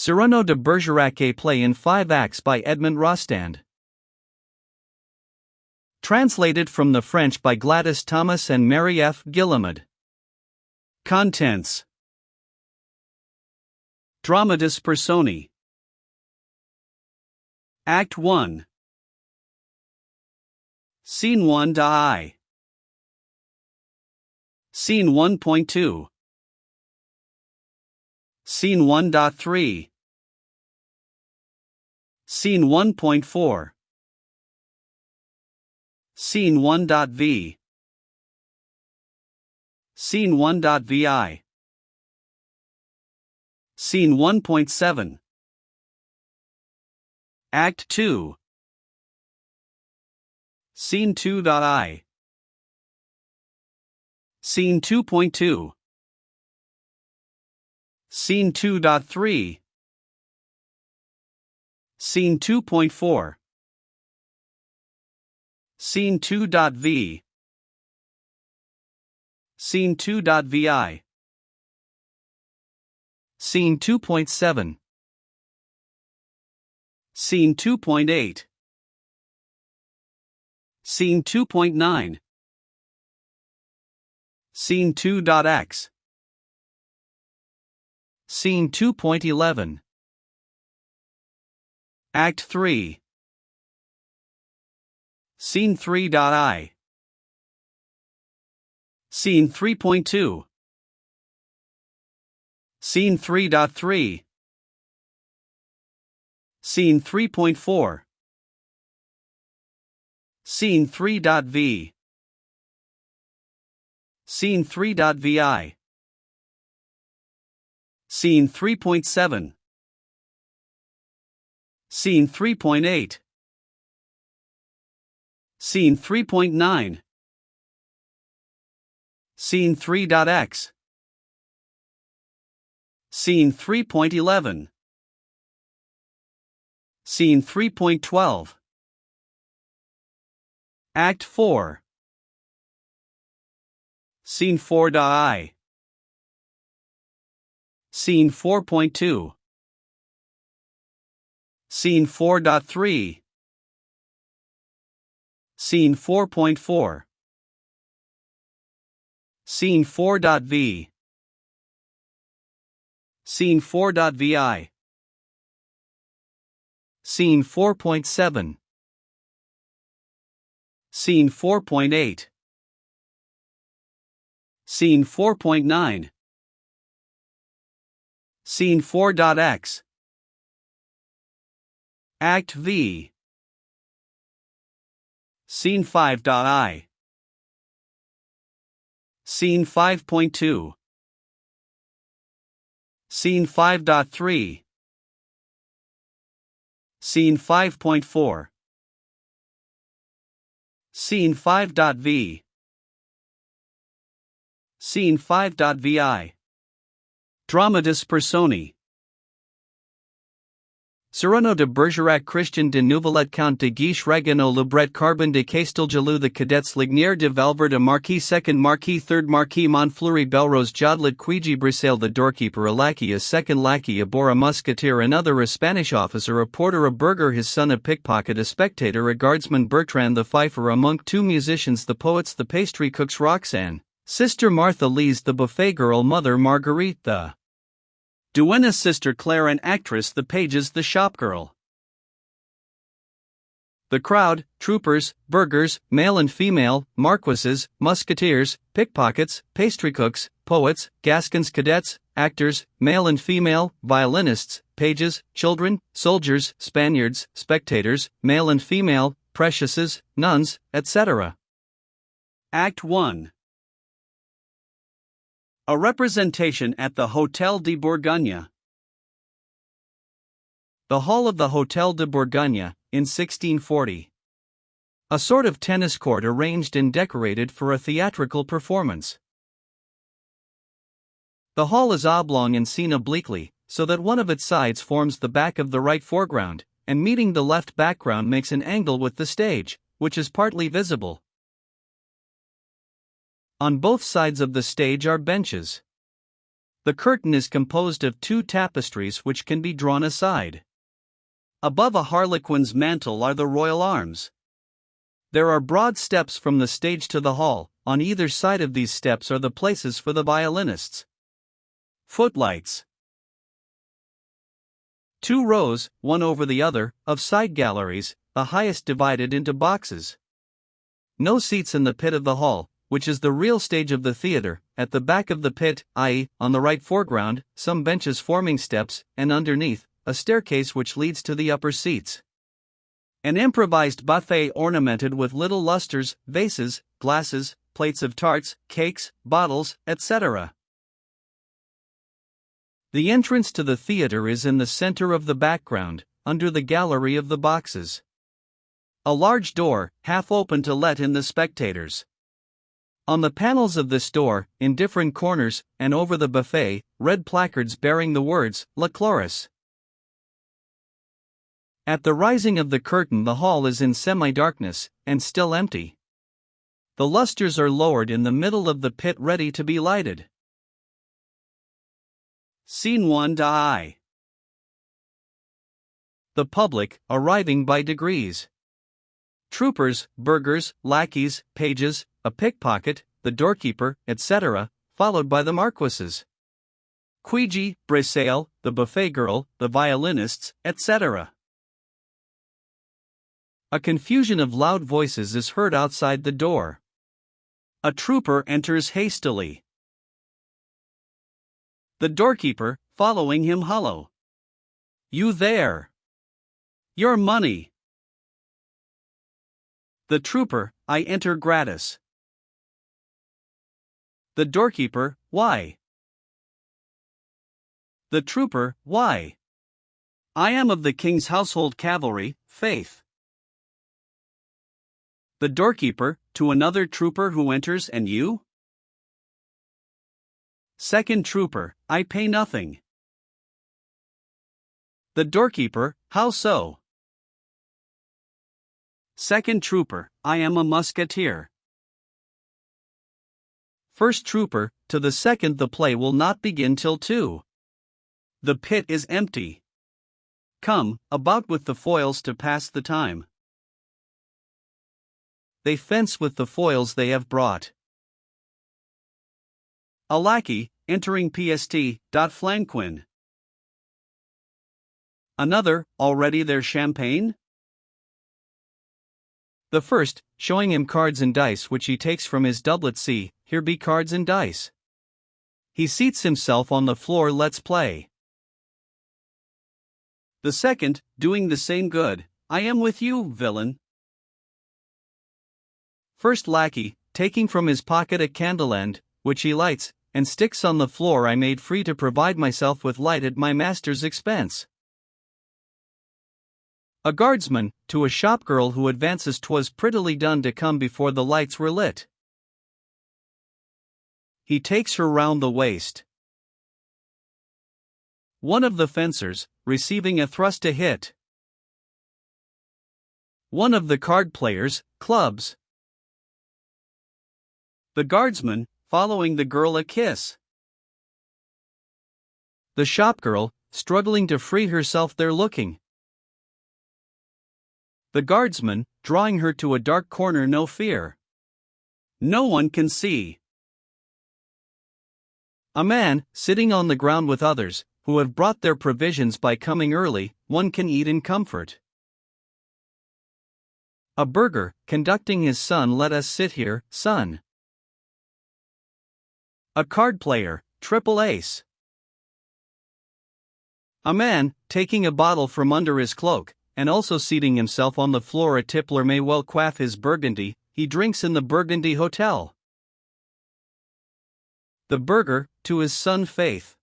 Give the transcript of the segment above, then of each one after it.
Cyrano de Bergerac, a play in 5 acts by Edmond Rostand. Translated from the French by Gladys Thomas and Mary F. Gillamud. Contents: Dramatis Personae. Act 1. Scene 1. Scene 1.2. Scene 1.3. Scene 1.4. Scene 1.v. Scene 1.vi. Scene 1.7. Act 2. Scene 2.I. Scene 2.2. Scene 2.3. Scene 2.4. Scene 2.v. Scene 2.vi. Scene 2.7. Scene 2.8. Scene 2.9. Scene 2.x. Scene 2.11. Act 3. Scene 3.I. Scene 3.2. Scene 3.3. Scene 3.4. Scene 3.v. Scene 3.vi. Scene 3.7. Scene 3.8. Scene 3.9. Scene 3.x. Scene 3.11. Scene 3.12. Act 4. Scene 4.I. Scene 4.2. Scene 4.3. Scene 4.4. Scene 4.v. Scene 4.vi. Scene 4.7. Scene 4.8. Scene 4.9. Scene 4.x. Act V. Scene 5.I. Scene 5.2. Scene 5.3. Scene 5.4. Scene 5.v. Scene 5.vi. Dramatis Personae. Cyrano de Bergerac, Christian de Nouvelet, Count de Guiche, Ragueneau, Lebret, Carbon de Castelgelou, the Cadets, Lignier de Valverde, Marquis, Second Marquis, Third Marquis, Montfleury, Belrose, Jodlet, Quiji, Brissail, the doorkeeper, a lackey, a second lackey, a boar, a musketeer, another, a Spanish officer, a porter, a burgher, his son, a pickpocket, a spectator, a guardsman, Bertrand the fifer, a monk, 2 musicians, the poets, the pastry cooks, Roxanne, Sister Martha, Lise, the buffet girl, Mother Marguerite, the duenna, Sister Claire, and actress, the pages, the shopgirl. The crowd, troopers, burghers, male and female, marquises, musketeers, pickpockets, pastrycooks, poets, Gascons, cadets, actors, male and female, violinists, pages, children, soldiers, Spaniards, spectators, male and female, preciouses, nuns, etc. Act 1. A representation at the Hôtel de Bourgogne. The hall of the Hôtel de Bourgogne, in 1640. A sort of tennis court arranged and decorated for a theatrical performance. The hall is oblong and seen obliquely, so that one of its sides forms the back of the right foreground, and meeting the left background makes an angle with the stage, which is partly visible. On both sides of the stage are benches. The curtain is composed of 2 tapestries which can be drawn aside. Above a harlequin's mantle are the royal arms. There are broad steps from the stage to the hall. On either side of these steps are the places for the violinists. Footlights. 2 rows, one over the other, of side galleries, the highest divided into boxes. No seats in the pit of the hall, which is the real stage of the theater. At the back of the pit, i.e., on the right foreground, some benches forming steps, and underneath, a staircase which leads to the upper seats. An improvised buffet ornamented with little lustres, vases, glasses, plates of tarts, cakes, bottles, etc. The entrance to the theater is in the center of the background, under the gallery of the boxes. A large door, half open to let in the spectators. On the panels of this door, in different corners, and over the buffet, red placards bearing the words, La Chloris. At the rising of the curtain the hall is in semi-darkness, and still empty. The lustres are lowered in the middle of the pit ready to be lighted. Scene 1 Die. The public, arriving by degrees. Troopers, burghers, lackeys, pages, a pickpocket, the doorkeeper, etc., followed by the marquises. Queegee, Brissail, the buffet girl, the violinists, etc. A confusion of loud voices is heard outside the door. A trooper enters hastily. The doorkeeper, following him, "Hullo! You there! Your money!" The trooper, "I enter gratis." The doorkeeper, "Why?" The trooper, "Why? I am of the king's household cavalry, faith." The doorkeeper, to another trooper who enters, "And you?" Second trooper, "I pay nothing." The doorkeeper, "How so?" Second trooper, "I am a musketeer." First trooper, to the second, "The play will not begin till 2. The pit is empty. Come, about with the foils to pass the time." They fence with the foils they have brought. A lackey, entering PST. Flanquin. Another, "Already their champagne?" The first, showing him cards and dice which he takes from his doublet. "See, here be cards and dice." He seats himself on the floor. "Let's play." The second, doing the same. "Good, I am with you, villain." First lackey, taking from his pocket a candle end, which he lights, and sticks on the floor. "I made free to provide myself with light at my master's expense." A guardsman, to a shopgirl who advances. "'Twas prettily done to come before the lights were lit." He takes her round the waist. One of the fencers, receiving a thrust, a hit. One of the card players, clubs. The guardsman, following the girl, a kiss. The shopgirl, struggling to free herself. "They're looking." The guardsman, drawing her to a dark corner. "No fear. No one can see." A man, sitting on the ground with others, who have brought their provisions by coming early. "One can eat in comfort." A burgher, conducting his son. "Let us sit here, son." A card player, triple ace. A man, taking a bottle from under his cloak, and also seating himself on the floor. A tippler may well quaff his burgundy. He drinks in the Burgundy Hotel. The burgher, to his son. "Faith,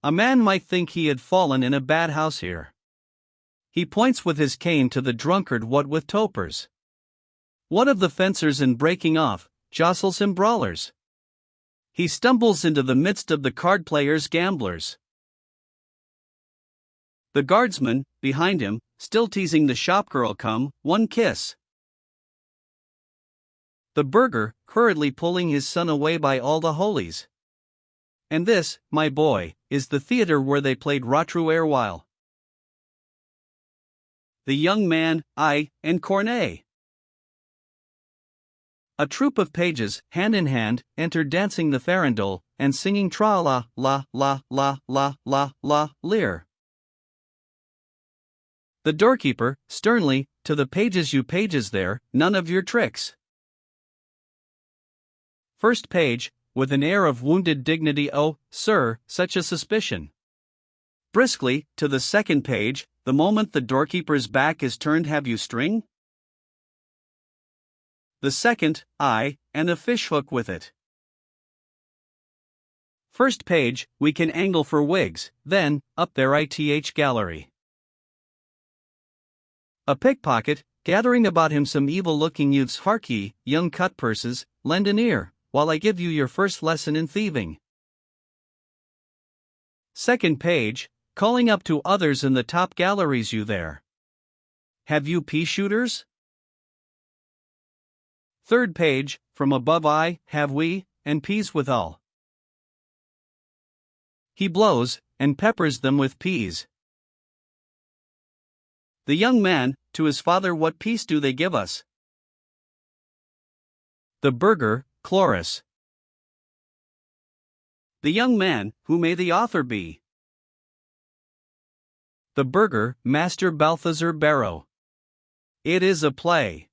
a man might think he had fallen in a bad house here." He points with his cane to the drunkard. "What with topers?" One of the fencers, in breaking off, jostles him. "Brawlers." He stumbles into the midst of the card players. "Gamblers." The guardsman, behind him, still teasing the shopgirl. "Come, one kiss." The burgher, hurriedly pulling his son away. "By all the holies, And this, my boy, is the theatre where they played Rotrou erewhile. The young man, I, and Corneille. A troop of pages, hand in hand, entered dancing the farandole, and singing tra-la, la, la, la, la, la, la, leer. The doorkeeper, sternly, to the pages, you pages there, none of your tricks. First page, with an air of wounded dignity, oh, sir, such a suspicion. Briskly, to the second page, the moment the doorkeeper's back is turned, have you string? The second, I, and a fishhook with it. First page, we can angle for wigs, then, up there ith gallery. A pickpocket, gathering about him some evil-looking youths. Hark ye, young cut-purses, lend an ear, while I give you your first lesson in thieving. Second page, calling up to others in the top galleries, you there. Have you pea-shooters? Third page, from above, I, have we, and peas withal. He blows, and peppers them with peas. The young man, to his father, what peace do they give us? The burgher, chloris. The young man, who may the author be? The burgher, Master Balthazar Barrow. It is a play.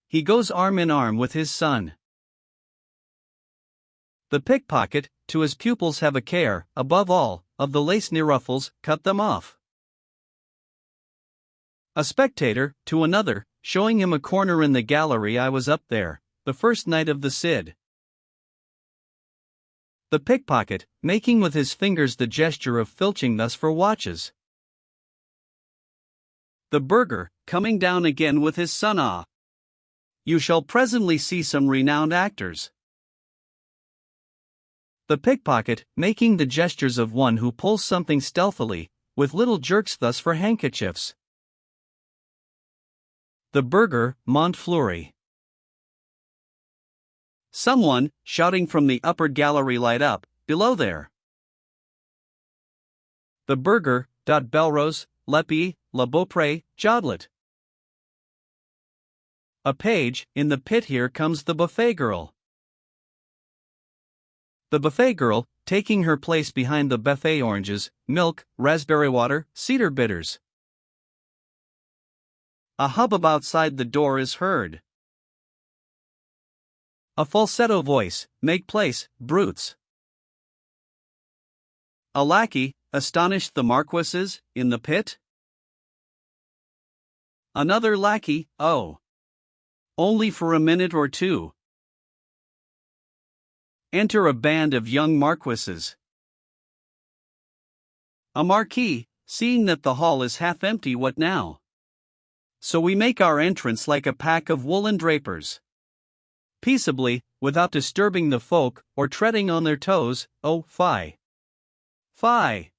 He goes arm in arm with his son. The pickpocket, to his pupils, have a care, above all, of the lace near ruffles, cut them off. A spectator, to another, showing him a corner in the gallery, I was up there, the first night of the Cid. The pickpocket, making with his fingers the gesture of filching thus for watches. The burgher, coming down again with his son. Ah! You shall presently see some renowned actors. The pickpocket, making the gestures of one who pulls something stealthily, with little jerks thus for handkerchiefs. The burgher, Montfleury. Someone, shouting from the upper gallery, light up, below there. The burgher, Belrose, Lepi, La Beaupre, Jodlet. A page, in the pit, here comes the buffet girl. The buffet girl, taking her place behind the buffet, oranges, milk, raspberry water, cedar bitters. A hubbub outside the door is heard. A falsetto voice, make place, brutes. A lackey, astonished the marquises, in the pit? Another lackey, oh! Only for a minute or two. Enter a band of young marquises. A marquis, seeing that the hall is half empty, what now? So we make our entrance like a pack of woolen drapers. Peaceably, without disturbing the folk, or treading on their toes, oh, fie! Fie!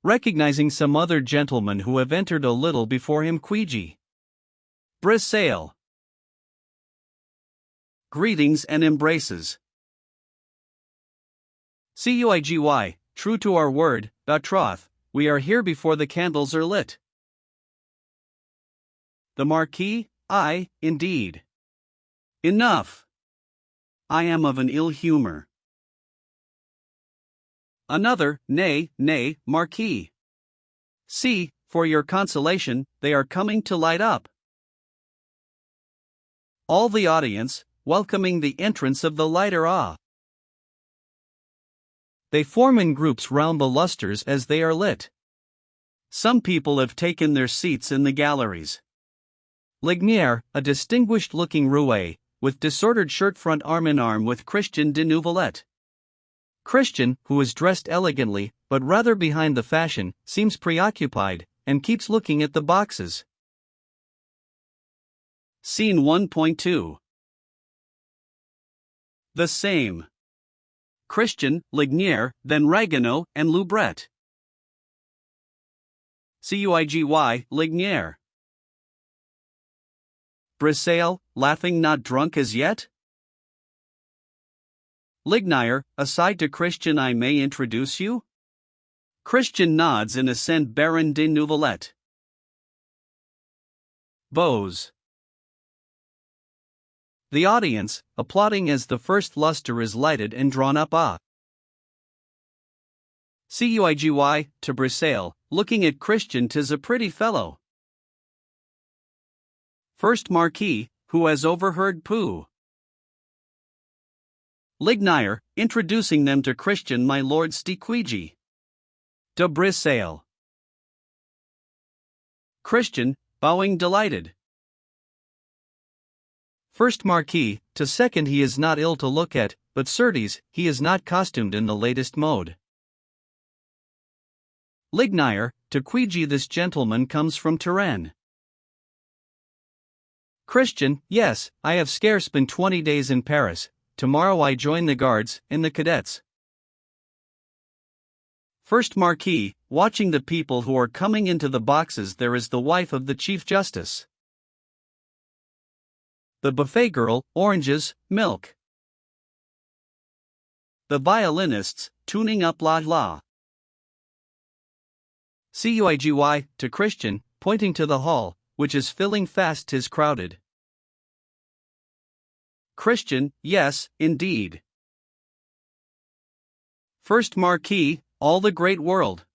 Recognizing some other gentlemen who have entered a little before him, queegee. Brissail. Greetings and embraces. Cuigy, true to our word, troth, we are here before the candles are lit. The Marquis, I, indeed. Enough. I am of an ill humor. Another, nay, nay, Marquis. See, for your consolation, they are coming to light up. All the audience, welcoming the entrance of the lighter. Ah! They form in groups round the lustres as they are lit. Some people have taken their seats in the galleries. Lignier, a distinguished-looking roué, with disordered shirt front, arm in arm with Christian de Neuvillette. Christian, who is dressed elegantly, but rather behind the fashion, seems preoccupied, and keeps looking at the boxes. Scene 1.2. The same. Christian, Lignier, then Ragueneau, and Loubret. Cuigy, Lignier. Brissail, laughing, not drunk as yet? Lignier, aside to Christian, I may introduce you? Christian nods in assent. Baron de Nouvelette. Bows. The audience, applauding as the first lustre is lighted and drawn up. Cuigy to Brissail, looking at Christian, 'tis a pretty fellow. First Marquis, who has overheard Pooh. Lignier, introducing them to Christian, my lord Stiquigi. De Brissail. Christian, bowing delighted. First Marquis, to second, he is not ill to look at, but certes, he is not costumed in the latest mode. Lignier, to Quigi, this gentleman comes from Touraine. Christian, yes, I have scarce been 20 days in Paris, tomorrow I join the guards, and the cadets. First Marquis, watching the people who are coming into the boxes, there is the wife of the Chief Justice. The buffet girl, oranges, milk. The violinists, tuning up la la. Cuigy to Christian, pointing to the hall, which is filling fast, 'tis crowded. Christian, yes, indeed. First Marquis, all the great world.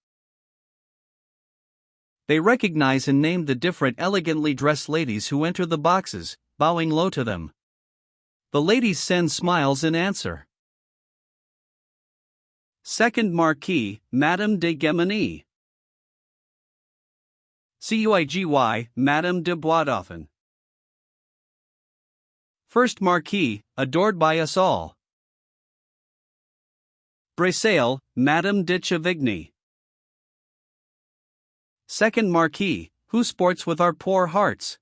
They recognize and name the different elegantly dressed ladies who enter the boxes, bowing low to them. The ladies send smiles in answer. Second Marquis, Madame de Guémeny. Cuigy, Madame de Boisdauphin. First Marquis, adored by us all. Brissail, Madame de Chavigny. Second Marquis, who sports with our poor hearts.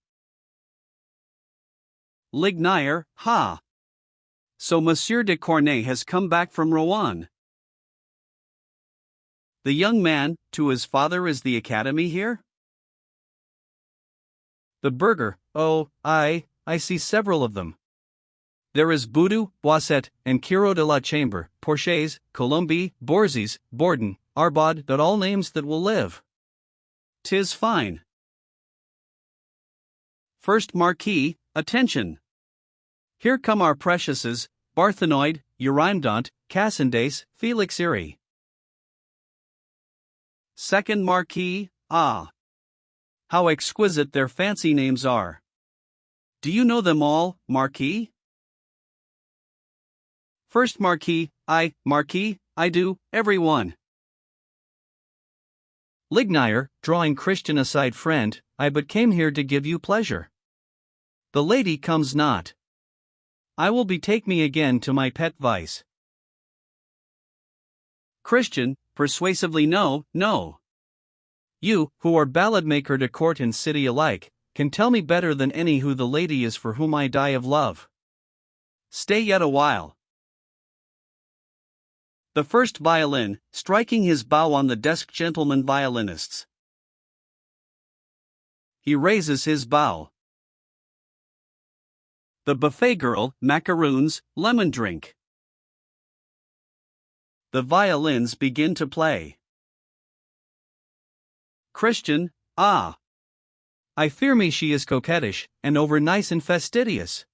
Lignier, ha! So Monsieur de Cornay has come back from Rouen. The young man, to his father, is the academy here? The burgher, oh, I see several of them. There is Boudou, Boisset, and Quiro de la Chambre, Porches, Colombi, Borzys, Borden, Arbod, that all names that will live. 'Tis fine. First Marquis, attention! Here come our preciouses, Barthenoid, Eurymedont, Cassandace, Felix Iri. Second Marquis, ah! How exquisite their fancy names are! Do you know them all, Marquis? First Marquis, Marquis, I do, every one. Lignier, drawing Christian aside, friend, I but came here to give you pleasure. The lady comes not. I will betake me again to my pet vice. Christian, persuasively, no, no. You, who are ballad maker to court and city alike, can tell me better than any who the lady is for whom I die of love. Stay yet a while. The first violin, striking his bow on the desk. Gentlemen violinists. He raises his bow. The buffet girl, macaroons, lemon drink. The violins begin to play. Christian, ah! I fear me she is coquettish, and over nice and fastidious.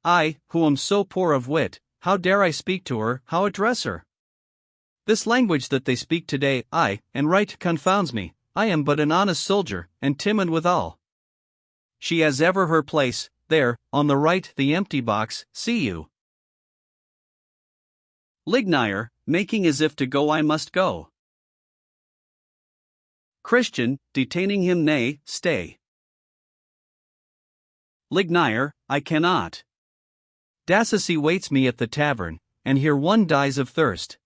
I, who am so poor of wit, how dare I speak to her, how address her? This language that they speak today, and write, confounds me. I am but an honest soldier, and timid withal. She has ever her place, there, on the right, the empty box, see you. Lignier, making as if to go, I must go. Christian, detaining him, nay, stay. Lignier, I cannot. Dassessy waits me at the tavern, and here one dies of thirst.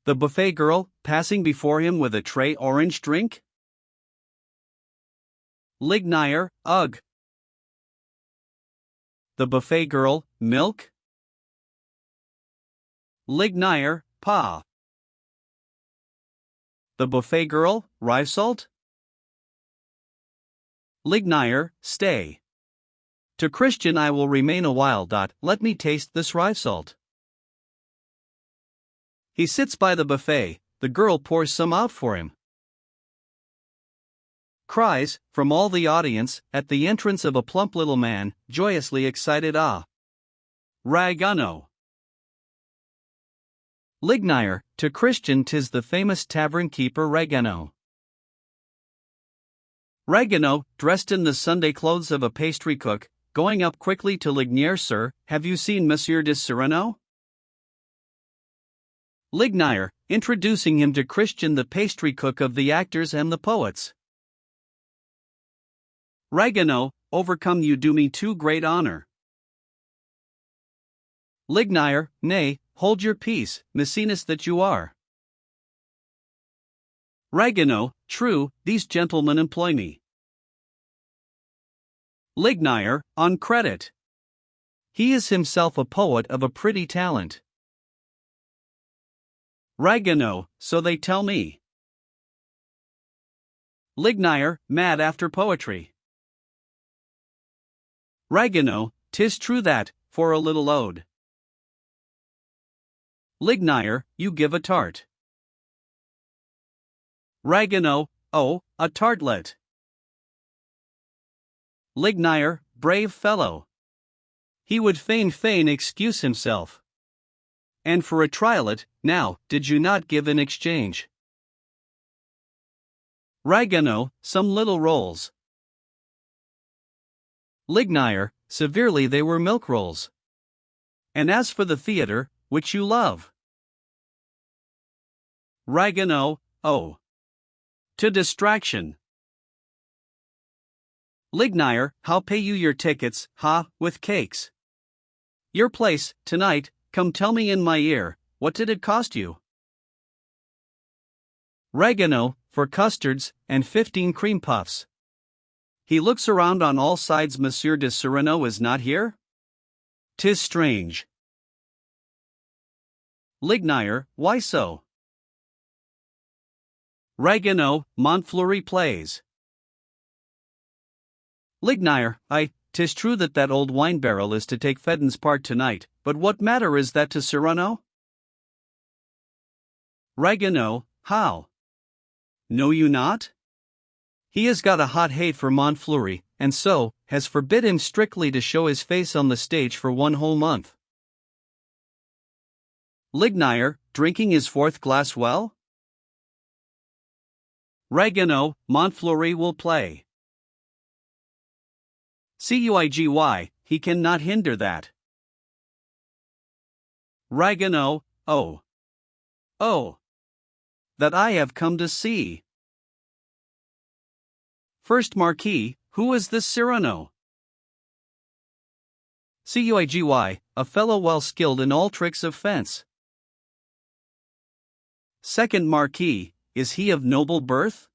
The buffet girl, passing before him with a tray, orange drink? Lignier, ugh. The buffet girl, milk? Lignier, pah. The buffet girl, rye salt? Lignier, stay. To Christian I will remain a while. Let me taste this rye salt. He sits by the buffet, the girl pours some out for him. Cries, from all the audience, at the entrance of a plump little man, joyously excited. Ah! Ragano! Lignier, to Christian 'tis the famous tavern keeper Ragano. Ragano, dressed in the Sunday clothes of a pastry cook, going up quickly to Lignier. Sir, have you seen Monsieur de Cyrano? Lignier, introducing him to Christian, the pastry cook of the actors and the poets. Ragano, overcome, you do me too great honor. Lignier, nay, hold your peace, Maecenas that you are. Ragano, true, these gentlemen employ me. Lignier, on credit. He is himself a poet of a pretty talent. Ragano, so they tell me. Lignier, mad after poetry. Ragano, 'tis true that, for a little ode. Lignier, you give a tart. Ragano, oh, a tartlet. Lignier, brave fellow. He would fain excuse himself. And for a triolet, now, did you not give in exchange? Ragano, some little rolls. Lignier, severely they were milk rolls. And as for the theatre, which you love. Ragano, oh, to distraction. Lignier, how pay you your tickets? Ha, with cakes. Your place, tonight, come tell me in my ear, what did it cost you? Ragano, for custards, and 15 cream puffs. He looks around on all sides. Monsieur de Cyrano is not here? 'Tis strange. Lignier, why so? Ragano, Montfleury plays. Lignier, 'tis true that old wine barrel is to take Fedon's part tonight, but what matter is that to Cyrano? Ragano, how? Know you not? He has got a hot hate for Montfleury, and so, has forbid him strictly to show his face on the stage for 1 whole month. Lignier, drinking his 4th glass well? Ragano, Montfleury will play. Cuigy, he cannot hinder that. Ragano, oh, that I have come to see. First Marquis, who is this Cyrano? Cuigy, a fellow well skilled in all tricks of fence. Second Marquis, is he of noble birth?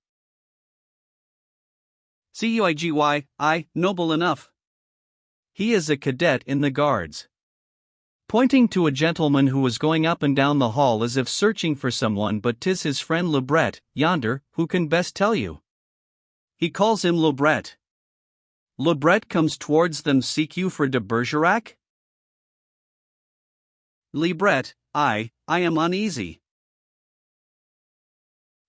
Cuigy, aye, noble enough. He is a cadet in the guards. Pointing to a gentleman who was going up and down the hall as if searching for someone, but 'tis his friend Lebret, yonder, who can best tell you. He calls him Lebret. Lebret comes towards them. Seek you for de Bergerac? Lebret, I am uneasy.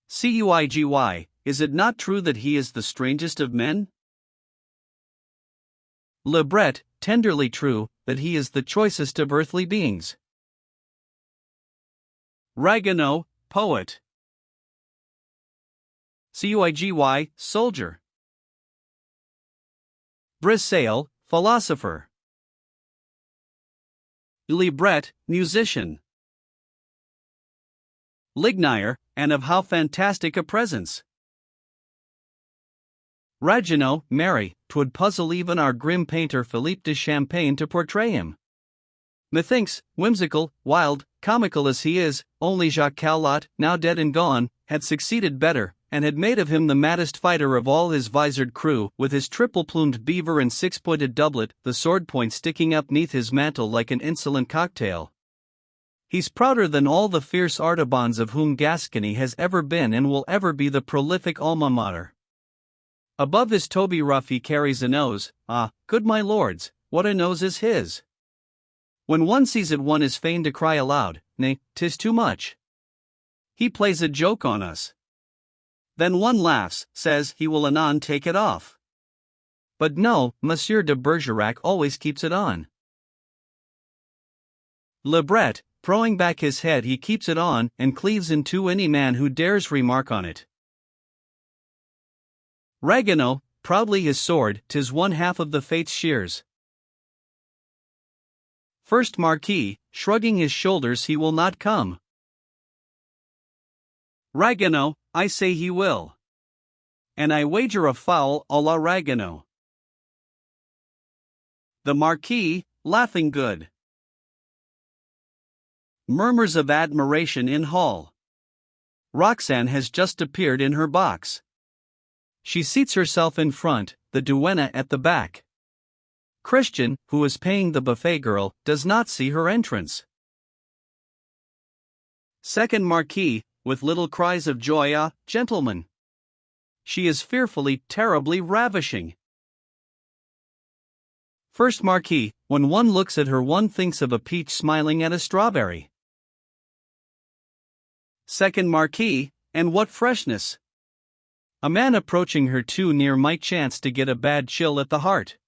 Cuigy, is it not true that he is the strangest of men? Lebret, tenderly true, that he is the choicest of earthly beings. Ragano, poet. Cuigy, soldier. Brissail, philosopher. Lebret, musician. Lignier, and of how fantastic a presence. Ragano, marry, 'twould puzzle even our grim painter Philippe de Champagne to portray him. Methinks, whimsical, wild, comical as he is, only Jacques Callot, now dead and gone, had succeeded better, and had made of him the maddest fighter of all his visored crew, with his triple-plumed beaver and 6-pointed doublet, the sword point sticking up neath his mantle like an insolent cocktail. He's prouder than all the fierce Artabans of whom Gascony has ever been and will ever be the prolific alma mater. Above his toby ruff he carries a nose, ah, good my lords, what a nose is his! When one sees it one is fain to cry aloud, nay, 'tis too much. He plays a joke on us. Then one laughs, says he will anon take it off. But no, Monsieur de Bergerac always keeps it on. Lebret, throwing back his head he keeps it on, and cleaves in two any man who dares remark on it. Ragueneau, proudly his sword, 'tis one half of the fate's shears. First Marquis, shrugging his shoulders he will not come. Ragueneau, I say he will. And I wager a fowl à la Ragueneau. The Marquis, laughing good. Murmurs of admiration in hall. Roxane has just appeared in her box. She seats herself in front, the duenna at the back. Christian, who is paying the buffet girl, does not see her entrance. Second Marquis, with little cries of joy, ah, gentlemen! She is fearfully, terribly ravishing. First Marquis, when one looks at her one thinks of a peach smiling at a strawberry. Second Marquis, and what freshness! A man approaching her too near might chance to get a bad chill at the heart.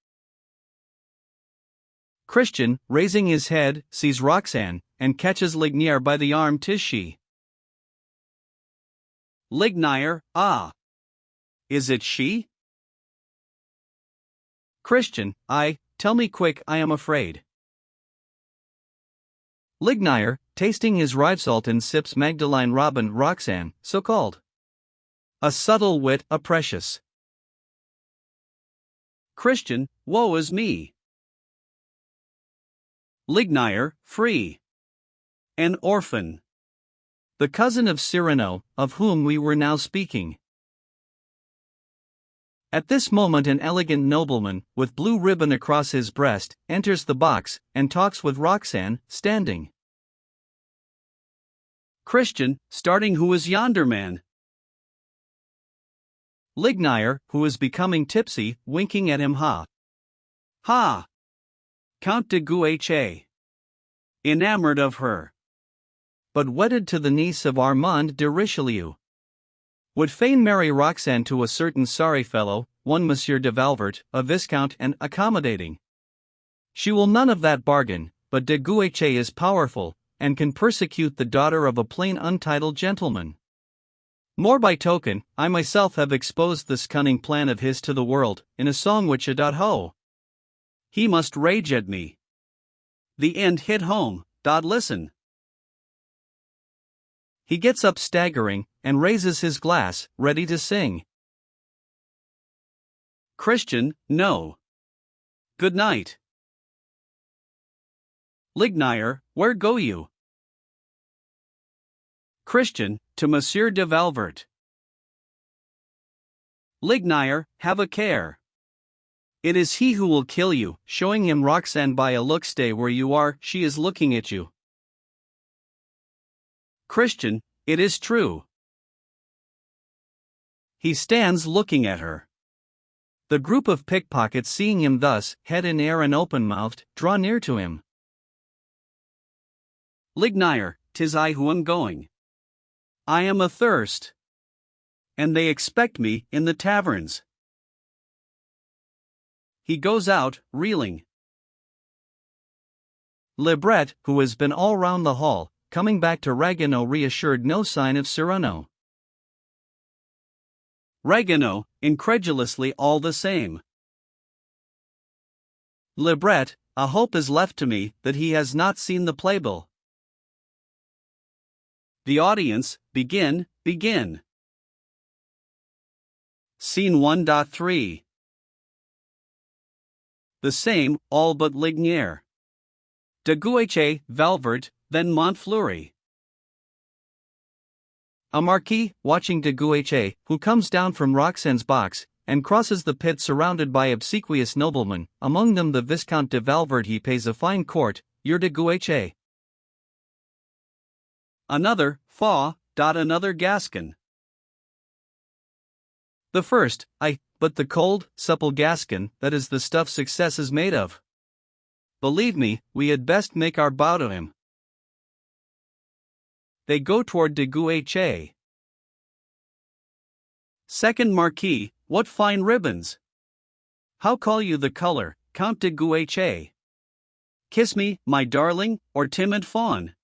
Christian, raising his head, sees Roxane, and catches Lignier by the arm. 'Tis she. Lignier, ah! Is it she? Christian, aye, tell me quick, I am afraid. Lignier, tasting his Rivesaltin sips Magdalene Robin Roxane, so called. A subtle wit, a precious. Christian, woe is me. Lignier, free. An orphan. The cousin of Cyrano, of whom we were now speaking. At this moment an elegant nobleman, with blue ribbon across his breast, enters the box, and talks with Roxane, standing. Christian, starting, who is yonder man? Lignier, who is becoming tipsy, winking at him. Ha! Ha! Count de Guiche. Enamored of her. But wedded to the niece of Armand de Richelieu. Would fain marry Roxane to a certain sorry fellow, one Monsieur de Valvert, a viscount and accommodating. She will none of that bargain, but de Guiche is powerful, and can persecute the daughter of a plain untitled gentleman. More by token, I myself have exposed this cunning plan of his to the world, in a song which ho! He must rage at me. The end hit home, listen. He gets up staggering, and raises his glass, ready to sing. Christian, no. Good night. Lignier, where go you? Christian, to Monsieur de Valvert. Lignier, have a care. It is he who will kill you, showing him Roxane by a look. Stay where you are, she is looking at you. Christian, it is true. He stands looking at her. The group of pickpockets, seeing him thus, head in air and open-mouthed, draw near to him. Lignier, 'tis I who am going. I am athirst. And they expect me in the taverns. He goes out, reeling. Lebret, who has been all round the hall, coming back to Ragueneau, reassured, no sign of Cyrano. Ragueneau, incredulously, all the same. Lebret, a hope is left to me that he has not seen the playbill. The audience, begin. Scene 1.3. The same, all but Lignier. De Guiche, Valvert, then Montfleury. A marquis, watching de Guiche, who comes down from Roxane's box, and crosses the pit surrounded by obsequious noblemen, among them the Viscount de Valvert. He pays a fine court, your de Guiche. Another, another Gascon. The first, but the cold, supple Gascon, that is the stuff success is made of. Believe me, we had best make our bow to him. They go toward de Guiche. Second Marquis, what fine ribbons! How call you the color, Count de Guiche? Kiss me, my darling, or timid fawn?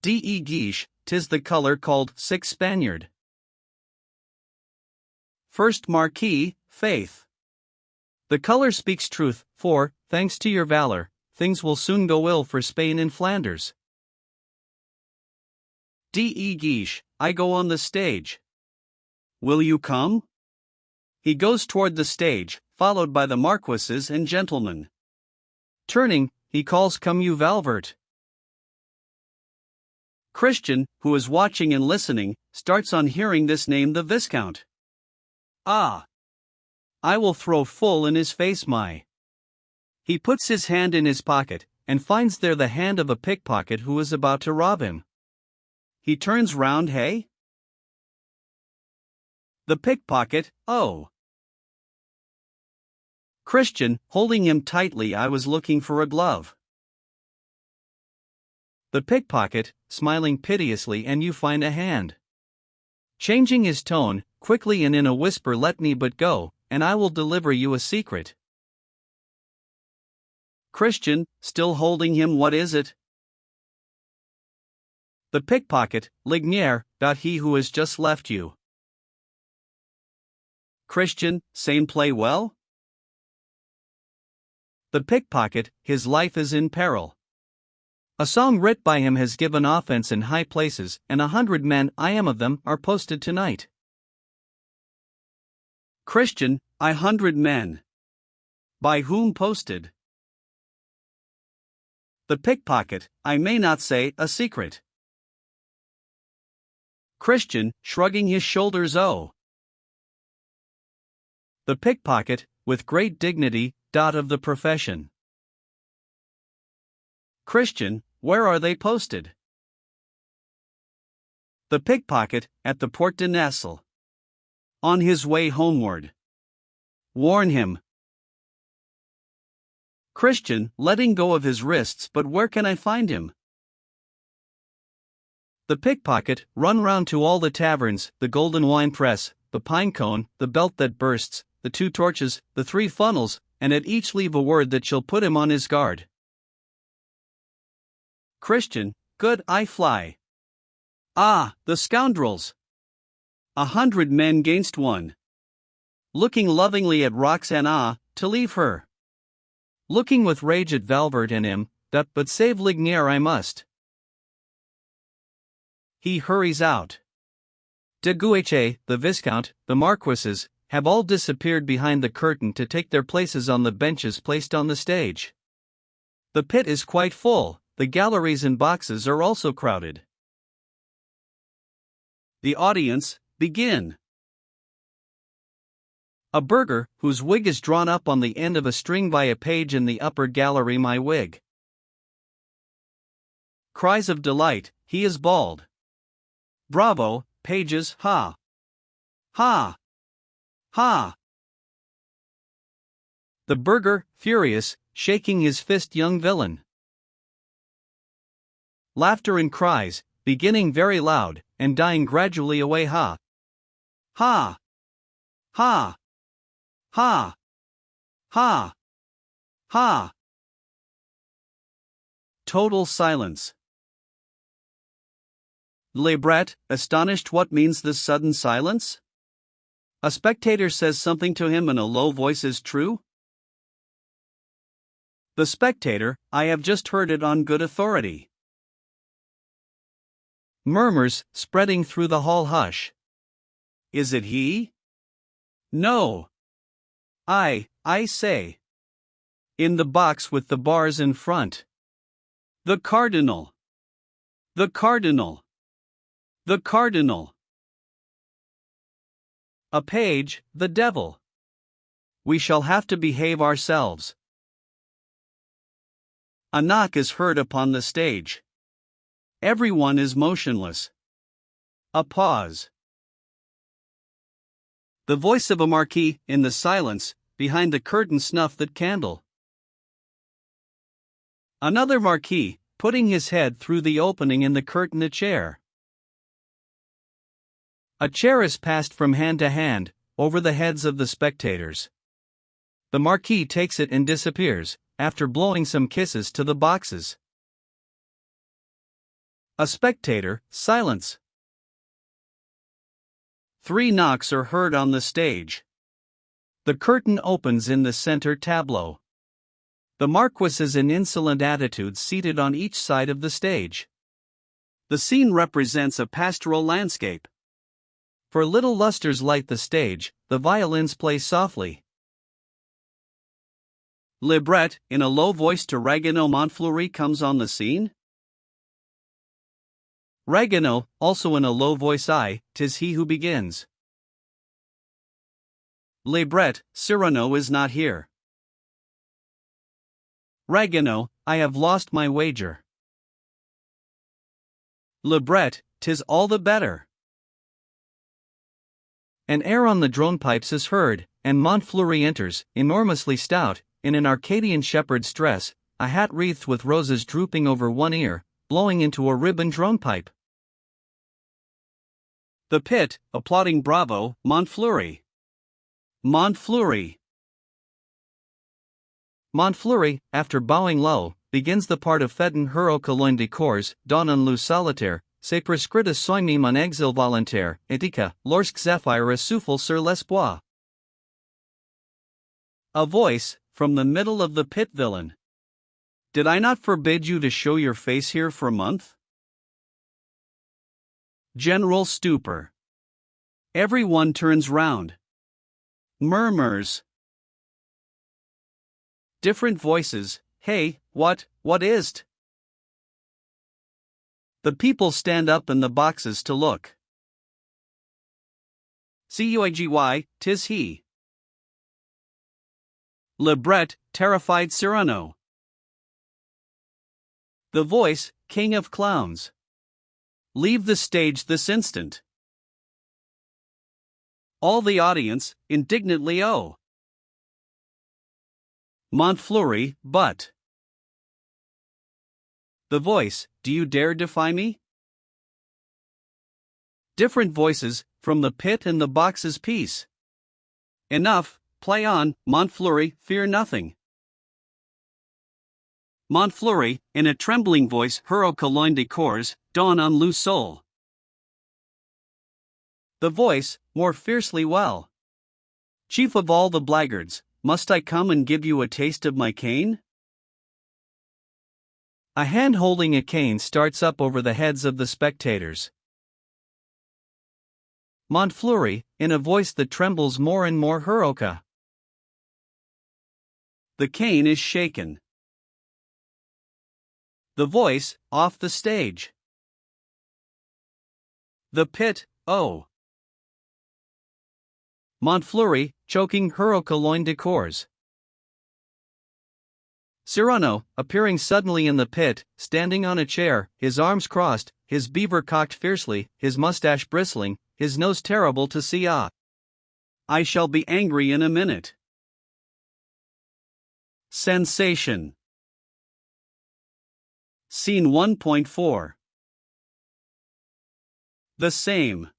De Guiche, 'tis the color called sick Spaniard. First Marquis, faith. The color speaks truth, for, thanks to your valor, things will soon go ill for Spain in Flanders. De Guiche, I go on the stage. Will you come? He goes toward the stage, followed by the marquises and gentlemen. Turning, he calls, come you Valvert. Christian, who is watching and listening, starts on hearing this name the Viscount. Ah! I will throw full in his face my. He puts his hand in his pocket, and finds there the hand of a pickpocket who is about to rob him. He turns round, hey? The pickpocket, oh! Christian, holding him tightly, I was looking for a glove. The pickpocket, smiling piteously, and you find a hand. Changing his tone, quickly and in a whisper, let me but go, and I will deliver you a secret. Christian, still holding him, what is it? The pickpocket, Lignier, he who has just left you. Christian, same play well? The pickpocket, his life is in peril. A song writ by him has given offense in high places, and 100 men, I am of them, are posted tonight. Christian, 100 men. By whom posted? The pickpocket, I may not say, a secret. Christian, shrugging his shoulders, oh! The pickpocket, with great dignity, of the profession. Christian, where are they posted? The pickpocket, at the Porte de Nesle. On his way homeward. Warn him. Christian, letting go of his wrists, but where can I find him? The pickpocket, run round to all the taverns, the Golden Wine Press, the Pine Cone, the Belt that Bursts, the 2 Torches, the 3 Funnels, and at each leave a word that shall put him on his guard. Christian, good, I fly. Ah, the scoundrels! 100 men gainst one. Looking lovingly at Roxana, to leave her. Looking with rage at Valvert and him, but save Lignier I must. He hurries out. De Guiche, the Viscount, the Marquises, have all disappeared behind the curtain to take their places on the benches placed on the stage. The pit is quite full, the galleries and boxes are also crowded. The audience, begin. A burgher, whose wig is drawn up on the end of a string by a page in the upper gallery, my wig. Cries of delight, he is bald. Bravo, pages, ha! Ha! Ha! The burgher, furious, shaking his fist, young villain. Laughter and cries, beginning very loud, and dying gradually away, ha! Ha! Ha! Ha! Ha! Ha! Total silence. Lebret, astonished, what means this sudden silence? A spectator says something to him in a low voice, is true? The spectator, I have just heard it on good authority. Murmurs, spreading through the hall, hush. Is it he? No. I say. In the box with the bars in front. The Cardinal. The Cardinal. The Cardinal. A page, the devil. We shall have to behave ourselves. A knock is heard upon the stage. Everyone is motionless. A pause. The voice of a marquis, in the silence, behind the curtain snuff that candle. Another marquis, putting his head through the opening in the curtain a chair. A chair is passed from hand to hand, over the heads of the spectators. The marquis takes it and disappears, after blowing some kisses to the boxes. A spectator, silence. 3 knocks are heard on the stage. The curtain opens in the center tableau. The marquis is in insolent attitude seated on each side of the stage. The scene represents a pastoral landscape. For little lustres light the stage, the violins play softly. Libret, in a low voice to Ragueneau. Montfleury comes on the scene. Ragueneau, also in a low voice. 'Tis he who begins. Libret, Cyrano is not here. Ragueneau, I have lost my wager. Libret, 'tis all the better. An air on the drone pipes is heard, and Montfleury enters, enormously stout, in an Arcadian shepherd's dress, a hat wreathed with roses drooping over one ear, blowing into a ribbon drone pipe. The pit, applauding bravo, Montfleury. Montfleury. Montfleury, after bowing low, begins the part of Fedon Hero Cologne de Cours, Don en lieu solitaire, c'est prescrit de soigner mon exil volontaire, etika, lorsque zephyr souffle sur les bois. A voice, from the middle of the pit. Villain. Did I not forbid you to show your face here for a month? General stupor. Every one turns round. Murmurs. Different voices. Hey, what is't? The people stand up in the boxes to look. Cuigy, 'tis he. Libret, terrified Cyrano. The voice, king of clowns. Leave the stage this instant. All the audience, indignantly oh. Montfleury, but. The voice, do you dare defy me? Different voices, from the pit and the boxes. Peace. Enough, play on, Montfleury, fear nothing. Montfleury, in a trembling voice. Hero Cologne de Cours, Don en lieu sol. The voice, more fiercely well. Chief of all the blackguards, must I come and give you a taste of my cane? A hand holding a cane starts up over the heads of the spectators. Montfleury, in a voice that trembles more and more. Heroka. The cane is shaken. The voice, off the stage. The pit, oh. Montfleury, choking Hero Cologne de Cours. Cyrano, appearing suddenly in the pit, standing on a chair, his arms crossed, his beaver cocked fiercely, his mustache bristling, his nose terrible to see. I shall be angry in a minute. Sensation. Scene 1.4. The same.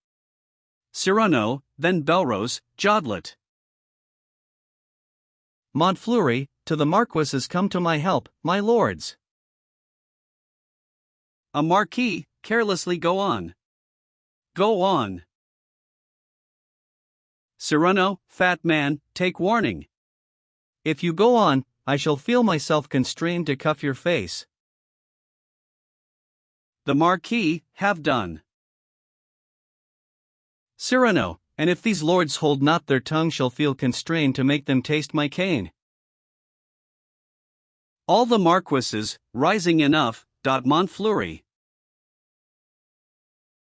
Cyrano, then Belrose, Jodlet. Montfleury, to the Marquis has come to my help, my lords. A marquis, carelessly go on. Go on. Cyrano, fat man, take warning. If you go on, I shall feel myself constrained to cuff your face. The marquis, have done. Cyrano, and if these lords hold not their tongue shall feel constrained to make them taste my cane. All the marquises, rising enough. Montfleury.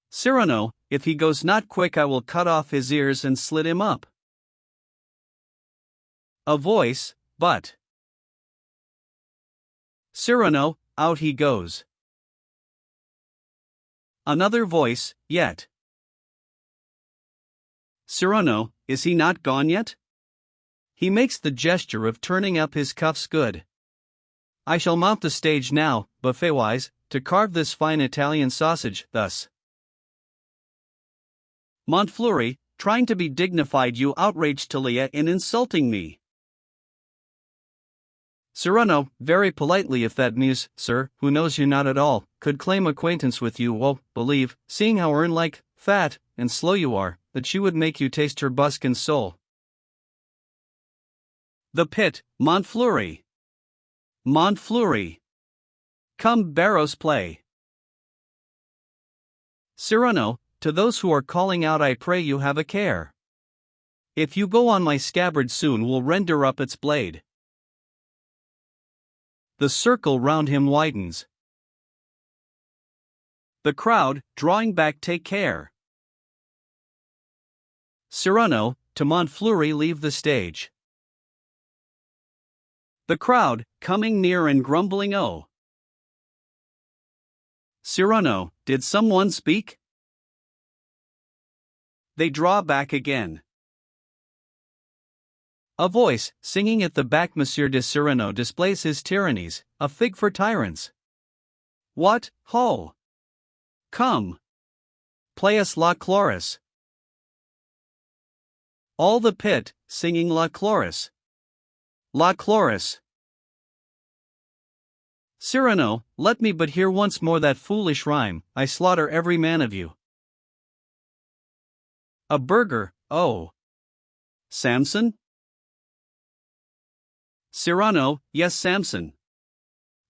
Cyrano, if he goes not quick I will cut off his ears and slit him up. A voice, but. Cyrano, out he goes. Another voice, yet. Cyrano, is he not gone yet? He makes the gesture of turning up his cuffs. Good. I shall mount the stage now, buffet-wise, to carve this fine Italian sausage, thus. Montfleury, trying to be dignified, you outraged Talia in insulting me. Cyrano, very politely, if that muse, sir, who knows you not at all, could claim acquaintance with you, believe, seeing how urn-like, fat, and slow you are, that she would make you taste her buskin's soul. The pit, Montfleury. Montfleury. Come, Barrows, play. Cyrano, to those who are calling out, I pray you have a care. If you go on, my scabbard soon will render up its blade. The circle round him widens. The crowd, drawing back, take care. Cyrano, to Montfleury leave the stage. The crowd, coming near and grumbling, oh. Cyrano, did someone speak? They draw back again. A voice, singing at the back, Monsieur de Cyrano displays his tyrannies, a fig for tyrants. What, ho! Come! Play us La Chloris. All the pit, singing La Chloris. La Chloris. Cyrano, let me but hear once more that foolish rhyme, I slaughter every man of you. A burgher, oh. Samson? Cyrano, yes, Samson.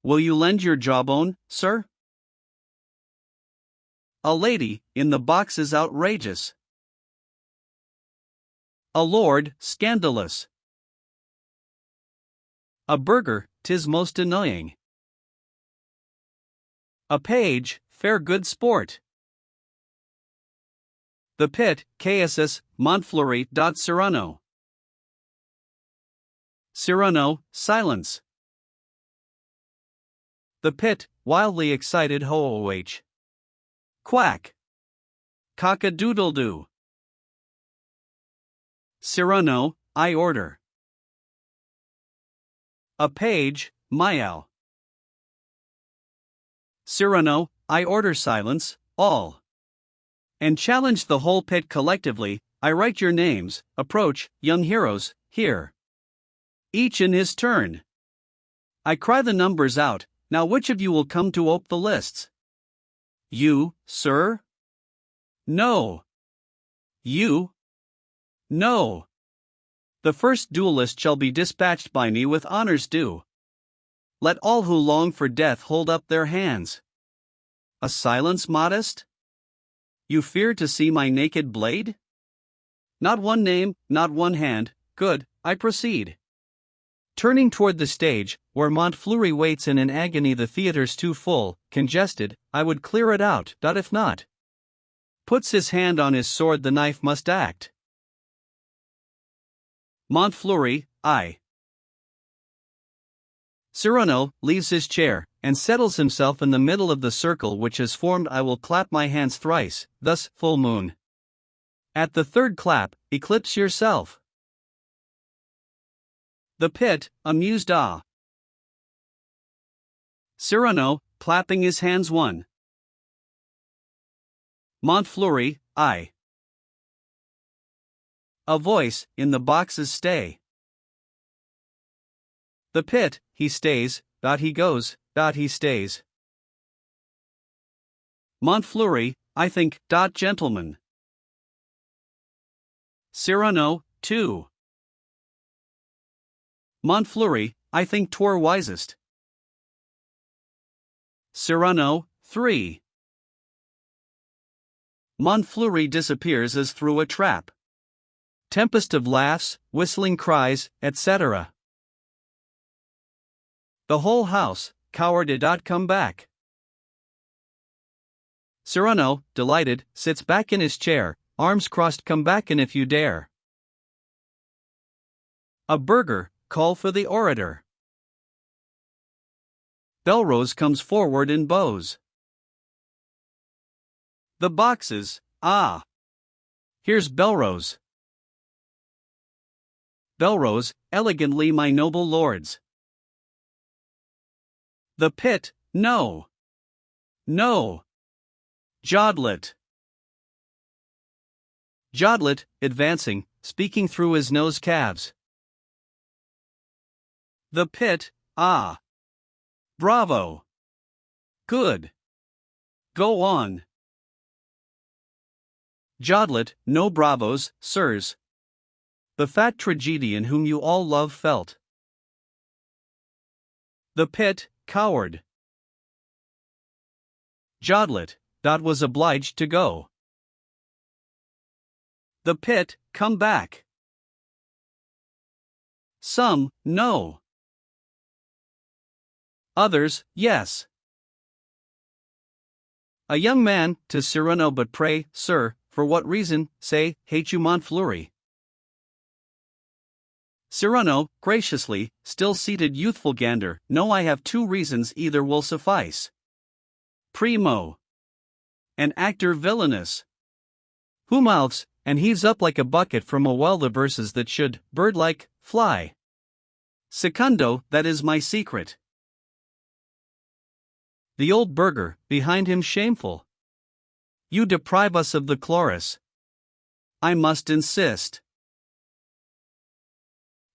Will you lend your jawbone, sir? A lady, in the box, is outrageous. A lord, scandalous. A burgher, 'tis most annoying. A page, fair good sport. The pit, KSS, Montfleury. Cyrano. Cyrano, silence. The pit, wildly excited, ho-oh-h. Quack. Cock-a-doodle-doo. Cyrano, I order. A page, Miao. Cyrano, I order silence, all. And challenge the whole pit collectively, I write your names, approach, young heroes, here. Each in his turn. I cry the numbers out, now which of you will come to ope the lists? You, sir? No. You? No. The first duelist shall be dispatched by me with honors due. Let all who long for death hold up their hands. A silence modest? You fear to see my naked blade? Not one name, not one hand, good, I proceed. Turning toward the stage, where Montfleury waits in an agony, the theatre's too full, congested, I would clear it out, if not. Puts his hand on his sword, the knife must act. Montfleury, I. Cyrano leaves his chair, and settles himself in the middle of the circle which is formed. I will clap my hands thrice, thus, full moon. At the third clap, eclipse yourself. The pit, amused, ah. Cyrano, clapping his hands, one. Montfleury, I. A voice, in the boxes, stay. The pit, he stays, he goes, he stays. Montfleury, I think, gentlemen. Cyrano, 2. Montfleury, I think 'twere wisest. Cyrano, 3. Montfleury disappears as through a trap. Tempest of laughs, whistling cries, etc. The whole house, coward, did not come back. Cyrano, delighted, sits back in his chair, arms crossed, come back and if you dare. A burgher, call for the orator. Belrose comes forward and bows. The boxes, ah! Here's Belrose. Belrose, elegantly my noble lords. The pit, no. No. Jodlet. Jodlet, advancing, speaking through his nose calves. The pit, ah. Bravo. Good. Go on. Jodlet, no bravos, sirs. The fat tragedian whom you all love felt. The pit, coward. Jodlet, that was obliged to go. The pit, come back. Some, no. Others, yes. A young man, to Cyrano, but pray, sir, for what reason, say, hate you Montfleury? Cyrano, graciously, still seated youthful gander, no, I have 2 reasons, either will suffice. Primo. An actor villainous. Who mouths, and heaves up like a bucket from a well the verses that should, bird-like, fly. Secundo, that is my secret. The old burgher, behind him shameful. You deprive us of the chorus. I must insist.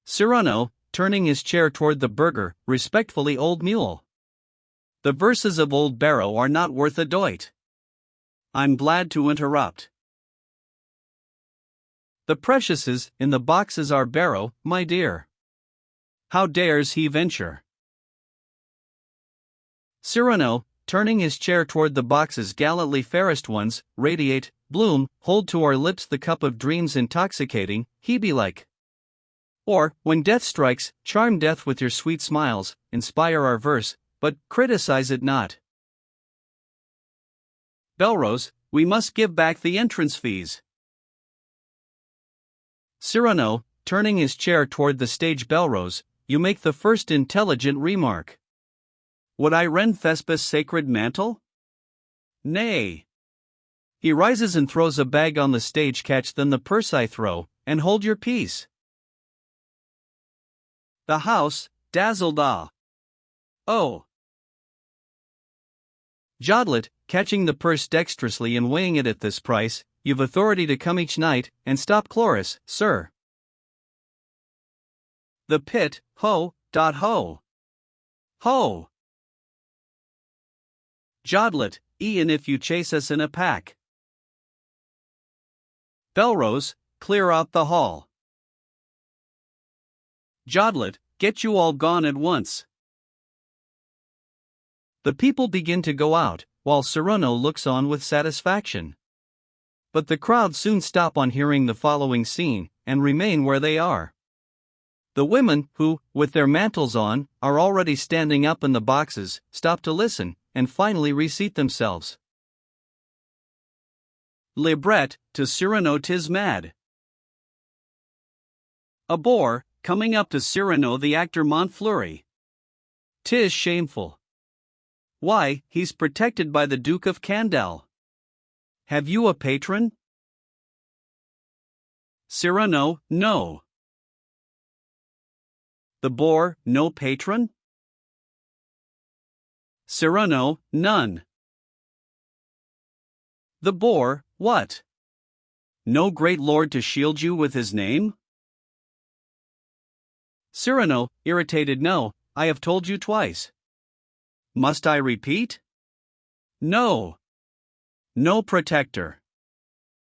Cyrano, turning his chair toward the burgher, respectfully, old mule. The verses of old Barrow are not worth a doit. I'm glad to interrupt. The preciouses in the boxes are Barrow, my dear. How dares he venture? Cyrano, turning his chair toward the boxes, gallantly fairest ones, radiate, bloom, hold to our lips the cup of dreams intoxicating, Hebe-like. Or, when death strikes, charm death with your sweet smiles, inspire our verse, but criticize it not. Belrose, we must give back the entrance fees. Cyrano, turning his chair toward the stage. Belrose, you make the first intelligent remark. Would I rend Thespis' sacred mantle? Nay. He rises and throws a bag on the stage. Catch then the purse I throw, and hold your peace. The house, dazzled, ah. Oh. Jodlet, catching the purse dexterously and weighing it at this price, you've authority to come each night, and stop chorus, sir. The pit, ho, ho. Ho. Jodlet, e'en if you chase us in a pack. Belrose, clear out the hall. Jodlet, get you all gone at once. The people begin to go out, while Cyrano looks on with satisfaction. But the crowd soon stop on hearing the following scene, and remain where they are. The women, who, with their mantles on, are already standing up in the boxes, stop to listen, and finally reseat themselves. Libret, to Cyrano, 'tis mad. A boor, coming up to Cyrano the actor Montfleury. 'Tis shameful. Why, he's protected by the Duke of Candel. Have you a patron? Cyrano, no. The boor, no patron? Cyrano, none. The boor, what? No great lord to shield you with his name? Cyrano, irritated, no, I have told you twice. Must I repeat? No. No protector.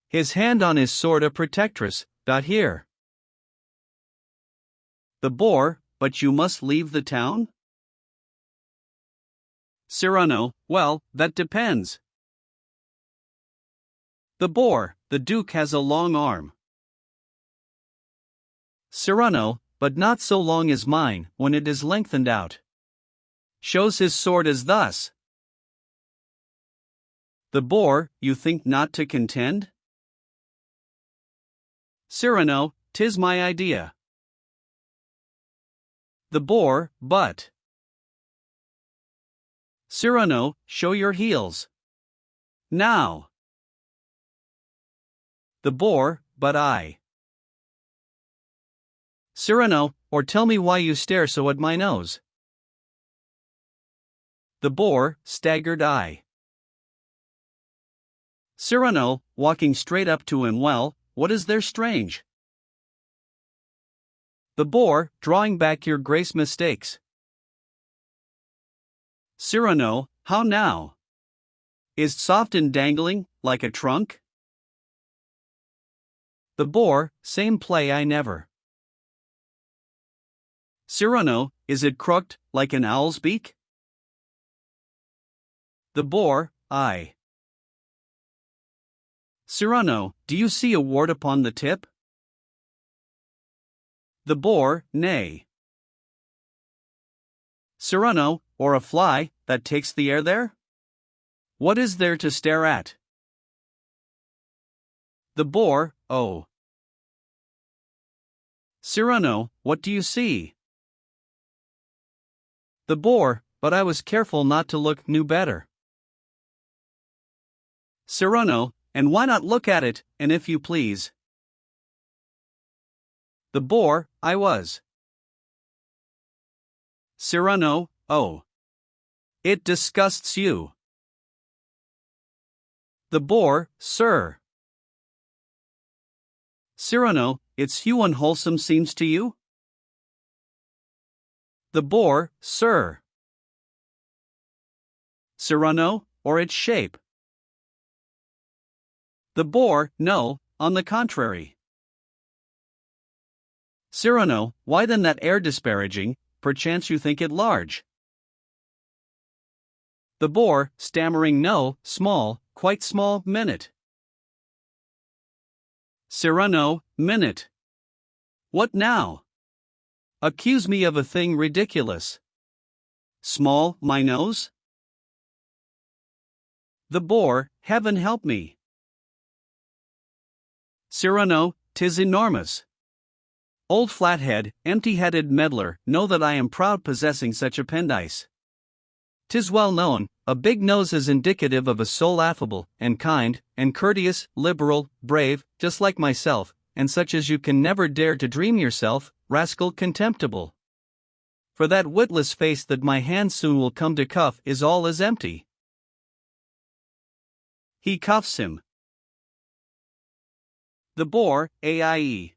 His hand on his sword a protectress, got here. The boor, but you must leave the town? Cyrano, well, that depends. The boor, the Duke has a long arm. Cyrano, but not so long as mine, when it is lengthened out. Shows his sword as thus. The boor, you think not to contend? Cyrano, 'tis my idea. The boor, but. Cyrano, show your heels. Now. The boor, but I. Cyrano, or tell me why you stare so at my nose. The boar, staggered eye. Cyrano, walking straight up to him. Well, what is there strange? The boar, drawing back. Your grace mistakes. Cyrano, how now? Is soft and dangling, like a trunk? The boar, same play I never. Cyrano, is it crooked, like an owl's beak? The boar, aye. Cyrano, do you see a wart upon the tip? The boar, nay. Cyrano, or a fly, that takes the air there? What is there to stare at? The boar, oh. Cyrano, what do you see? The boar, but I was careful not to look. Knew better. Cyrano, and why not look at it, and if you please? The boar, I was. Cyrano, oh. It disgusts you. The boar, sir. Cyrano, its hue unwholesome seems to you? The boar, sir. Cyrano, or its shape? The boar, no, on the contrary. Cyrano, why then that air disparaging? Perchance you think it large. The boar, stammering, no, small, quite small, minute. Cyrano, minute. What now? Accuse me of a thing ridiculous. Small, my nose? The boar, heaven help me. Cyrano, 'tis enormous. Old flathead, empty-headed meddler, know that I am proud possessing such appendice. 'Tis well known, a big nose is indicative of a soul affable, and kind, and courteous, liberal, brave, just like myself, and such as you can never dare to dream yourself, rascal contemptible. For that witless face that my hand soon will come to cuff is all as empty. He cuffs him. The boar, aie.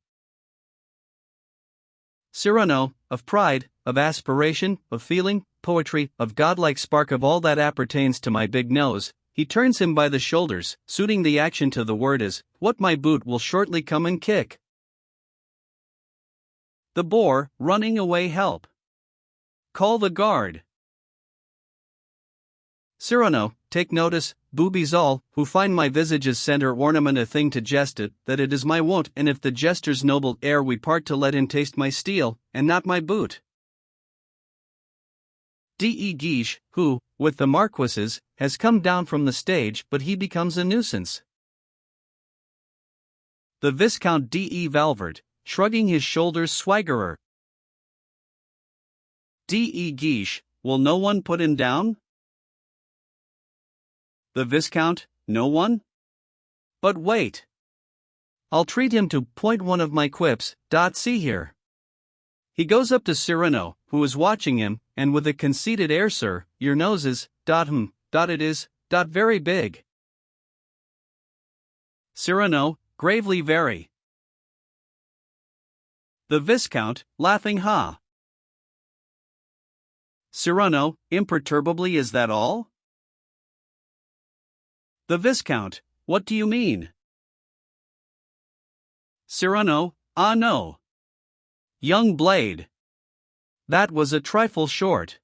Cyrano, of pride, of aspiration, of feeling, poetry, of godlike spark, of all that appertains to my big nose, he turns him by the shoulders, suiting the action to the word as, what my boot will shortly come and kick. The boar, running away, help. Call the guard. Cyrano, take notice, boobies all, who find my visage's centre ornament a thing to jest at, that it is my wont, and if the jester's noble air we part, to let him taste my steel, and not my boot. D.E. Guiche, who, with the marquises, has come down from the stage, but he becomes a nuisance. The Viscount D.E. Valverde, shrugging his shoulders, swaggerer. D.E. Guiche, will no one put him down? The Viscount, no one? But wait. I'll treat him to point one of my quips. See here. He goes up to Cyrano, who is watching him, and with a conceited air, sir, your nose is, it is, very big. Cyrano, gravely very. The Viscount, laughing, ha. Cyrano, imperturbably, is that all? The Viscount, what do you mean? Cyrano, ah no. Young blade. That was a trifle short.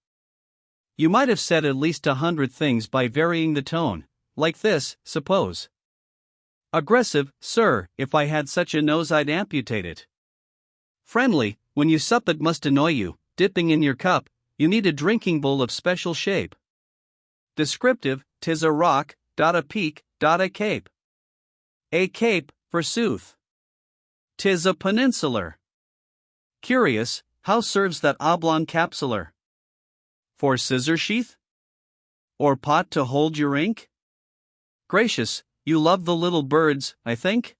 You might have said at least 100 things by varying the tone, like this, suppose. Aggressive, sir, if I had such a nose I'd amputate it. Friendly, when you sup that must annoy you, dipping in your cup, you need a drinking bowl of special shape. Descriptive, 'tis a rock, a peak, a cape. A cape, forsooth. 'Tis a peninsular. Curious, how serves that oblong capsular? For scissor sheath? Or pot to hold your ink? Gracious, you love the little birds, I think?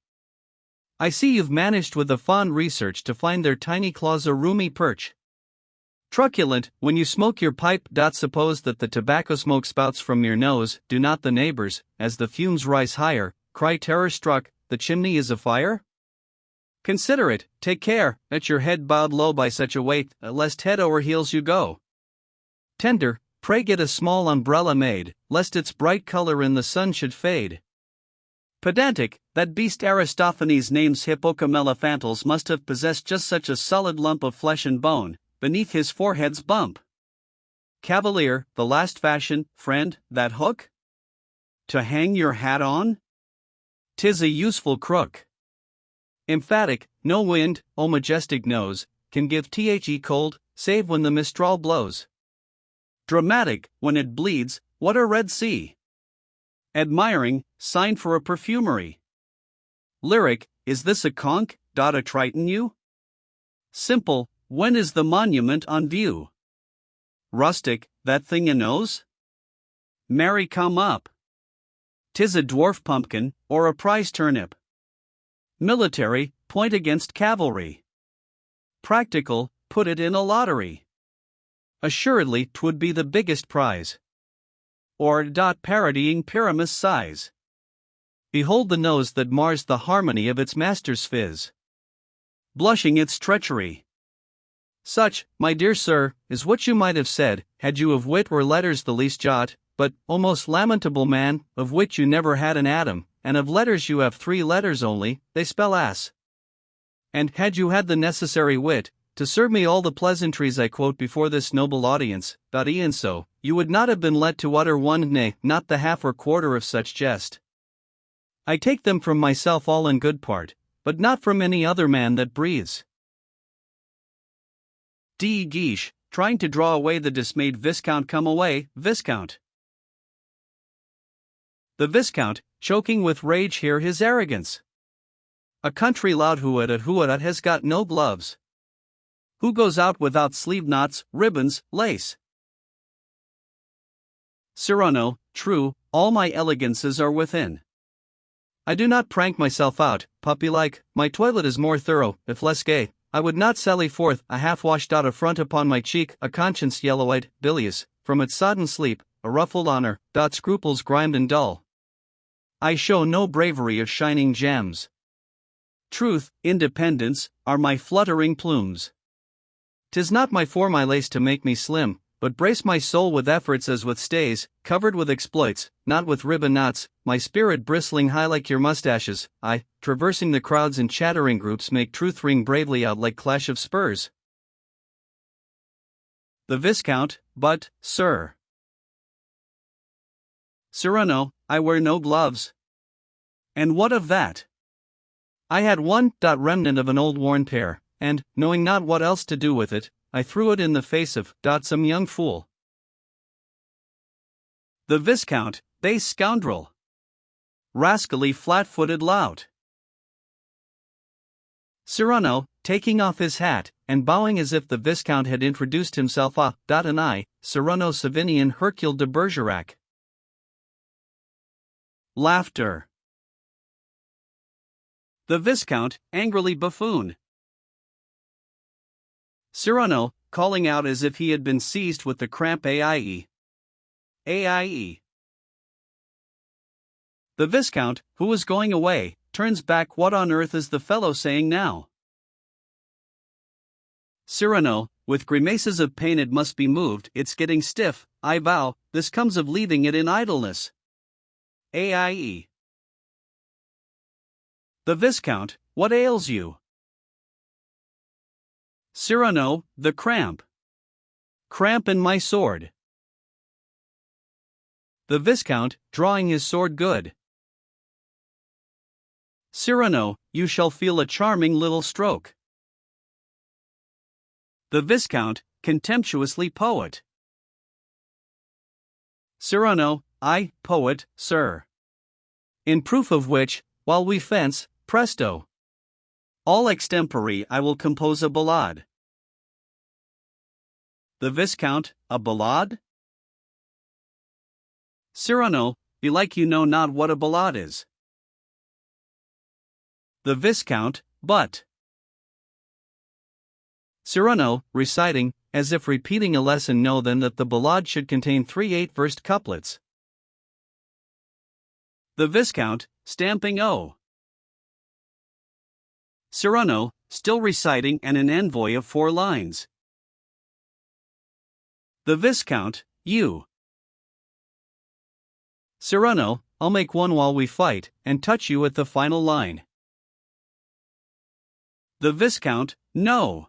I see you've managed with a fond research to find their tiny claws a roomy perch. Truculent, when you smoke your pipe. Suppose that the tobacco smoke spouts from your nose, do not the neighbors, as the fumes rise higher, cry terror struck, the chimney is afire? Consider it, take care, at your head bowed low by such a weight, lest head over heels you go. Tender, pray get a small umbrella made, lest its bright color in the sun should fade. Pedantic, that beast Aristophanes names Hippocamelophantus must have possessed just such a solid lump of flesh and bone, beneath his forehead's bump. Cavalier, the last fashion, friend, that hook? To hang your hat on? 'Tis a useful crook. Emphatic, no wind, O majestic nose, can give the cold, save when the mistral blows. Dramatic, when it bleeds, what a Red Sea! Admiring, sign for a perfumery. Lyric, is this a conch, a Triton you? Simple, when is the monument on view? Rustic, that thing a nose? Marry come up. 'Tis a dwarf pumpkin, or a prize turnip. Military, point against cavalry. Practical, put it in a lottery. Assuredly 'twould be the biggest prize. Or parodying Pyramus sighs. Behold the nose that mars the harmony of its master's fizz, blushing its treachery. Such, my dear sir, is what you might have said, had you of wit or letters the least jot, but, O most lamentable man, of wit you never had an atom, and of letters you have 3 letters only, they spell ass. And, had you had the necessary wit, to serve me all the pleasantries I quote before this noble audience, e'en so, you would not have been let to utter one, nay, not the half or quarter of such jest. I take them from myself all in good part, but not from any other man that breathes. D. Guiche, trying to draw away the dismayed Viscount. Come away, Viscount. The Viscount, choking with rage, hear his arrogance. A country lout who has got no gloves. Who goes out without sleeve knots, ribbons, lace? Cyrano, true, all my elegances are within. I do not prank myself out, puppy-like, my toilet is more thorough, if less gay. I would not sally forth, a half-washed out affront upon my cheek, a conscience yellow-eyed, bilious, from its sodden sleep, a ruffled honor, scruples grimed and dull. I show no bravery of shining gems. Truth, independence, are my fluttering plumes. 'Tis not my lace to make me slim, but brace my soul with efforts as with stays, covered with exploits, not with ribbon knots, my spirit bristling high like your mustaches. I, traversing the crowds in chattering groups, make truth ring bravely out like clash of spurs. The Viscount, but, sir. Cyrano, I wear no gloves. And what of that? I had one remnant of an old worn pair, and, knowing not what else to do with it, I threw it in the face of some young fool. The Viscount, base scoundrel. Rascally flat-footed lout. Cyrano, taking off his hat, and bowing as if the Viscount had introduced himself. And I, Cyrano Savinian Hercule de Bergerac. Laughter. The Viscount, angrily buffoon. Cyrano, calling out as if he had been seized with the cramp. Aie. Aie. The Viscount, who was going away, turns back. What on earth is the fellow saying now? Cyrano, with grimaces of pain. It must be moved, it's getting stiff, I vow, this comes of leaving it in idleness. Aie. The Viscount, what ails you? Cyrano, the cramp. Cramp in my sword. The Viscount, drawing his sword. Good. Cyrano, you shall feel a charming little stroke. The Viscount, contemptuously poet. Cyrano, I, poet, sir. In proof of which, while we fence, presto. All extempore I will compose a ballade. The Viscount, a ballade? Cyrano, belike you know not what a ballade is. The Viscount, but. Cyrano, reciting, as if repeating a lesson. Know then that the ballade should contain 3 8-versed couplets. The Viscount, stamping O. Cyrano, still reciting and an envoy of 4 lines. The Viscount, U. Cyrano, I'll make one while we fight, and touch you at the final line. The Viscount, no.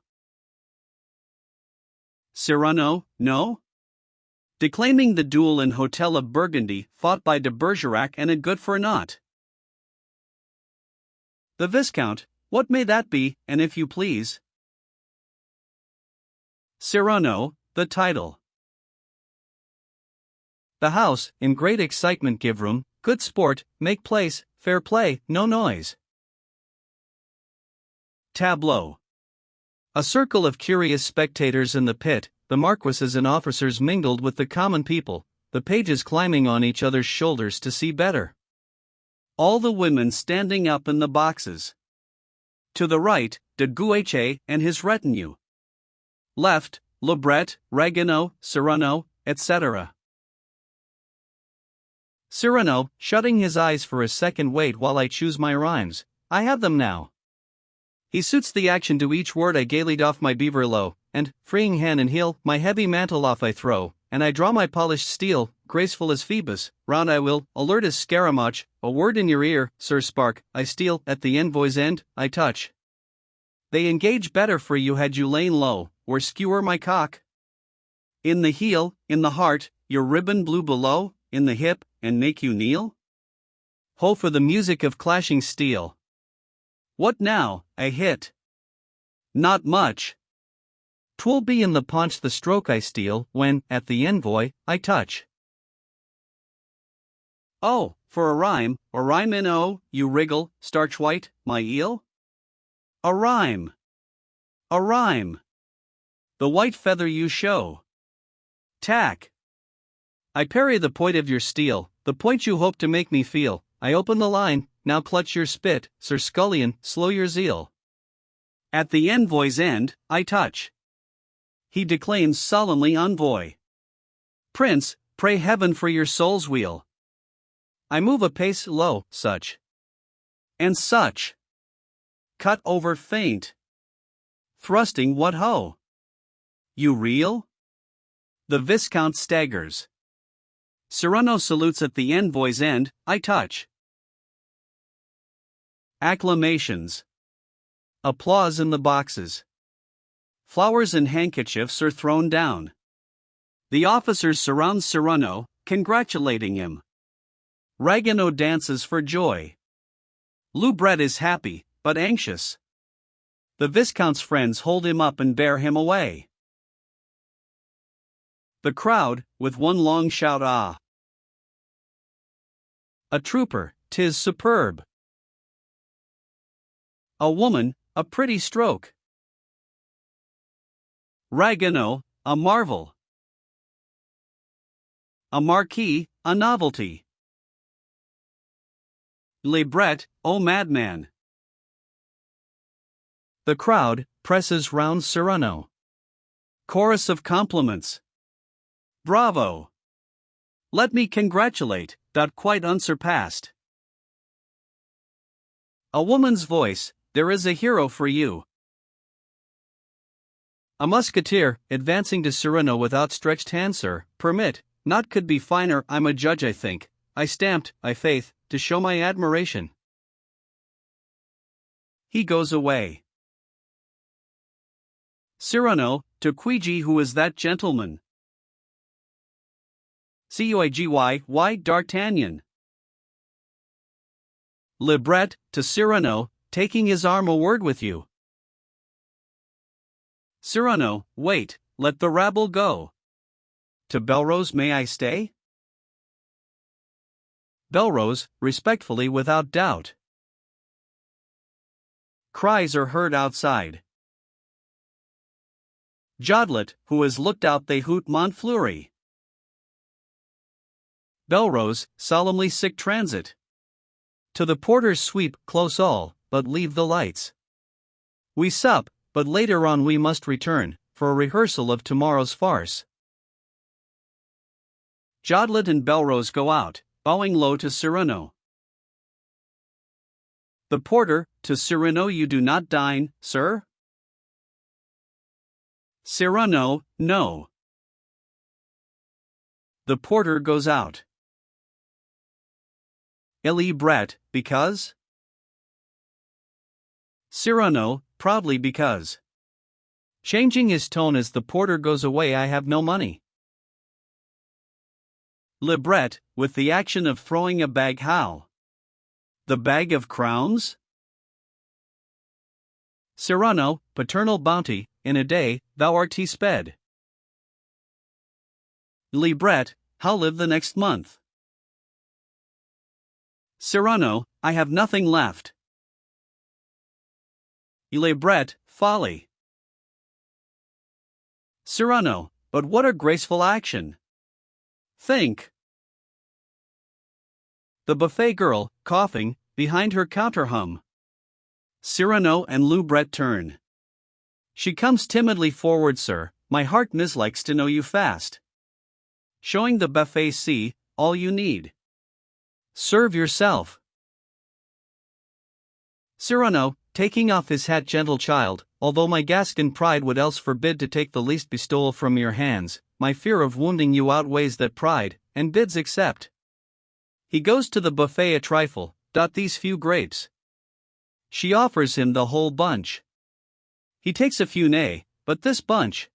Cyrano, no? Declaiming the duel in Hotel of Burgundy, fought by de Bergerac and a good for naught. The Viscount, what may that be, and if you please? Cyrano, the title. The house, in great excitement give room, good sport, make place, fair play, no noise. Tableau. A circle of curious spectators in the pit, the marquises and officers mingled with the common people, the pages climbing on each other's shoulders to see better. All the women standing up in the boxes. To the right, de Guiche and his retinue. Left, Lebret, Ragueneau, Cyrano, etc. Cyrano, shutting his eyes for a second. Wait while I choose my rhymes, I have them now. He suits the action to each word. I gaily doff my beaver low, and, freeing hand and heel, my heavy mantle off I throw, and I draw my polished steel, graceful as Phoebus, round I will, alert as Scaramouch, a word in your ear, Sir Spark, I steal, at the envoy's end, I touch. They engage better for you had you lain low, or skewer my cock. In the heel, in the heart, your ribbon blue below, in the hip, and make you kneel? Ho for the music of clashing steel. What now, a hit? Not much. 'Twill be in the paunch the stroke I steal, when, at the envoy, I touch. Oh, for a rhyme, or rhyme in O, you wriggle, starch white, my eel? A rhyme. A rhyme. The white feather you show. Tack. I parry the point of your steel, the point you hope to make me feel. I open the line, now clutch your spit, Sir Scullion, slow your zeal. At the envoy's end, I touch. He declaims solemnly envoy. Prince, pray heaven for your soul's weal. I move a pace low, such. And such. Cut over faint. Thrusting what ho? You reel? The Viscount staggers. Cyrano salutes at the envoy's end, I touch. Acclamations. Applause in the boxes. Flowers and handkerchiefs are thrown down. The officers surround Cyrano, congratulating him. Ragueneau dances for joy. Lebret is happy, but anxious. The Viscount's friends hold him up and bear him away. The crowd, with one long shout, ah! A trooper, 'tis superb. A woman, a pretty stroke. Ragueneau, a marvel. A marquis, a novelty. Lebret, O madman. The crowd presses round Cyrano. Chorus of compliments. Bravo! Let me congratulate, quite unsurpassed. A woman's voice, there is a hero for you. A musketeer, advancing to Cyrano with outstretched hand, sir, permit, not could be finer, I'm a judge I think, I stamped, I faith, to show my admiration. He goes away. Cyrano, to Queegee, who is that gentleman? Coigy, D'Artagnan. Lebret, to Cyrano, taking his arm, a word with you. Cyrano, wait, let the rabble go. To Belrose may I stay? Belrose, respectfully without doubt. Cries are heard outside. Jodlet, who has looked out, they hoot Montfleury. Belrose, solemnly sic transit. To the porter's sweep, close all, but leave the lights. We sup, but later on we must return, for a rehearsal of tomorrow's farce. Jodlet and Belrose go out, bowing low to Cyrano. The porter, to Cyrano, you do not dine, sir? Cyrano, no. The porter goes out. Ilibret, because? Cyrano, proudly because. Changing his tone as the porter goes away, I have no money. Libret, with the action of throwing a bag, how? The bag of crowns? Cyrano, paternal bounty, in a day, thou art sped. Libret, how live the next month? Cyrano, I have nothing left. Libret, folly. Cyrano, but what a graceful action! Think. The buffet girl, coughing, behind her counter hum. Cyrano and Libret turn. She comes timidly forward, sir, my heart mislikes to know you fast. Showing the buffet, see, all you need. Serve yourself. Cyrano, taking off his hat, gentle child, although my Gascon pride would else forbid to take the least bestowal from your hands, my fear of wounding you outweighs that pride, and bids accept. He goes to the buffet a trifle, these few grapes. She offers him the whole bunch. He takes a few, nay, but this bunch.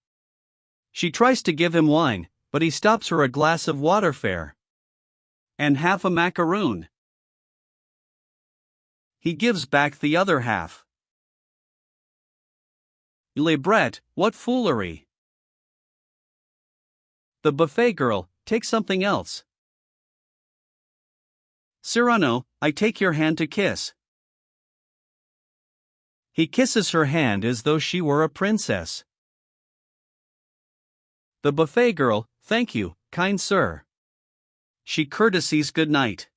She tries to give him wine, but he stops her a glass of water fair. And half a macaroon. He gives back the other half. Libret, what foolery! The buffet girl, take something else. Cyrano, I take your hand to kiss. He kisses her hand as though she were a princess. The buffet girl, thank you, kind sir. She courtesies good night.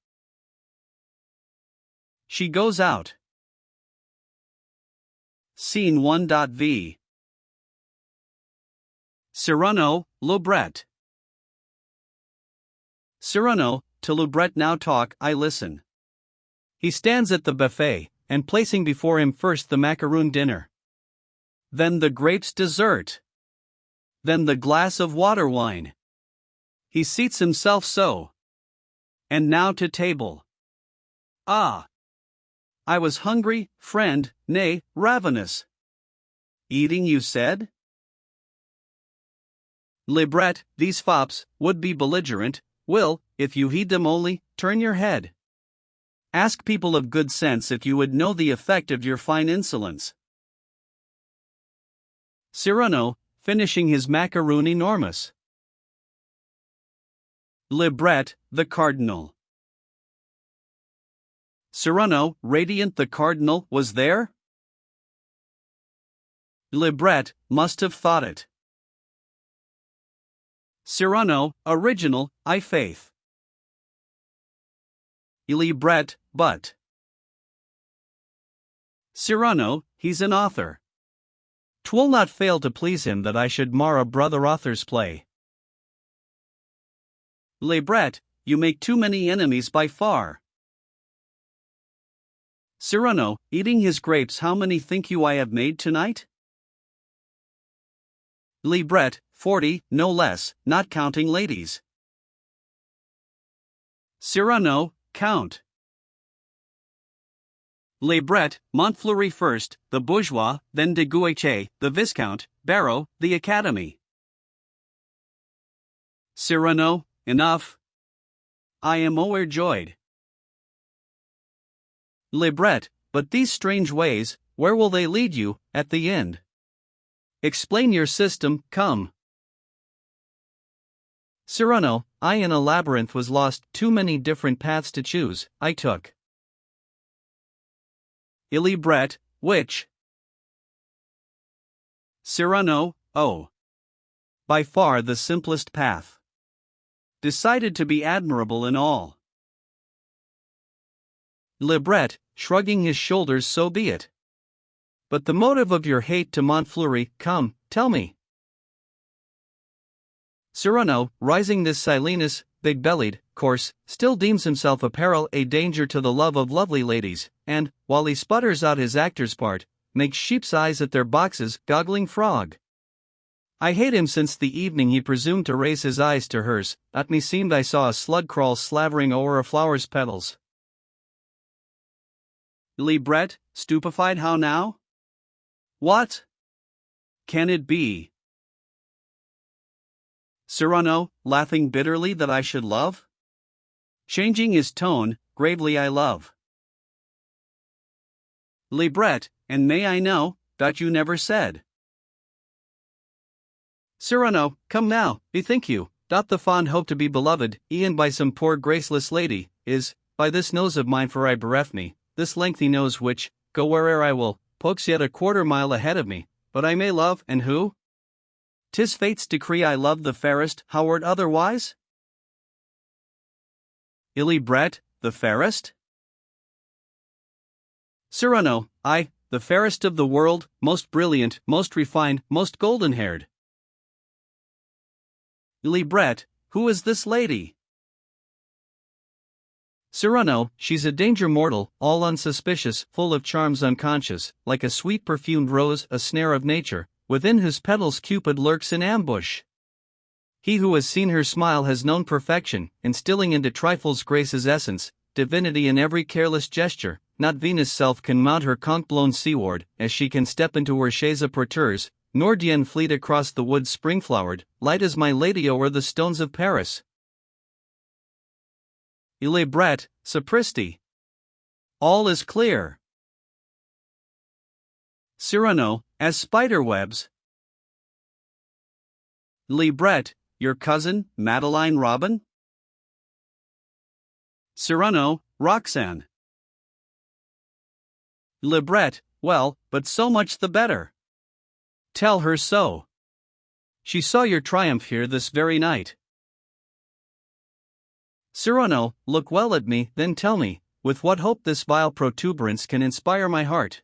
She goes out. Scene 1.v. Cyrano, Libret. Cyrano, to Libret, now talk, I listen. He stands at the buffet, and placing before him first the macaroon dinner. Then the grapes dessert. Then the glass of water wine. He seats himself so. And now to table. Ah! I was hungry, friend, nay, ravenous. Eating, you said? Libret, these fops, would be belligerent, will, if you heed them only, turn your head. Ask people of good sense if you would know the effect of your fine insolence. Cyrano, finishing his macaroon enormous. Libret, the cardinal. Cyrano, radiant, the cardinal, was there? Libret, must have thought it. Cyrano, original, I faith. Libret, but. Cyrano, he's an author. 'Twill not fail to please him that I should mar a brother author's play. Libret, you make too many enemies by far. Cyrano, eating his grapes, how many think you I have made tonight? Libret, 40, no less, not counting ladies. Cyrano, count. Libret, Montfleury first, the bourgeois, then de Guiche, the viscount, Barrow, the academy. Cyrano, enough. I am overjoyed. Libret, but these strange ways, where will they lead you, at the end? Explain your system, come. Cyrano, I in a labyrinth was lost, too many different paths to choose, I took. Libret, which? Cyrano, oh. By far the simplest path. Decided to be admirable in all. Libret, shrugging his shoulders, so be it. But the motive of your hate to Montfleury, come, tell me. Cyrano, rising this Silenus, big-bellied, coarse, still deems himself apparel a danger to the love of lovely ladies, and, while he sputters out his actor's part, makes sheep's eyes at their boxes, goggling frog. I hate him since the evening he presumed to raise his eyes to hers, at me seemed I saw a slug crawl slavering o'er a flower's petals. Libret, stupefied, how now? What can it be? Cyrano, laughing bitterly, that I should love? Changing his tone, gravely, I love. Libret, and may I know, that you never said? Cyrano, come now, bethink you, doth the fond hope to be beloved, e'en by some poor graceless lady, is, by this nose of mine, for I bereft me, this lengthy nose which, go where'er I will, pokes yet a quarter mile ahead of me, but I may love, and who? 'Tis fate's decree I love the fairest, how were it otherwise? Libret, the fairest? Cyrano, I, the fairest of the world, most brilliant, most refined, most golden-haired. Libret, who is this lady? Cyrano, she's a danger mortal, all unsuspicious, full of charms unconscious, like a sweet perfumed rose, a snare of nature, within whose petals Cupid lurks in ambush. He who has seen her smile has known perfection, instilling into trifles grace's essence, divinity in every careless gesture. Not Venus' self can mount her conch-blown seaward, as she can step into her chaise a porteurs, nor Dian fleet across the woods spring-flowered, light as my lady o'er the stones of Paris. Libret, sapristi. All is clear. Cyrano, as spider-webs. Libret, your cousin, Madeline Robin? Cyrano, Roxane. Libret, well, but so much the better. Tell her so. She saw your triumph here this very night. Cyrano, look well at me, then tell me, with what hope this vile protuberance can inspire my heart.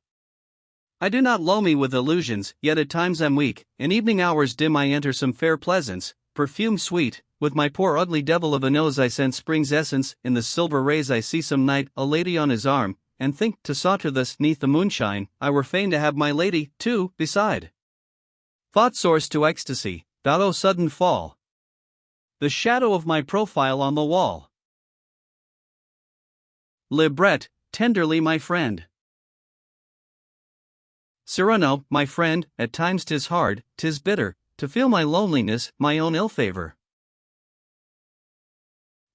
I do not load me with illusions, yet at times am weak, in evening hours dim I enter some fair pleasance, perfume sweet, with my poor ugly devil of a nose I scent spring's essence, in the silver rays I see some knight, a lady on his arm, and think, to saunter thus, neath the moonshine, I were fain to have my lady, too, beside. Thought soars to ecstasy, that o sudden fall. The shadow of my profile on the wall. Libret, tenderly my friend. Cyrano, my friend, at times 'tis hard, 'tis bitter, to feel my loneliness, my own ill favor.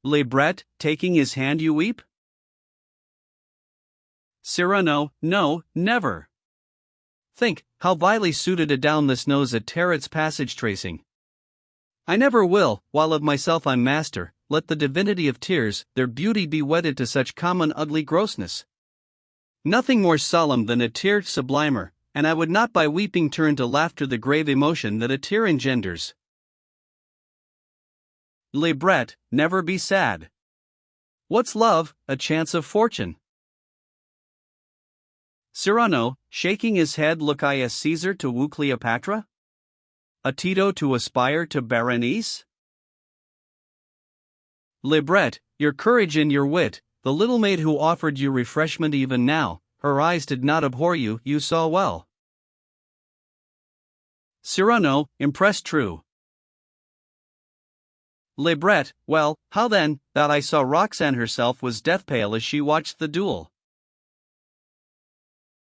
Libret, taking his hand you weep? Cyrano, no, never. Think, how vilely suited adown this nose at tear its passage tracing. I never will, while of myself I'm master, let the divinity of tears, their beauty be wedded to such common ugly grossness. Nothing more solemn than a tear sublimer, and I would not by weeping turn to laughter the grave emotion that a tear engenders. Libret, never be sad. What's love, a chance of fortune? Cyrano, shaking his head, look I as Caesar to woo Cleopatra? A Tito to aspire to Berenice? Libret, your courage and your wit, the little maid who offered you refreshment even now, her eyes did not abhor you, you saw well. Cyrano, impressed true. Libret, well, how then, that I saw Roxane herself was death pale as she watched the duel.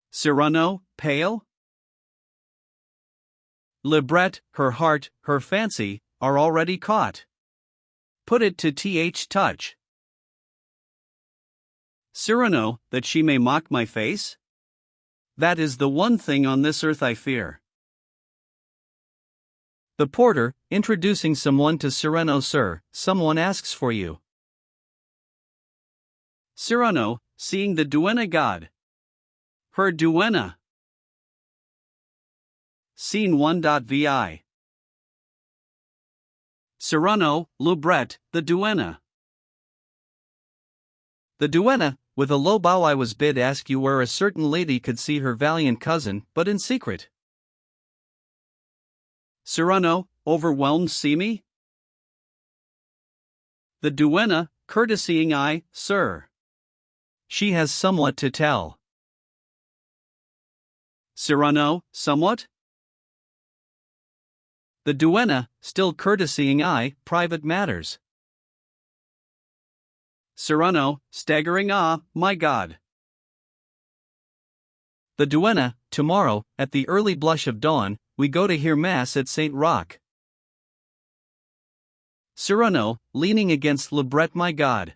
Cyrano, pale? Libret, her heart, her fancy, are already caught. Put it to touch. Cyrano, that she may mock my face? That is the one thing on this earth I fear. The porter, introducing someone to Cyrano, sir, someone asks for you. Cyrano, seeing the duenna god. Her duenna. Scene 1.vi. Cyrano, Libret, the duenna. The duenna, With a low bow I was bid ask you where a certain lady could see her valiant cousin, but in secret. Cyrano, overwhelmed see me? The duenna, courtesying I, sir. She has somewhat to tell. Cyrano, somewhat? The duenna, still courtesying I, private matters. Cyrano, staggering my God. The duenna, tomorrow, at the early blush of dawn, we go to hear Mass at St. Roch. Cyrano, leaning against Libret my God.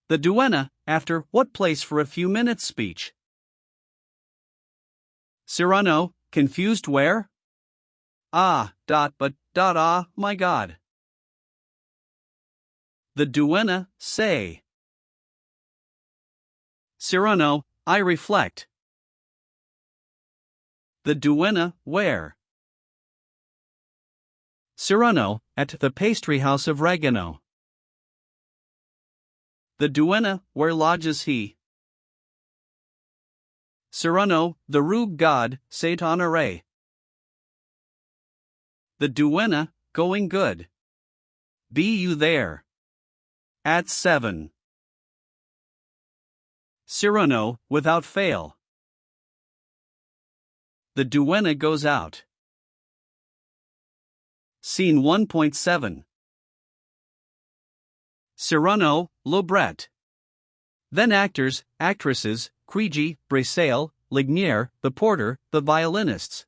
The duenna, after what place for a few minutes' speech. Cyrano, confused where? My God. The duenna, say. Cyrano, I reflect. The duenna, where? Cyrano, at the pastry house of Ragueneau. The duenna, where lodges he? Cyrano, the Rue God, Saint Honoré. The duenna, going good. Be you there? At 7. Cyrano, without fail. The duenna goes out. Scene 1.7. Cyrano, Libret. Then actors, actresses, Quigi, Bressail, Lignier, the porter, the violinists.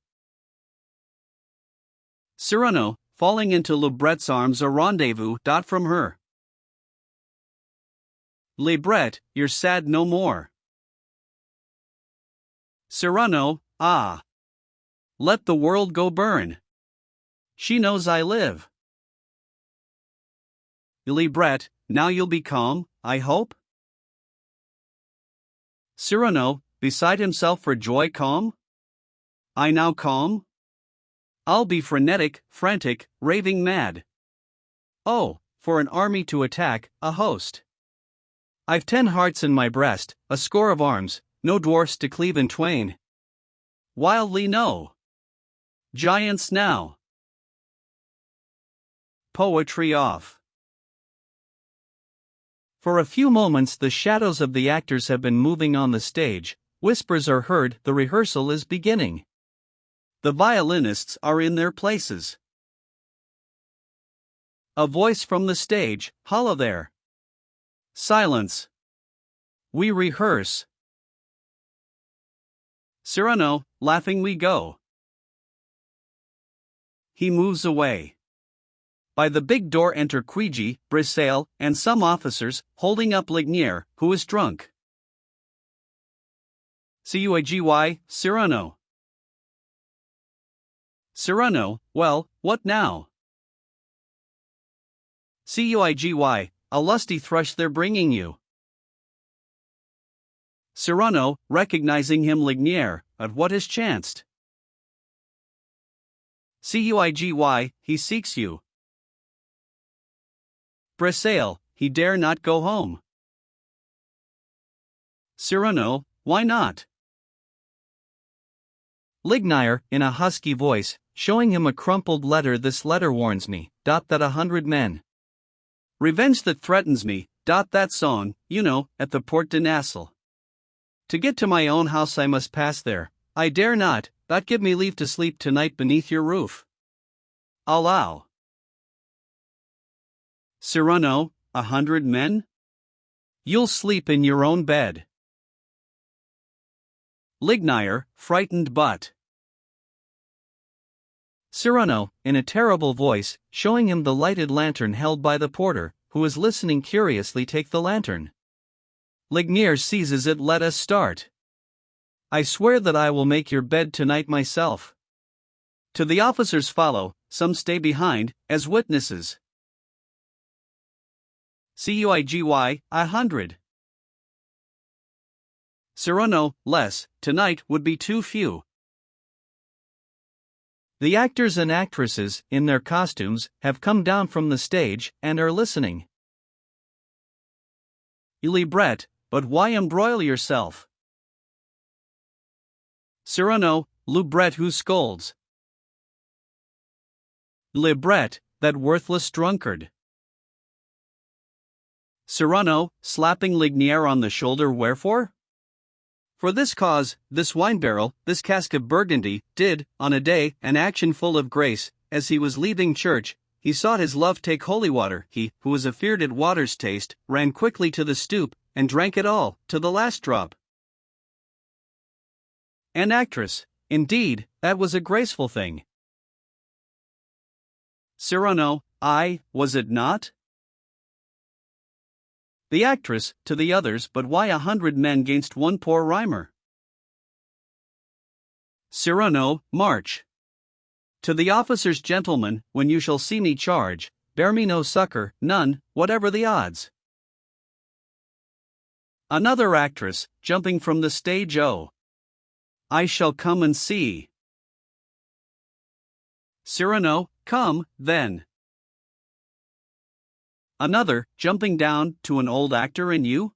Cyrano, falling into Libret's arms a rendezvous. From her. Libret, you're sad no more. Cyrano, let the world go burn. She knows I live. Libret, now you'll be calm, I hope? Cyrano, beside himself for joy calm? I now calm? I'll be frenetic, frantic, raving mad. Oh, for an army to attack, a host. I've 10 hearts in my breast, a score of arms, no dwarfs to cleave in twain. Wildly no. Giants now. Poetry off. For a few moments the shadows of the actors have been moving on the stage, whispers are heard, the rehearsal is beginning. The violinists are in their places. A voice from the stage, hollow there. Silence. We rehearse. Cyrano, laughing we go. He moves away. By the big door enter Quigi, Bressail, and some officers, holding up Lignier, who is drunk. Cuigi, Cyrano. Cyrano, well, what now? Cuigi, a lusty thrush they're bringing you. Cyrano, recognizing him Lignier, at what has chanced? Cuigi, he seeks you. Bressail, he dare not go home. Cyrano, why not? Lignier, in a husky voice, showing him a crumpled letter. This letter warns me, that 100 men. Revenge that threatens me, that song, you know, at the Porte de Nassau. To get to my own house I must pass there, I dare not, give me leave to sleep tonight beneath your roof. Allow. Cyrano, 100 men? You'll sleep in your own bed. Lignier, frightened but. Cyrano, in a terrible voice, showing him the lighted lantern held by the porter, who is listening curiously, take the lantern. Lignier seizes it. Let us start. I swear that I will make your bed tonight myself. To the officers follow, some stay behind, as witnesses. Cuigi, 100. Cyrano, less, tonight would be too few. The actors and actresses, in their costumes, have come down from the stage, and are listening. Libret, but why embroil yourself? Cyrano, Libret who scolds. Libret, that worthless drunkard. Cyrano, slapping Lignier on the shoulder, wherefore? For this cause, this wine barrel, this cask of Burgundy, did, on a day, an action full of grace, as he was leaving church, he sought his love take holy water. He, who was afeard at water's taste, ran quickly to the stoop, and drank it all, to the last drop. An actress, indeed, that was a graceful thing. Cyrano, I, was it not? The actress, to the others, but why 100 men gainst one poor rhymer? Cyrano, march. To the officers, gentlemen, when you shall see me charge, bear me no succor, none, whatever the odds. Another actress, jumping from the stage, oh, I shall come and see. Cyrano, come, then. Another, jumping down, to an old actor and you?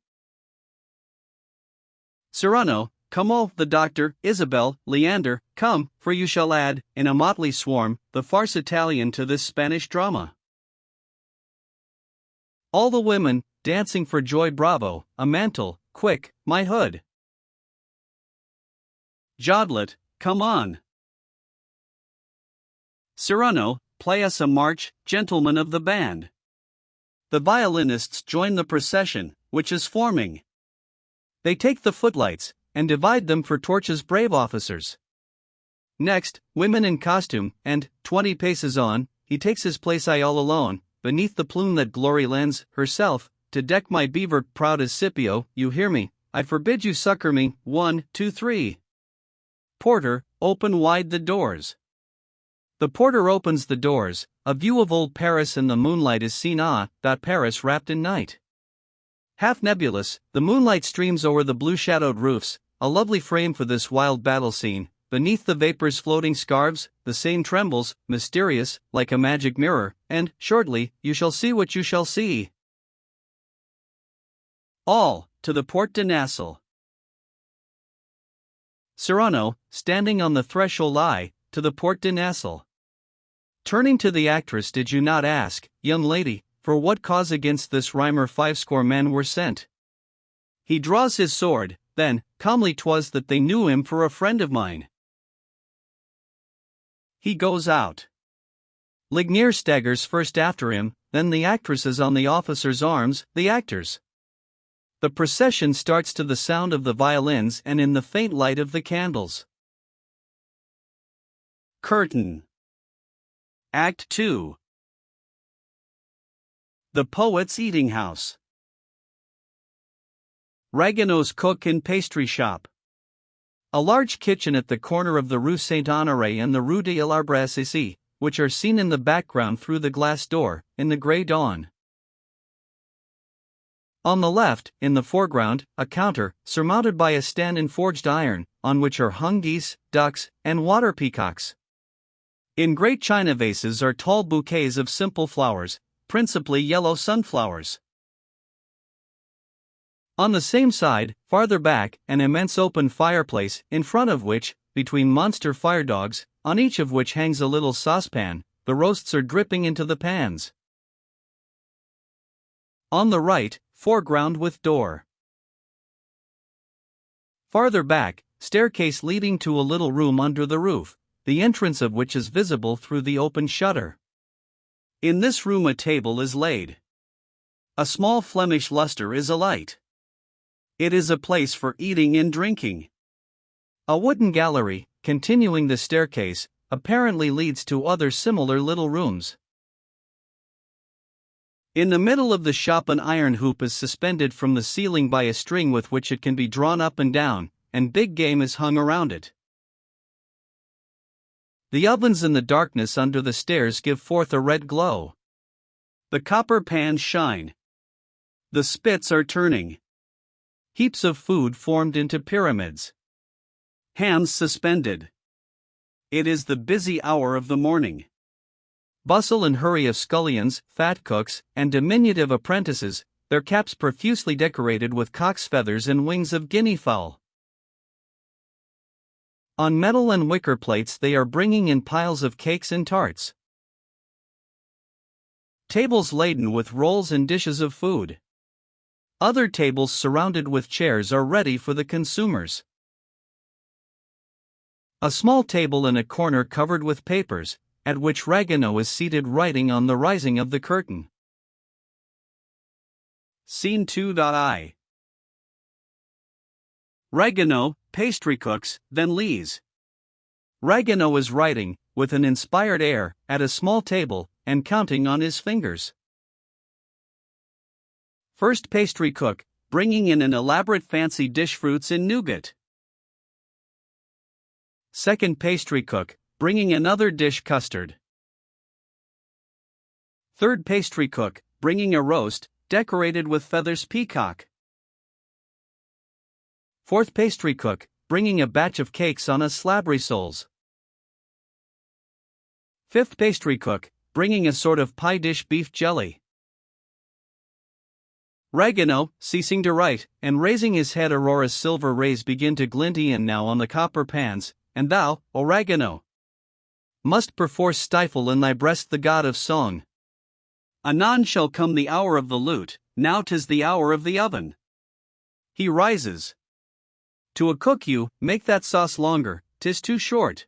Cyrano, come all, the doctor, Isabel, Leander, come, for you shall add, in a motley swarm, the farce Italian to this Spanish drama. All the women, dancing for joy, bravo, a mantle, quick, my hood. Jodlet, come on. Cyrano, play us a march, gentlemen of the band. The violinists join the procession, which is forming. They take the footlights, and divide them for torches, brave officers. Next, women in costume, and, 20 paces on, he takes his place I all alone, beneath the plume that glory lends, herself, to deck my beaver, proud as Scipio, you hear me, I forbid you succor me, 1, 2, 3. Porter, open wide the doors. The porter opens the doors, a view of old Paris in the moonlight is seen, that Paris wrapped in night. Half nebulous, the moonlight streams o'er the blue-shadowed roofs, a lovely frame for this wild battle scene. Beneath the vapors floating scarves, the Seine trembles, mysterious, like a magic mirror, and, shortly, you shall see what you shall see. All, to the Porte de Nassau. Cyrano, standing on the threshold, I, to the Porte de Nassau. Turning to the actress, did you not ask, young lady, for what cause against this rhymer 50 men were sent? He draws his sword, then, calmly 'twas that they knew him for a friend of mine. He goes out. Lignier staggers first after him, then the actress is on the officer's arms, the actors. The procession starts to the sound of the violins and in the faint light of the candles. Curtain. Act 2. The Poet's Eating House. Ragueneau's cook and pastry shop. A large kitchen at the corner of the Rue Saint-Honoré and the Rue de l'Arbre Assisi, which are seen in the background through the glass door, in the grey dawn. On the left, in the foreground, a counter, surmounted by a stand in forged iron, on which are hung geese, ducks, and water peacocks. In great china vases are tall bouquets of simple flowers, principally yellow sunflowers. On the same side, farther back, an immense open fireplace, in front of which, between monster firedogs, on each of which hangs a little saucepan, the roasts are dripping into the pans. On the right, foreground with door. Farther back, staircase leading to a little room under the roof, the entrance of which is visible through the open shutter. In this room a table is laid. A small Flemish lustre is alight. It is a place for eating and drinking. A wooden gallery, continuing the staircase, apparently leads to other similar little rooms. In the middle of the shop an iron hoop is suspended from the ceiling by a string with which it can be drawn up and down, and big game is hung around it. The ovens in the darkness under the stairs give forth a red glow. The copper pans shine. The spits are turning. Heaps of food formed into pyramids. Hams suspended. It is the busy hour of the morning. Bustle and hurry of scullions, fat cooks, and diminutive apprentices, their caps profusely decorated with cock's feathers and wings of guinea fowl. On metal and wicker plates they are bringing in piles of cakes and tarts. Tables laden with rolls and dishes of food. Other tables surrounded with chairs are ready for the consumers. A small table in a corner covered with papers, at which Ragueneau is seated writing on the rising of the curtain. Scene 2.I. Ragueneau, pastry cooks, then Lise. Ragueneau is writing, with an inspired air, at a small table, and counting on his fingers. First pastry cook, bringing in an elaborate fancy dish, fruits in nougat. Second pastry cook, bringing another dish, custard. Third pastry cook, bringing a roast, decorated with feathers, peacock. Fourth pastry cook, bringing a batch of cakes on a slab rissoles. Fifth pastry cook, bringing a sort of pie dish, beef jelly. Ragueneau, ceasing to write, and raising his head, Aurora's silver rays begin to glint e'en now on the copper pans, and thou, O Ragueneau, must perforce stifle in thy breast the god of song. Anon shall come the hour of the lute, now 'tis the hour of the oven. He rises. To a cook you, make that sauce longer, 'tis too short.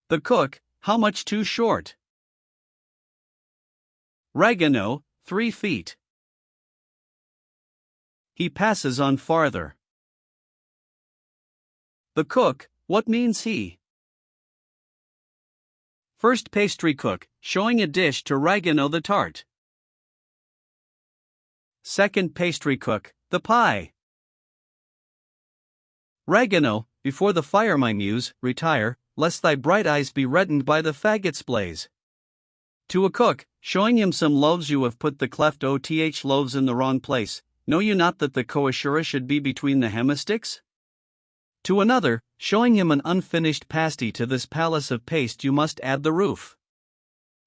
The cook, how much too short? Ragueneau, 3 feet. He passes on farther. The cook, what means he? First pastry cook, showing a dish to Ragueneau, the tart. Second pastry cook, the pie. Ragueneau, before the fire my muse, retire, lest thy bright eyes be reddened by the faggot's blaze. To a cook, showing him some loaves, you have put the cleft oth loaves in the wrong place, know you not that the coashura should be between the hemisticks? To another, showing him an unfinished pasty, to this palace of paste you must add the roof.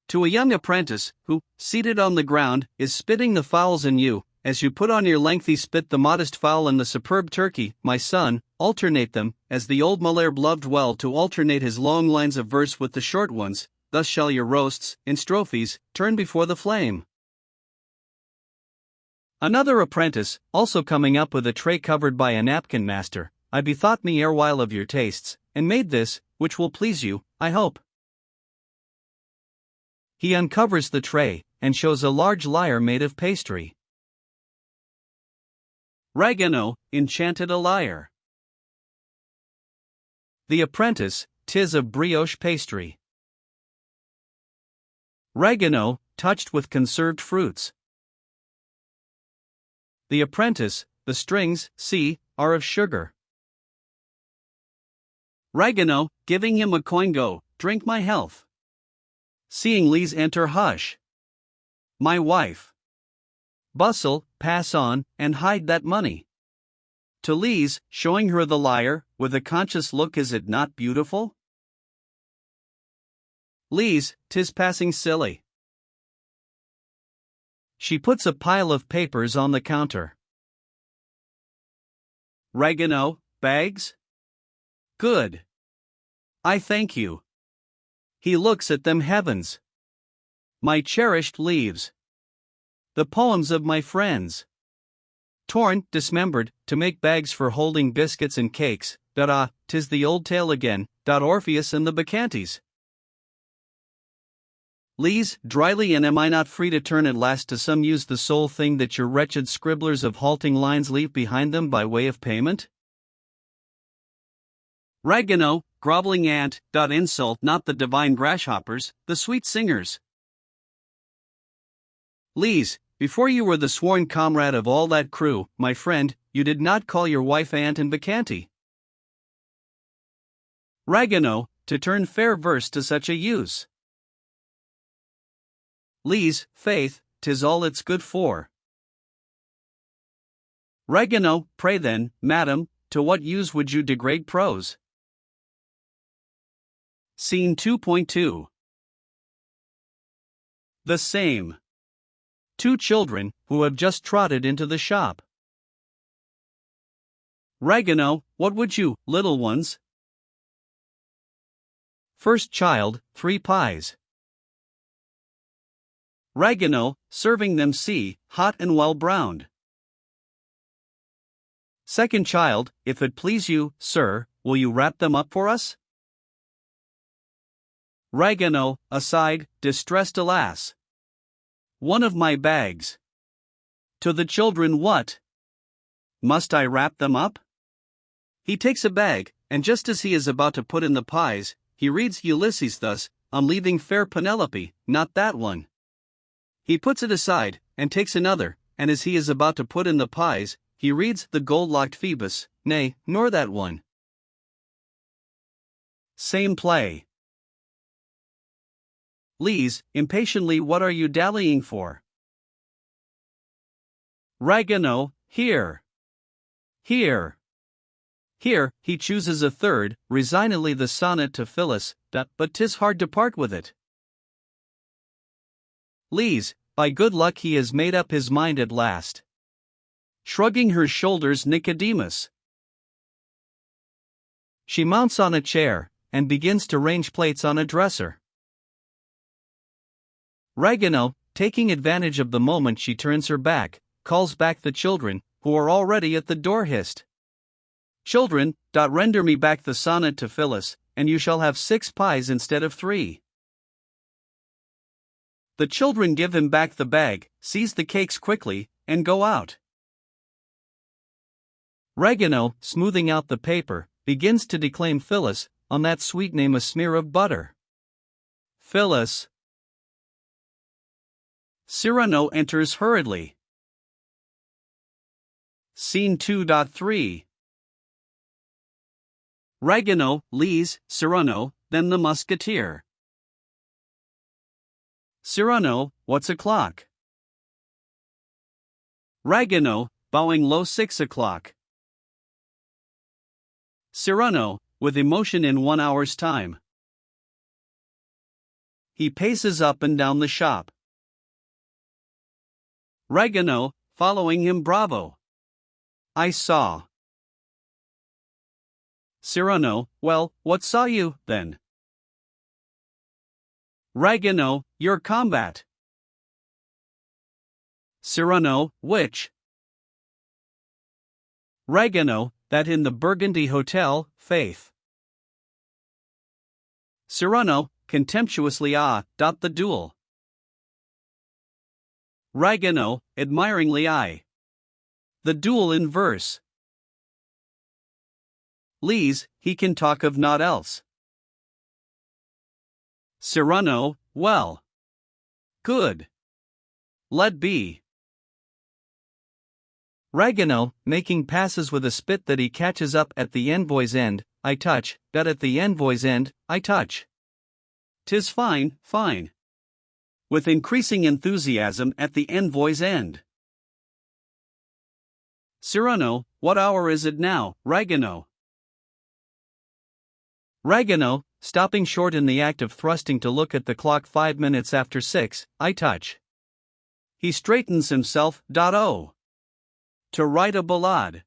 To a young apprentice, who, seated on the ground, is spitting the fowls in you, as you put on your lengthy spit the modest fowl and the superb turkey, my son, alternate them, as the old Malherbe loved well to alternate his long lines of verse with the short ones, thus shall your roasts, in strophes, turn before the flame. Another apprentice, also coming up with a tray covered by a napkin, master, I bethought me erewhile of your tastes, and made this, which will please you, I hope. He uncovers the tray, and shows a large lyre made of pastry. Ragueneau, enchanted a lyre. The apprentice, 'tis of brioche pastry. Ragueneau, touched with conserved fruits. The apprentice, the strings, see, are of sugar. Ragueneau, giving him a coin, go, drink my health. Seeing Lise enter, hush. My wife. Bustle, pass on, and hide that money. To Lise, showing her the lyre, with a conscious look, is it not beautiful? Lise, 'tis passing silly. She puts a pile of papers on the counter. Ragueneau, bags? Good. I thank you. He looks at them, heavens. My cherished leaves. The poems of my friends. Torn, dismembered, to make bags for holding biscuits and cakes, ah, 'tis the old tale again, Orpheus and the Bacchantes. Lise, dryly, and am I not free to turn at last to some use the sole thing that your wretched scribblers of halting lines leave behind them by way of payment? Ragueneau, groveling ant, insult not the divine grasshoppers, the sweet singers. Lise, before you were the sworn comrade of all that crew, my friend, you did not call your wife ant and bacchante. Ragueneau, to turn fair verse to such a use. Lise, faith, 'tis all it's good for. Ragueneau, pray then, madam, to what use would you degrade prose? Scene 2.2. The same. Two children, who have just trotted into the shop. Ragueneau, what would you, little ones? First child, 3 pies. Ragueneau, serving them see, hot and well browned. Second child, if it please you, sir, will you wrap them up for us? Ragueneau, aside, distressed alas. One of my bags. To the children what? Must I wrap them up? He takes a bag, and just as he is about to put in the pies, he reads Ulysses thus, I'm leaving fair Penelope, not that one. He puts it aside, and takes another, and as he is about to put in the pies, he reads the gold-locked Phoebus, nay, nor that one. Same play. Lise, impatiently, what are you dallying for? Ragueneau, here. Here. Here, he chooses a third, resignedly the sonnet to Phyllis, but 'tis hard to part with it. Lise, by good luck he has made up his mind at last. Shrugging her shoulders, Nicodemus. She mounts on a chair, and begins to range plates on a dresser. Ragueneau, taking advantage of the moment she turns her back, calls back the children, who are already at the door. Hist! Children, render me back the sonnet to Phyllis, and you shall have 6 pies instead of 3. The children give him back the bag, seize the cakes quickly, and go out. Ragueneau, smoothing out the paper, begins to declaim Phyllis, on that sweet name a smear of butter. Phyllis. Cyrano enters hurriedly. Scene 2.3. Ragueneau, Lise, Cyrano, then the musketeer. Cyrano, what's o'clock? Ragueneau, bowing low, 6 o'clock. Cyrano, with emotion, in 1 hour's time. He paces up and down the shop. Ragueneau, following him, bravo. I saw. Cyrano, well, what saw you, then? Ragueneau, your combat. Cyrano, which? Ragueneau, that in the Burgundy Hotel, faith. Cyrano, contemptuously, the duel. Ragueneau, admiringly, the duel in verse. Lise, he can talk of naught else. Cyrano, well. Good. Let be. Ragueneau, making passes with a spit that he catches up at the envoy's end, I touch, that at the envoy's end, I touch. 'Tis fine, fine. With increasing enthusiasm at the envoy's end. Cyrano, what hour is it now, Ragueneau? Ragueneau, stopping short in the act of thrusting to look at the clock, 5 minutes after 6, I touch. He straightens himself, to write a ballade.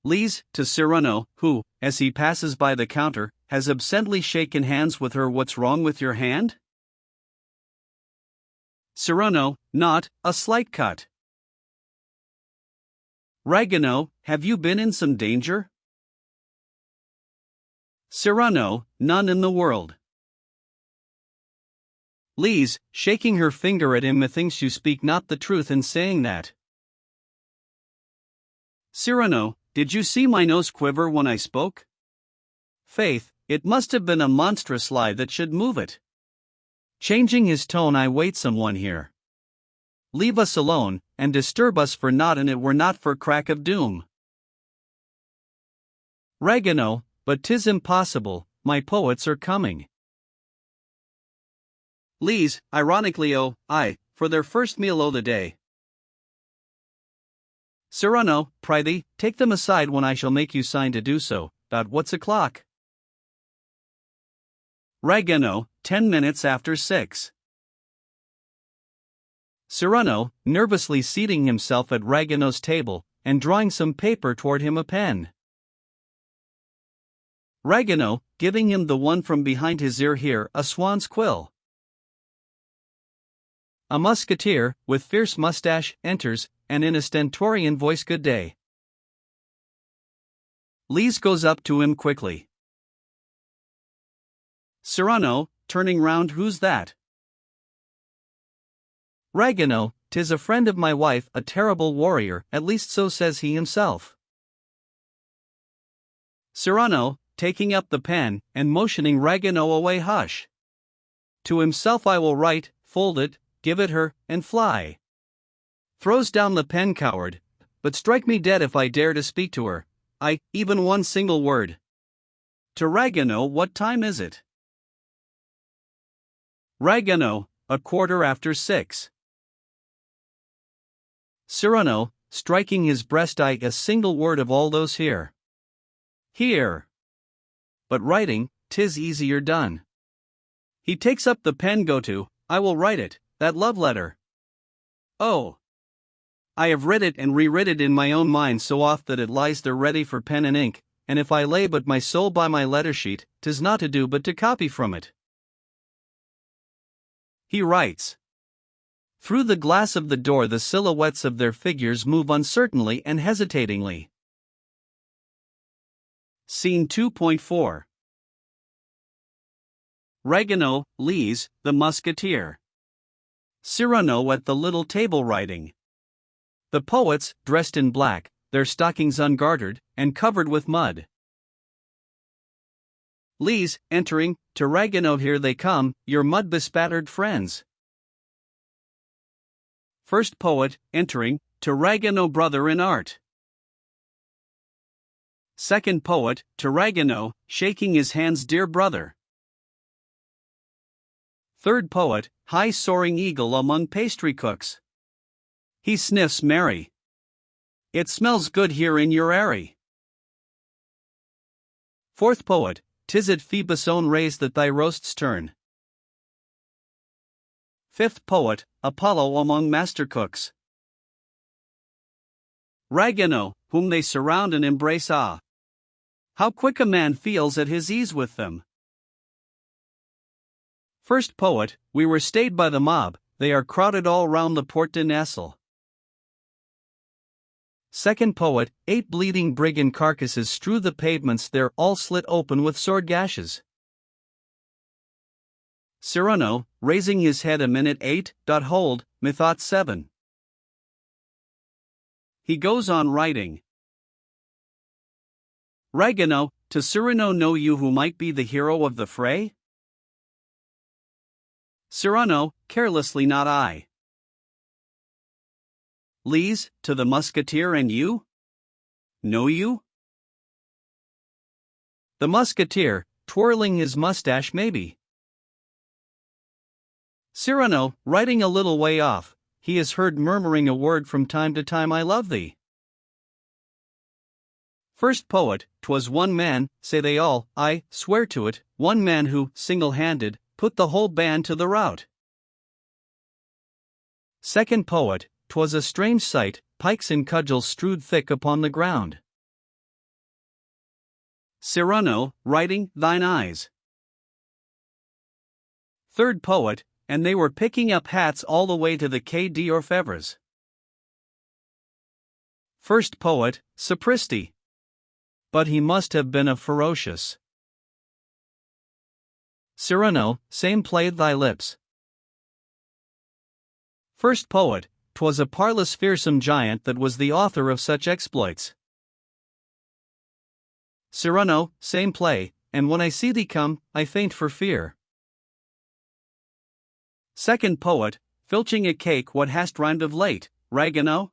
Lise, to Cyrano, who, as he passes by the counter, has absently shaken hands with her, what's wrong with your hand? Cyrano, not, a slight cut. Ragueneau, have you been in some danger? Cyrano, none in the world. Lise, shaking her finger at him, methinks you speak not the truth in saying that. Cyrano, did you see my nose quiver when I spoke? Faith, it must have been a monstrous lie that should move it. Changing his tone, I wait someone here. Leave us alone, and disturb us for naught, and it were not for crack of doom. Ragueneau, but 'tis impossible, my poets are coming. Lise, ironically, for their first meal o' the day. Cyrano, prithee, take them aside when I shall make you sign to do so. What's o'clock? Ragueneau, 10 minutes after 6. Cyrano, nervously seating himself at Ragueneau's table, and drawing some paper toward him, a pen. Ragueneau, giving him the one from behind his ear. Here, a swan's quill. A musketeer, with fierce mustache, enters, and in a stentorian voice, "Good day." Lise goes up to him quickly. Cyrano, turning round, "Who's that?" Ragueneau, "'Tis a friend of my wife, a terrible warrior, at least so says he himself." Cyrano, taking up the pen, and motioning Ragueneau away, "Hush. To himself I will write, fold it, give it her, and fly." Throws down the pen. "Coward, but strike me dead if I dare to speak to her, even one single word." To Ragueneau, "What time is it?" Ragueneau, 6:15. Cyrano, striking his breast, "A single word of all those here. Here. But writing, 'tis easier done." He takes up the pen. "Go to, I will write it, that love letter. Oh! I have read it and reread it in my own mind so oft that it lies there ready for pen and ink, and if I lay but my soul by my letter sheet, 'tis not to do but to copy from it." He writes. Through the glass of the door the silhouettes of their figures move uncertainly and hesitatingly. Scene 2.4. Ragueneau, Lise, the musketeer. Cyrano at the little table writing. The poets, dressed in black, their stockings ungartered, and covered with mud. Lise, entering, to Ragueneau, "Here they come, your mud-bespattered friends." First poet, entering, to Ragueneau, "Brother in art." Second poet, to Ragueneau, shaking his hands, "Dear brother." Third poet, high-soaring eagle among pastry cooks. He sniffs merry. "It smells good here in your airy." Fourth poet, "'Tis at Phoebus' own rays that thy roasts turn." Fifth poet, Apollo among master cooks. Ragueneau, whom they surround and embrace, ah! How quick a man feels at his ease with them. First poet, "We were stayed by the mob, they are crowded all round the Porte de Nesle." Second poet, "8 bleeding brigand carcasses strew the pavements, they're all slit open with sword gashes." Cyrano, raising his head a minute, 8. Hold, methought 7. He goes on writing. Ragueneau, to Cyrano, "Know you who might be the hero of the fray?" Cyrano, carelessly, "Not I." Lise, to the musketeer, "And you? Know you?" The musketeer, twirling his mustache, "Maybe." Cyrano, writing a little way off, he is heard murmuring a word from time to time, "I love thee." First poet, "'Twas one man, say they all, I swear to it, one man who, single-handed, put the whole band to the rout." Second poet, "'Twas a strange sight, pikes and cudgels strewed thick upon the ground." Cyrano, writing, "Thine eyes." Third poet, "And they were picking up hats all the way to the Quai d'Orfèvres." First poet, "Sapristi. But he must have been a ferocious." Cyrano, same play, "Thy lips." First poet, "'Twas a parlous fearsome giant that was the author of such exploits." Cyrano, same play, "And when I see thee come, I faint for fear." Second poet, "Filching a cake, what hast rhymed of late, Ragueneau?"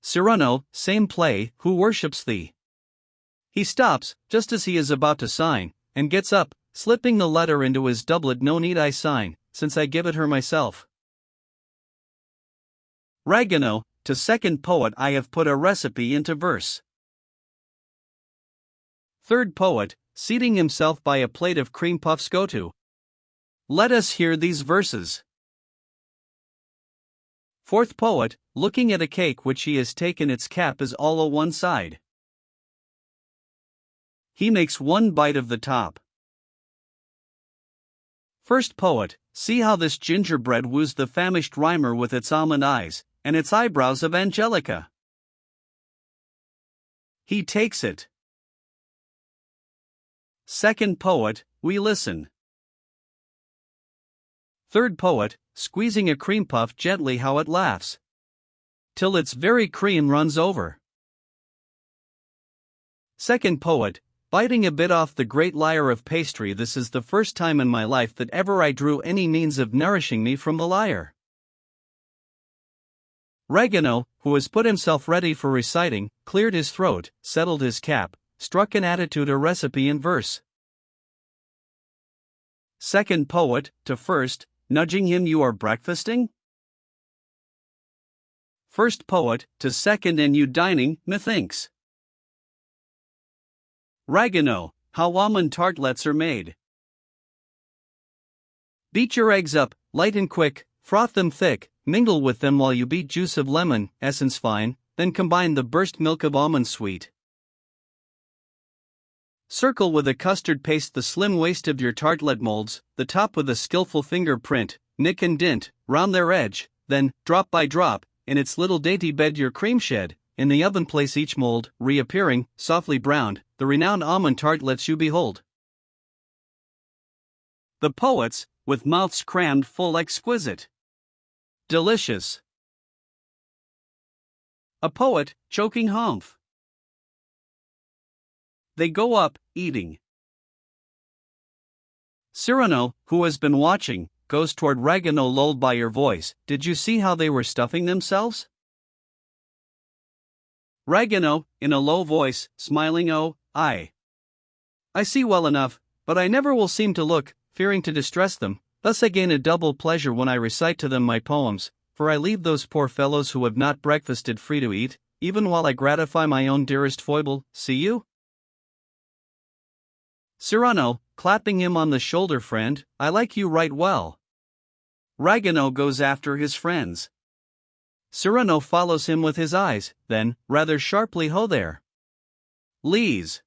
Cyrano, same play, "Who worships thee?" He stops, just as he is about to sign, and gets up, slipping the letter into his doublet. "No need I sign, since I give it her myself." Ragueneau, to second poet, "I have put a recipe into verse." Third poet, seating himself by a plate of cream puffs, "Go to. Let us hear these verses." Fourth poet, looking at a cake which he has taken its cap is all o' one side. He makes one bite of the top. First poet, see how this gingerbread woos the famished rhymer with its almond eyes, and its eyebrows of Angelica. He takes it. Second poet, we listen. Third poet, squeezing a cream puff gently how it laughs, till its very cream runs over. Second poet, biting a bit off the great lyre of pastry. This is the first time in my life that ever I drew any means of nourishing me from the lyre. Ragueneau, who has put himself ready for reciting, cleared his throat, settled his cap, struck an attitude a recipe in verse. Second poet, to first, nudging him, you are breakfasting? First poet, to second, and you dining, methinks. Ragueneau, how almond tartlets are made. Beat your eggs up, light and quick, froth them thick, mingle with them while you beat juice of lemon, essence fine, then combine the burst milk of almond sweet. Circle with a custard paste the slim waist of your tartlet molds, the top with a skillful finger print, nick and dint, round their edge, then, drop by drop, in its little dainty bed your cream shed, in the oven place each mold, reappearing, softly browned, the renowned almond tartlets you behold. The poets, with mouths crammed full exquisite. Delicious. A poet, choking humph. They go up, eating. Cyrano, who has been watching, goes toward Ragueneau, lulled by your voice. Did you see how they were stuffing themselves? Ragueneau, in a low voice, smiling, oh, I see well enough, but I never will seem to look, fearing to distress them. Thus I gain a double pleasure when I recite to them my poems, for I leave those poor fellows who have not breakfasted free to eat, even while I gratify my own dearest foible. See you? Cyrano, clapping him on the shoulder, friend, I like you right well. Ragueneau goes after his friends. Cyrano follows him with his eyes, then, rather sharply, ho there. Lise,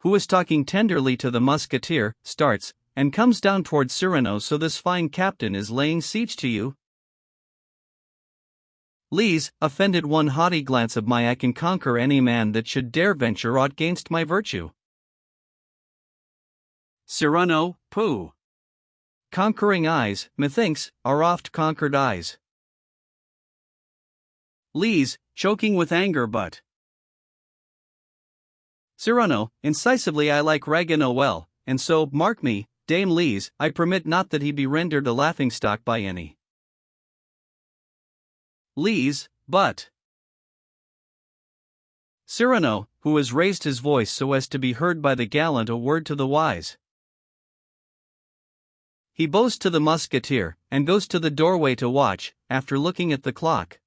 who is talking tenderly to the musketeer, starts, and comes down toward Cyrano. So this fine captain is laying siege to you? Lise, offended, one haughty glance of my I can conquer any man that should dare venture aught gainst my virtue. Cyrano, pooh. Conquering eyes, methinks, are oft conquered eyes. Lise, choking with anger, but Cyrano, incisively, I like Ragueneau well, and so, mark me, Dame Lise, I permit not that he be rendered a laughingstock by any. Lise, but Cyrano, who has raised his voice so as to be heard by the gallant, a word to the wise. He bows to the musketeer, and goes to the doorway to watch, after looking at the clock.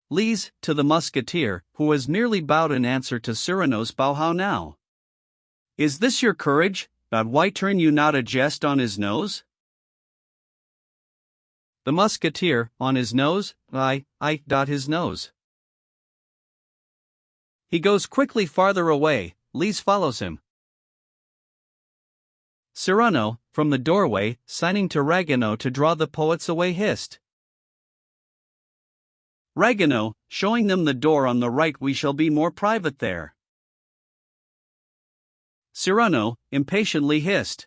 Lise, to the musketeer, who has merely bowed in answer to Cyrano's bow, how now? Is this your courage, but why turn you not a jest on his nose? The musketeer, on his nose, his nose. He goes quickly farther away, Lise follows him. Cyrano, from the doorway, signing to Ragueneau to draw the poets away, hissed. Ragueneau, showing them the door on the right, we shall be more private there. Cyrano, impatiently hissed.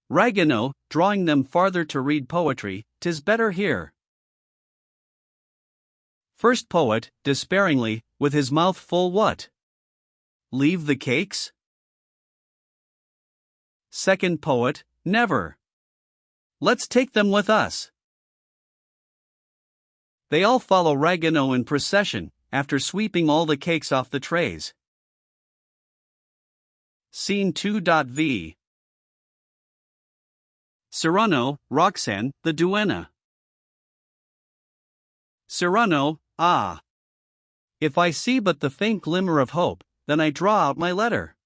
Ragueneau, drawing them farther to read poetry, 'tis better here. First poet, despairingly, with his mouth full, what? Leave the cakes? Second poet, never. Let's take them with us. They all follow Ragueneau in procession, after sweeping all the cakes off the trays. Scene 2.v. Cyrano, Roxane, the duenna. Cyrano, ah! If I see but the faint glimmer of hope, then I draw out my letter.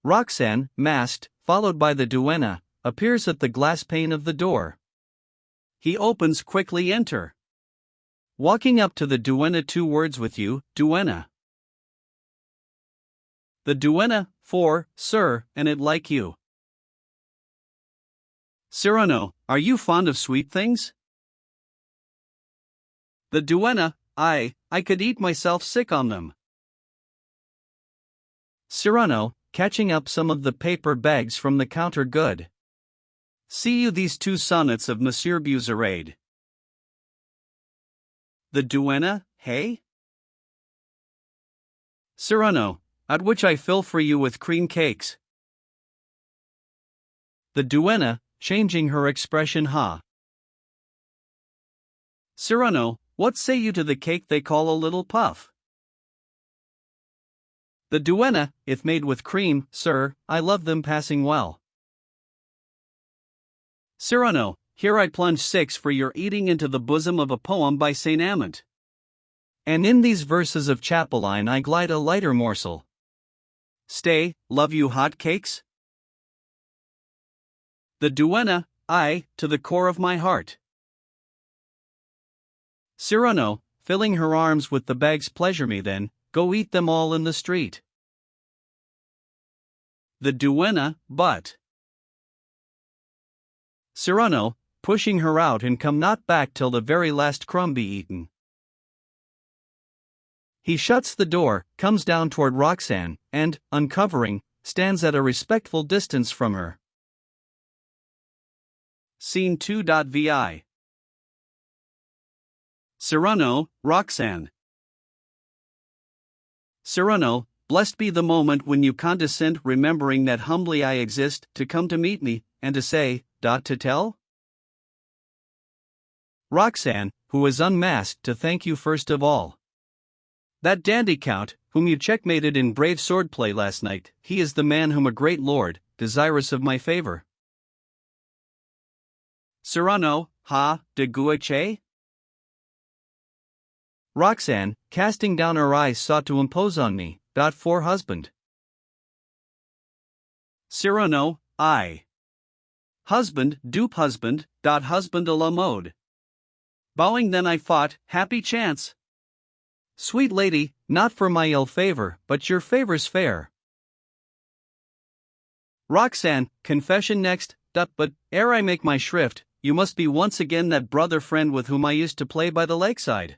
Roxane, masked, followed by the duenna, appears at the glass pane of the door. He opens quickly. Enter. Walking up to the duenna. 2 words with you, duenna. The duenna, 4, sir, and it like you. Cyrano, are you fond of sweet things? The duenna, I could eat myself sick on them. Cyrano, catching up some of the paper bags from the counter. Good. See you these 2 sonnets of Monsieur Buzarade. The duenna, hey? Cyrano, at which I fill for you with cream cakes. The duenna, changing her expression. Ha. Cyrano, what say you to the cake they call a little puff? The duenna, if made with cream, sir, I love them passing well. Cyrano, here I plunge 6 for your eating into the bosom of a poem by Saint Amant. And in these verses of Chapelaine I glide a lighter morsel. Stay, love you hot cakes? The duenna, I, to the core of my heart. Cyrano, filling her arms with the bags. Pleasure me then, go eat them all in the street. The duenna, but. Cyrano, pushing her out, and come not back till the very last crumb be eaten. He shuts the door, comes down toward Roxane, and, uncovering, stands at a respectful distance from her. Scene 2.vi. Cyrano, Roxane. Cyrano, blessed be the moment when you condescend, remembering that humbly I exist, to come to meet me, and to say, to tell? Roxane, who is unmasked, to thank you first of all. That dandy count, whom you checkmated in brave swordplay last night, he is the man whom a great lord, desirous of my favor. Cyrano, de Guiche? Roxane, casting down her eyes, sought to impose on me, for husband. Cyrano, I. Husband, dupe husband, husband a la mode. Bowing then I fought, happy chance. Sweet lady, not for my ill favor, but your favor's fair. Roxane, confession next, but, ere I make my shrift, you must be once again that brother friend with whom I used to play by the lakeside.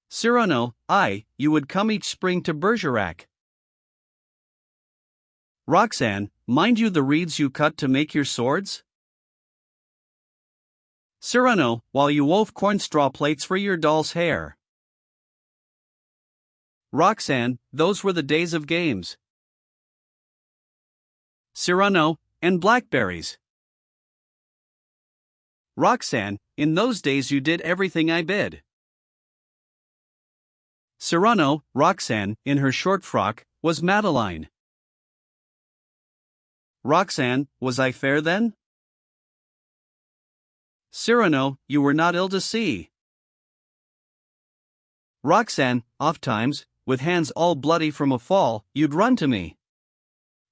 Cyrano, you would come each spring to Bergerac. Roxane, mind you the reeds you cut to make your swords? Cyrano, while you wove corn straw plates for your doll's hair. Roxane, those were the days of games. Cyrano, and blackberries. Roxane, in those days you did everything I bid. Cyrano, Roxane, in her short frock, was Madeline. Roxane, was I fair then? Cyrano, you were not ill to see. Roxane, ofttimes, with hands all bloody from a fall, you'd run to me.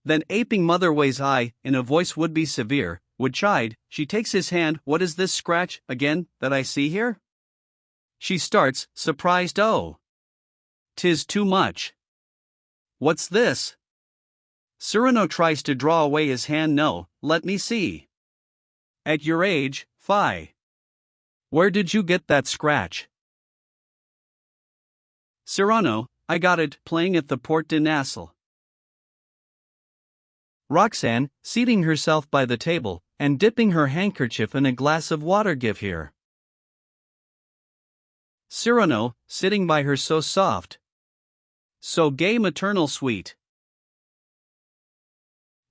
Then aping mother ways I, in a voice would be severe, would chide. She takes his hand. What is this scratch, again, that I see here? She starts, surprised. Oh, 'tis too much. What's this? Cyrano tries to draw away his hand. No, let me see. At your age, fie. Where did you get that scratch? Cyrano, I got it, playing at the Porte de Nassau. Roxane, seating herself by the table, and dipping her handkerchief in a glass of water. Give here. Cyrano, sitting by her, so soft, so gay, maternal sweet.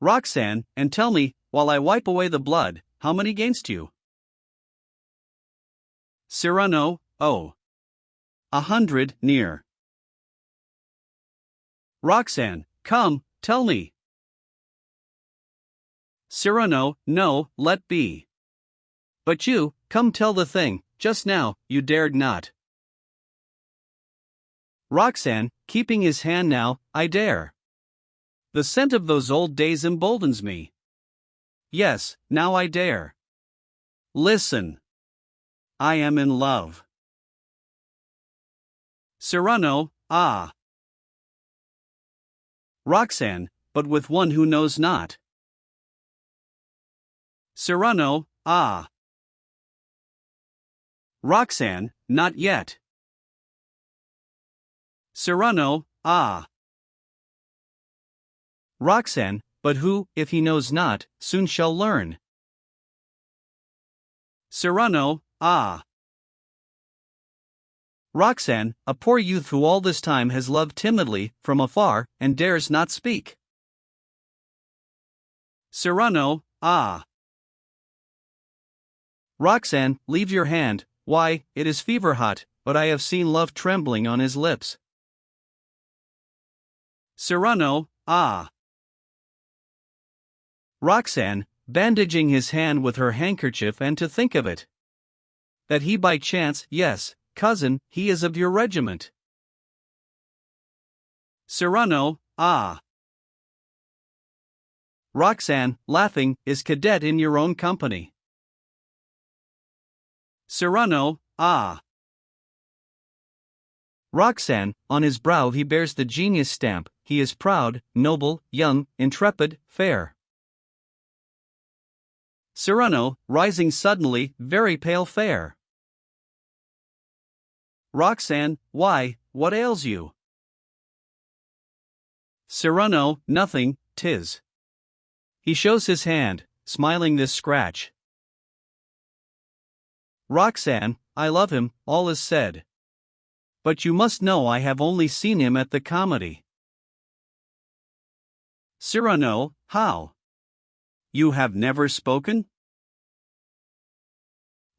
Roxane, and tell me, while I wipe away the blood, how many gainst you? Cyrano, 100, near. Roxane, come, tell me. Cyrano, no, let be. But you, come tell the thing, just now, you dared not. Roxane, keeping his hand. Now, I dare. The scent of those old days emboldens me. Yes, now I dare. Listen. I am in love. Cyrano, ah. Roxane, but with one who knows not. Cyrano, ah. Roxane, not yet. Cyrano, ah. Roxane, but who, if he knows not, soon shall learn. Cyrano, ah. Roxane, a poor youth who all this time has loved timidly, from afar, and dares not speak. Cyrano, ah. Roxane, leave your hand, why, it is fever hot, but I have seen love trembling on his lips. Cyrano, ah. Roxane, bandaging his hand with her handkerchief, and to think of it. That he by chance, yes, cousin, he is of your regiment. Cyrano, ah. Roxane, laughing, is cadet in your own company. Cyrano, ah. Roxane, on his brow he bears the genius stamp, he is proud, noble, young, intrepid, fair. Cyrano, rising suddenly, very pale fair. Roxane, why, what ails you? Cyrano, nothing, 'tis. He shows his hand, smiling this scratch. Roxane, I love him, all is said. But you must know I have only seen him at the comedy. Cyrano, how? You have never spoken?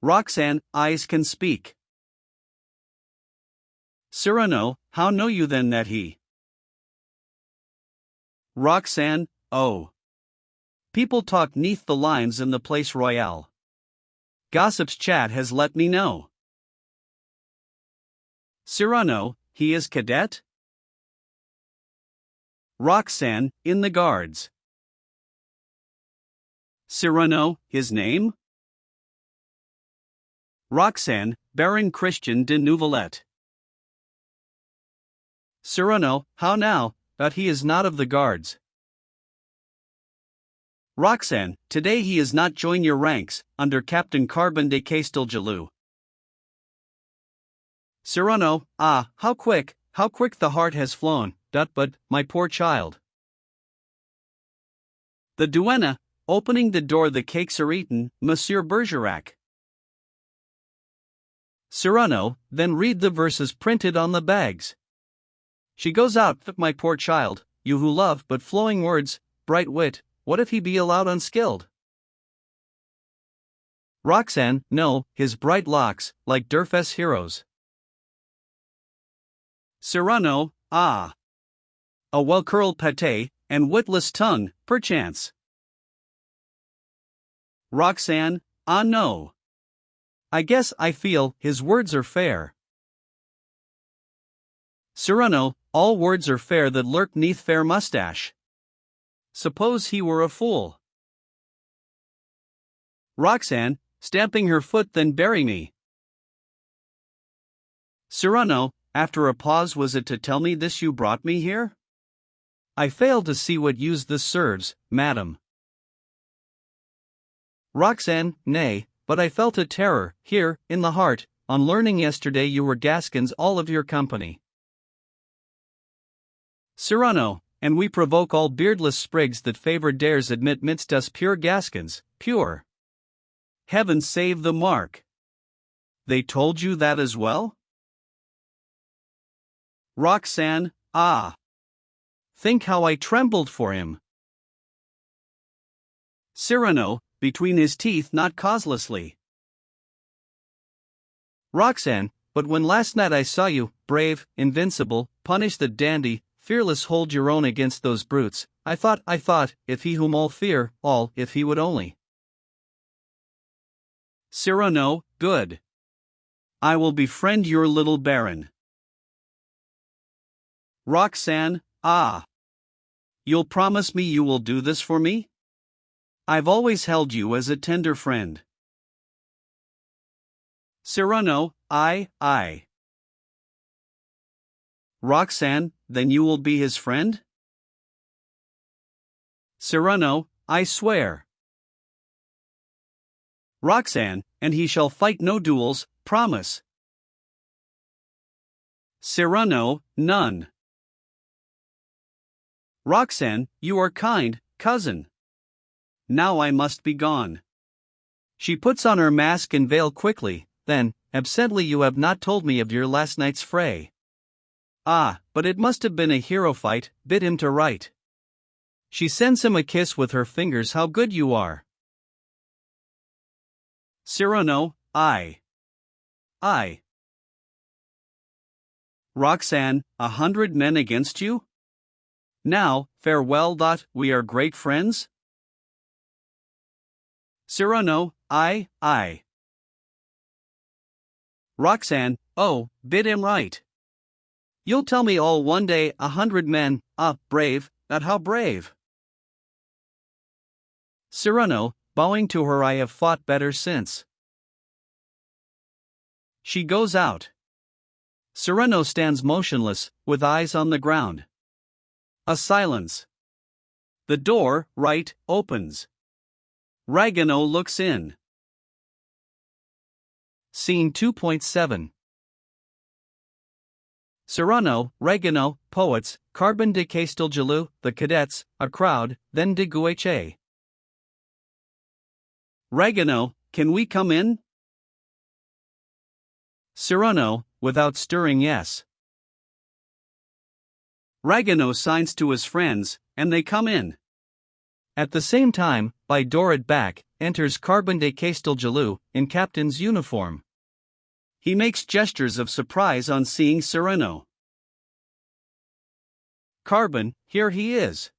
Roxane, eyes can speak. Cyrano, how know you then that he? Roxane, oh. People talk neath the lines in the Place Royale. Gossip's chat has let me know. Cyrano, he is cadet? Roxane, in the Guards. Cyrano, his name? Roxane, Baron Christian de Neuvillette. Cyrano, how now, but he is not of the Guards. Roxane, today he is not join your ranks, under Captain Carbon de Castelgelou. Cyrano, ah, how quick the heart has flown, but, my poor child. The duenna, opening the door, the cakes are eaten, Monsieur Bergerac. Cyrano, then read the verses printed on the bags. She goes out, my poor child, you who love but flowing words, bright wit, what if he be allowed unskilled? Roxane, no, his bright locks, like Durfess heroes. Cyrano, ah. A well-curled pate, and witless tongue, perchance. Roxane, ah no. I guess I feel his words are fair. Cyrano, all words are fair that lurk neath fair mustache. Suppose he were a fool. Roxane, stamping her foot, then bury me. Cyrano, after a pause, was it to tell me this you brought me here? I fail to see what use this serves, madam. Roxane, nay, but I felt a terror, here, in the heart, on learning yesterday you were Gascons all of your company. Cyrano, and we provoke all beardless sprigs that favor dares admit midst us pure Gascons, pure. Heaven save the mark. They told you that as well? Roxane, ah. Think how I trembled for him. Cyrano, between his teeth, not causelessly. Roxane, but when last night I saw you, brave, invincible, punish the dandy, fearless, hold your own against those brutes, I thought, if he whom all fear, all, if he would only. Cyrano, good. I will befriend your little baron. Roxane, ah. You'll promise me you will do this for me? I've always held you as a tender friend. Cyrano, I. Roxanne, then you will be his friend? Cyrano, I swear. Roxanne, and he shall fight no duels, promise. Cyrano, none. Roxanne, you are kind, cousin. Now I must be gone. She puts on her mask and veil quickly, then, absently, you have not told me of your last night's fray. Ah, but it must have been a hero fight, bid him to right. She sends him a kiss with her fingers. How good you are. Cyrano, I. Roxanne, 100 men against you? Now, farewell. We are great friends? Cyrano, I. Roxanne, oh, bid him right. You'll tell me all one day. 100 men, brave, not how brave. Cyrano, bowing to her, I have fought better since. She goes out. Cyrano stands motionless, with eyes on the ground. A silence. The door, right, opens. Ragueneau looks in. Scene 2.7. Cyrano, Ragueneau, poets, Carbon de Castelgelou, the cadets, a crowd, then de Guiche. Ragueneau, can we come in? Cyrano, without stirring, yes. Ragueneau signs to his friends, and they come in. At the same time, by door at back, enters Carbon de Castelgelou, in captain's uniform. He makes gestures of surprise on seeing Cyrano. Carbon, here he is.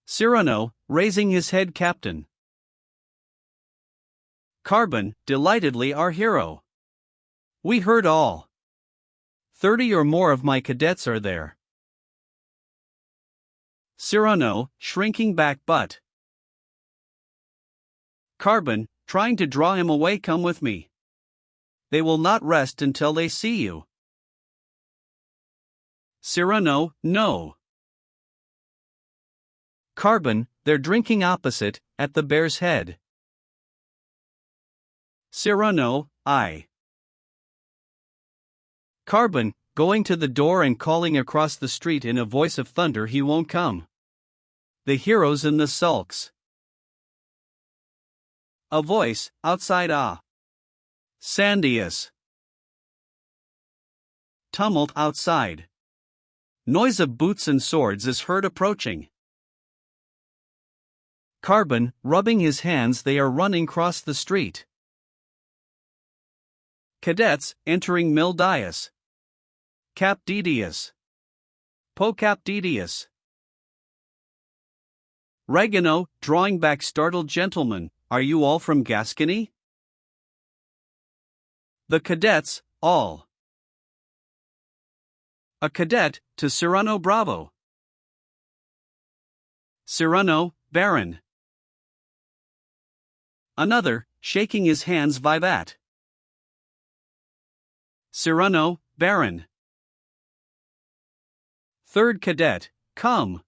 Cyrano, raising his head, Captain. Carbon, delightedly, our hero. We heard all. 30 or more of my cadets are there. Cyrano, shrinking back, but. Carbon, trying to draw him away, come with me. They will not rest until they see you. Cyrano, no. Carbon, they're drinking opposite, at the Bear's Head. Cyrano, I. Carbon, going to the door and calling across the street in a voice of thunder, he won't come. The heroes in the sulks. A voice, outside, Sandius. Tumult outside. Noise of boots and swords is heard approaching. Carbon, rubbing his hands, they are running cross the street. Cadets, entering Mildias. Cap Didius. Po Cap Didius. Ragueneau, drawing back, startled, gentlemen, are you all from Gascony? The cadets, all. A cadet, to Cyrano, bravo. Cyrano, Baron. Another, shaking his hands, vivat. Cyrano, Baron. Third cadet, come.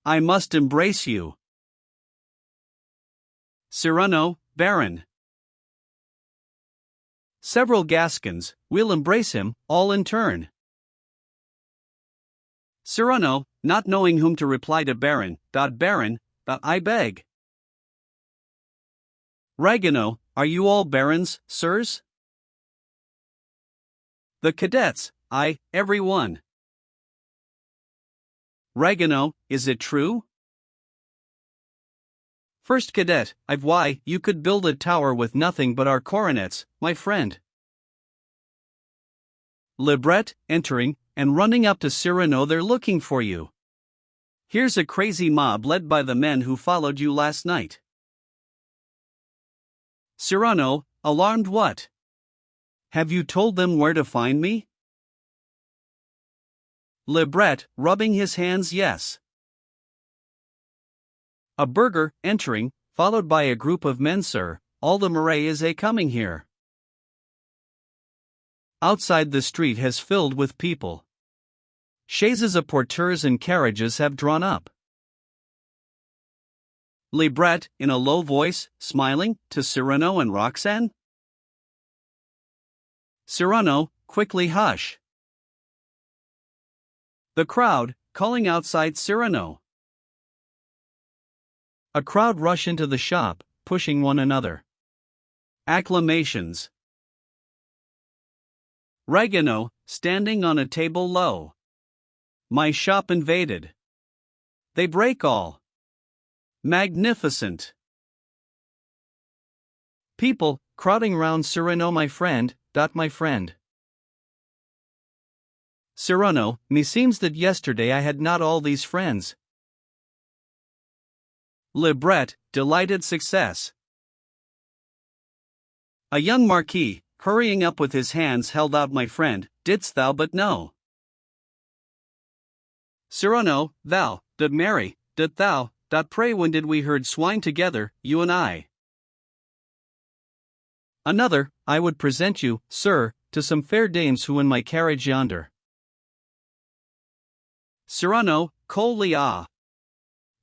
I must embrace you. Cyrano, Baron. Several Gascons, we'll embrace him, all in turn. Cyrano, not knowing whom to reply to Baron, I beg. Ragueneau, are you all barons, sirs? The cadets, every one. Ragueneau, is it true? First cadet, why, you could build a tower with nothing but our coronets, my friend. Libret, entering, and running up to Cyrano, they're looking for you. Here's a crazy mob led by the men who followed you last night. Cyrano, alarmed, what? Have you told them where to find me? Libret, rubbing his hands, yes. A burgher, entering, followed by a group of men. Sir, all the marais is coming here. Outside the street has filled with people. Chaises of porteurs and carriages have drawn up. Libret, in a low voice, smiling, to Cyrano and Roxane. Cyrano, quickly hush. The crowd, calling outside Cyrano. A crowd rush into the shop, pushing one another. Acclamations. Ragueneau, standing on a table low. My shop invaded. They break all. Magnificent. People, crowding round Cyrano. My friend, my friend. Cyrano, meseems that yesterday I had not all these friends. Libret, delighted success. A young marquis, hurrying up with his hands held out. My friend, didst thou but know? Cyrano, thou, did marry, did thou, pray when did we herd swine together, you and I? Another, I would present you, sir, to some fair dames who in my carriage yonder. Cyrano, coldly ah.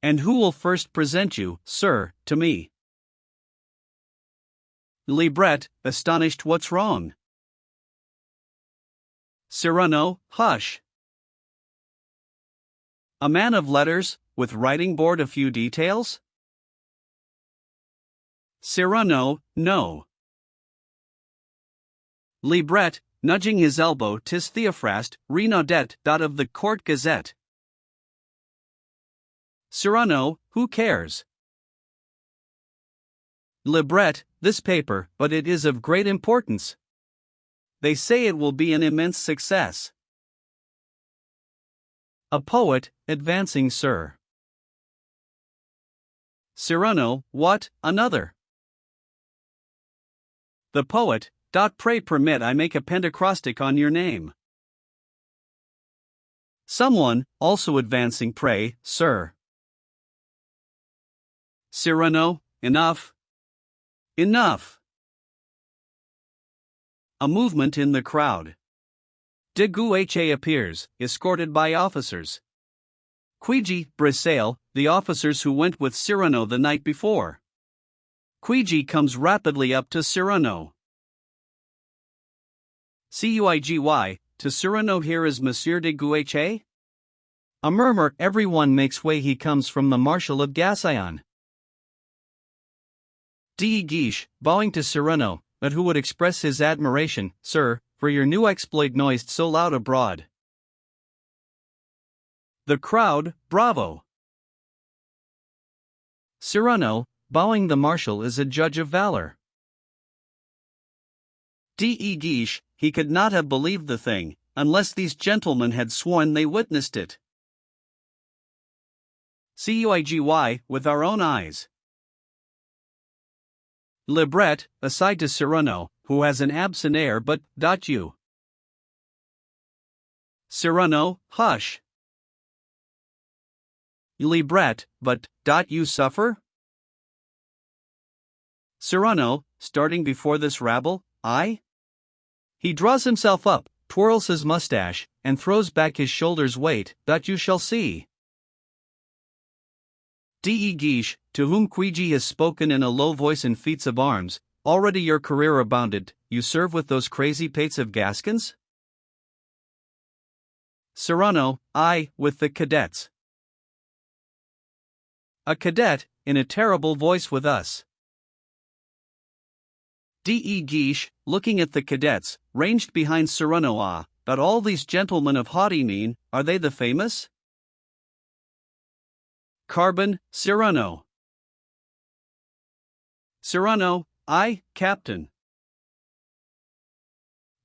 And who will first present you, sir, to me? Libret, astonished, what's wrong? Cyrano, hush. A man of letters, with writing board a few details? Cyrano, no. Libret, nudging his elbow, 'tis Theophrast, Renaudet, of the Court Gazette. Cyrano, who cares? Libret, this paper, but it is of great importance. They say it will be an immense success. A poet, advancing. Sir. Cyrano, what, another? The poet, pray permit I make a pentacrostic on your name. Someone, also advancing. Pray, sir. Cyrano, enough. Enough. A movement in the crowd. De Guiche appears, escorted by officers. Quigi, Brissail, the officers who went with Cyrano the night before. Quigi comes rapidly up to Cyrano. Cuigy, to Cyrano, here is Monsieur de Guiche? A murmur, everyone makes way. He comes from the Marshal of Gassyon. De Guiche, bowing to Cyrano, but who would express his admiration, sir, for your new exploit noised so loud abroad. The crowd, bravo. Cyrano, bowing, the Marshal is a judge of valor. De Guiche, he could not have believed the thing, unless these gentlemen had sworn they witnessed it. Cuigy, with our own eyes. Libret, aside to Cyrano, who has an absent air, but, you. Cyrano, hush. Libret, but, you suffer? Cyrano, starting before this rabble, I? He draws himself up, twirls his mustache, and throws back his shoulders. Wait, you shall see. De Guiche, to whom Quigi has spoken in a low voice in feats of arms, already your career abounded, you serve with those crazy pates of Gascons? Cyrano, I, with the cadets. A cadet, in a terrible voice, with us. De Guiche, looking at the cadets, ranged behind Cyrano. But all these gentlemen of haughty mien, are they the famous? Carbon, Cyrano. Cyrano, I, Captain.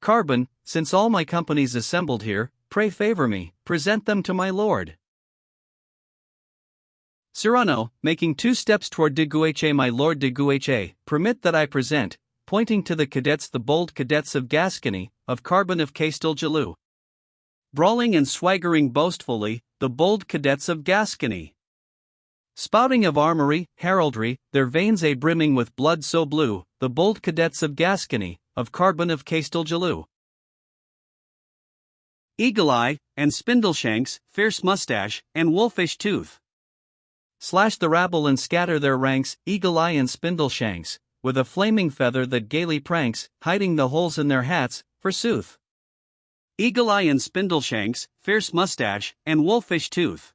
Carbon, since all my company's assembled here, pray favor me, present them to my lord. Cyrano, making 2 steps toward de Guiche. My lord de Guiche, permit that I present, pointing to the cadets, the bold cadets of Gascony, of Carbon of Castelgelou. Brawling and swaggering boastfully, the bold cadets of Gascony. Spouting of armory, heraldry, their veins a brimming with blood so blue, the bold cadets of Gascony, of Carbon of Castelgelou. Eagle eye, and spindle-shanks, fierce mustache, and wolfish tooth. Slash the rabble and scatter their ranks, eagle eye and spindle-shanks, with a flaming feather that gaily pranks, hiding the holes in their hats, forsooth. Eagle eye and spindle-shanks, fierce mustache, and wolfish tooth.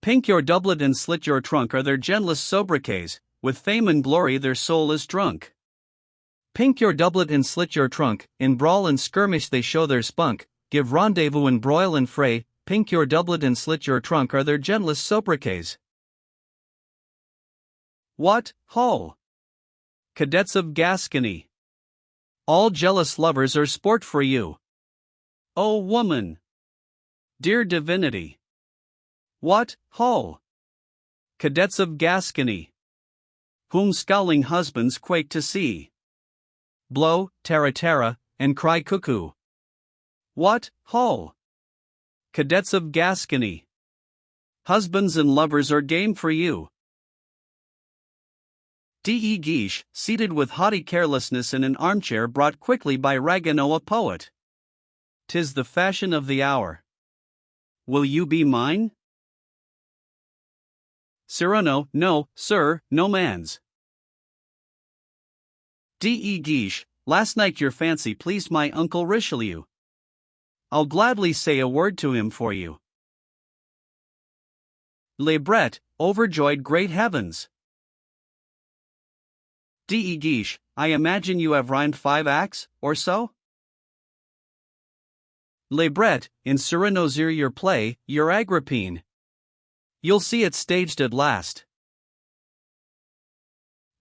Pink your doublet and slit your trunk are their gentlest sobriquets, with fame and glory their soul is drunk. Pink your doublet and slit your trunk, in brawl and skirmish they show their spunk, give rendezvous in broil and fray, pink your doublet and slit your trunk are their gentlest sobriquets. What, ho! Cadets of Gascony! All jealous lovers are sport for you. O woman! Dear divinity! What, ho! Cadets of Gascony! Whom scowling husbands quake to see. Blow, tara, and cry cuckoo. What, ho! Cadets of Gascony! Husbands and lovers are game for you. D.E. Guiche, seated with haughty carelessness in an armchair brought quickly by Ragueneau a poet. 'Tis the fashion of the hour. Will you be mine? Cyrano, no, sir, no man's. D.E. Guiche, last night your fancy pleased my uncle Richelieu. I'll gladly say a word to him for you. Le Bret, overjoyed great heavens. D.E. Guiche, I imagine you have rhymed 5 acts, or so? Le Bret, in Cyrano's ear your play, your Agrippine. You'll see it staged at last.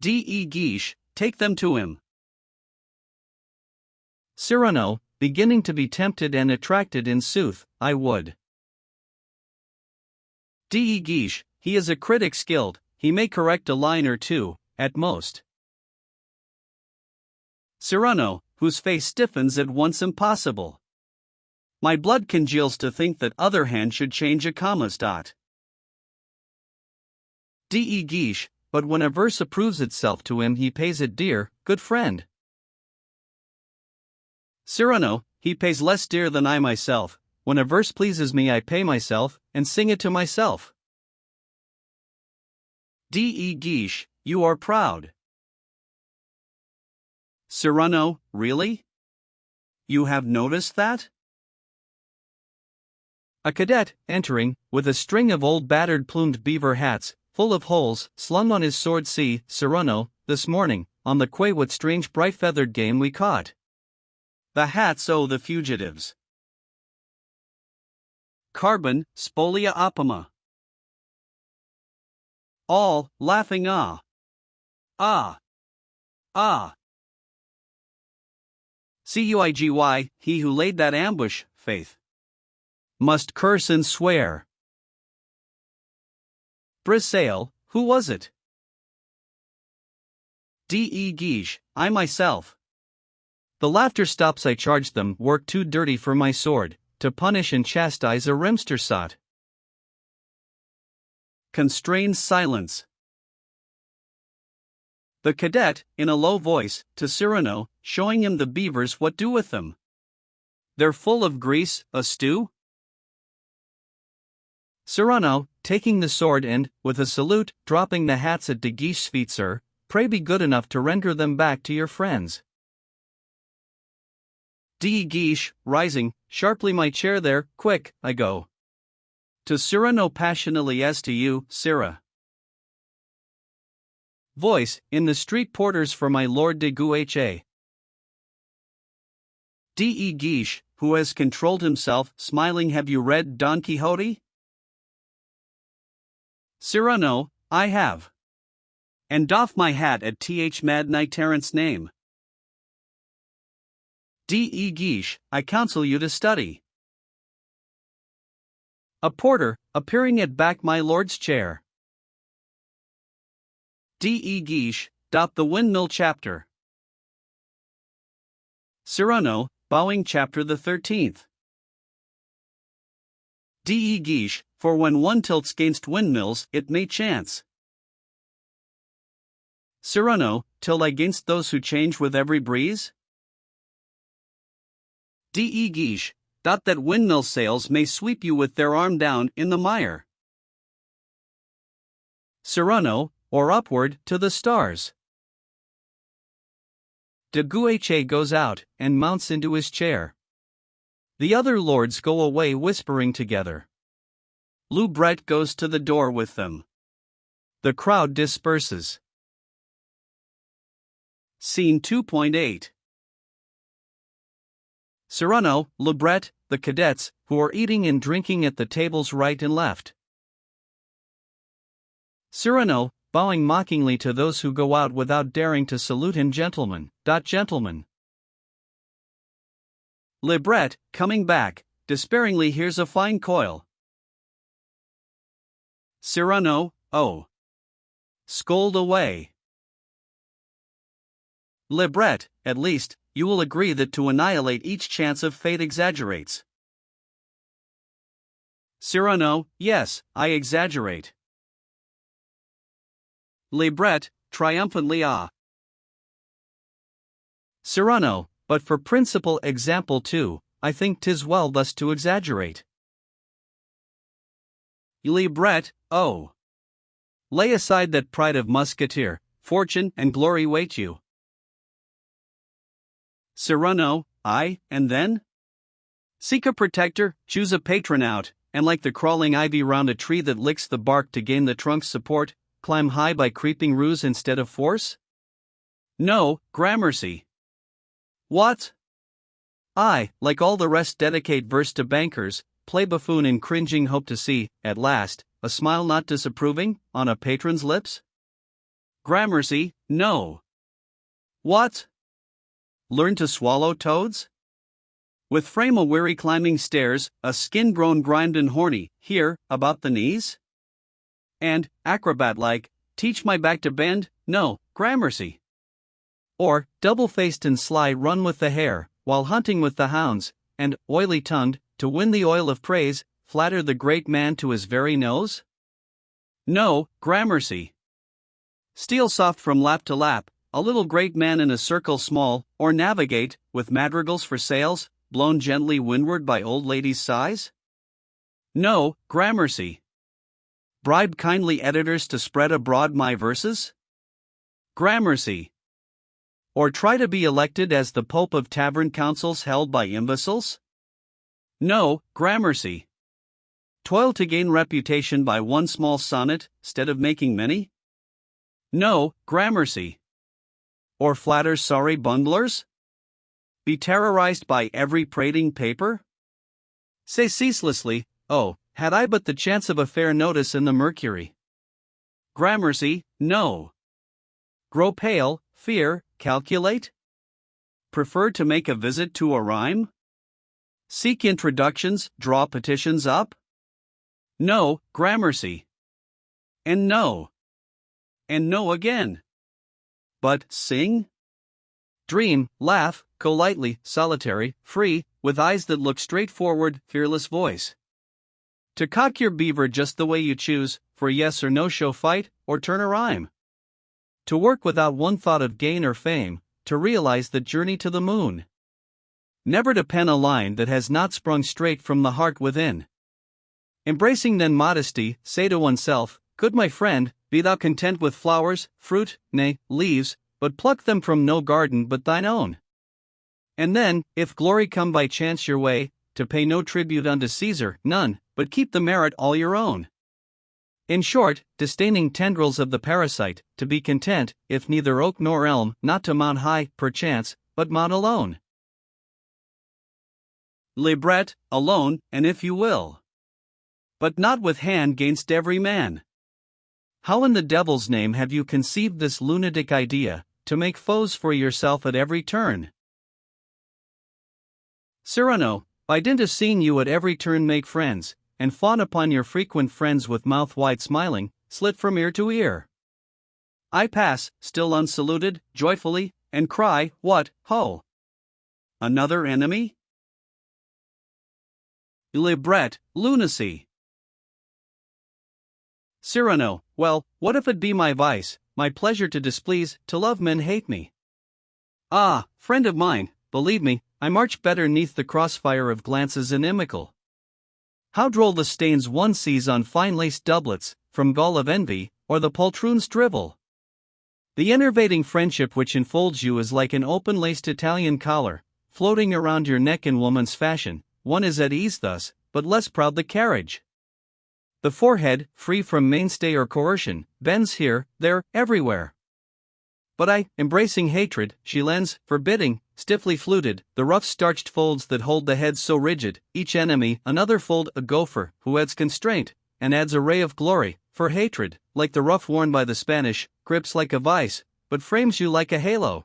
D.E. Guiche, take them to him. Cyrano, beginning to be tempted and attracted in sooth, I would. D.E. Guiche, he is a critic skilled, he may correct a line or two, at most. Cyrano, whose face stiffens at once impossible. My blood congeals to think that other hand should change a comma's dot. D.E. Guiche, but when a verse approves itself to him he pays it dear, good friend. Cyrano, he pays less dear than I myself, when a verse pleases me I pay myself, and sing it to myself. D.E. Guiche, you are proud. Cyrano, really? You have noticed that? A cadet, entering, with a string of old battered plumed beaver hats, full of holes, slung on his sword. See, Cyrano, this morning, on the quay what strange bright feathered game we caught. The hats owe the fugitives. Carbon, spolia opima. All, laughing ah. Ah. Ah. Cuigy, he who laid that ambush, faith, must curse and swear. Brissail, who was it? D.E. Guiche, I myself. The laughter stops I charge them, work too dirty for my sword, to punish and chastise a rimster sot. Constrained silence. The cadet, in a low voice, to Cyrano, showing him the beavers what do with them. They're full of grease, a stew? Cyrano, taking the sword and, with a salute, dropping the hats at de Guiche's feet. Sir, pray be good enough to render them back to your friends. D. Guiche, rising, sharply my chair there, quick, I go. To Cyrano passionately as to you, Sirrah. Voice, in the street porters for my Lord de Guiche. D. Guiche, who has controlled himself, smiling, have you read Don Quixote? Cyrano, I have. And doff my hat at Mad Knight Terence name. D. Guiche, I counsel you to study. A porter, appearing at back my lord's chair. D. Guiche, doth the windmill chapter. Cyrano, bowing chapter the 13th. De guiche, for when one tilts gainst windmills, it may chance. Cyrano, till I gainst those who change with every breeze? De guiche, that windmill sails may sweep you with their arm down in the mire. Cyrano, or upward to the stars. De Guiche goes out, and mounts into his chair. The other lords go away whispering together. Loubret goes to the door with them. The crowd disperses. Scene 2.8. Cyrano, Loubret, the cadets, who are eating and drinking at the tables right and left. Cyrano, bowing mockingly to those who go out without daring to salute him. Gentlemen. Loubret, coming back, despairingly hears a fine coil. Cyrano, oh! Scold away. Loubret, at least, you will agree that to annihilate each chance of fate exaggerates. Cyrano, yes, I exaggerate. Loubret, triumphantly ah! Cyrano, but for principal example too, I think 'tis well thus to exaggerate. Loubret, oh! Lay aside that pride of musketeer, fortune and glory wait you. Cyrano, aye, and then? Seek a protector, choose a patron out, and like the crawling ivy round a tree that licks the bark to gain the trunk's support, climb high by creeping ruse instead of force? No, gramercy. What? I, like all the rest, dedicate verse to bankers, play buffoon in cringing hope to see, at last, a smile not disapproving, on a patron's lips? Gramercy, no. What? Learn to swallow toads? With frame a weary climbing stairs, a skin grown grimed and horny, here, about the knees? And, acrobat-like, teach my back to bend? No, gramercy. Or, double-faced and sly, run with the hare, while hunting with the hounds, and, oily-tongued, to win the oil of praise, flatter the great man to his very nose? No, gramercy. Steal soft from lap to lap, a little great man in a circle small, or navigate, with madrigals for sails, blown gently windward by old ladies' sighs? No, gramercy. Bribe kindly editors to spread abroad my verses? Gramercy. Or try to be elected as the Pope of tavern councils held by imbeciles? No, gramercy. Toil to gain reputation by one small sonnet, stead of making many? No, gramercy. Or flatter sorry bunglers? Be terrorized by every prating paper? Say ceaselessly, oh, had I but the chance of a fair notice in the Mercury. Gramercy, no. Grow pale, fear, calculate? Prefer to make a visit to a rhyme? Seek introductions, draw petitions up? No, gramercy. And no. And no again. But sing? Dream, laugh, colightly, solitary, free, with eyes that look straight forward, fearless voice. To cock your beaver just the way you choose, for yes or no show fight, or turn a rhyme. To work without one thought of gain or fame, to realize the journey to the moon. Never to pen a line that has not sprung straight from the heart within. Embracing then modesty, say to oneself, good my friend, be thou content with flowers, fruit, nay, leaves, but pluck them from no garden but thine own. And then, if glory come by chance your way, to pay no tribute unto Caesar, none, but keep the merit all your own. In short, disdaining tendrils of the parasite, to be content, if neither oak nor elm, not to mount high, perchance, but mount alone. Loubret, alone, and if you will. But not with hand gainst every man. How in the devil's name have you conceived this lunatic idea, to make foes for yourself at every turn? Cyrano, by dint of seeing you at every turn make friends, and fawn upon your frequent friends with mouth wide smiling, slit from ear to ear. I pass, still unsaluted, joyfully, and cry, what, ho! Another enemy? Libret, lunacy. Cyrano, well, what if it be my vice, my pleasure to displease, to love men hate me? Ah, friend of mine, believe me, I march better neath the crossfire of glances inimical. How droll the stains one sees on fine laced doublets, from gall of envy, or the poltroon's drivel! The enervating friendship which enfolds you is like an open-laced Italian collar, floating around your neck in woman's fashion. One is at ease thus, but less proud the carriage. The forehead, free from mainstay or coercion, bends here, there, everywhere. But I, embracing hatred, she lends, forbidding, stiffly fluted, the rough starched folds that hold the head so rigid, each enemy, another fold, a gopher, who adds constraint, and adds a ray of glory, for hatred, like the ruff worn by the Spanish, grips like a vice, but frames you like a halo.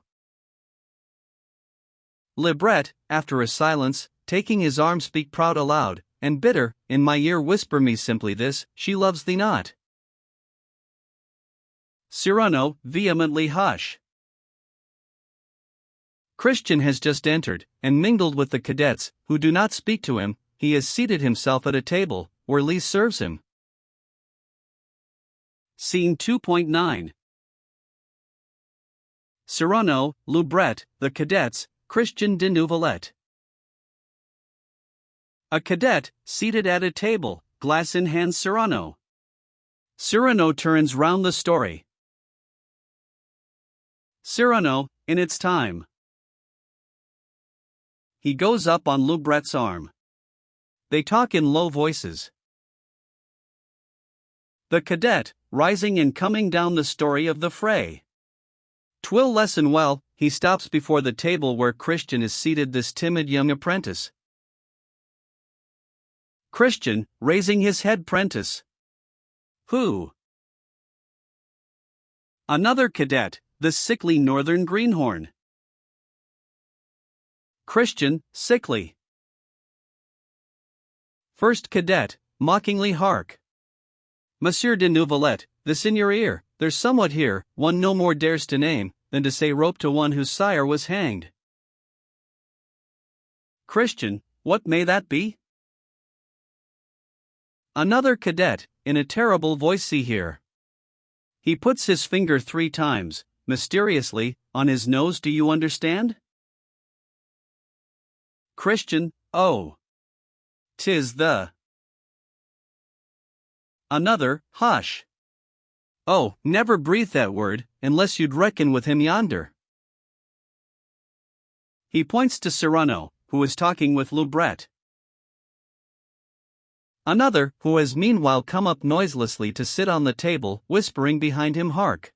Libret, after a silence, taking his arm speak proud aloud, and bitter, in my ear whisper me simply this, she loves thee not. Cyrano, vehemently hush. Christian has just entered, and mingled with the cadets, who do not speak to him. He has seated himself at a table, where Lise serves him. Scene 2.9. Cyrano, Libret, the cadets, Christian de Neuvillette. A cadet, seated at a table, glass in hand. Cyrano. Cyrano turns round the story. Cyrano, in its time. He goes up on Libret's arm. They talk in low voices. The cadet, rising and coming down the story of the fray. 'Twill lesson well, he stops before the table where Christian is seated, this timid young apprentice. Christian, raising his head. Prentice. Who? Another cadet, the sickly northern greenhorn. Christian, sickly. First cadet, mockingly hark. Monsieur de Neuvillette, this in your ear, there's somewhat here, one no more dares to name, than to say rope to one whose sire was hanged. Christian, what may that be? Another cadet, in a terrible voice. See here. He puts his finger 3 times, mysteriously, on his nose. Do you understand? Christian, oh. 'Tis the. Another, hush. Oh, never breathe that word, unless you'd reckon with him yonder. He points to Cyrano, who is talking with Libret. Another, who has meanwhile come up noiselessly to sit on the table, whispering behind him. Hark!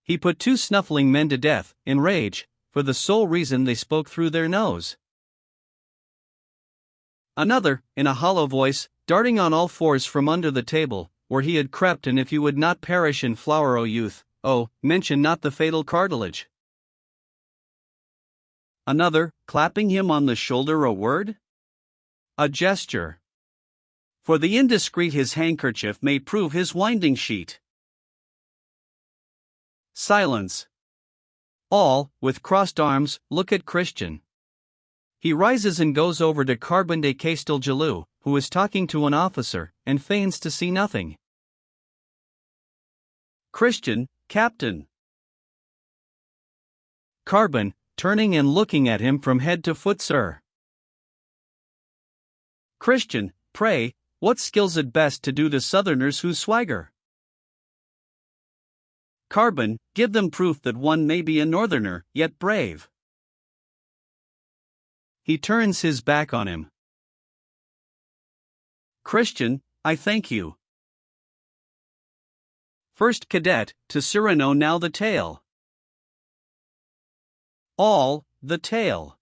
He put 2 snuffling men to death, in rage, for the sole reason they spoke through their nose. Another, in a hollow voice, darting on all fours from under the table, where he had crept. And if you would not perish in flower, O youth, oh, mention not the fatal cartilage. Another, clapping him on the shoulder. A word? A gesture. For the indiscreet his handkerchief may prove his winding sheet. Silence. All, with crossed arms, look at Christian. He rises and goes over to Carbon de Castelgelou, who is talking to an officer, and feigns to see nothing. Christian, Captain. Carbon, turning and looking at him from head to foot. Sir. Christian, pray, what skills it best to do to southerners who swagger? Carbon, give them proof that one may be a northerner, yet brave. He turns his back on him. Christian, I thank you. First cadet, to Cyrano. Now the tale. All, the tale.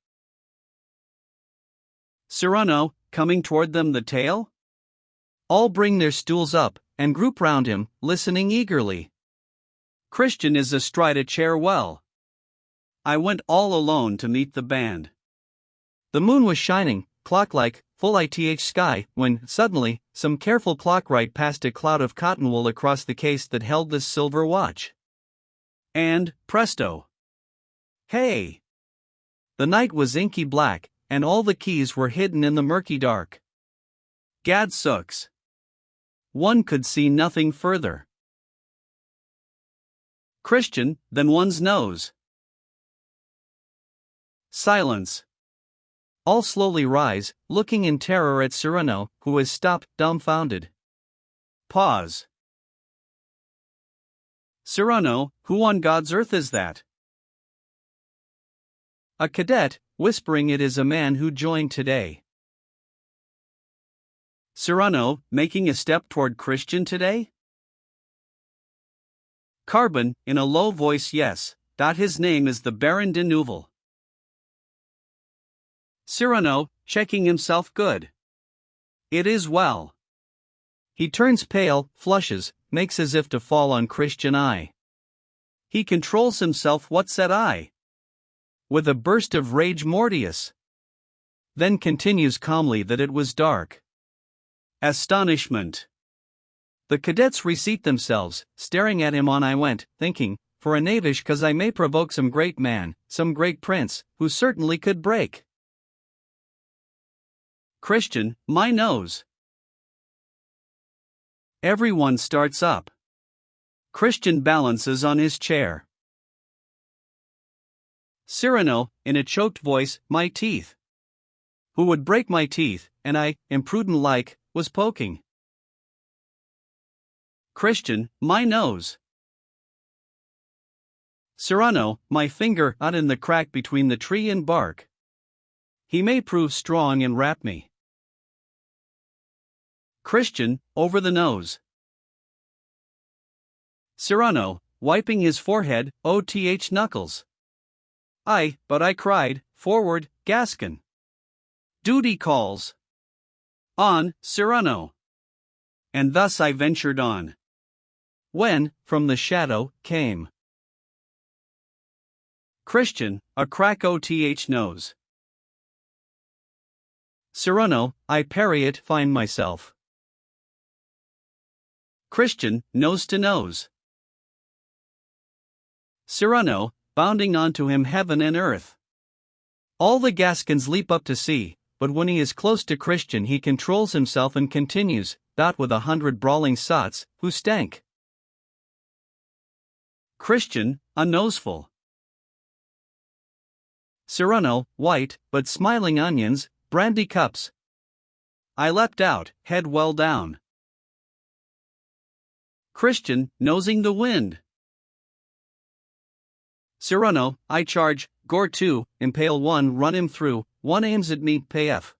Cyrano, coming toward them. The tale? All bring their stools up, and group round him, listening eagerly. Christian is astride a chair. Well, I went all alone to meet the band. The moon was shining, clock-like, full ith sky, when, suddenly, some careful clock-right passed a cloud of cotton wool across the case that held this silver watch. And, presto! Hey! The night was inky black, and all the keys were hidden in the murky dark. Gadzooks. One could see nothing further. Christian, then one's nose. Silence. All slowly rise, looking in terror at Cyrano, who is stopped, dumbfounded. Pause. Cyrano, who on God's earth is that? A cadet, whispering it is a man who joined today. Cyrano, making a step toward Christian today? Carbon, in a low voice, yes, his name is the Baron de Neuville. Cyrano, checking himself, good. It is well. He turns pale, flushes, makes as if to fall on Christian eye. He controls himself, what said I? With a burst of rage mortius. Then continues calmly that it was dark. Astonishment. The cadets reseat themselves, staring at him on. I went, thinking, for a knavish cause I may provoke some great man, some great prince, who certainly could break. Christian, my nose. Everyone starts up. Christian balances on his chair. Cyrano, in a choked voice, my teeth. Who would break my teeth, and I, imprudent like, was poking. Christian, my nose. Cyrano, my finger out in the crack between the tree and bark. He may prove strong and wrap me. Christian, over the nose. Cyrano, wiping his forehead, OTH knuckles. But I cried, forward, Gascon. Duty calls. On, Cyrano. And thus I ventured on. When, from the shadow, came Christian, a crack OTH nose. Cyrano, I parry it, find myself. Christian, nose to nose. Cyrano, bounding onto him, heaven and earth. All the Gascons leap up to see, but when he is close to Christian he controls himself and continues, with 100 brawling sots, who stank. Christian, a noseful. Cyrano, white, but smiling onions, brandy cups. I leapt out, head well down. Christian, nosing the wind. Cyrano, I charge, gore 2, impale 1, run him through, 1 aims at me, pf.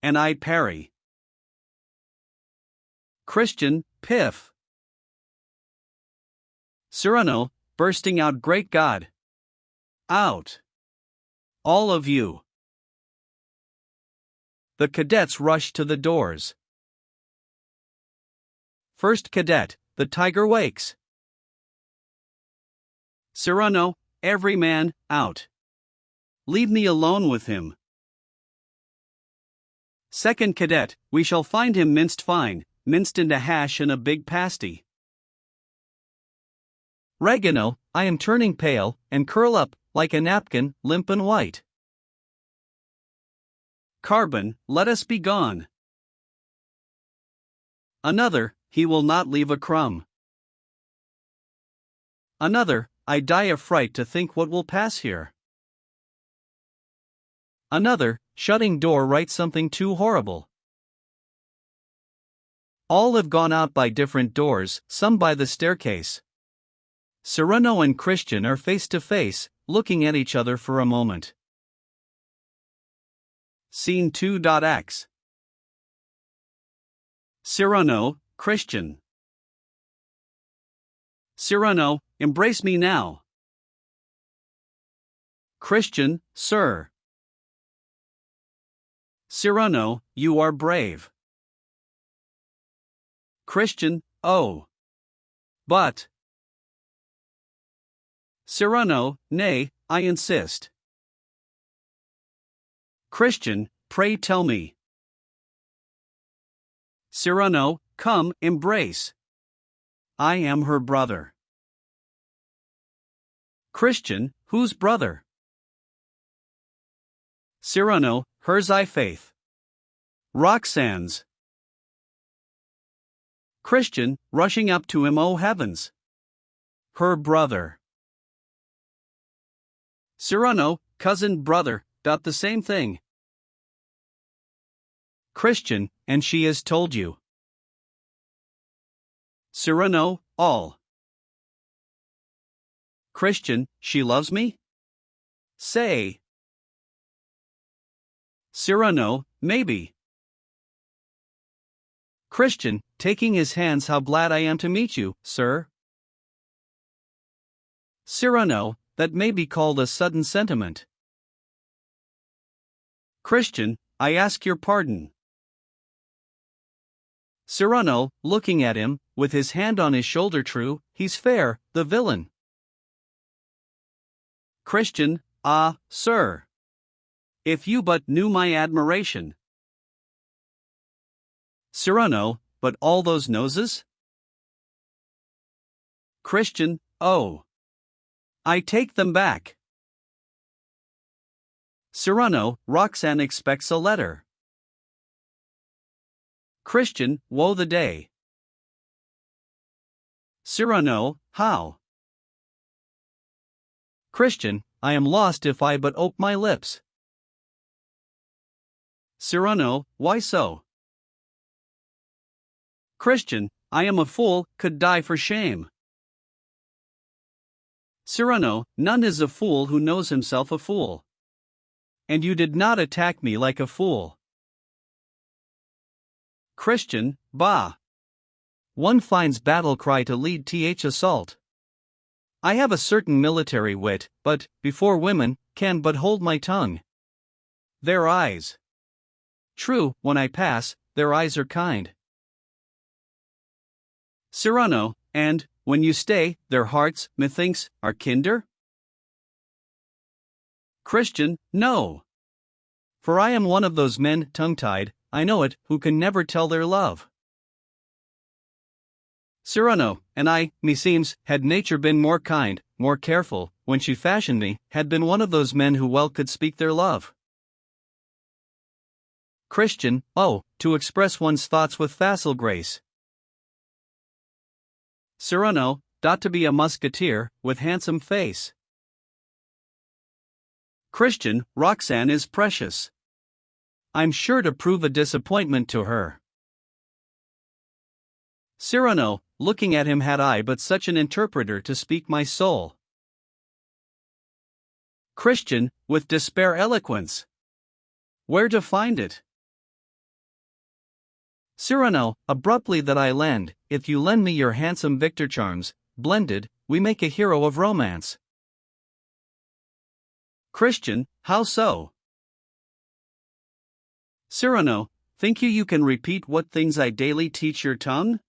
And I parry. Christian, piff. Cyrano, bursting out, great God. Out. All of you. The cadets rush to the doors. First cadet, the tiger wakes. Cyrano, every man, out. Leave me alone with him. Second cadet, we shall find him minced fine, minced into hash and a big pasty. Regano, I am turning pale, and curl up, like a napkin, limp and white. Carbon, let us be gone. Another, he will not leave a crumb. Another, I die of fright to think what will pass here. Another, shutting door, write something too horrible. All have gone out by different doors, some by the staircase. Cyrano and Christian are face to face, looking at each other for a moment. Scene 2.x. Cyrano, Christian. Cyrano, embrace me now. Christian, sir. Cyrano, you are brave. Christian, oh. But. Cyrano, nay, I insist. Christian, pray tell me. Cyrano, come, embrace. I am her brother. Christian, whose brother? Cyrano, hers I faith. Roxane's. Christian, rushing up to him, oh heavens! Her brother. Cyrano, cousin, brother, got the same thing. Christian, and she has told you. Cyrano, all. Christian, she loves me? Say. Cyrano, maybe. Christian, taking his hands, how glad I am to meet you, sir. Cyrano, that may be called a sudden sentiment. Christian, I ask your pardon. Cyrano, looking at him, with his hand on his shoulder, true, he's fair, the villain. Christian, ah, sir. If you but knew my admiration. Cyrano, but all those noses? Christian, oh. I take them back. Cyrano, Roxanne expects a letter. Christian, woe the day. Cyrano, how? Christian, I am lost if I but ope my lips. Cyrano, why so? Christian, I am a fool, could die for shame. Cyrano, none is a fool who knows himself a fool. And you did not attack me like a fool. Christian, bah! One finds battle cry to lead th assault. I have a certain military wit, but, before women, can but hold my tongue. Their eyes. True, when I pass, their eyes are kind. Cyrano, and, when you stay, their hearts, methinks, are kinder? Christian, no. For I am one of those men, tongue-tied, I know it, who can never tell their love. Cyrano, and I, meseems, had nature been more kind, more careful, when she fashioned me, had been one of those men who well could speak their love. Christian, oh, to express one's thoughts with facile grace. Cyrano, dot to be a musketeer, with handsome face. Christian, Roxanne is precious. I'm sure to prove a disappointment to her. Cyrano, looking at him, had I but such an interpreter to speak my soul. Christian, with despair eloquence. Where to find it? Cyrano, abruptly that I lend, if you lend me your handsome victor charms, blended, we make a hero of romance. Christian, how so? Cyrano, think you can repeat what things I daily teach your tongue?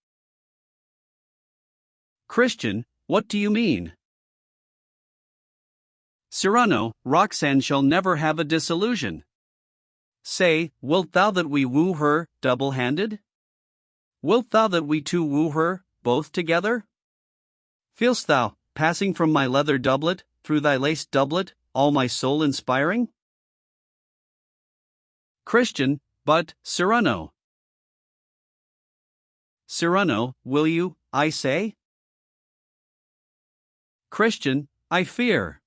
Christian, what do you mean? Cyrano, Roxanne shall never have a disillusion. Say, wilt thou that we woo her, double-handed? Wilt thou that we two woo her, both together? Feel'st thou, passing from my leather doublet, through thy laced doublet, all my soul inspiring? Christian, but, Cyrano. Cyrano, will you, I say? Christian, I fear.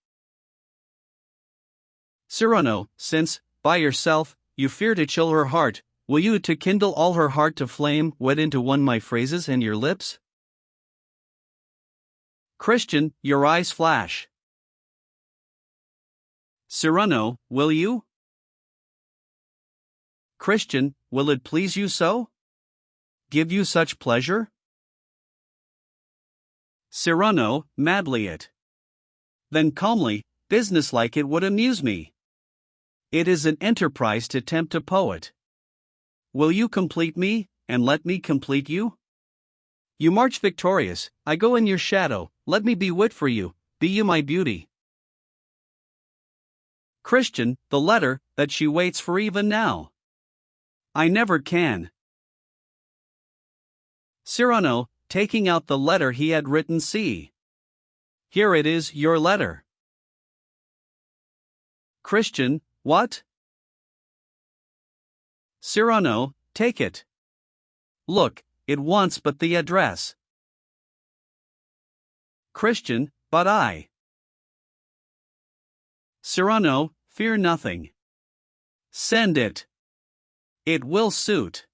Cyrano, since, by yourself, you fear to chill her heart, will you to kindle all her heart to flame, wed into one my phrases and your lips? Christian, your eyes flash. Cyrano, will you? Christian, will it please you so? Give you such pleasure? Cyrano, madly it. Then calmly, businesslike, it would amuse me. It is an enterprise to tempt a poet. Will you complete me, and let me complete you? You march victorious, I go in your shadow, let me be wit for you, be you my beauty. Christian, the letter, that she waits for even now. I never can. Cyrano, taking out the letter he had written, see. Here it is, your letter. Christian, what? Cyrano, take it. Look, it wants but the address. Christian, but I. Cyrano, fear nothing. Send it. It will suit.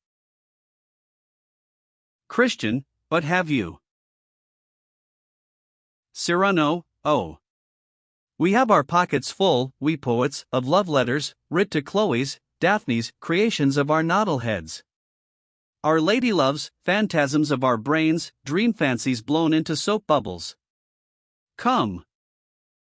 Christian, but have you? Cyrano, oh. We have our pockets full, we poets, of love letters, writ to Chloe's, Daphne's, creations of our noddleheads. Our lady loves, phantasms of our brains, dream fancies blown into soap bubbles. Come.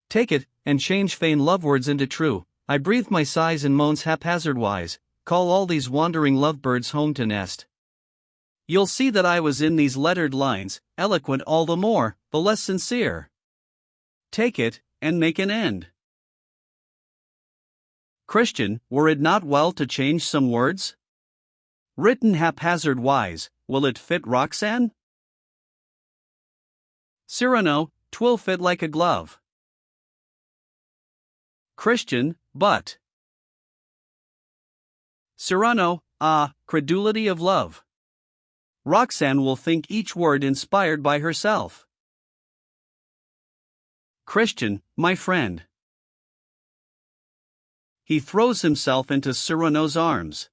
Take it, and change vain love words into true. I breathe my sighs and moans haphazard wise, call all these wandering lovebirds home to nest. You'll see that I was in these lettered lines, eloquent all the more, the less sincere. Take it, and make an end. Christian, were it not well to change some words? Written haphazard wise, will it fit Roxanne? Cyrano, 'twill fit like a glove. Christian, but. Cyrano, ah, credulity of love. Roxanne will think each word inspired by herself. Christian, my friend. He throws himself into Cyrano's arms.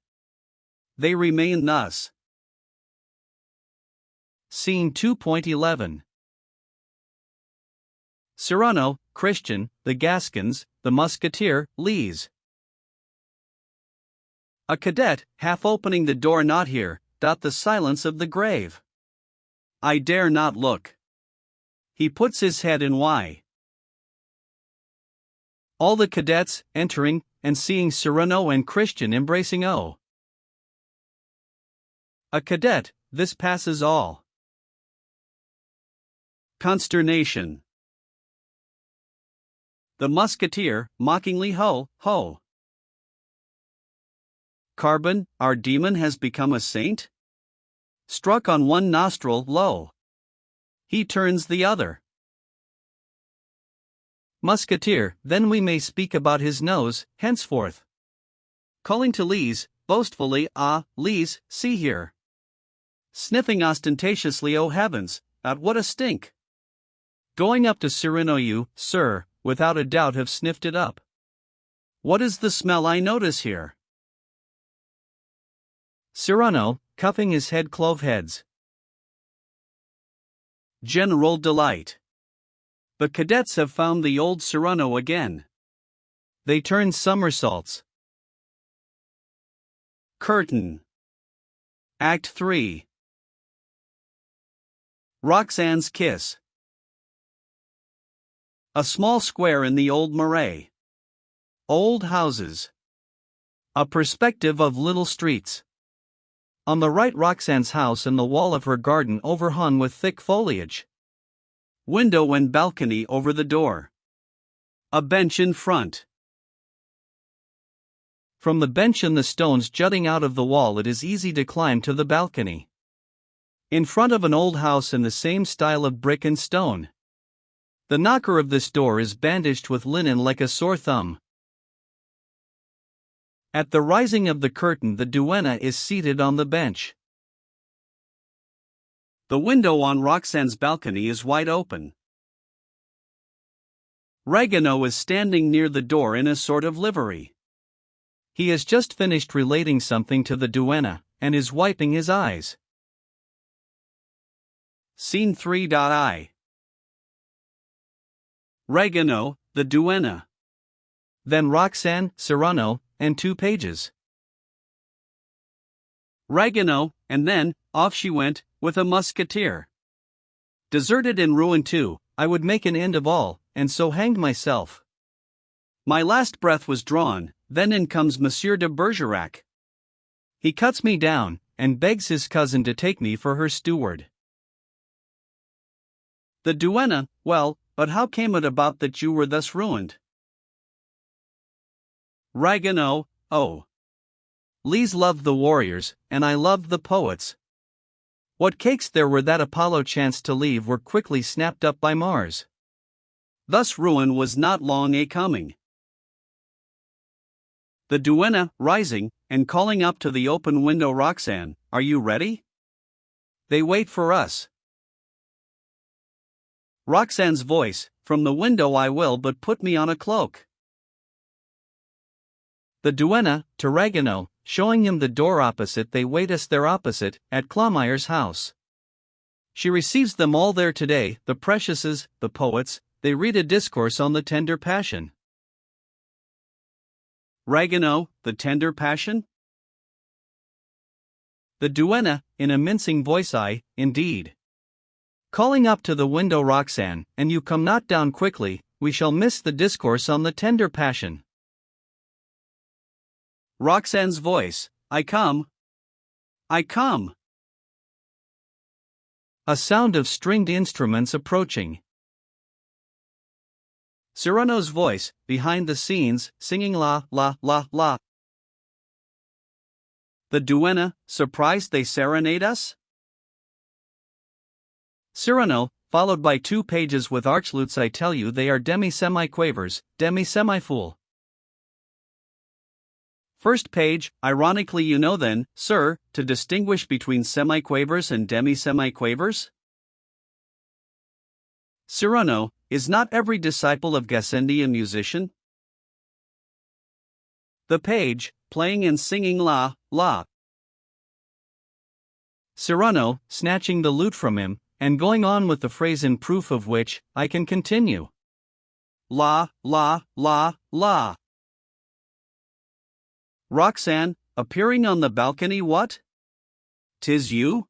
They remain thus. Scene 2.11. Cyrano, Christian, the Gascons, the Musketeer, Lise. A cadet, half opening the door, not here, the silence of the grave. I dare not look. He puts his head in Y. All the cadets, entering, and seeing Cyrano and Christian embracing O. A cadet, this passes all. Consternation. The Musketeer, mockingly ho, ho. Carbon, our demon has become a saint? Struck on one nostril, lo. He turns the other. Musketeer, then we may speak about his nose, henceforth. Calling to Lise, boastfully, ah, Lise, see here. Sniffing ostentatiously, oh heavens, at what a stink. Going up to Cyrano, you, sir, without a doubt have sniffed it up. What is the smell I notice here? Cyrano, cuffing his head, clove heads. General delight. The cadets have found the old Cyrano again. They turn somersaults. Curtain. Act 3. Roxanne's kiss. A small square in the old Marais. Old houses. A perspective of little streets. On the right, Roxanne's house and the wall of her garden overhung with thick foliage. Window and balcony over the door. A bench in front. From the bench and the stones jutting out of the wall, it is easy to climb to the balcony. In front of an old house in the same style of brick and stone. The knocker of this door is bandaged with linen like a sore thumb. At the rising of the curtain, the duenna is seated on the bench. The window on Roxanne's balcony is wide open. Ragueneau is standing near the door in a sort of livery. He has just finished relating something to the duenna, and is wiping his eyes. Scene 3.I. Ragueneau, the duenna. Then Roxanne, Cyrano, and 2 pages. Ragueneau, and then, off she went, with a musketeer. Deserted and ruined too, I would make an end of all, and so hanged myself. My last breath was drawn, then in comes Monsieur de Bergerac. He cuts me down, and begs his cousin to take me for her steward. The duenna, well, but how came it about that you were thus ruined? Ragueneau, oh. Lise loved the warriors, and I loved the poets. What cakes there were that Apollo chanced to leave were quickly snapped up by Mars. Thus ruin was not long a coming. The duenna, rising, and calling up to the open window, Roxanne, are you ready? They wait for us. Roxane's voice, from the window I will but put me on a cloak. The duenna, to Ragueneau, showing him the door opposite. They wait us there opposite, at Clamire's house. She receives them all there today, the preciouses, the poets. They read a discourse on the tender passion. Ragueneau, the tender passion? The duenna, in a mincing voice, I, indeed. Calling up to the window, Roxane, and you come not down quickly, we shall miss the discourse on the tender passion. Roxane's voice, I come. I come. A sound of stringed instruments approaching. Cyrano's voice, behind the scenes, singing la, la, la, la. The duenna, surprised they serenade us? Cyrano, followed by 2 pages with archlutes. I tell you they are demi-semi-quavers, demi-semi-fool. First page, ironically, you know then, sir, to distinguish between semi-quavers and demi-semi-quavers? Cyrano, is not every disciple of Gassendi a musician? The page, playing and singing la, la. Cyrano, snatching the lute from him, and going on with the phrase in proof of which, I can continue. La, la, la, la. Roxane, appearing on the balcony. What? 'Tis you?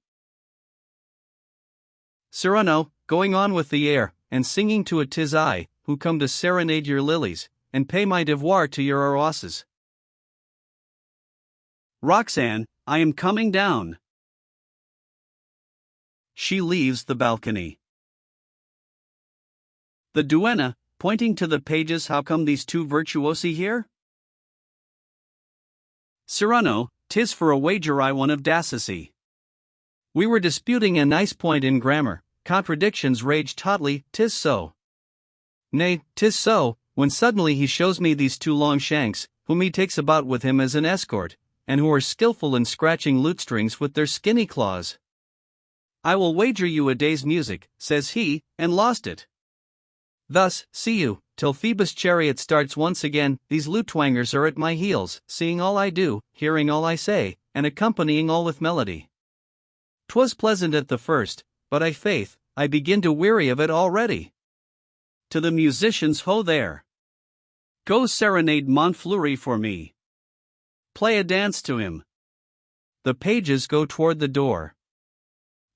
Cyrano, going on with the air, and singing to it. 'Tis I, who come to serenade your lilies, and pay my devoir to your aroses. Roxane, I am coming down. She leaves the balcony. The duenna, pointing to the pages. How come these 2 virtuosi here? Cyrano, 'tis for a wager I won of Dacici. We were disputing a nice point in grammar, contradictions raged hotly. 'Tis so. Nay, 'tis so, when suddenly he shows me these 2 long shanks, whom he takes about with him as an escort, and who are skillful in scratching lute strings with their skinny claws. I will wager you a day's music, says he, and lost it. Thus, see you, till Phoebus' chariot starts once again, these lute twangers are at my heels, seeing all I do, hearing all I say, and accompanying all with melody. 'Twas pleasant at the first, but I faith, I begin to weary of it already. To the musicians, ho there! Go serenade Montfleury for me. Play a dance to him. The pages go toward the door.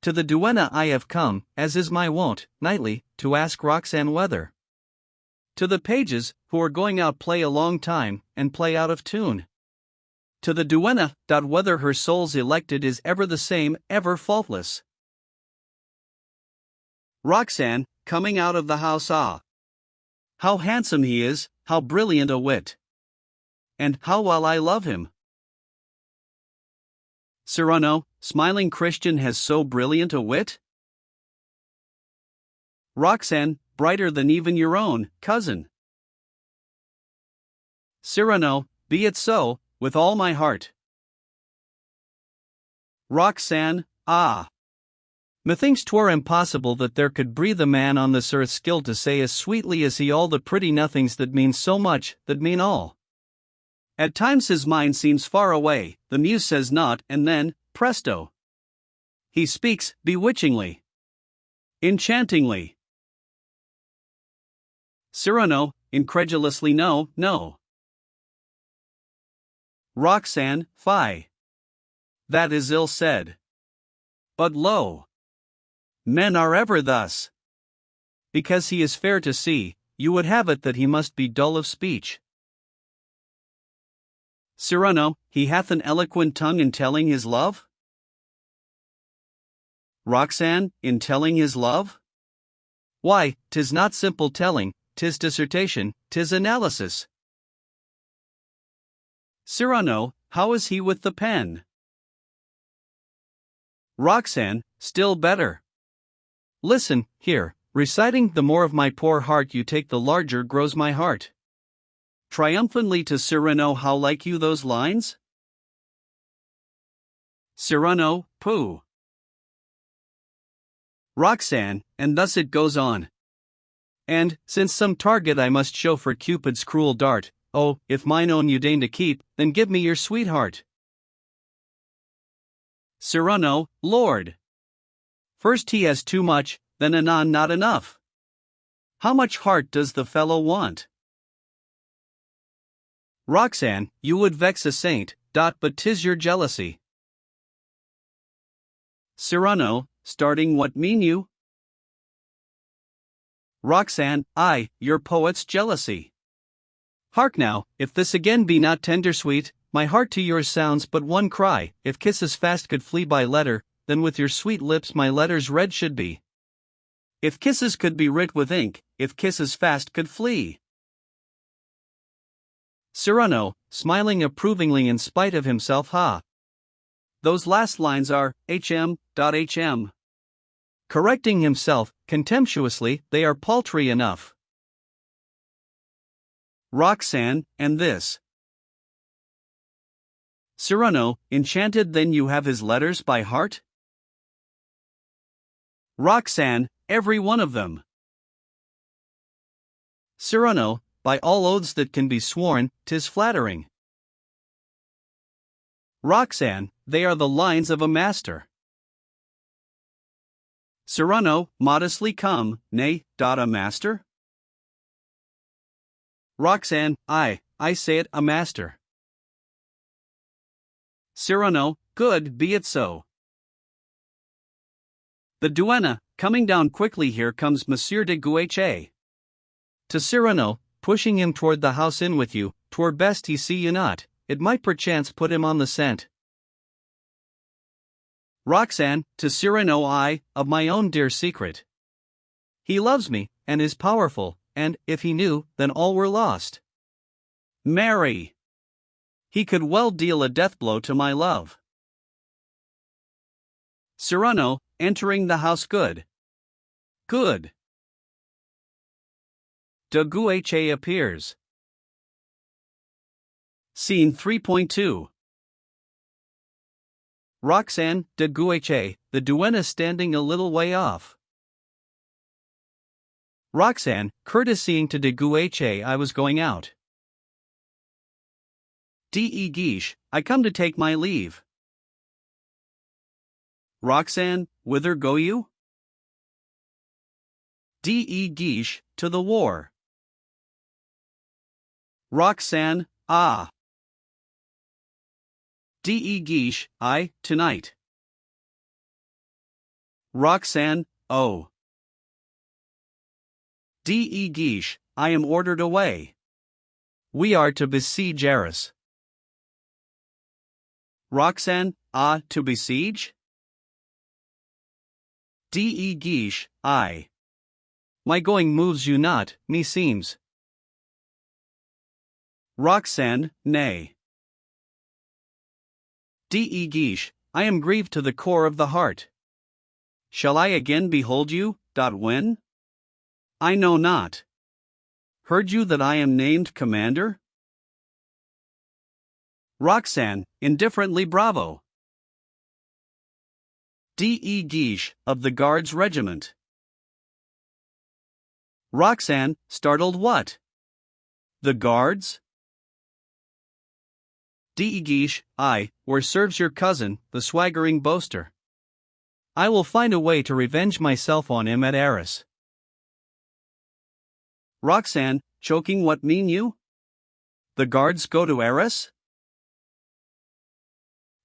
To the duenna I have come, as is my wont, nightly, to ask Roxane whether. To the pages, who are going out, play a long time, and play out of tune. To the duenna, whether her soul's elected is ever the same, ever faultless. Roxane, coming out of the house. Ah! How handsome he is, how brilliant a wit! And how well I love him! Cyrano, smiling Christian, has so brilliant a wit? Roxane, brighter than even your own cousin. Cyrano, be it so, with all my heart. Roxane, ah! Methinks 'twere impossible that there could breathe a man on this earth skilled to say as sweetly as he all the pretty nothings that mean so much, that mean all. At times his mind seems far away, the muse says naught, and then, presto! He speaks, bewitchingly. Enchantingly. Cyrano, incredulously, no, no. Roxane, fie! That is ill said. But lo! Men are ever thus. Because he is fair to see, you would have it that he must be dull of speech. Cyrano, he hath an eloquent tongue in telling his love? Roxane, in telling his love? Why, 'tis not simple telling, 'tis dissertation, 'tis analysis. Cyrano, how is he with the pen? Roxane, still better. Listen, here, reciting, the more of my poor heart you take, the larger grows my heart. Triumphantly to Cyrano, how like you those lines? Cyrano, pooh! Roxanne, and thus it goes on. And, since some target I must show for Cupid's cruel dart, oh, if mine own you deign to keep, then give me your sweetheart. Cyrano, Lord. First he has too much, then anon not enough. How much heart does the fellow want? Roxanne, you would vex a saint, but 'tis your jealousy. Cyrano, starting what mean you? Roxanne, your poet's jealousy. Hark now, if this again be not tender sweet, my heart to yours sounds but one cry, if kisses fast could flee by letter, then with your sweet lips my letters read should be. If kisses could be writ with ink, if kisses fast could flee. Cyrano, smiling approvingly in spite of himself, ha! Those last lines are, hm. Correcting himself, contemptuously, they are paltry enough. Roxanne, and this. Cyrano, enchanted then you have his letters by heart? Roxanne, every one of them. Cyrano, by all oaths that can be sworn, 'tis flattering. Roxanne, they are the lines of a master. Cyrano, modestly come, nay, a master? Roxanne, I say it, a master. Cyrano, good, be it so. The duenna, coming down quickly, here comes Monsieur de Guiche. To Cyrano, pushing him toward the house, in with you, 'twere best he see you not, it might perchance put him on the scent. Roxanne, to Cyrano, of my own dear secret. He loves me, and is powerful, and, if he knew, then all were lost. Marry! He could well deal a death blow to my love. Cyrano, entering the house, good. Good. De Guiche appears. Scene 3.2. Roxanne, de Guiche, the duenna standing a little way off. Roxanne, courtesying to de Guiche, I was going out. De Guiche, I come to take my leave. Roxanne, whither go you? De Guiche, to the war. Roxanne, De Guiche, tonight. Roxanne, oh. De Guiche, I am ordered away. We are to besiege Arras. Roxanne, to besiege? De Guiche, my going moves you not, meseems. Roxanne, nay. De Guiche, I am grieved to the core of the heart. Shall I again behold you, when? I know not. Heard you that I am named commander? Roxanne, indifferently, bravo. De Guiche, of the Guards Regiment. Roxanne, startled, what? The Guards? De Guiche, where serves your cousin, the swaggering boaster. I will find a way to revenge myself on him at Arras. Roxanne, choking, what mean you? The Guards go to Arras?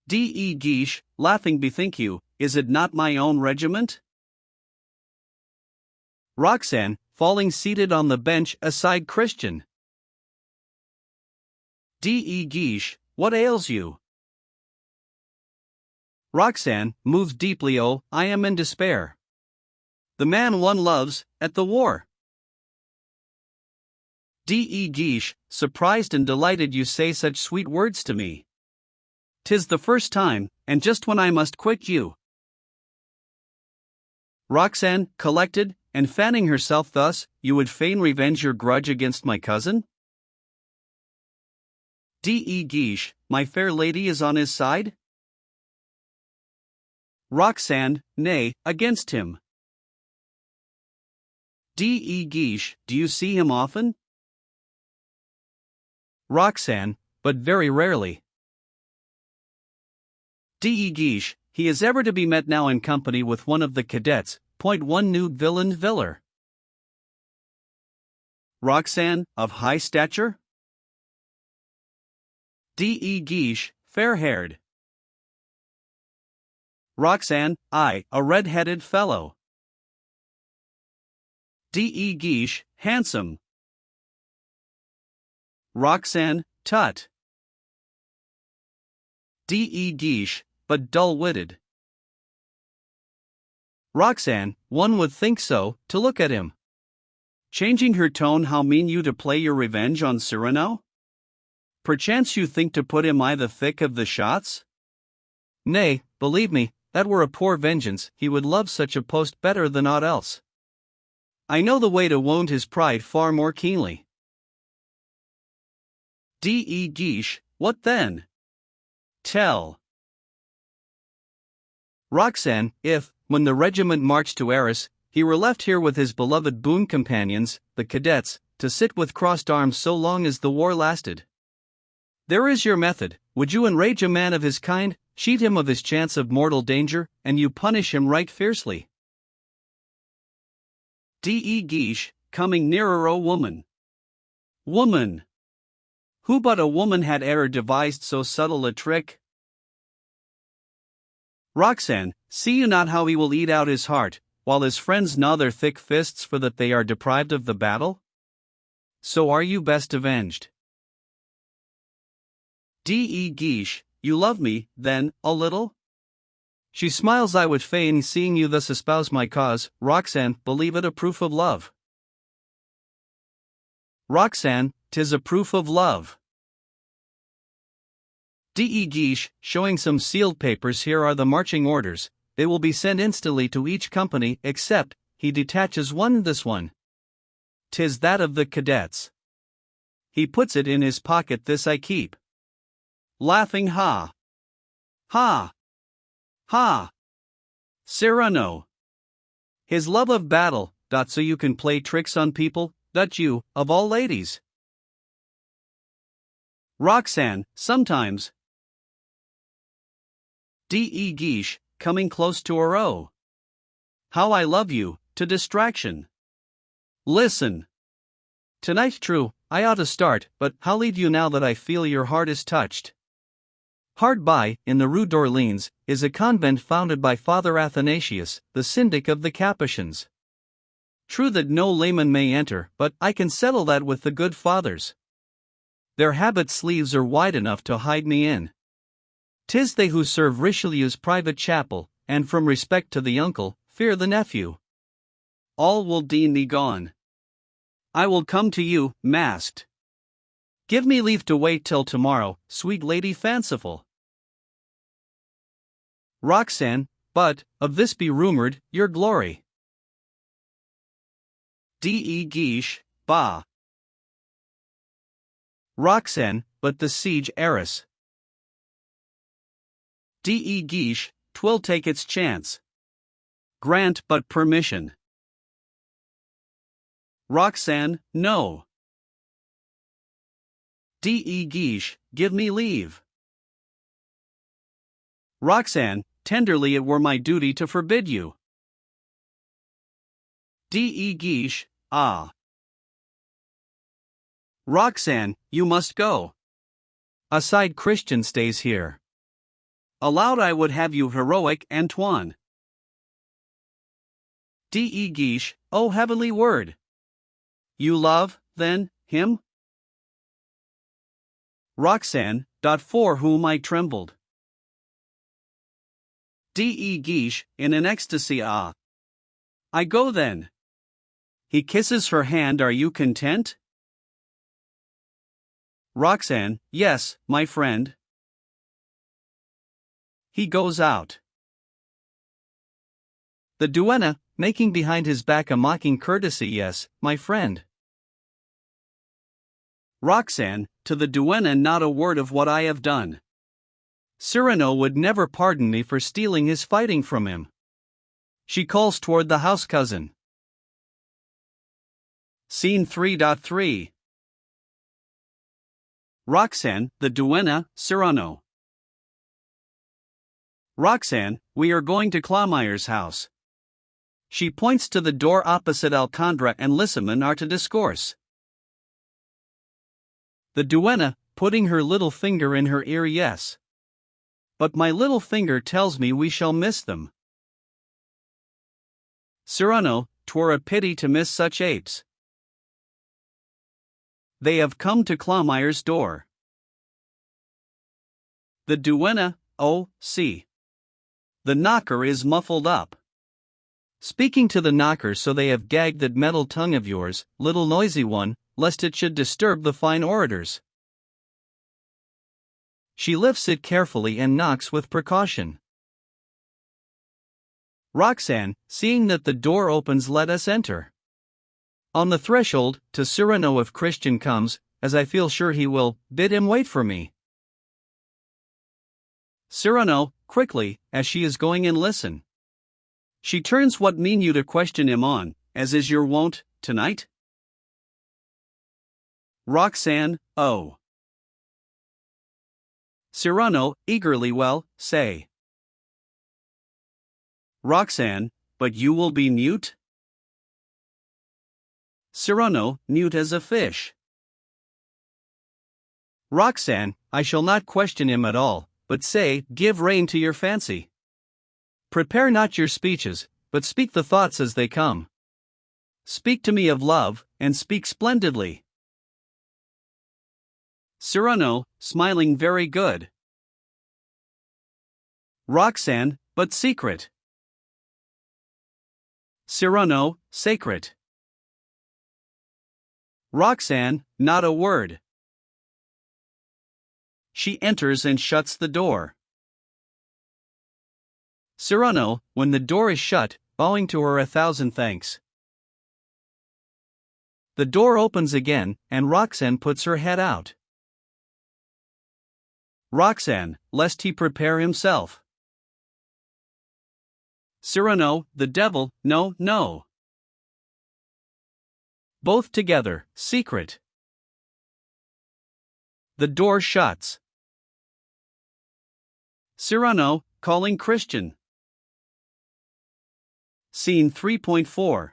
De Guiche, laughing, bethink you, is it not my own regiment? Roxanne, falling seated on the bench aside, Christian. De Guiche, what ails you? Roxanne, moved deeply, oh, I am in despair. The man one loves, at the war. De Guiche, surprised and delighted you say such sweet words to me. 'Tis the first time, and just when I must quit you. Roxanne, collected, and fanning herself thus, you would fain revenge your grudge against my cousin? De Guiche, my fair lady is on his side? Roxanne, nay, against him. D.E. Guiche, do you see him often? Roxanne, but very rarely. D.E. Guiche, he is ever to be met now in company with one of the cadets. Point one nude villain Viller. Roxanne, of high stature? D.E. Guiche, fair-haired. Roxanne, I, a red-headed fellow. D.E. Guiche, handsome. Roxanne, tut. D.E. Guiche, but dull-witted. Roxanne, one would think so, to look at him. Changing her tone, how mean you to play your revenge on Cyrano? Perchance you think to put him I the thick of the shots? Nay, believe me, that were a poor vengeance, he would love such a post better than aught else. I know the way to wound his pride far more keenly. D.E. Guiche, what then? Tell. Roxanne, if, when the regiment marched to Arras, he were left here with his beloved boon companions, the cadets, to sit with crossed arms so long as the war lasted. There is your method. Would you enrage a man of his kind, cheat him of his chance of mortal danger, and you punish him right fiercely? D.E. Guiche, coming nearer, O woman. Woman! Who but a woman had e'er devised so subtle a trick? Roxanne, see you not how he will eat out his heart, while his friends gnaw their thick fists for that they are deprived of the battle? So are you best avenged. D.E. Guiche, you love me, then, a little? She smiles. I would fain, seeing you thus espouse my cause, Roxanne, believe it a proof of love. Roxanne, 'tis a proof of love. D.E. Guiche, showing some sealed papers. Here are the marching orders. They will be sent instantly to each company, except, he detaches one, this one. 'Tis that of the cadets. He puts it in his pocket, this I keep. Laughing ha! Ha! Ha! Cyrano! His love of battle, so you can play tricks on people, you, of all ladies. Roxanne, sometimes. D.E. Guiche, coming close to her. Oh, how I love you, to distraction. Listen. Tonight, true, I ought to start, but how lead you now that I feel your heart is touched? Hard by, in the Rue d'Orleans, is a convent founded by Father Athanasius, the syndic of the Capuchins. True that no layman may enter, but I can settle that with the good fathers. Their habit sleeves are wide enough to hide me in. 'Tis they who serve Richelieu's private chapel, and from respect to the uncle, fear the nephew. All will deem thee gone. I will come to you, masked. Give me leave to wait till tomorrow, sweet lady fanciful. Roxanne, but, of this be rumored, your glory. D.E. Guiche, bah. Roxanne, but the siege Arras. D.E. Guiche, 'twill take its chance. Grant but permission. Roxanne, no. D.E. Guiche, give me leave. Roxanne, tenderly it were my duty to forbid you. D.E. Guiche, ah. Roxanne, you must go. Aside, Christian stays here. Aloud, I would have you heroic, Antoine. D.E. Guiche, oh heavenly word! You love, then, him? Roxanne, for whom I trembled. D.E. Guiche, in an ecstasy, ah. I go then. He kisses her hand. Are you content? Roxanne, yes, my friend. He goes out. The duenna, making behind his back a mocking courtesy. Yes, my friend. Roxanne, to the duenna, not a word of what I have done. Cyrano would never pardon me for stealing his fighting from him. She calls toward the house cousin. Scene 3.3. Roxanne, the duenna, Cyrano. Roxanne, we are going to Clawmeyer's house. She points to the door opposite. Alcandra and Lissaman are to discourse. The duenna, putting her little finger in her ear. Yes. But my little finger tells me we shall miss them. Cyrano, 'twere a pity to miss such apes. They have come to Clawmeyer's door. The duenna, oh, see. The knocker is muffled up. Speaking to the knocker, so they have gagged that metal tongue of yours, little noisy one, lest it should disturb the fine orators. She lifts it carefully and knocks with precaution. Roxanne, seeing that the door opens, let us enter. On the threshold, to Cyrano, if Christian comes, as I feel sure he will, bid him wait for me. Cyrano, quickly, as she is going in, listen. She turns. What mean you to question him on, as is your wont, tonight? Roxanne, oh. Cyrano, eagerly, well, say. Roxanne, but you will be mute? Cyrano, mute as a fish. Roxanne, I shall not question him at all, but say, give rein to your fancy. Prepare not your speeches, but speak the thoughts as they come. Speak to me of love, and speak splendidly. Cyrano, smiling, very good. Roxanne, but secret. Cyrano, sacred. Roxanne, not a word. She enters and shuts the door. Cyrano, when the door is shut, bowing to her 1,000 thanks. The door opens again, and Roxanne puts her head out. Roxanne, lest he prepare himself. Cyrano, the devil, no, no. Both together, secret. The door shuts. Cyrano, calling Christian. Scene 3.4.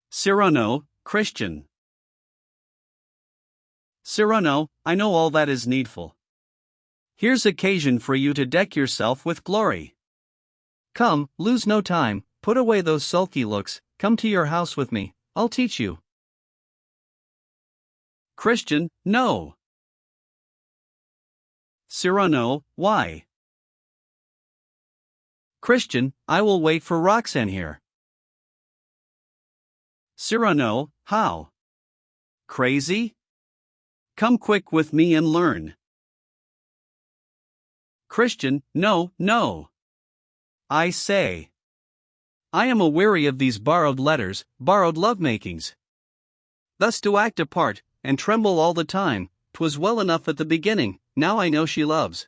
Cyrano, Christian. Cyrano, I know all that is needful. Here's occasion for you to deck yourself with glory. Come, lose no time, put away those sulky looks, come to your house with me, I'll teach you. Christian, no. Cyrano, why? Christian, I will wait for Roxanne here. Cyrano, how? Crazy? Come quick with me and learn. Christian, no, no. I say. I am aweary of these borrowed letters, borrowed love-makings. Thus to act a part, and tremble all the time, 'twas well enough at the beginning, now I know she loves.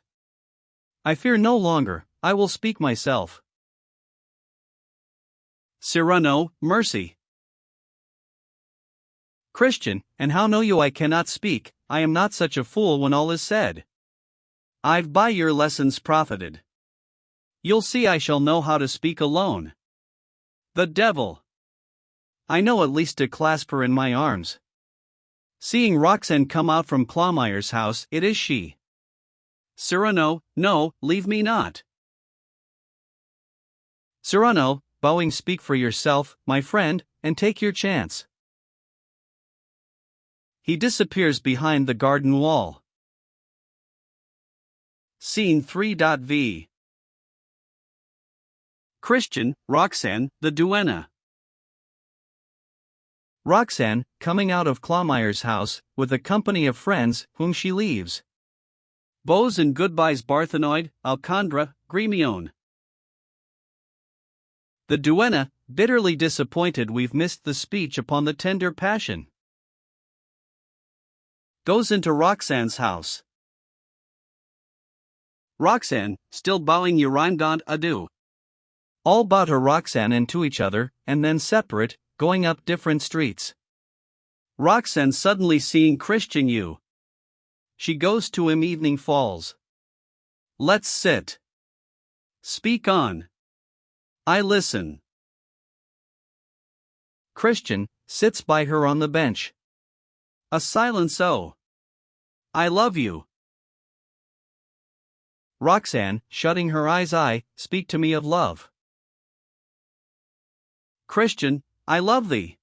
I fear no longer, I will speak myself. Cyrano, mercy. Christian, and how know you I cannot speak? I am not such a fool when all is said. I've by your lessons profited. You'll see I shall know how to speak alone. The devil! I know at least to clasp her in my arms. Seeing Roxanne come out from Clawmeyer's house, it is she. Cyrano, no, leave me not. Cyrano, bowing, speak for yourself, my friend, and take your chance. He disappears behind the garden wall. Scene 3.v. Christian, Roxanne, the duenna. Roxanne, coming out of Clawmeyer's house, with a company of friends, whom she leaves. Bows and goodbyes Barthenoid, Alcandra, Gremione. The duenna, bitterly disappointed we've missed the speech upon the tender passion. Goes into Roxanne's house. Roxanne, still bowing Eurindant adieu. All bow to Roxanne and to each other, and then separate, going up different streets. Roxanne suddenly seeing Christian U. She goes to him. Evening falls. Let's sit. Speak on. I listen. Christian sits by her on the bench. A silence. Oh. I love you. Roxanne, shutting her eyes. I speak to me of love. Christian, I love thee.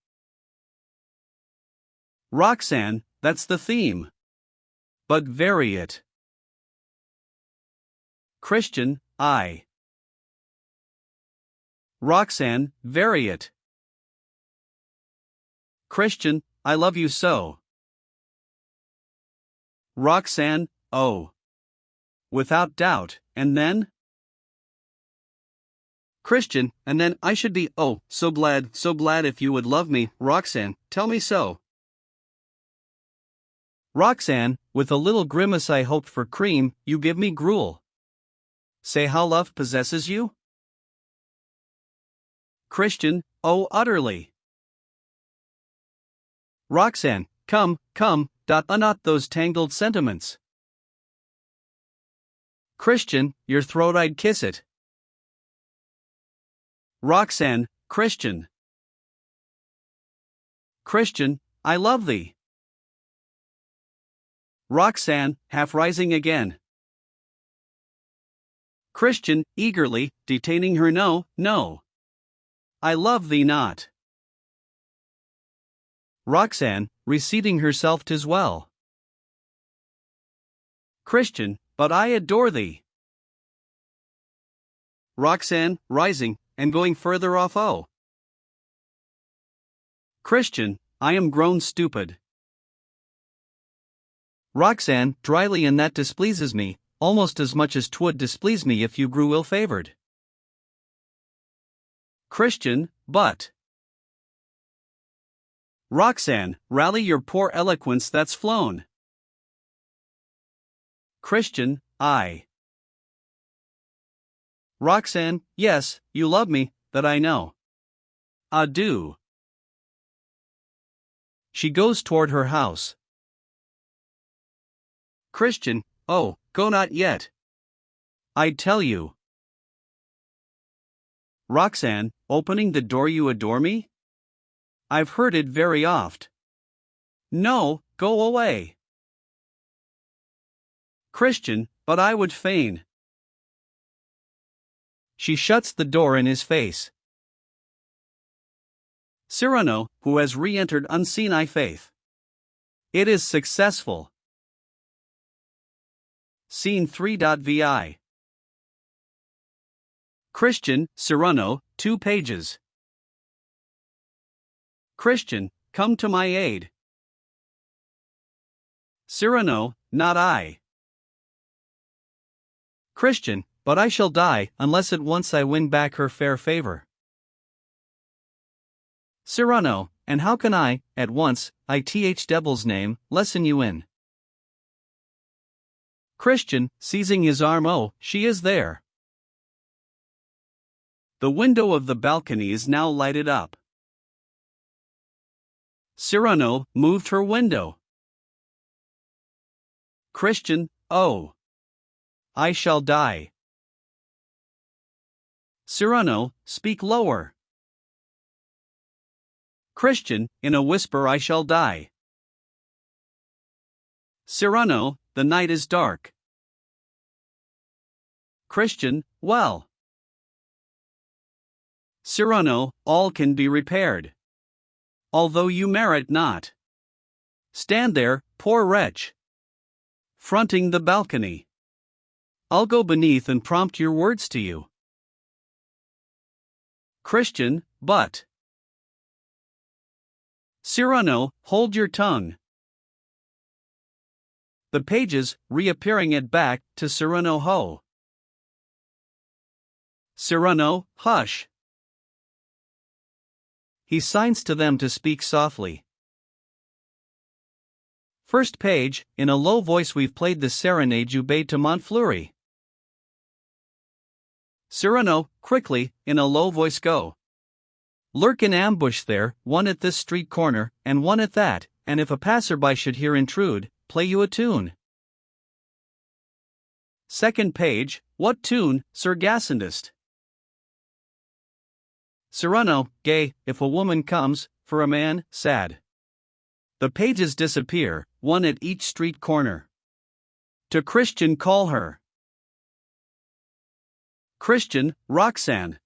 Roxanne, that's the theme. But vary it. Christian, I. Roxanne, vary it. Christian, I love you so. Roxanne, oh. Without doubt, and then? Christian, and then I should be, oh, so glad if you would love me. Roxanne, tell me so. Roxanne, with a little grimace. I hoped for cream, you give me gruel. Say how love possesses you? Christian, oh, utterly. Roxanne, come, unknot those tangled sentiments. Christian, your throat I'd kiss it. Roxanne, Christian. Christian, I love thee. Roxanne, half rising again. Christian, eagerly, detaining her. No, no. I love thee not. Roxanne, reseating herself. 'Tis well. Christian, but I adore thee. Roxanne, rising, and going further off. Oh. Christian, I am grown stupid. Roxanne, dryly, and that displeases me, almost as much as 'twould displease me if you grew ill-favored. Christian, but. Roxanne, rally your poor eloquence that's flown. Christian, I. Roxanne, yes, you love me, that I know. Adieu. She goes toward her house. Christian, oh, go not yet. I tell you. Roxanne, opening the door. You adore me? I've heard it very oft. No, go away. Christian, but I would fain. She shuts the door in his face. Cyrano, who has re-entered unseen. I faith. It is successful. Scene 3.vi. Christian, Cyrano, 2 pages. Christian, come to my aid. Cyrano, not I. Christian, but I shall die unless at once I win back her fair favor. Cyrano, and how can I, at once, devil's name, lessen you in? Christian, seizing his arm. Oh, she is there. The window of the balcony is now lighted up. Cyrano moved her window. Christian, oh. I shall die. Cyrano, speak lower. Christian, in a whisper. I shall die. Cyrano, the night is dark. Christian, well. Cyrano, all can be repaired. Although you merit not. Stand there, poor wretch. Fronting the balcony. I'll go beneath and prompt your words to you. Christian, but. Cyrano, hold your tongue. The pages, reappearing at back, to Cyrano. Ho. Cyrano, hush. He signs to them to speak softly. First page, in a low voice. We've played the serenade you bade to Montfleury. Cyrano, quickly, in a low voice. Go. Lurk in ambush there, one at this street corner, and one at that, and if a passerby should here intrude, play you a tune. Second page, what tune, Sir Gassendyst? Cyrano, gay, if a woman comes, for a man, sad. The pages disappear, one at each street corner. To Christian call her. Christian, Roxanne.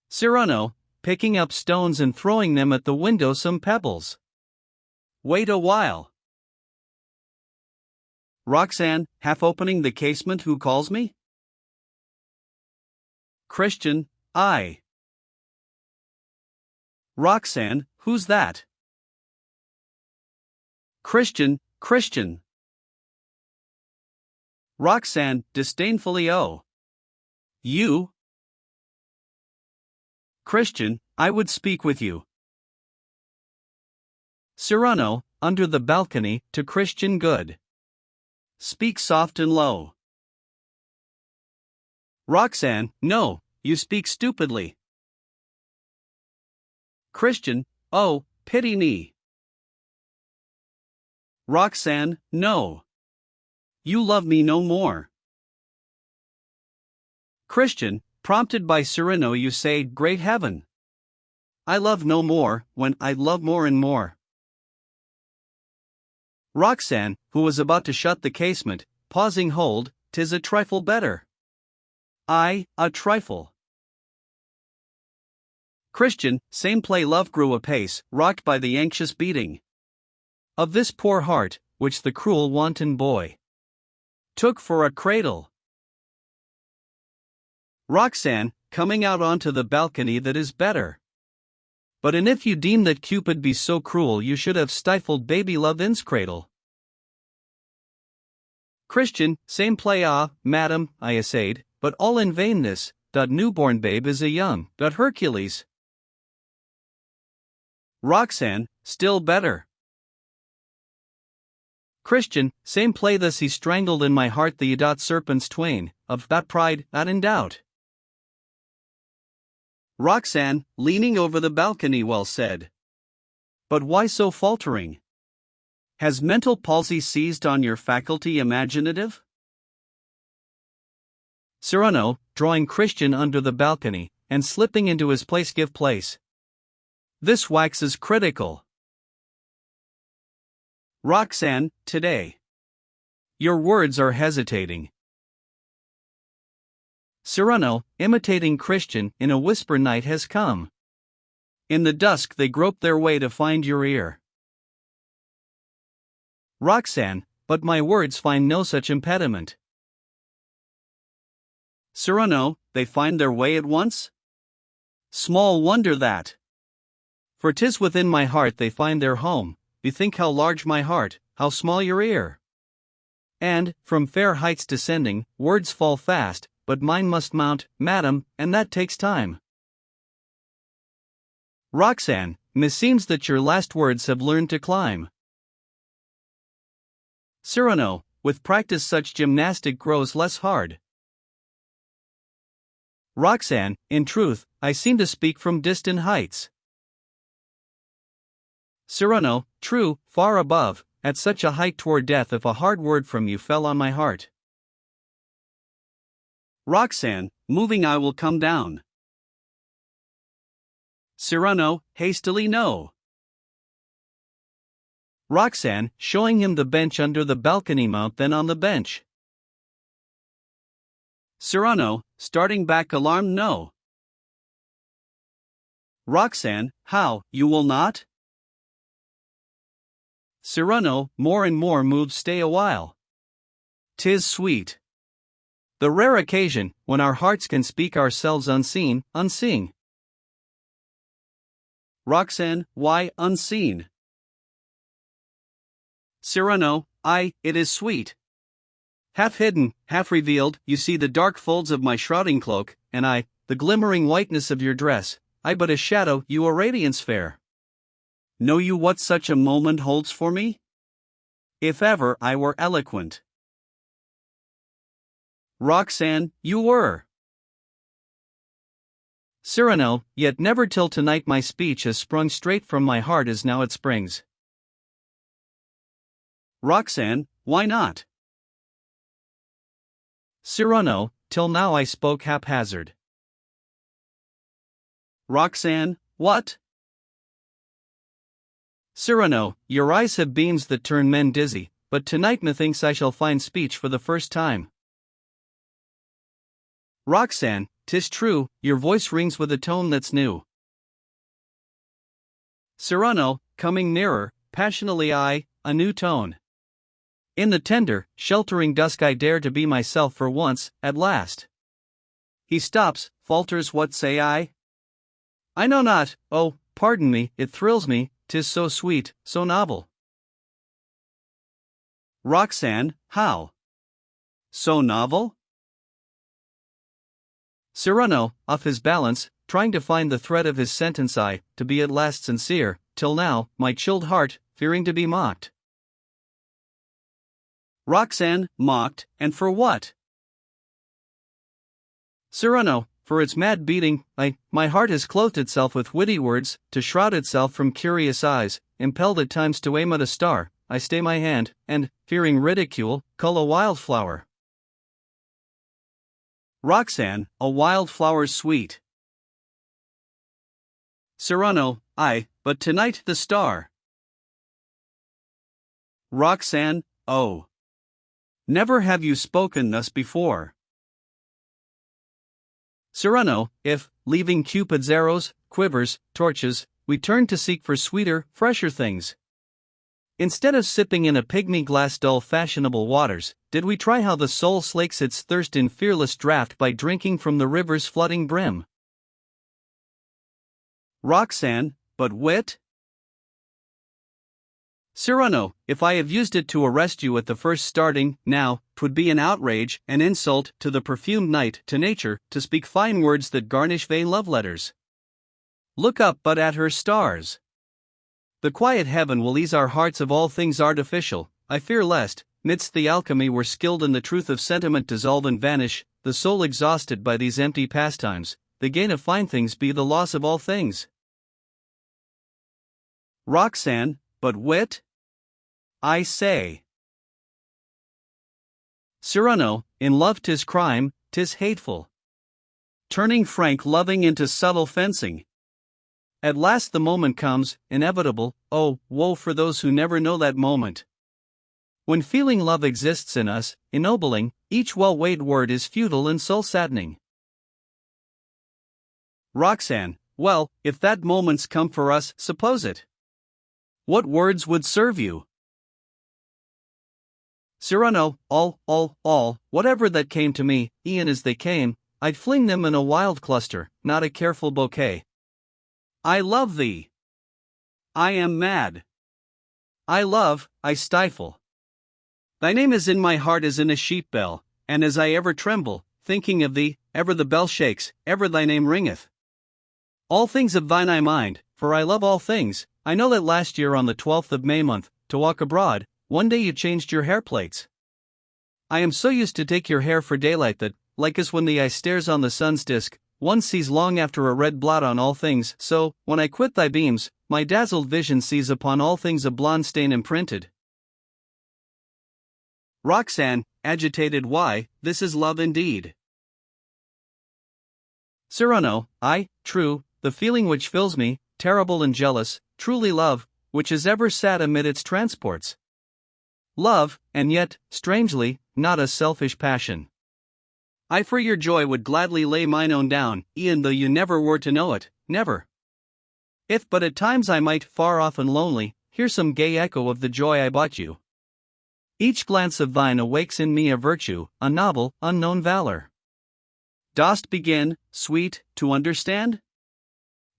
Cyrano, picking up stones and throwing them at the window some pebbles. Wait a while. Roxanne, half opening the casement, who calls me? Christian, I. Roxanne, who's that? Christian, Christian. Roxanne, disdainfully, oh. You? Christian, I would speak with you. Cyrano, under the balcony, to Christian, good. Speak soft and low. Roxanne, no, you speak stupidly. Christian, oh, pity me. Roxanne, no. You love me no more. Christian, prompted by Cyrano, you say, great heaven. I love no more, when I love more and more. Roxanne, who was about to shut the casement, pausing, hold, 'tis a trifle better. I, a trifle. Christian, same play, love grew apace, rocked by the anxious beating of this poor heart, which the cruel wanton boy took for a cradle. Roxanne, coming out onto the balcony, that is better. But and if you deem that Cupid be so cruel, you should have stifled baby love in's cradle. Christian, same play, ah, madam, I essayed, but all in vainness, that newborn babe is a young, that Hercules. Roxanne, still better. Christian, same play, thus he strangled in my heart the serpents twain, of that pride, that in doubt. Roxanne, leaning over the balcony, well said. But why so faltering? Has mental palsy seized on your faculty imaginative? Cyrano, drawing Christian under the balcony, and slipping into his place, give place. This waxes critical. Roxanne, today. Your words are hesitating. Cyrano, imitating Christian, in a whisper, night has come. In the dusk they grope their way to find your ear. Roxanne, but my words find no such impediment. Cyrano, they find their way at once? Small wonder that. For 'tis within my heart they find their home. Bethink how large my heart, how small your ear. And, from fair heights descending, words fall fast, but mine must mount, madam, and that takes time. Roxanne, meseems that your last words have learned to climb. Cyrano, with practice such gymnastic grows less hard. Roxanne, in truth, I seem to speak from distant heights. Cyrano, true, far above, at such a height 'twere death if a hard word from you fell on my heart. Roxanne, moving I will come down. Cyrano, hastily no. Roxanne, showing him the bench under the balcony, mount then on the bench. Cyrano, starting back alarmed, no. Roxanne, how, you will not? Cyrano, more and more moved, stay a while. 'Tis sweet. The rare occasion, when our hearts can speak ourselves unseen, unseeing. Roxanne, why unseen? Cyrano, it is sweet. Half hidden, half revealed, you see the dark folds of my shrouding cloak, and the glimmering whiteness of your dress, I but a shadow, you a radiance fair. Know you what such a moment holds for me? If ever I were eloquent. Roxanne, you were. Cyrano, yet never till tonight my speech has sprung straight from my heart as now it springs. Roxanne, why not? Cyrano, till now I spoke haphazard. Roxanne, what? Cyrano, your eyes have beams that turn men dizzy, but tonight methinks I shall find speech for the first time. Roxanne, 'tis true, your voice rings with a tone that's new. Cyrano, coming nearer, passionately a new tone. In the tender, sheltering dusk I dare to be myself for once, at last. He stops, falters, what say I? I know not, oh, pardon me, it thrills me, 'tis so sweet, so novel. Roxanne, how? So novel? Cyrano, off his balance, trying to find the thread of his sentence to be at last sincere, till now, my chilled heart, fearing to be mocked. Roxanne, mocked, and for what? Cyrano, for its mad beating, my heart has clothed itself with witty words, to shroud itself from curious eyes, impelled at times to aim at a star, I stay my hand, and, fearing ridicule, cull a wildflower. Roxanne, a wildflower's sweet. Cyrano, but tonight the star. Roxanne, oh. Never have you spoken thus before. Cyrano, if, leaving Cupid's arrows, quivers, torches, we turn to seek for sweeter, fresher things. Instead of sipping in a pygmy glass dull fashionable waters, did we try how the soul slakes its thirst in fearless draught by drinking from the river's flooding brim? Roxanne, but wit? Cyrano, if I have used it to arrest you at the first starting, now, 'twould be an outrage, an insult to the perfumed night, to nature, to speak fine words that garnish vain love letters. Look up but at her stars. The quiet heaven will ease our hearts of all things artificial. I fear lest, midst the alchemy we're skilled in the truth of sentiment dissolve and vanish, the soul exhausted by these empty pastimes, the gain of fine things be the loss of all things. Roxanne, but wit? I say. Cyrano, in love 'tis crime, 'tis hateful. Turning frank loving into subtle fencing. At last the moment comes, inevitable, oh, woe for those who never know that moment. When feeling love exists in us, ennobling, each well-weighed word is futile and soul-saddening. Roxanne, well, if that moment's come for us, suppose it. What words would serve you? Cyrano, all, whatever that came to me, e'en as they came, I'd fling them in a wild cluster, not a careful bouquet. I love thee. I am mad. I love, I stifle. Thy name is in my heart as in a sheep bell, and as I ever tremble, thinking of thee, ever the bell shakes, ever thy name ringeth. All things of thine I mind, for I love all things. I know that last year on the 12th of May month, to walk abroad, one day you changed your hair plates. I am so used to take your hair for daylight that, like as when the eye stares on the sun's disk, one sees long after a red blot on all things, so, when I quit thy beams, my dazzled vision sees upon all things a blonde stain imprinted. Roxanne, agitated, why, this is love indeed. Cyrano, true, the feeling which fills me, terrible and jealous, truly love, which is ever sad amid its transports. Love, and yet, strangely, not a selfish passion. I for your joy would gladly lay mine own down, e'en though you never were to know it, never. If but at times I might, far off and lonely, hear some gay echo of the joy I bought you. Each glance of thine awakes in me a virtue, a novel, unknown valor. Dost begin, sweet, to understand?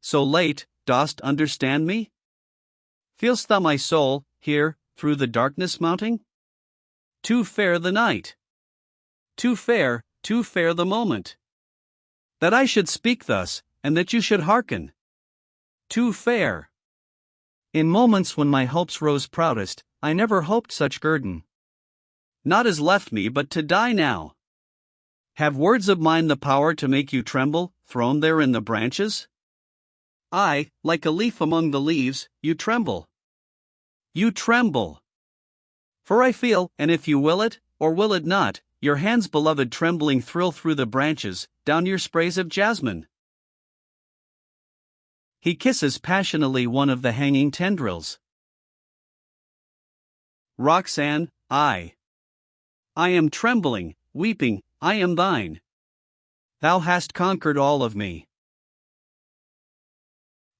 So late, dost understand me? Feel'st thou my soul, here, through the darkness mounting? Too fair the night. Too fair the moment. That I should speak thus, and that you should hearken. Too fair. In moments when my hopes rose proudest, I never hoped such guerdon. Not as left me but to die now. Have words of mine the power to make you tremble, thrown there in the branches? I, like a leaf among the leaves, you tremble. You tremble. For I feel, and if you will it, or will it not, your hands beloved trembling thrill through the branches, down your sprays of jasmine. He kisses passionately one of the hanging tendrils. Roxanne, I am trembling, weeping, I am thine. Thou hast conquered all of me.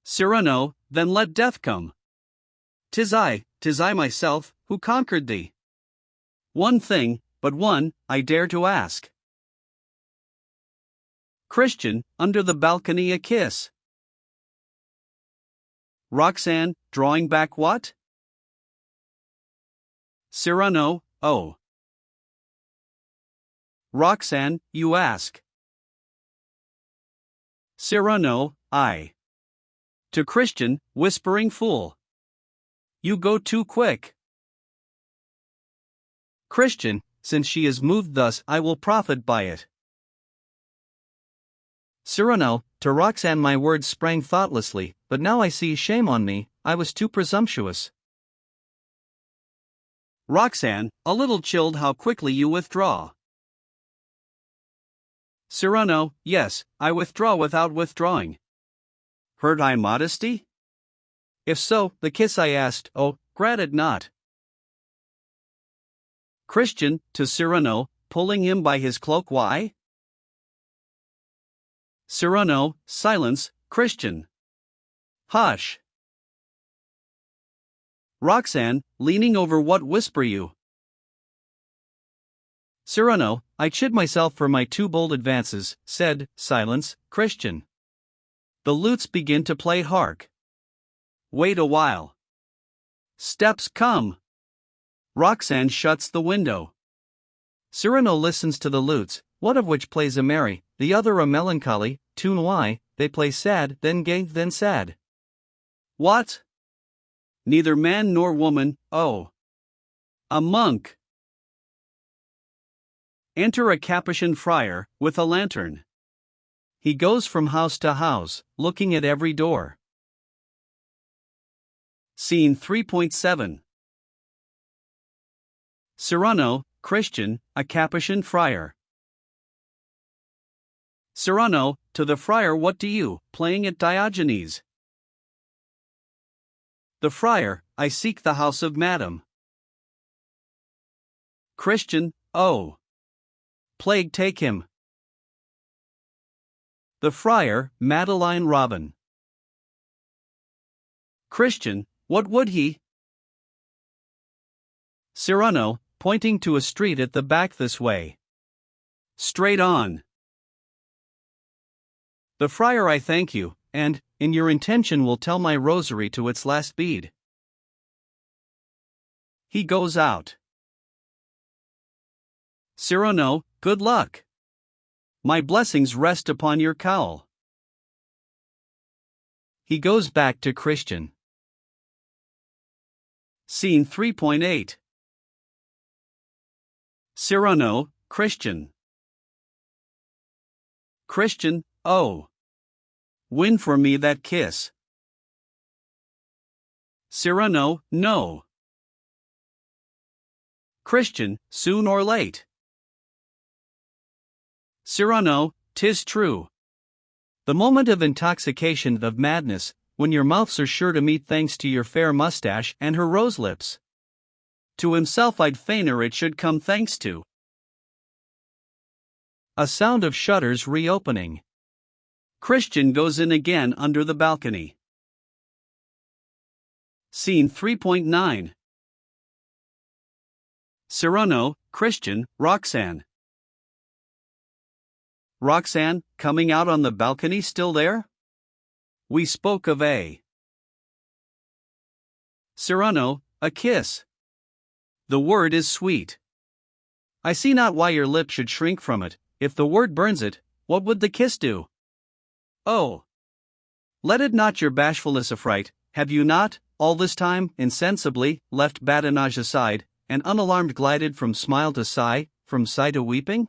Cyrano, then let death come. 'Tis I myself, who conquered thee. One thing, but one, I dare to ask. Christian, under the balcony a kiss. Roxanne, drawing back what? Cyrano, oh. Roxanne, you ask. Cyrano, I. To Christian, whispering fool. You go too quick. Christian, since she is moved thus, I will profit by it. Cyrano, to Roxanne my words sprang thoughtlessly, but now I see shame on me, I was too presumptuous. Roxanne, a little chilled how quickly you withdraw. Cyrano, yes, I withdraw without withdrawing. Hurt I modesty? If so, the kiss I asked, oh, grant it not. Christian, to Cyrano, pulling him by his cloak, why? Cyrano, silence, Christian. Hush. Roxanne, leaning over, what whisper you? Cyrano, I chid myself for my too bold advances, said, silence, Christian. The lutes begin to play, hark. Wait a while. Steps come. Roxanne shuts the window. Cyrano listens to the lutes, one of which plays a merry, the other a melancholy, tune. Why, they play sad, then gay, then sad. What? Neither man nor woman, oh. A monk. Enter a Capuchin friar, with a lantern. He goes from house to house, looking at every door. Scene 3.7. Cyrano, Christian, a Capuchin friar. Cyrano, to the friar, what do you, playing at Diogenes? The friar, I seek the house of Madam. Christian, oh. Plague take him. The friar, Madeline Robin. Christian, what would he? Cyrano, pointing to a street at the back, this way. Straight on. The friar, I thank you, and, in your intention, will tell my rosary to its last bead. He goes out. Cyrano, good luck. My blessings rest upon your cowl. He goes back to Christian. Scene 3.8. Cyrano, Christian. Christian, oh. Win for me that kiss. Cyrano, no. Christian, soon or late. Cyrano, 'tis true. The moment of intoxication, of madness, when your mouths are sure to meet, thanks to your fair mustache and her rose lips. To himself I'd fainer it should come, thanks to. A sound of shutters reopening. Christian goes in again under the balcony. Scene 3.9. Cyrano, Christian, Roxanne. Roxanne, coming out on the balcony, still there? We spoke of a. Cyrano, a kiss. The word is sweet. I see not why your lip should shrink from it. If the word burns it, what would the kiss do? Oh! Let it not your bashfulness affright. Have you not, all this time, insensibly, left badinage aside, and unalarmed glided from smile to sigh, from sigh to weeping?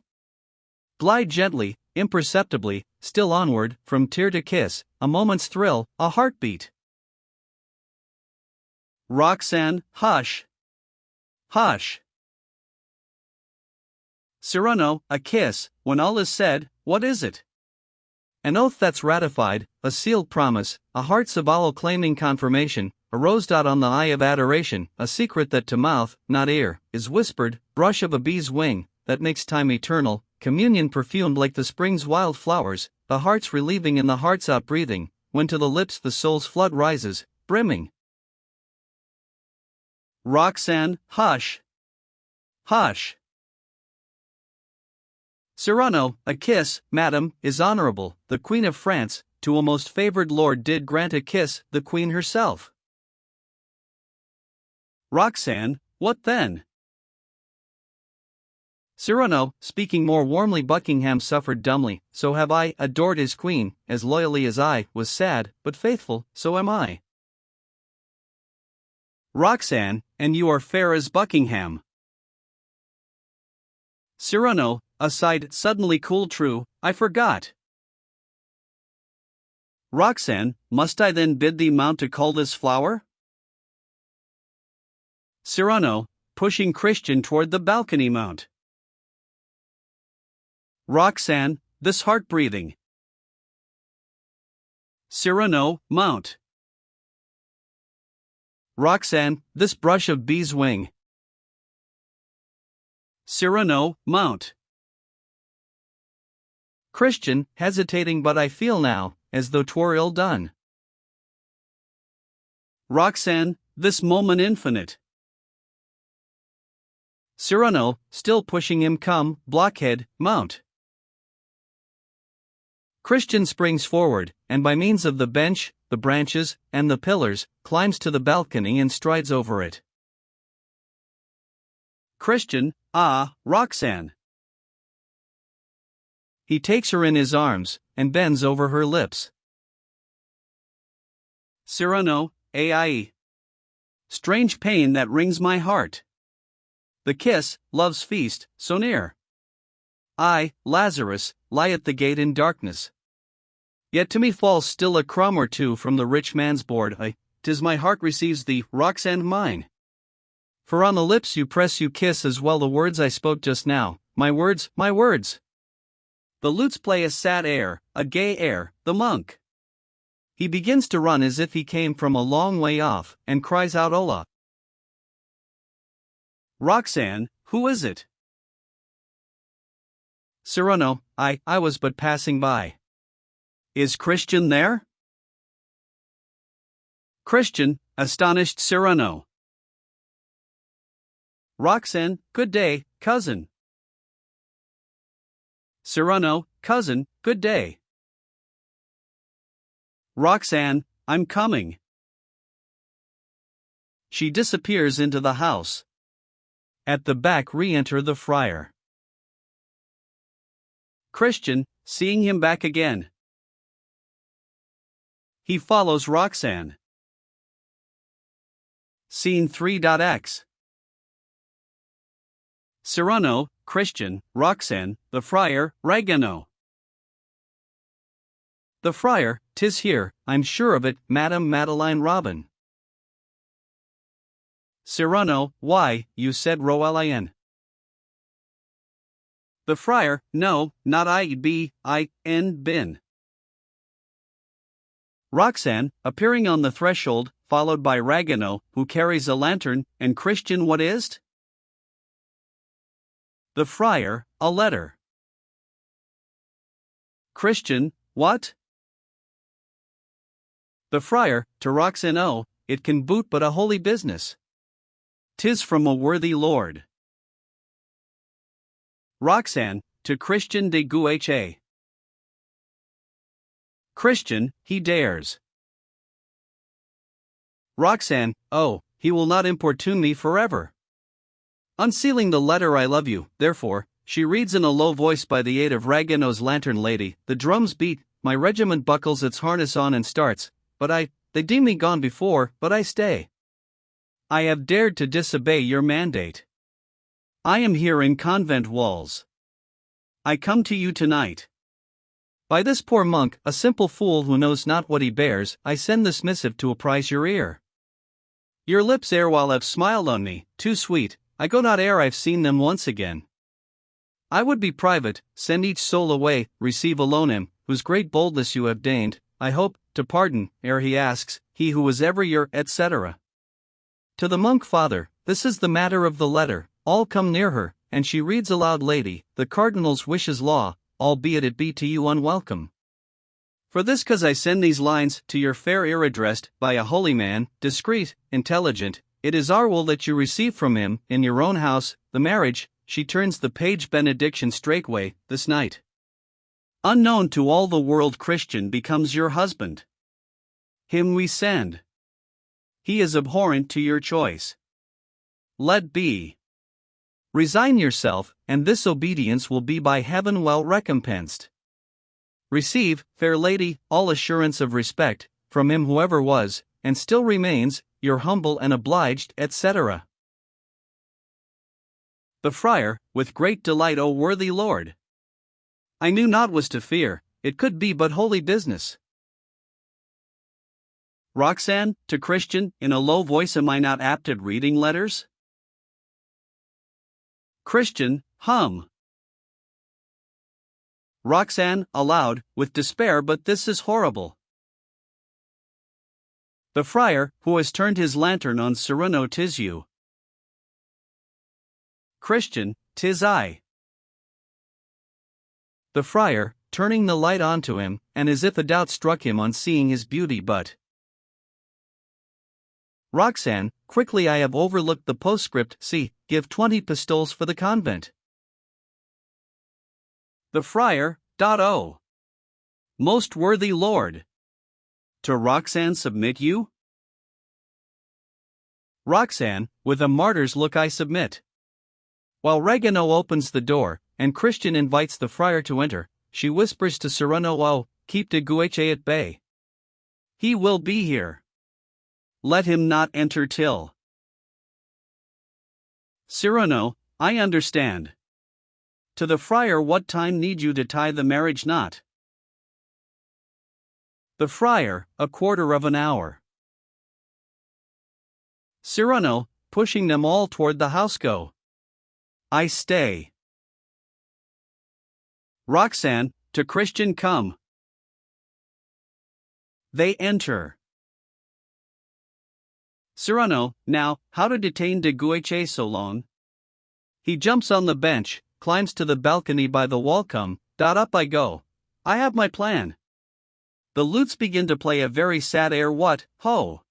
Glide gently, imperceptibly, still onward, from tear to kiss, a moment's thrill, a heartbeat. Roxanne, hush. Hush. Cyrano, a kiss, when all is said, what is it? An oath that's ratified, a sealed promise, a heart's avowal claiming confirmation, a rose dot on the eye of adoration, a secret that to mouth, not ear, is whispered, brush of a bee's wing, that makes time eternal, communion perfumed like the spring's wild flowers, the heart's relieving in the heart's outbreathing, when to the lips the soul's flood rises, brimming. Roxanne, hush. Hush. Cyrano, a kiss, madam, is honorable, the Queen of France, to a most favored lord did grant a kiss, the Queen herself. Roxanne, what then? Cyrano, speaking more warmly, Buckingham suffered dumbly, so have I, adored his queen, as loyally as I, was sad, but faithful, so am I. Roxanne, and you are fair as Buckingham. Cyrano, aside, suddenly cool, true, I forgot. Roxanne, must I then bid thee mount to cull this flower? Cyrano, pushing Christian toward the balcony mount. Roxanne, this heart breathing. Cyrano, mount. Roxanne, this brush of bee's wing. Cyrano, mount. Christian, hesitating, but I feel now, as though 'twere ill done. Roxanne, this moment infinite. Cyrano, still pushing him, come, blockhead, mount. Christian springs forward, and by means of the bench, the branches, and the pillars, climbs to the balcony and strides over it. Christian, ah, Roxanne. He takes her in his arms, and bends over her lips. Cyrano, ai. Strange pain that wrings my heart. The kiss, love's feast, so near. I, Lazarus, lie at the gate in darkness. Yet to me falls still a crumb or two from the rich man's board. 'Tis my heart receives thee, Roxanne mine. For on the lips you press, you kiss as well the words I spoke just now, my words, my words. The lutes play a sad air, a gay air, the monk. He begins to run as if he came from a long way off, and cries out, Hola. Roxanne, who is it? Cyrano, I was but passing by. Is Christian there? Christian, astonished Cyrano. Roxanne, good day, cousin. Cyrano, cousin, good day. Roxanne, I'm coming. She disappears into the house. At the back re-enter the friar. Christian, seeing him back again. He follows Roxanne. Scene 3.x. Cyrano, Christian, Roxanne, the friar, Ragueneau. The friar, 'tis here, I'm sure of it, Madame Madeleine Robin. Cyrano, why, you said Roelien. The friar, no, not I, been. Roxanne, appearing on the threshold, followed by Ragueneau, who carries a lantern, and Christian, what is't? The friar, a letter. Christian, what? The friar, to Roxanne, oh, it can boot but a holy business. 'Tis from a worthy lord. Roxanne, to Christian de Guha. Christian, he dares. Roxanne, oh, he will not importune me forever. Unsealing the letter, I love you, therefore, she reads in a low voice by the aid of Ragueneau's lantern lady, the drums beat, my regiment buckles its harness on and starts, but they deem me gone before, but I stay. I have dared to disobey your mandate. I am here in convent walls. I come to you tonight. By this poor monk, a simple fool who knows not what he bears, I send this missive to apprise your ear. Your lips erewhile have smiled on me, too sweet, I go not ere I've seen them once again. I would be private, send each soul away, receive alone him, whose great boldness you have deigned, I hope, to pardon, ere he asks, he who was ever your, etc. To the monk father, this is the matter of the letter, all come near her, and she reads aloud, Lady, the cardinal's wishes law, albeit it be to you unwelcome. For this cause I send these lines to your fair ear addressed by a holy man, discreet, intelligent, it is our will that you receive from him, in your own house, the marriage, she turns the page benediction straightway, this night. Unknown to all the world Christian becomes your husband. Him we send. He is abhorrent to your choice. Let be. Resign yourself, and this obedience will be by heaven well recompensed. Receive, fair lady, all assurance of respect, from him who ever was, and still remains, your humble and obliged, etc. The friar, with great delight, O worthy lord! I knew not was to fear, it could be but holy business. Roxanne, to Christian, in a low voice, am I not apt at reading letters? Christian, hum. Roxanne, aloud, with despair, but this is horrible. The friar, who has turned his lantern on Cyrano, 'tis you. Christian, 'tis I. The friar, turning the light on to him, and as if a doubt struck him on seeing his beauty, but Roxanne, quickly, I have overlooked the postscript, see, give 20 pistoles for the convent. The friar, O. Most worthy lord! To Roxanne submit you? Roxanne, with a martyr's look I submit. While Regano opens the door, and Christian invites the friar to enter, she whispers to Cyrano, oh, keep de Gueche at bay. He will be here. Let him not enter till. Cyrano, I understand. To the friar, what time need you to tie the marriage knot? The friar, a quarter of an hour. Cyrano, pushing them all toward the house, go. I stay. Roxanne, to Christian, come. They enter. Cyrano, now, how to detain de Gueche so long? He jumps on the bench, climbs to the balcony by the wall, come, up I go. I have my plan. The lutes begin to play a very sad air, what, ho!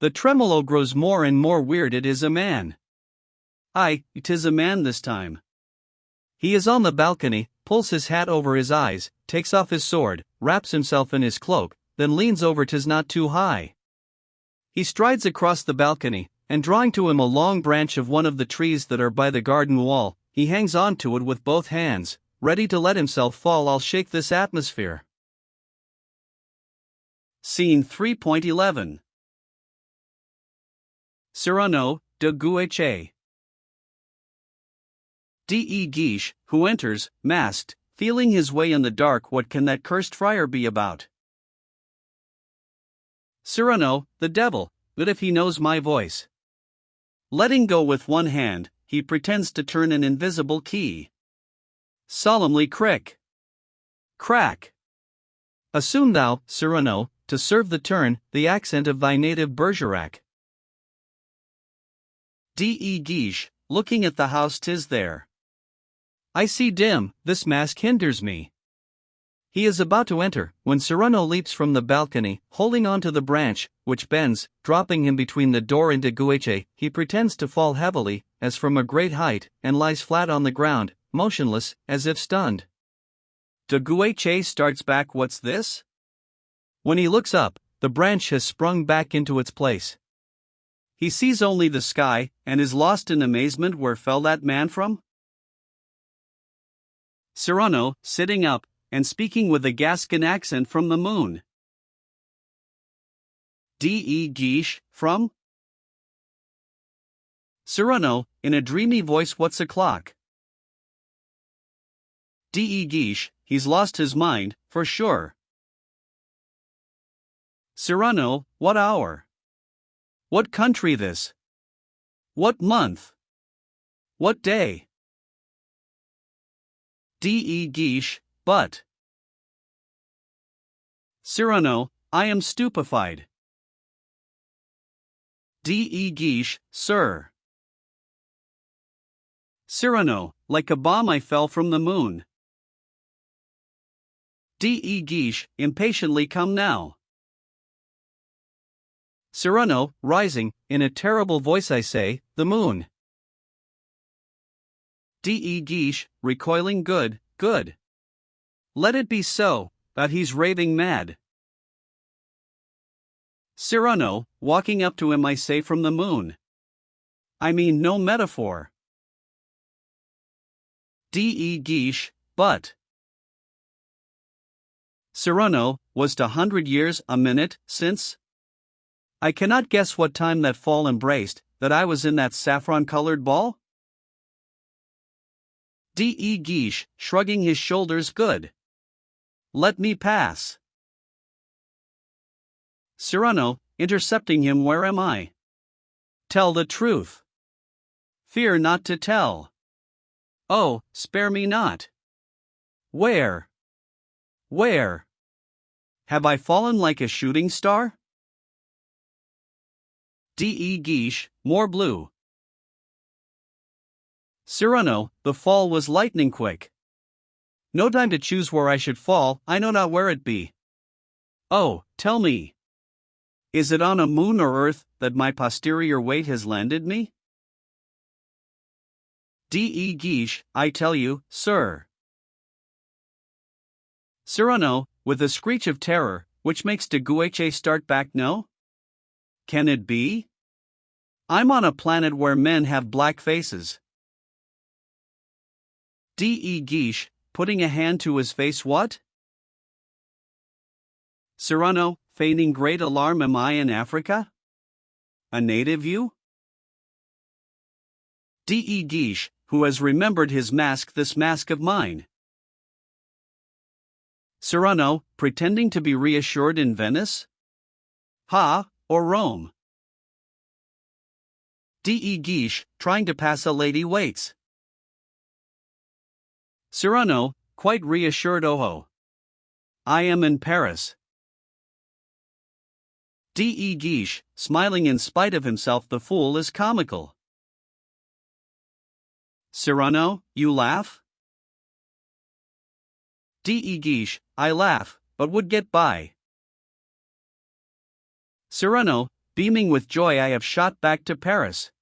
The tremolo grows more and more weird, it is a man. Aye, 'tis a man this time. He is on the balcony, pulls his hat over his eyes, takes off his sword, wraps himself in his cloak, then leans over 'tis not too high. He strides across the balcony, and drawing to him a long branch of one of the trees that are by the garden wall, he hangs on to it with both hands, ready to let himself fall. I'll shake this atmosphere. Scene 3.11. Cyrano de Gueche. D.E. Guiche, who enters, masked, feeling his way in the dark. What can that cursed friar be about? Cyrano, the devil, but if he knows my voice. Letting go with one hand, he pretends to turn an invisible key. Solemnly crick. Crack. Assume thou, Cyrano, to serve the turn, the accent of thy native Bergerac. D.E. Guiche, looking at the house, 'tis there. I see dim, this mask hinders me. He is about to enter, when Cyrano leaps from the balcony, holding on to the branch, which bends, dropping him between the door and de Gueche. He pretends to fall heavily, as from a great height, and lies flat on the ground, motionless, as if stunned. De Gueche starts back. What's this? When he looks up, the branch has sprung back into its place. He sees only the sky, and is lost in amazement. Where fell that man from? Cyrano, sitting up, and speaking with a Gascon accent, from the moon. D.E. Guiche, from? Cyrano, in a dreamy voice, what's o'clock? D.E. Guiche, he's lost his mind, for sure. Cyrano, what hour? What country this? What month? What day? D.E. Guiche, but. Cyrano, I am stupefied. D.E. Guiche, sir. Cyrano, like a bomb I fell from the moon. D.E. Guiche, impatiently come now. Cyrano, rising, in a terrible voice I say, the moon. D.E. Guiche, recoiling good. Let it be so, that he's raving mad. Cyrano, walking up to him I say from the moon. I mean no metaphor. D.E. Guiche, but. Cyrano, was 100 years a minute since? I cannot guess what time that fall embraced, that I was in that saffron-colored ball? D.E. Guiche, shrugging his shoulders good. Let me pass. Cyrano, intercepting him where am I? Tell the truth. Fear not to tell. Oh, spare me not. Where? Where? Have I fallen like a shooting star? D.E. Guiche, more blue. Cyrano, the fall was lightning quick. No time to choose where I should fall, I know not where it be. Oh, tell me. Is it on a moon or earth that my posterior weight has landed me? D.E. Guiche, I tell you, sir. Cyrano, with a screech of terror, which makes de Guiche start back no? Can it be? I'm on a planet where men have black faces. D.E. Guiche, putting a hand to his face what? Cyrano, feigning great alarm am I in Africa? A native you? D.E. Guiche, who has remembered his mask this mask of mine. Cyrano, pretending to be reassured in Venice? Ha, or Rome? D.E. Guiche, trying to pass a lady waits. Cyrano, quite reassured oh. I am in Paris. D.E. Guiche, smiling in spite of himself the fool is comical. Cyrano, you laugh? D.E. Guiche, I laugh, but would get by. Cyrano, beaming with joy I have shot back to Paris.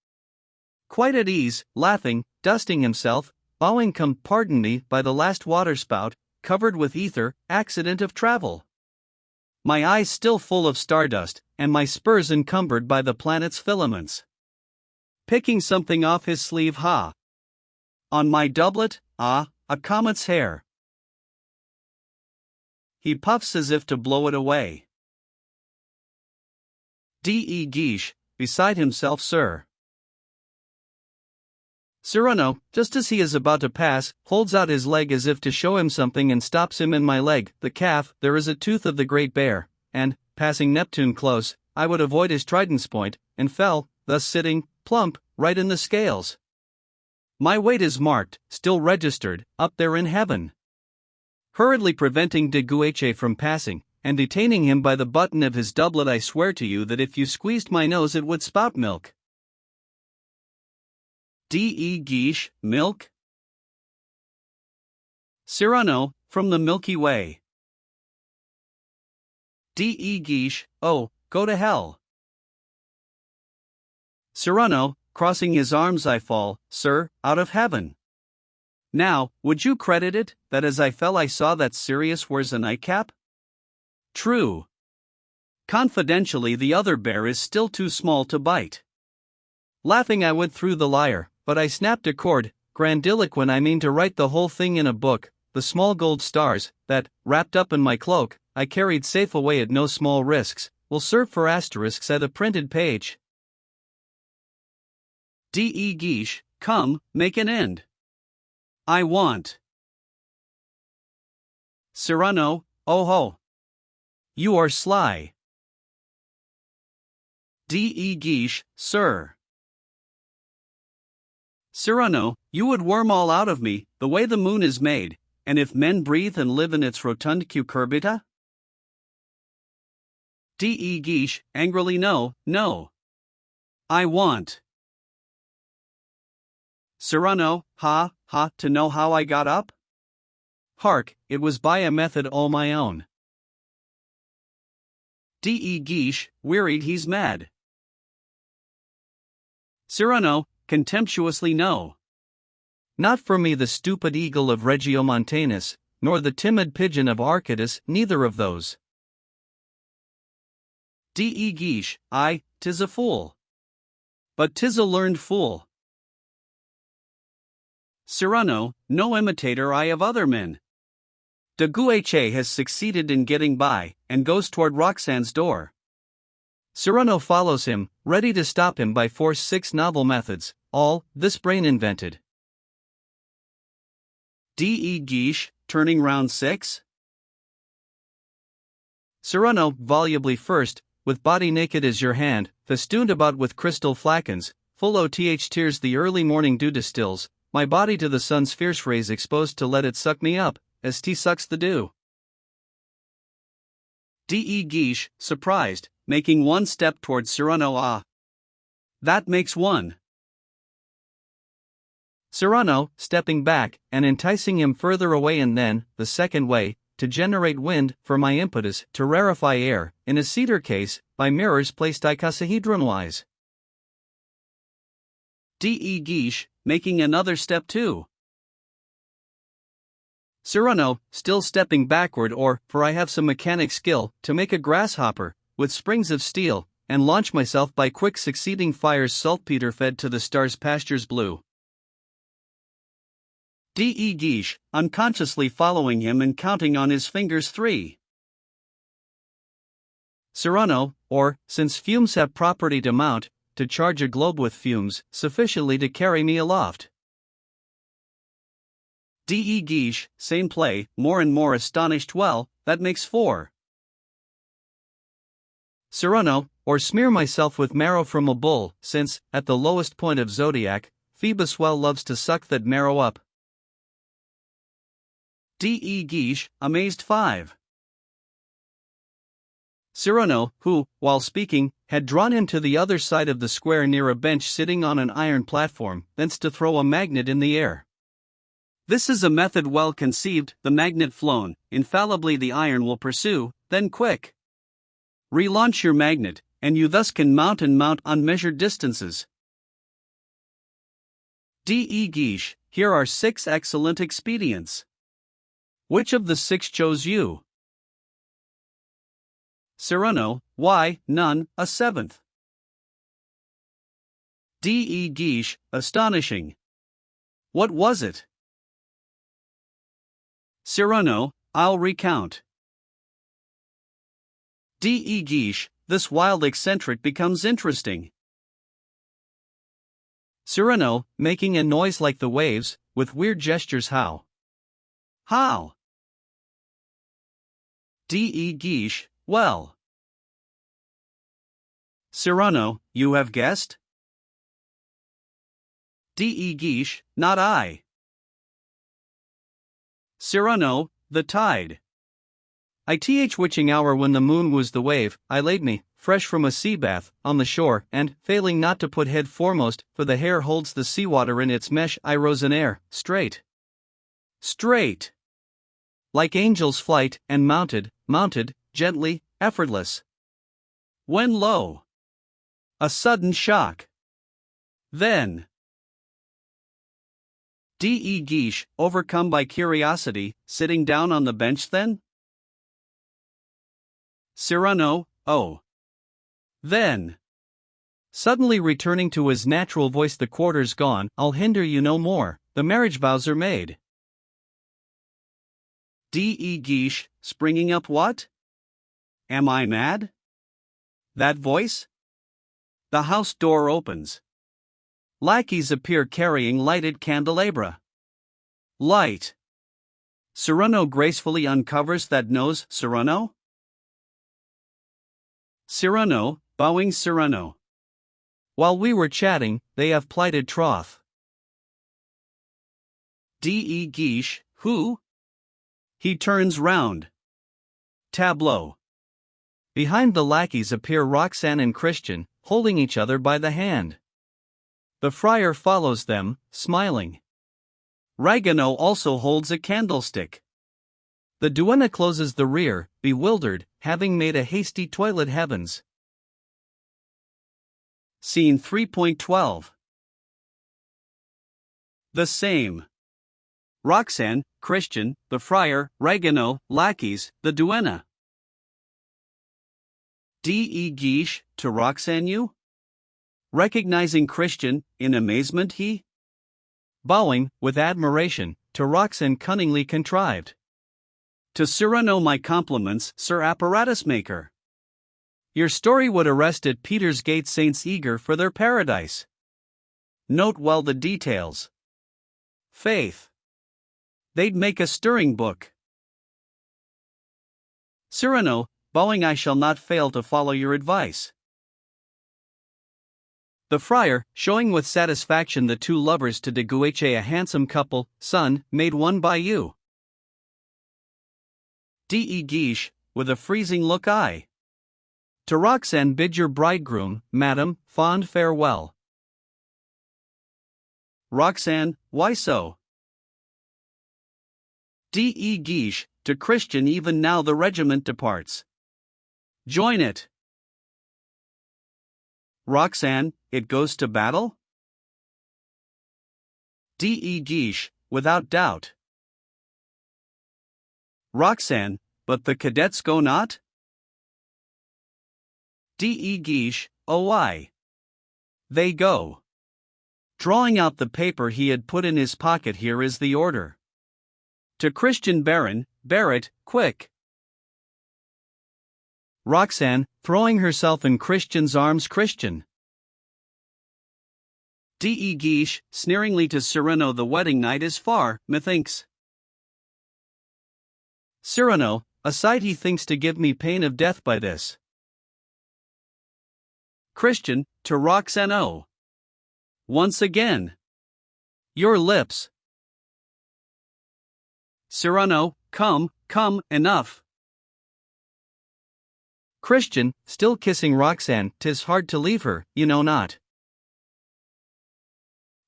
Quite at ease, laughing, dusting himself, bowing come pardon me by the last waterspout, covered with ether, accident of travel. My eyes still full of stardust, and my spurs encumbered by the planet's filaments. Picking something off his sleeve ha. On my doublet, a comet's hair. He puffs as if to blow it away. D.E. Guiche, beside himself sir. Cyrano, just as he is about to pass, holds out his leg as if to show him something and stops him in my leg, the calf, there is a tooth of the great bear, and, passing Neptune close, I would avoid his trident's point, and fell, thus sitting, plump, right in the scales. My weight is marked, still registered, up there in heaven. Hurriedly preventing de Guiche from passing, and detaining him by the button of his doublet I swear to you that if you squeezed my nose it would spout milk. D.E. Guiche, milk? Cyrano, from the Milky Way. D.E. Guiche, oh, go to hell. Cyrano, crossing his arms I fall, sir, out of heaven. Now, would you credit it, that as I fell I saw that Sirius wears a nightcap? True. Confidentially the other bear is still too small to bite. Laughing I would through the lyre, but I snapped a cord, grandiloquent I mean to write the whole thing in a book, the small gold stars, that, wrapped up in my cloak, I carried safe away at no small risks, will serve for asterisks at a printed page. D.E. Guiche, come, make an end. I want. Cyrano, oh ho! You are sly. D.E. Guiche, sir. Cyrano, you would worm all out of me, the way the moon is made, and if men breathe and live in its rotund cucurbita? D.E. Guiche, angrily no, no. I want. Cyrano, ha, ha, to know how I got up? Hark, it was by a method all my own. D.E. Guiche, wearied he's mad. Cyrano, contemptuously no. Not for me the stupid eagle of Regiomontanus, nor the timid pigeon of Arcadus, neither of those. D.E. Guiche, aye, 'tis a fool. But 'tis a learned fool. Cyrano, no imitator I of other men. De Guiche has succeeded in getting by, and goes toward Roxane's door. Cyrano follows him, ready to stop him by force. 6 novel methods, all, this brain invented. D.E. Guiche, turning round 6. Cyrano, volubly first, with body naked as your hand, festooned about with crystal flacons, full oth tears the early morning dew distills, my body to the sun's fierce rays exposed to let it suck me up, as tea sucks the dew. D.E. Guiche, surprised, making one step towards Cyrano. Ah! That makes one. Cyrano, stepping back, and enticing him further away, and then, the second way, to generate wind, for my impetus, to rarefy air, in a cedar case, by mirrors placed icosahedron-wise. D.E. Guiche, making another step too. Cyrano, still stepping backward, or, for I have some mechanic skill, to make a grasshopper, with springs of steel, and launch myself by quick succeeding fires saltpeter fed to the stars' pastures blue. D.E. Guiche, unconsciously following him and counting on his fingers 3. Cyrano, or, since fumes have property to mount, to charge a globe with fumes, sufficiently to carry me aloft. D.E. Guiche, same play, more and more astonished. Well, that makes 4. Cyrano, or smear myself with marrow from a bull, since, at the lowest point of zodiac, Phoebus well loves to suck that marrow up. D.E. Guiche, amazed. 5. Cyrano, who, while speaking, had drawn him to the other side of the square near a bench sitting on an iron platform, thence to throw a magnet in the air. This is a method well conceived, the magnet flown, infallibly the iron will pursue, then quick. Relaunch your magnet, and you thus can mount and mount unmeasured distances. D.E. Guiche, here are 6 excellent expedients. Which of the 6 chose you? Cyrano, why, none, a 7th. D.E. Guiche, astonishing. What was it? Cyrano, I'll recount. D.E. Guiche, this wild eccentric becomes interesting. Cyrano, making a noise like the waves, with weird gestures. How? How? D.E. Guiche, well. Cyrano, you have guessed? D.E. Guiche, not I. Cyrano, the tide. Witching hour when the moon was the wave, I laid me, fresh from a sea bath, on the shore, and, failing not to put head foremost, for the hair holds the seawater in its mesh, I rose in air, straight. Straight. Like angel's flight, and mounted, gently, effortless. When lo! A sudden shock. Then. D.E. Guiche, overcome by curiosity, sitting down on the bench then? Cyrano, oh. Then. Suddenly returning to his natural voice, the quarter's gone, I'll hinder you no more, the marriage vows are made. D.E. Guiche, springing up. What? Am I mad? That voice? The house door opens. Lackeys appear carrying lighted candelabra. Light. Cyrano gracefully uncovers that nose. Cyrano? Cyrano, bowing Cyrano. While we were chatting, they have plighted troth. D.E. Guiche, who? He turns round. Tableau. Behind the lackeys appear Roxane and Christian, holding each other by the hand. The friar follows them, smiling. Ragueneau also holds a candlestick. The duenna closes the rear, bewildered, having made a hasty toilet. Heavens. Scene 3.12. The same. Roxane, Christian, the friar, Ragueneau, lackeys, the duenna. D.E. Guiche, to Roxane you? Recognizing Christian, in amazement he? Bowing, with admiration, to Roxane cunningly contrived. To Cyrano my compliments, Sir Apparatus Maker. Your story would arrest at Peter's Gate saints eager for their paradise. Note well the details. Faith. They'd make a stirring book. Cyrano, bowing, I shall not fail to follow your advice. The friar, showing with satisfaction the two lovers to de Guiche, a handsome couple, son, made one by you. D.E. Guiche, with a freezing look I. To Roxane bid your bridegroom, madam, fond farewell. Roxane, why so? D.E. Guiche, to Christian, even now the regiment departs. Join it. Roxane, it goes to battle? D.E. Guiche, without doubt. Roxane, but the cadets go not? D.E. Guiche, oh aye. They go. Drawing out the paper he had put in his pocket, here is the order. To Christian Baron, bear it, quick. Roxane, throwing herself in Christian's arms. Christian. D.E. Guiche, sneeringly to Cyrano, the wedding night is far, methinks. Cyrano, aside, he thinks to give me pain of death by this. Christian, to Roxane, oh. Once again. Your lips. Cyrano, come, enough. Christian, still kissing Roxane, 'tis hard to leave her, you know not.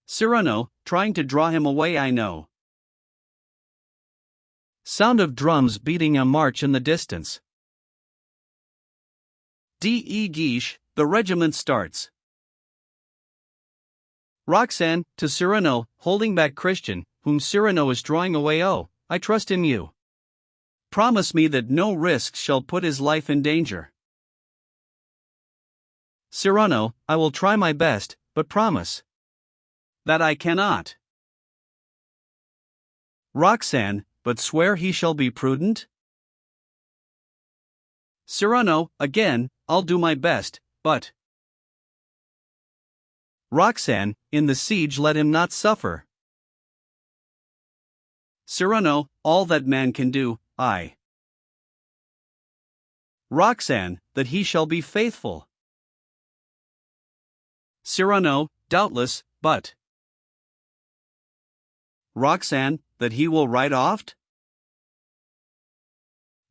Cyrano, trying to draw him away, I know. Sound of drums beating a march in the distance. D.E. Guiche, the regiment starts. Roxane, to Cyrano, holding back Christian, whom Cyrano is drawing away. Oh, I trust in you. Promise me that no risk shall put his life in danger. Cyrano, I will try my best, but promise. That I cannot. Roxane, but swear he shall be prudent? Cyrano, again, I'll do my best, but. Roxane, in the siege let him not suffer. Cyrano, all that man can do, I. Roxane, that he shall be faithful. Cyrano, doubtless, but. Roxane, that he will write oft?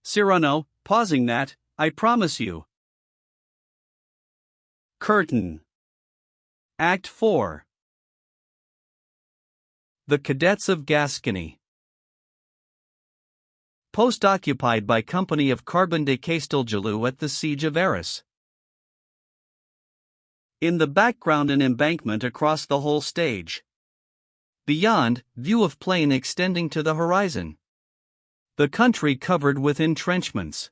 Cyrano, pausing that, I promise you. Curtain. Act 4. The Cadets of Gascony. Post occupied by company of Carbon de Casteljaloux at the siege of Arras. In the background an embankment across the whole stage. Beyond, view of plain extending to the horizon. The country covered with entrenchments.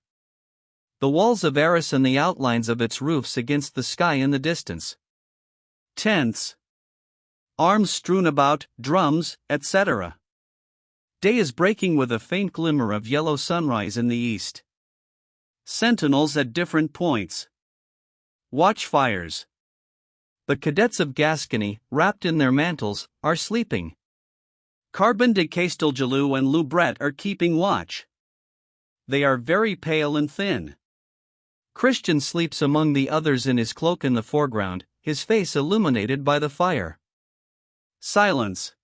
The walls of Arras and the outlines of its roofs against the sky in the distance. Tents. Arms strewn about, drums, etc. Day is breaking with a faint glimmer of yellow sunrise in the east. Sentinels at different points. Watchfires. The cadets of Gascony, wrapped in their mantles, are sleeping. Carbon de Castelgelou and Loubret are keeping watch. They are very pale and thin. Christian sleeps among the others in his cloak in the foreground, his face illuminated by the fire. Silence.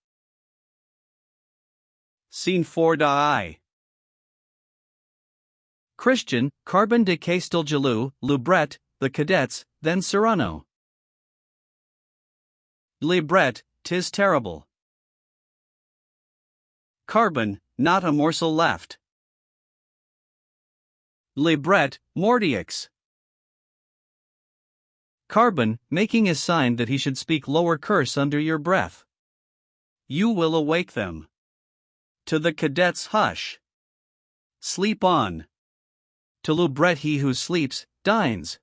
Scene 4. Christian, Carbon de Castelgelou, Loubret, the cadets, then Cyrano. Loubret, 'tis terrible. Carbon, not a morsel left. Loubret, Mordieux. Carbon, making a sign that he should speak lower curse under your breath. You will awake them. To the cadets, hush. Sleep on. To Loubret, he who sleeps, dines.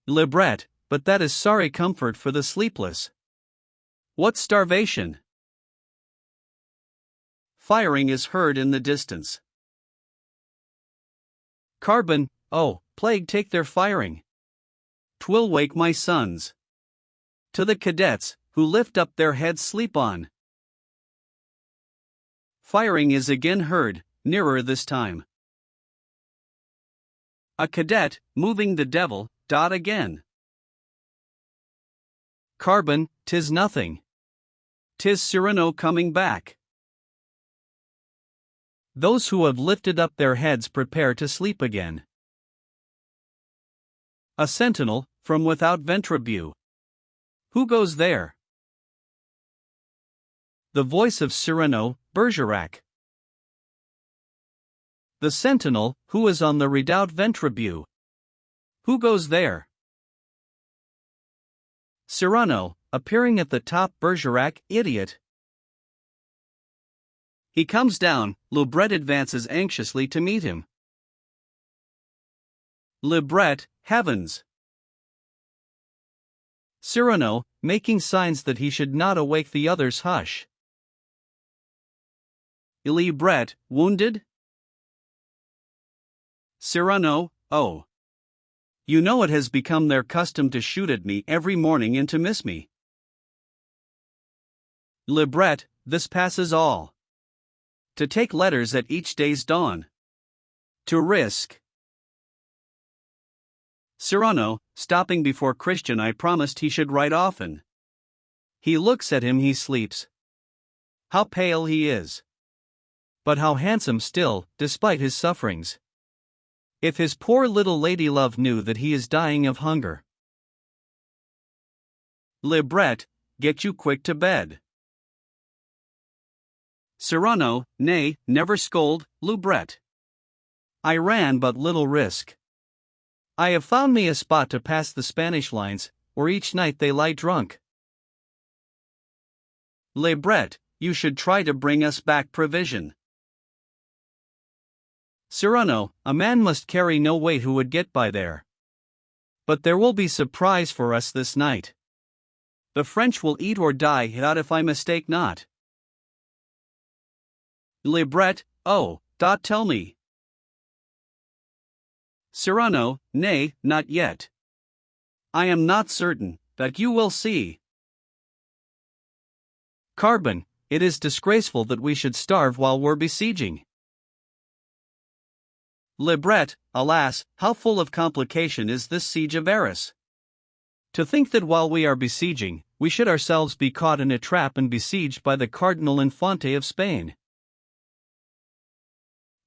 Loubret, but that is sorry comfort for the sleepless. What starvation? Firing is heard in the distance. Carbon, oh, plague take their firing. 'Twill wake my sons. To the cadets, who lift up their heads, sleep on. Firing is again heard, nearer this time. A cadet, moving the devil, again. Carbon, 'tis nothing. 'Tis Cyrano coming back. Those who have lifted up their heads prepare to sleep again. A sentinel, from without Ventribue. Who goes there? The voice of Cyrano, Bergerac. The sentinel, who is on the redoubt Ventribue. Who goes there? Cyrano, appearing at the top. Bergerac, idiot. He comes down, Loubret advances anxiously to meet him. Loubret, heavens. Cyrano, making signs that he should not awake the others, hush. Loubret, wounded? Cyrano, oh. You know it has become their custom to shoot at me every morning and to miss me. Loubret, this passes all. To take letters at each day's dawn. To risk. Cyrano, stopping before Christian, I promised he should write often. He looks at him, he sleeps. How pale he is. But how handsome still, despite his sufferings. If his poor little lady-love knew that he is dying of hunger. Loubret, get you quick to bed. Cyrano, nay, never scold, Loubret. I ran but little risk. I have found me a spot to pass the Spanish lines, where each night they lie drunk. Loubret, you should try to bring us back provision. Cyrano, a man must carry no weight who would get by there. But there will be surprise for us this night. The French will eat or die out if I mistake not. Loubret, oh, tell me. Cyrano, nay, not yet. I am not certain, that you will see. Carbon, it is disgraceful that we should starve while we're besieging. Loubret, alas, how full of complication is this siege of Arras. To think that while we are besieging, we should ourselves be caught in a trap and besieged by the Cardinal Infante of Spain.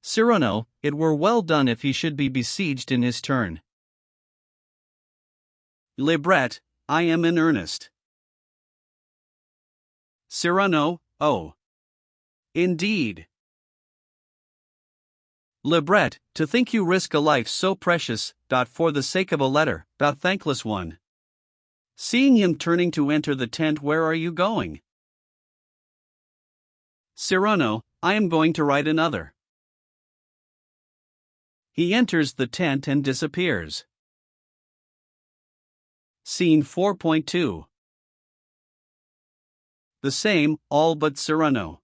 Cyrano, it were well done if he should be besieged in his turn. Loubret, I am in earnest. Cyrano, oh. Indeed. Loubret, to think you risk a life so precious, for the sake of a letter, thankless one. Seeing him turning to enter the tent, where are you going? Cyrano, I am going to write another. He enters the tent and disappears. Scene 4.2. The same, all but Cyrano.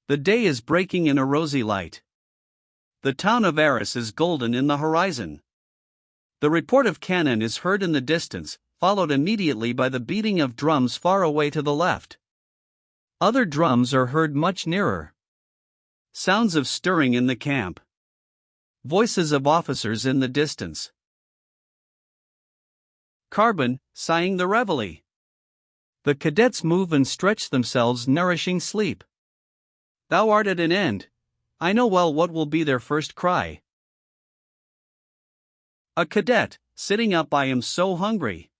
The day is breaking in a rosy light. The town of Arras is golden in the horizon. The report of cannon is heard in the distance, followed immediately by the beating of drums far away to the left. Other drums are heard much nearer. Sounds of stirring in the camp. Voices of officers in the distance. Carbon, sighing the reveille. The cadets move and stretch themselves, nourishing sleep. Thou art at an end. I know well what will be their first cry. A cadet, sitting up, I am so hungry.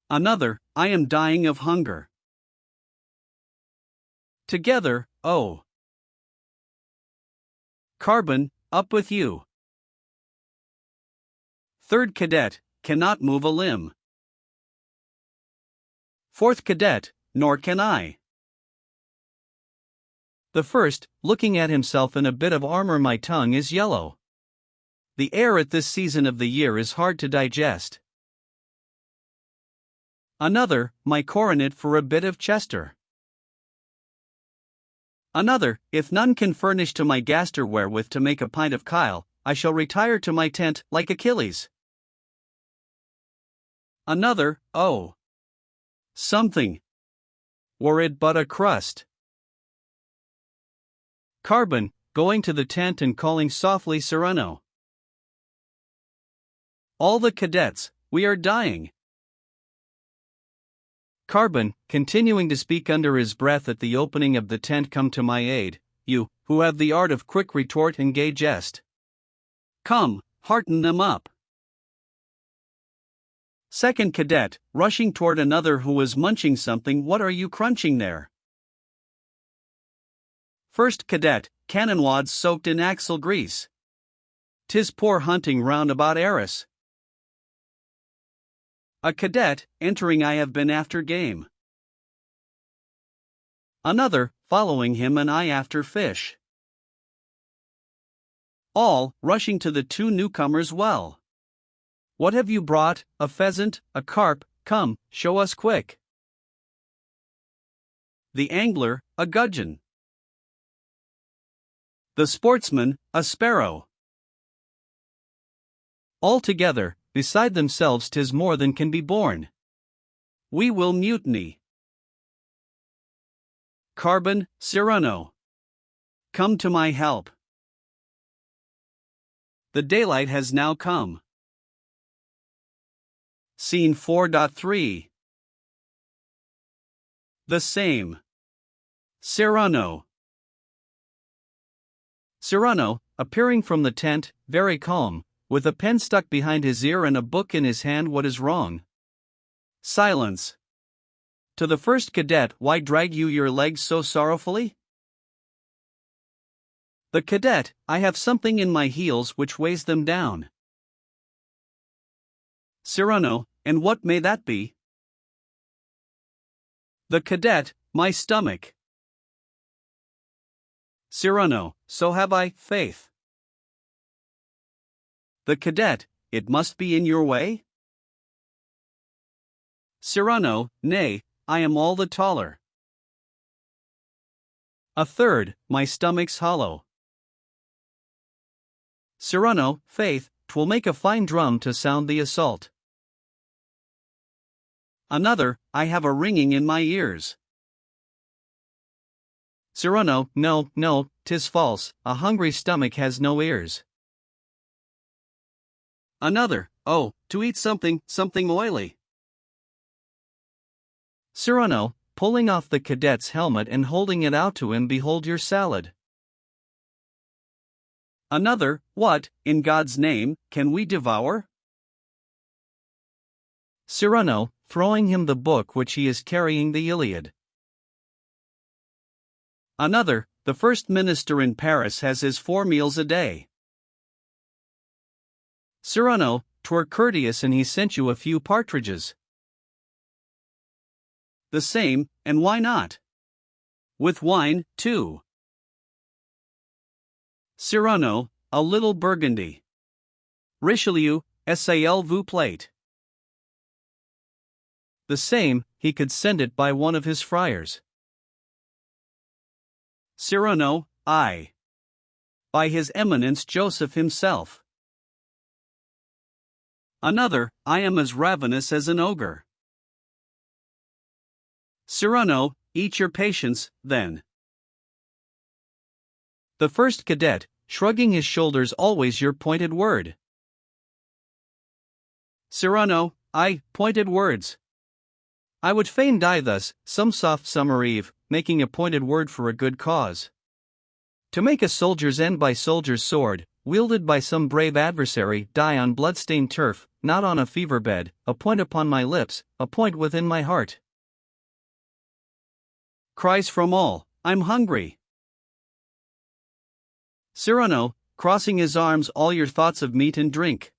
Another, I am dying of hunger. Together, oh. Carbon, up with you. Third cadet, cannot move a limb. Fourth cadet, nor can I. The first, looking at himself in a bit of armor, my tongue is yellow. The air at this season of the year is hard to digest. Another, my coronet for a bit of Chester. Another, if none can furnish to my gaster wherewith to make a pint of Kyle, I shall retire to my tent like Achilles. Another, oh. Something. Were it but a crust. Carbon, going to the tent and calling softly, Cyrano. All the cadets, we are dying. Carbon, continuing to speak under his breath at the opening of the tent, come to my aid, you, who have the art of quick retort and gay jest. Come, hearten them up. Second cadet, rushing toward another who was munching something, what are you crunching there? First cadet, cannon wads soaked in axle grease. 'Tis poor hunting round about Arras. A cadet, entering, I have been after game. Another, following him, and I after fish. All, rushing to the two newcomers, well. What have you brought, a pheasant, a carp? Come, show us quick. The angler, a gudgeon. The sportsman, a sparrow. Altogether, beside themselves, 'tis more than can be borne. We will mutiny. Carbon, Cyrano. Come to my help. The daylight has now come. Scene 4.3. The same. Cyrano. Cyrano, appearing from the tent, very calm, with a pen stuck behind his ear and a book in his hand. What is wrong? Silence. To the first cadet, why drag you your legs so sorrowfully? The cadet, I have something in my heels which weighs them down. Cyrano, and what may that be? The cadet, my stomach. Cyrano, so have I, faith. The cadet, it must be in your way? Cyrano, nay, I am all the taller. A third, my stomach's hollow. Cyrano, faith, 'twill make a fine drum to sound the assault. Another, I have a ringing in my ears. Cyrano, no, 'tis false, a hungry stomach has no ears. Another, oh, to eat something oily. Cyrano, pulling off the cadet's helmet and holding it out to him, behold your salad. Another, what, in God's name, can we devour? Cyrano, throwing him the book which he is carrying, the Iliad. Another, the first minister in Paris has his 4 meals a day. Cyrano, 'twere courteous and he sent you a few partridges. The same, and why not? With wine, too. Cyrano, a little Burgundy. Richelieu, essayez-vous plate. The same, he could send it by one of his friars. Cyrano, I. By his eminence Joseph himself. Another, I am as ravenous as an ogre. Cyrano, eat your patience, then. The first cadet, shrugging his shoulders. Always your pointed word. Cyrano, pointed words. I would fain die thus, some soft summer eve, making a pointed word for a good cause. To make a soldier's end by soldier's sword, wielded by some brave adversary, die on blood-stained turf, not on a fever bed, a point upon my lips, a point within my heart. Cries from all, I'm hungry. Cyrano, crossing his arms. All your thoughts of meat and drink.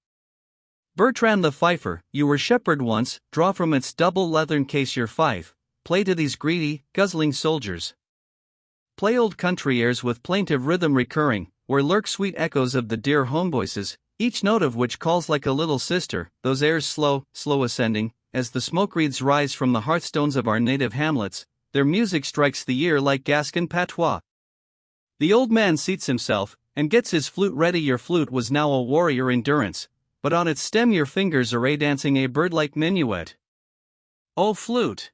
Bertrand the fifer, you were shepherd once. Draw from its double leathern case your fife. Play to these greedy, guzzling soldiers. Play old country airs with plaintive rhythm recurring, where lurk sweet echoes of the dear home voices, each note of which calls like a little sister. Those airs slow, slow ascending, as the smoke wreaths rise from the hearthstones of our native hamlets, their music strikes the ear like Gascon patois. The old man seats himself, and gets his flute ready. Your flute was now a warrior endurance, but on its stem your fingers are dancing a bird-like minuet. O flute!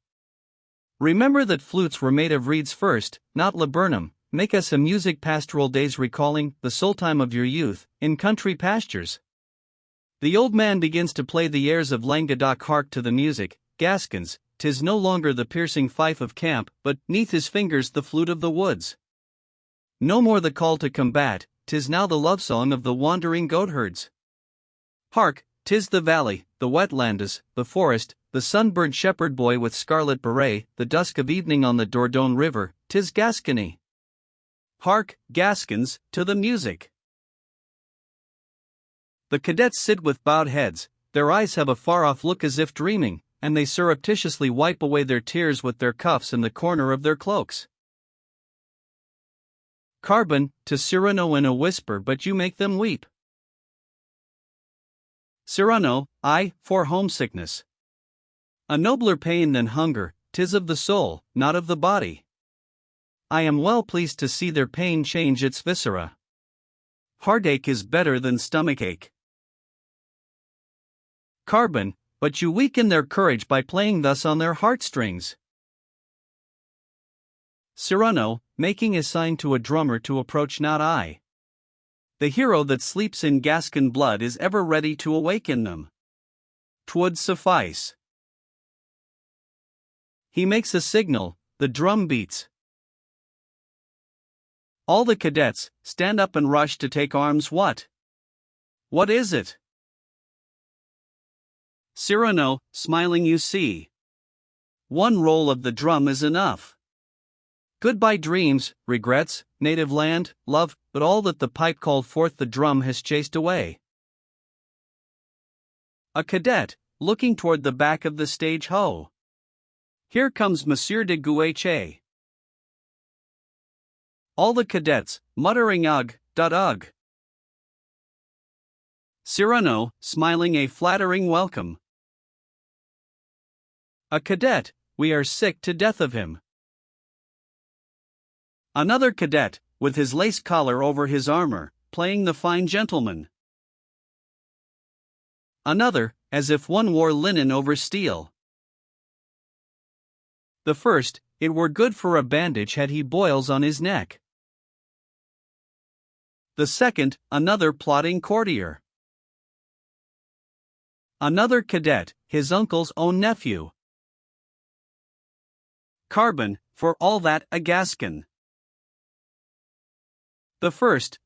Remember that flutes were made of reeds first, not laburnum. Make us a music pastoral days recalling the soul time of your youth, in country pastures. The old man begins to play the airs of Languedoc. Hark to the music, Gascons, 'tis no longer the piercing fife of camp, but, 'neath his fingers, the flute of the woods. No more the call to combat, 'tis now the love song of the wandering goatherds. Hark, 'tis the valley, the wetlands, the forest, the sunburnt shepherd boy with scarlet beret, the dusk of evening on the Dordogne river, 'tis Gascony. Hark, Gascons, to the music. The cadets sit with bowed heads, their eyes have a far-off look as if dreaming, and they surreptitiously wipe away their tears with their cuffs in the corner of their cloaks. Carbon, to Cyrano in a whisper, but you make them weep. Cyrano, for homesickness. A nobler pain than hunger, 'tis of the soul, not of the body. I am well pleased to see their pain change its viscera. Heartache is better than stomachache. Carbon, but you weaken their courage by playing thus on their heartstrings. Cyrano, making a sign to a drummer to approach. Not I. The hero that sleeps in Gascon blood is ever ready to awaken them. 'Twould suffice. He makes a signal, the drum beats. All the cadets stand up and rush to take arms. What is it? Cyrano, smiling, you see. One roll of the drum is enough. Goodbye dreams, regrets, native land, love, but all that the pipe called forth the drum has chased away. A cadet, looking toward the back of the stage. Ho! Here comes Monsieur de Guiche. All the cadets, muttering ugh, ugh. Cyrano, smiling a flattering welcome. A cadet, we are sick to death of him. Another cadet, with his lace collar over his armor, playing the fine gentleman. Another, as if one wore linen over steel. The first, it were good for a bandage had he boils on his neck. The second, another plodding courtier. Another cadet, his uncle's own nephew. Carbon, for all that, a Gascon. The first,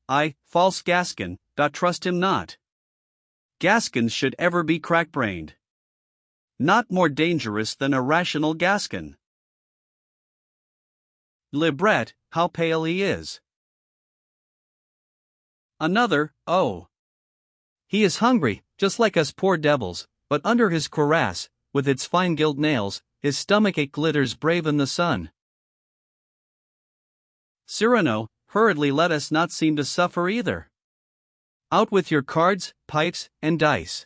false Gascon, trust him not. Gascons should ever be crack-brained. Not more dangerous than a rational Gascon. Libret, how pale he is. Another, oh! He is hungry, just like us poor devils, but under his cuirass, with its fine gilt nails, his stomachache glitters brave in the sun. Cyrano, hurriedly, let us not seem to suffer either. Out with your cards, pipes, and dice.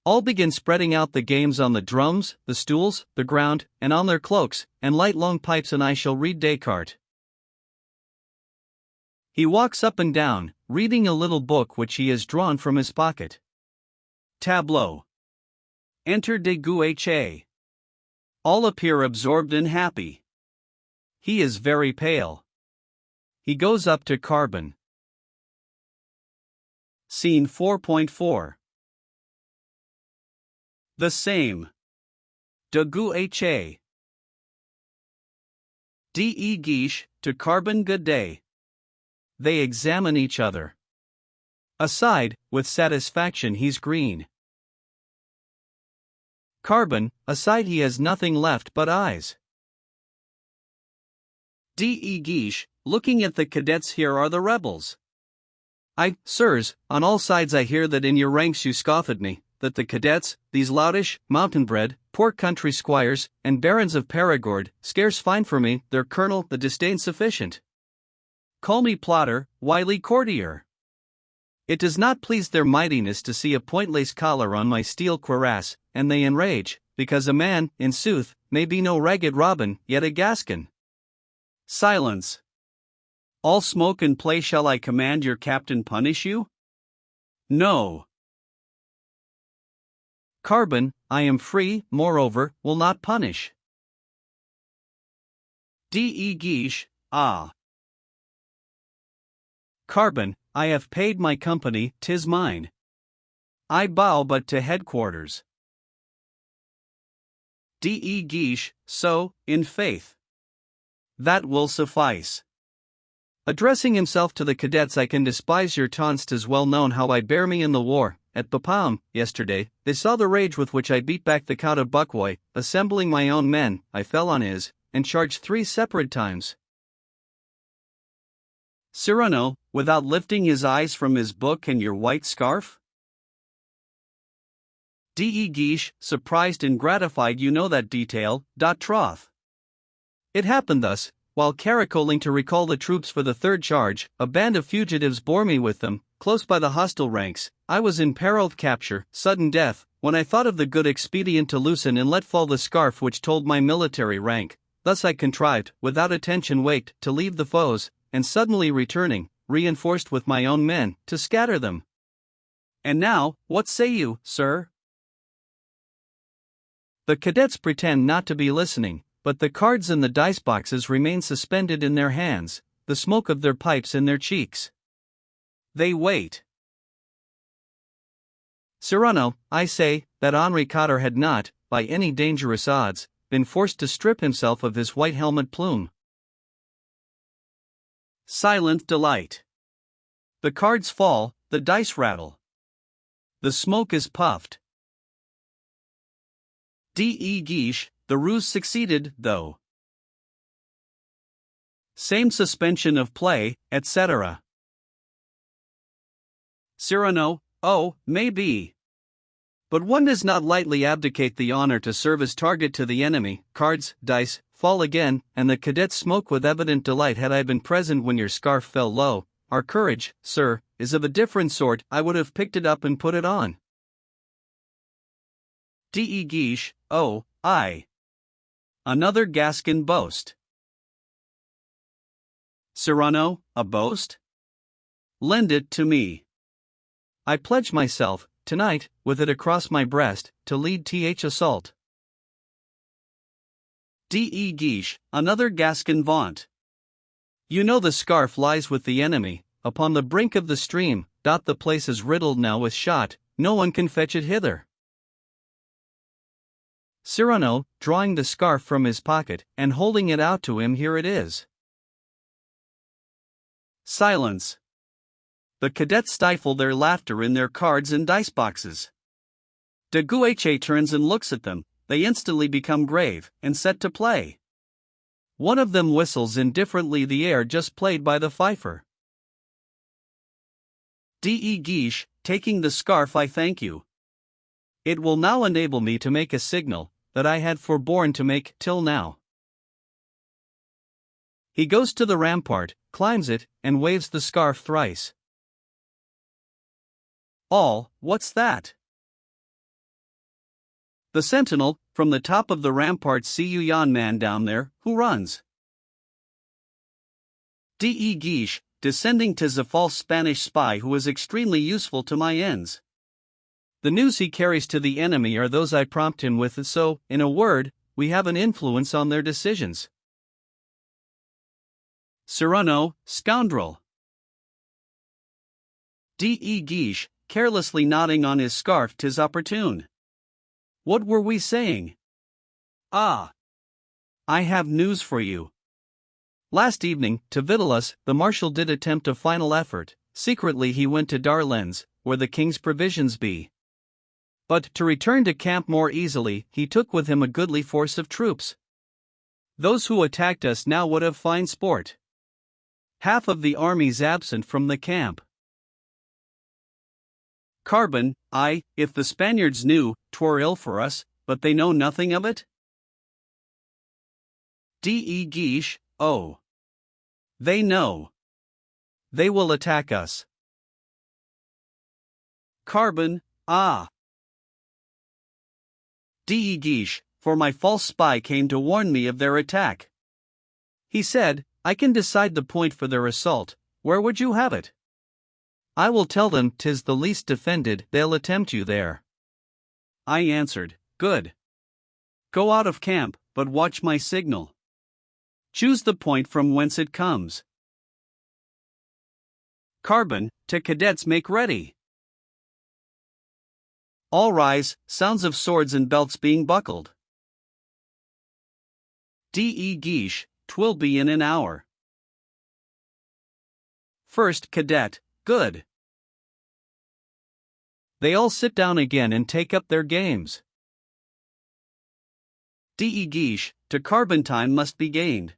All begin spreading out the games on the drums, the stools, the ground, and on their cloaks, and light long pipes, and I shall read Descartes. He walks up and down, reading a little book which he has drawn from his pocket. Tableau. Enter de Guiche. All appear absorbed and happy. He is very pale. He goes up to Carbon. Scene 4.4. The same. De Guiche. D.E. Guiche, to Carbon, good day. They examine each other. Aside, with satisfaction, he's green. Carbon, aside, he has nothing left but eyes. D.E. Guiche, looking at the cadets, here are the rebels. Sirs, on all sides I hear that in your ranks you scoff at me, that the cadets, these loutish, mountain-bred, poor country squires, and barons of Perigord, scarce find for me, their colonel, the disdain sufficient. Call me plotter, wily courtier. It does not please their mightiness to see a point-lace collar on my steel cuirass, and they enrage, because a man, in sooth, may be no ragged Robin, yet a Gascon. Silence. All smoke and play. Shall I command your captain punish you? No. Carbon, I am free, moreover, will not punish. D.E. Guiche, ah. Carbon, I have paid my company, 'tis mine. I bow but to headquarters. D.E. Guiche, so, in faith. That will suffice. Addressing himself to the cadets, I can despise your taunts. 'Tis well known how I bear me in the war. At Bapaume, yesterday, they saw the rage with which I beat back the Count of Bucquoy. Assembling my own men, I fell on his, and charged 3 separate times. Cyrano, without lifting his eyes from his book and your white scarf? D.E. Guiche, surprised and gratified. You know that detail, troth. It happened thus: while caracoling to recall the troops for the 3rd charge, a band of fugitives bore me with them, close by the hostile ranks. I was in peril of capture, sudden death, when I thought of the good expedient to loosen and let fall the scarf which told my military rank. Thus I contrived, without attention waked, to leave the foes, and suddenly returning, reinforced with my own men, to scatter them. And now, what say you, sir? The cadets pretend not to be listening, but the cards and the dice boxes remain suspended in their hands, the smoke of their pipes in their cheeks. They wait. Cyrano, I say, that Henri Cotter had not, by any dangerous odds, been forced to strip himself of his white helmet plume. Silent delight. The cards fall, the dice rattle. The smoke is puffed. D.E. Guiche, the ruse succeeded, though. Same suspension of play, etc. Cyrano, oh, may be. But one does not lightly abdicate the honor to serve as target to the enemy. Cards, dice, fall again, and the cadets smoke with evident delight. Had I been present when your scarf fell low, our courage, sir, is of a different sort. I would have picked it up and put it on. D.E. Guiche, oh, aye. Another Gascon boast. Cyrano, a boast? Lend it to me. I pledge myself, tonight, with it across my breast, to lead th assault. D.E. Guiche, another Gascon vaunt. You know the scarf lies with the enemy, upon the brink of the stream. The place is riddled now with shot, no one can fetch it hither. Cyrano, drawing the scarf from his pocket, and holding it out to him, here it is. Silence. The cadets stifle their laughter in their cards and dice boxes. De Guiche turns and looks at them. They instantly become grave, and set to play. One of them whistles indifferently the air just played by the fifer. D.E. Guiche, taking the scarf, I thank you. It will now enable me to make a signal, that I had forborne to make till now. He goes to the rampart, climbs it, and waves the scarf thrice. All, what's that? The sentinel, from the top of the rampart, see you yon man down there, who runs? D.E. Guiche, descending, 'tis a false Spanish spy who is extremely useful to my ends. The news he carries to the enemy are those I prompt him with, so, in a word, we have an influence on their decisions. Cyrano, scoundrel. D.E. Guiche, carelessly nodding on his scarf, 'tis opportune. What were we saying? Ah! I have news for you. Last evening, to victual us, the marshal did attempt a final effort. Secretly he went to Darlens, where the king's provisions be. But, to return to camp more easily, he took with him a goodly force of troops. Those who attacked us now would have fine sport. Half of the army's absent from the camp. Carbon, if the Spaniards knew, 'twere ill for us, but they know nothing of it? D.E. Guiche, oh. They know. They will attack us. Carbon, D.E. Guiche, for my false spy came to warn me of their attack. He said, I can decide the point for their assault. Where would you have it? I will tell them 'tis the least defended, they'll attempt you there. I answered, good. Go out of camp, but watch my signal. Choose the point from whence it comes. Carbon, to cadets make ready. All rise, sounds of swords and belts being buckled. D.E. Guiche, 'twill be in an hour. First cadet, good. They all sit down again and take up their games. D.E. Guiche, to Carbon time must be gained.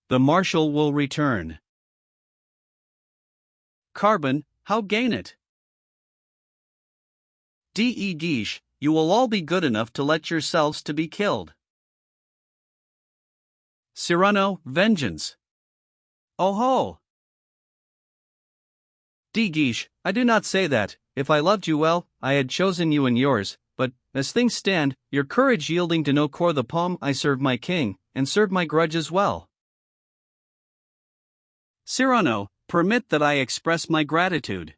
The marshal will return. Carbon, how gain it? D.E. Guiche, you will all be good enough to let yourselves to be killed. Cyrano, vengeance. Oh ho! D. Guiche, I do not say that, if I loved you well, I had chosen you and yours, but, as things stand, your courage yielding to no corps the pomme, I serve my king, and serve my grudge as well. Cyrano, permit that I express my gratitude.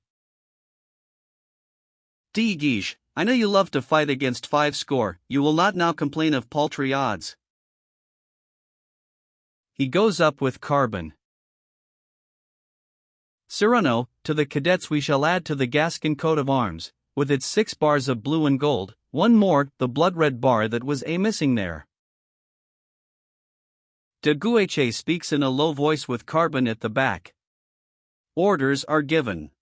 D. Guiche, I know you love to fight against 50, you will not now complain of paltry odds. He goes up with Carbon. Cyrano, to the cadets we shall add to the Gascon coat of arms, with its 6 bars of blue and gold, one more, the blood-red bar that was missing there. De Guiche speaks in a low voice with Carbon at the back. Orders are given.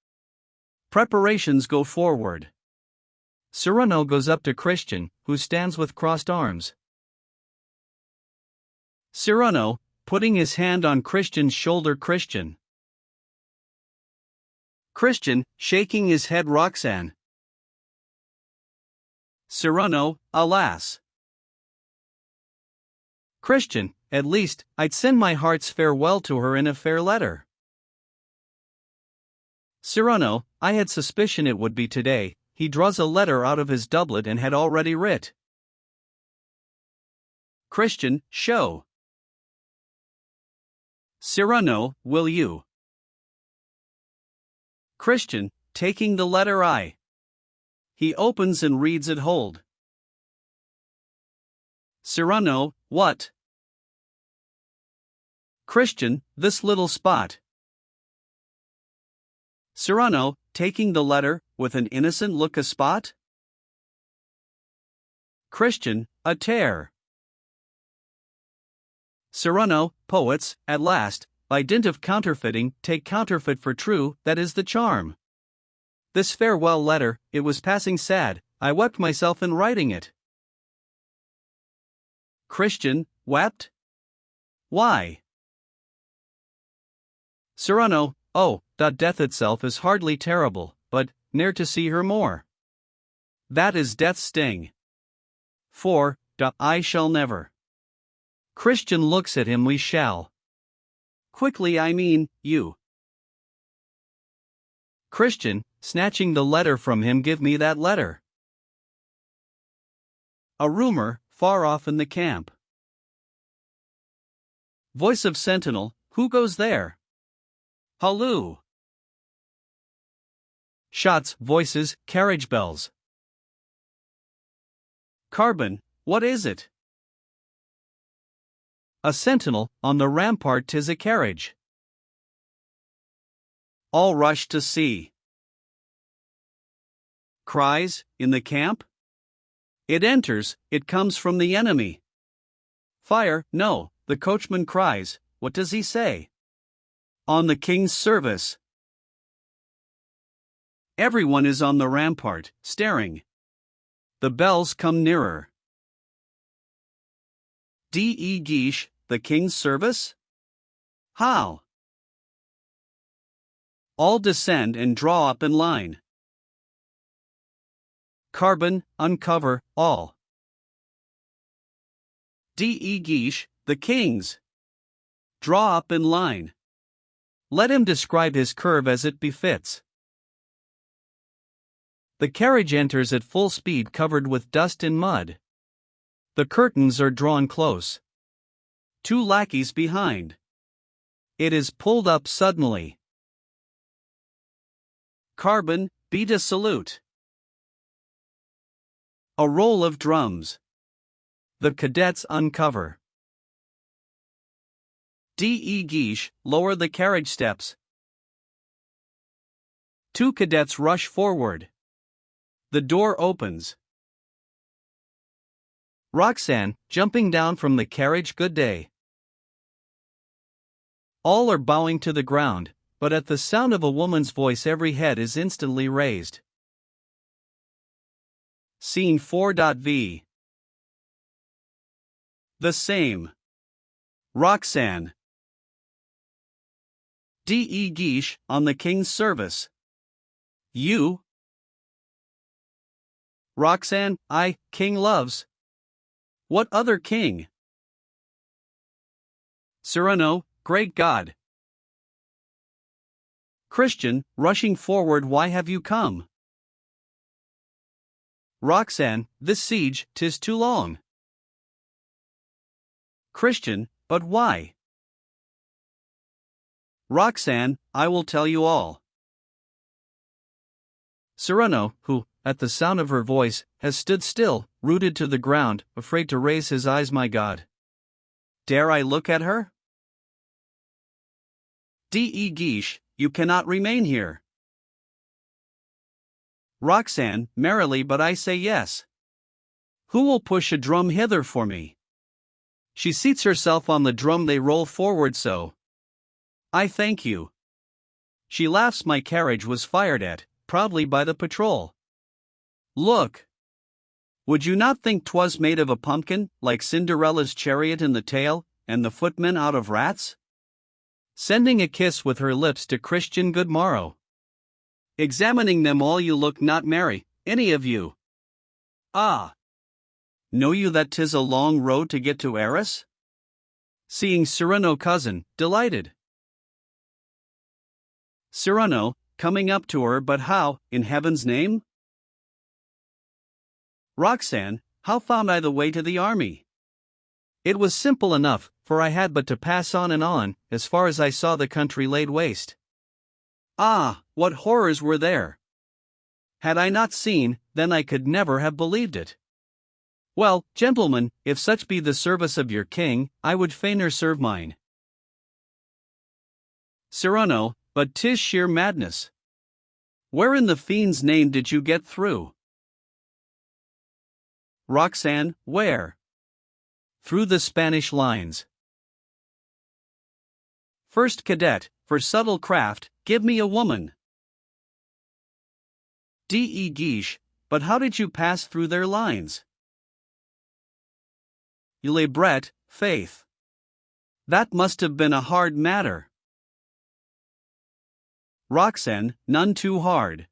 Preparations go forward. Cyrano goes up to Christian, who stands with crossed arms. Cyrano, putting his hand on Christian's shoulder. Christian, shaking his head. Roxanne. Cyrano, alas. Christian, at least, I'd send my heart's farewell to her in a fair letter. Cyrano, I had suspicion it would be today. He draws a letter out of his doublet and had already writ. Christian, show. Cyrano, will you? Christian, taking the letter I. He opens and reads it hold. Cyrano, what? Christian, this little spot. Cyrano, taking the letter, with an innocent look. A spot? Christian, a tear. Cyrano, poets, at last, by dint of counterfeiting, take counterfeit for true, that is the charm. This farewell letter, it was passing sad, I wept myself in writing it. Christian, wept? Why? Cyrano, death itself is hardly terrible, but, ne'er to see her more. That is death's sting. For, I shall never. Christian looks at him. We shall. Quickly, I mean, you. Christian, snatching the letter from him, give me that letter. A rumor, far off in the camp. Voice of sentinel, who goes there? Halloo! Shots, voices, carriage bells. Carbon, what is it? A sentinel, on the rampart 'tis a carriage. All rush to see. Cries, in the camp? It enters, it comes from the enemy. Fire, no, the coachman cries, what does he say? On the king's service. Everyone is on the rampart, staring. The bells come nearer. D.E. Guiche, the king's service? How? All descend and draw up in line. Carbon, uncover, all. D.E. Guiche, the king's. Draw up in line. Let him describe his curve as it befits. The carriage enters at full speed covered with dust and mud. The curtains are drawn close. 2 lackeys behind. It is pulled up suddenly. Carbon, beat a salute. A roll of drums. The cadets uncover. D.E. Guiche, lower the carriage steps. 2 cadets rush forward. The door opens. Roxanne, jumping down from the carriage, good day. All are bowing to the ground, but at the sound of a woman's voice every head is instantly raised. Scene 4.v. The same. Roxanne. D.E. Guiche, on the king's service. You? Roxanne, I, king loves. What other king? Cyrano, great God. Christian, rushing forward, why have you come? Roxanne, this siege, 'tis too long. Christian, but why? Roxanne, I will tell you all. Cyrano, who, at the sound of her voice, has stood still, rooted to the ground, afraid to raise his eyes. My God! Dare I look at her? D.E. Guiche, you cannot remain here. Roxanne, merrily, but I say yes. Who will push a drum hither for me? She seats herself on the drum, they roll forward so. I thank you. She laughs, my carriage was fired at, proudly by the patrol. Look! Would you not think 'twas made of a pumpkin, like Cinderella's chariot in the tale, and the footmen out of rats? Sending a kiss with her lips to Christian, good morrow. Examining them all, you look not merry, any of you. Ah! Know you that 'tis a long road to get to Arras? Seeing Cyrano, cousin, delighted. Cyrano, coming up to her, but how, in heaven's name? Roxanne, how found I the way to the army? It was simple enough, for I had but to pass on and on, as far as I saw the country laid waste. Ah, what horrors were there! Had I not seen, then I could never have believed it. Well, gentlemen, if such be the service of your king, I would fainer serve mine. Cyrano, but 'tis sheer madness. Where in the fiend's name did you get through? Roxanne, where? Through the Spanish lines. First cadet, for subtle craft, give me a woman. D.E. Guiche, but how did you pass through their lines? Ilebret, faith. That must have been a hard matter. Roxanne, none too hard.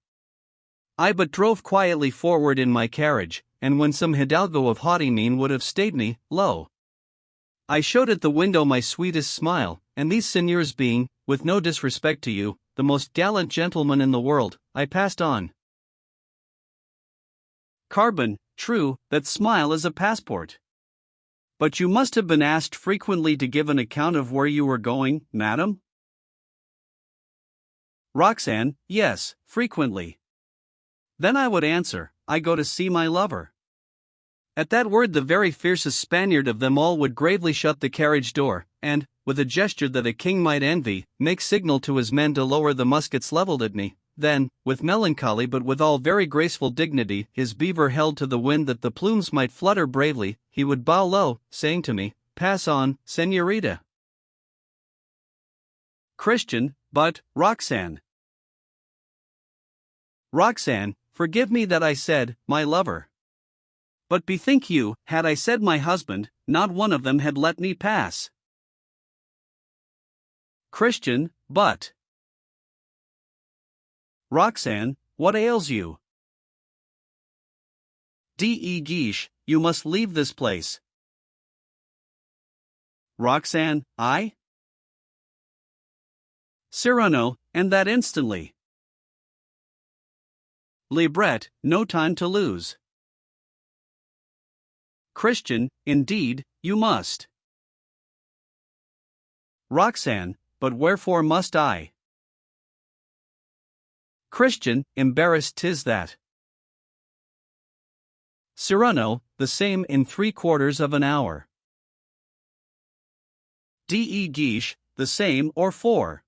I but drove quietly forward in my carriage, and when some hidalgo of haughty mien would have stayed me, lo! I showed at the window my sweetest smile, and these seigneurs being, with no disrespect to you, the most gallant gentlemen in the world, I passed on. Carbon, true, that smile is a passport. But you must have been asked frequently to give an account of where you were going, madam? Roxanne, yes, frequently. Then I would answer, I go to see my lover. At that word the very fiercest Spaniard of them all would gravely shut the carriage door, and, with a gesture that a king might envy, make signal to his men to lower the muskets levelled at me. Then, with melancholy but withal very graceful dignity, his beaver held to the wind that the plumes might flutter bravely, he would bow low, saying to me, "Pass on, señorita." Christian, but, Roxanne. Roxanne, forgive me that I said, my lover. But bethink you, had I said my husband, not one of them had let me pass. Christian, but. Roxanne, what ails you? D.E. Guiche, you must leave this place. Roxanne, I? Cyrano, and that instantly. Libret, no time to lose. Christian, indeed, you must. Roxanne, but wherefore must I? Christian, embarrassed 'tis that. Cyrano, the same in 3/4 of an hour. D.E. Guiche, the same or 4.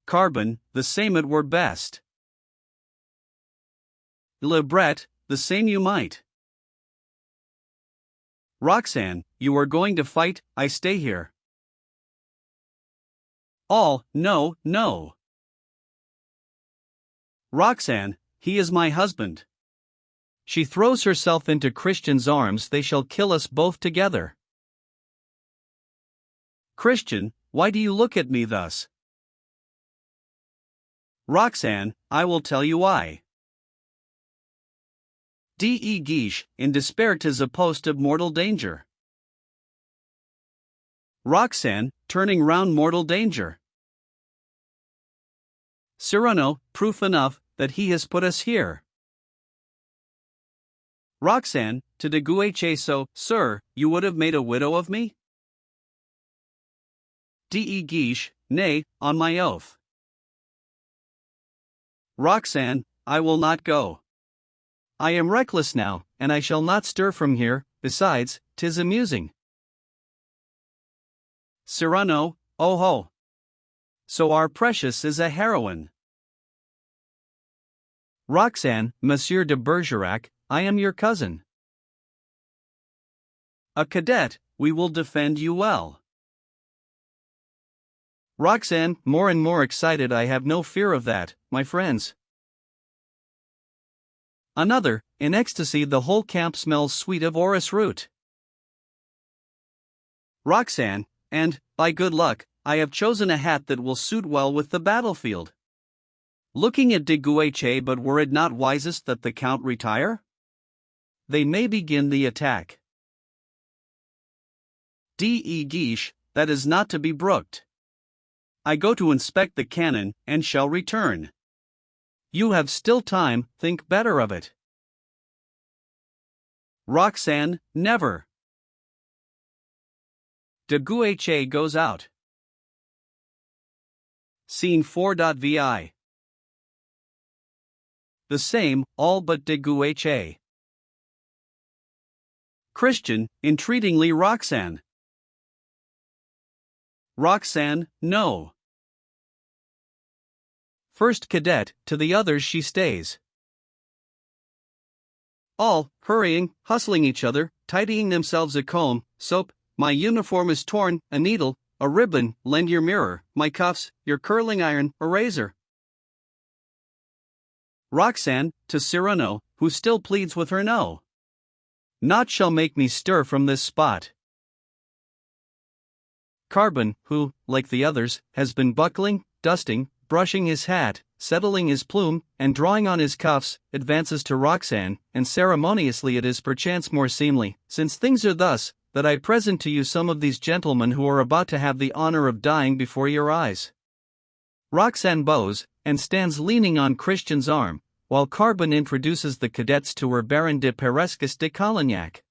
Carbon, the same it were best. Libret, the same you might. Roxanne, you are going to fight, I stay here. All, no, no. Roxanne, he is my husband. She throws herself into Christian's arms, they shall kill us both together. Christian, why do you look at me thus? Roxanne, I will tell you why. D.E. Guiche, in despair 'tis a post of mortal danger. Roxanne, turning round mortal danger. Cyrano, proof enough, that he has put us here. Roxanne, to de Guiche so, sir, you would have made a widow of me? D.E. Guiche, nay, on my oath. Roxanne, I will not go. I am reckless now, and I shall not stir from here, besides, 'tis amusing. Cyrano, oh ho! So our precious is a heroine. Roxanne, Monsieur de Bergerac, I am your cousin. A cadet, we will defend you well. Roxanne, more and more excited, I have no fear of that, my friends. Another, in ecstasy, the whole camp smells sweet of orris root. Roxanne, and, by good luck, I have chosen a hat that will suit well with the battlefield. Looking at de Guiche, but were it not wisest that the Count retire? They may begin the attack. D.E. Guiche, that is not to be brooked. I go to inspect the cannon, and shall return. You have still time, think better of it. Roxanne, never. De Guiche goes out. Scene 4.vi. The same, all but de Guiche. Christian, entreatingly Roxanne. Roxanne, no. First cadet, to the others she stays. All, hurrying, hustling each other, tidying themselves a comb, soap, my uniform is torn, a needle, a ribbon, lend your mirror, my cuffs, your curling iron, a razor. Roxanne, to Cyrano, who still pleads with her no. Naught shall make me stir from this spot. Carbon, who, like the others, has been buckling, dusting, brushing his hat, settling his plume, and drawing on his cuffs, advances to Roxanne, and ceremoniously it is perchance more seemly, since things are thus, that I present to you some of these gentlemen who are about to have the honor of dying before your eyes. Roxanne bows, and stands leaning on Christian's arm, while Carbon introduces the cadets to her Baron de Perescus de Colignac.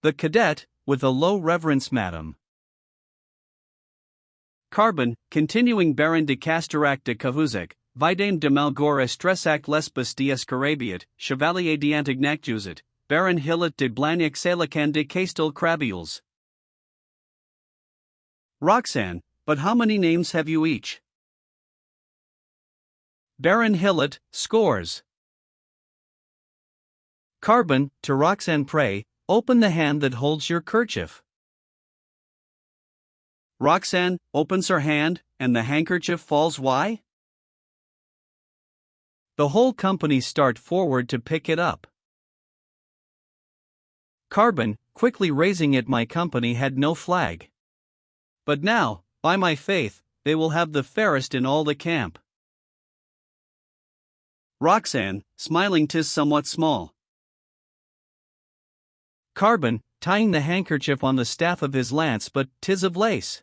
The cadet, with a low reverence, madam. Carbon, continuing Baron de Castarac de Cavouzac, Vidame de Malgore Estressac Lesbos de Escarabiat, Chevalier d'Antignacjuzet, Baron Hillet de Blagnac Salacan de Castel Crabules. Roxanne, but how many names have you each? Baron Hillet, scores. Carbon, to Roxanne pray, open the hand that holds your kerchief. Roxanne opens her hand, and the handkerchief falls. Why? The whole company start forward to pick it up. Carbon, quickly raising it. My company had no flag. But now, by my faith, they will have the fairest in all the camp. Roxanne, smiling, 'tis somewhat small. Carbon, tying the handkerchief on the staff of his lance, but 'tis of lace.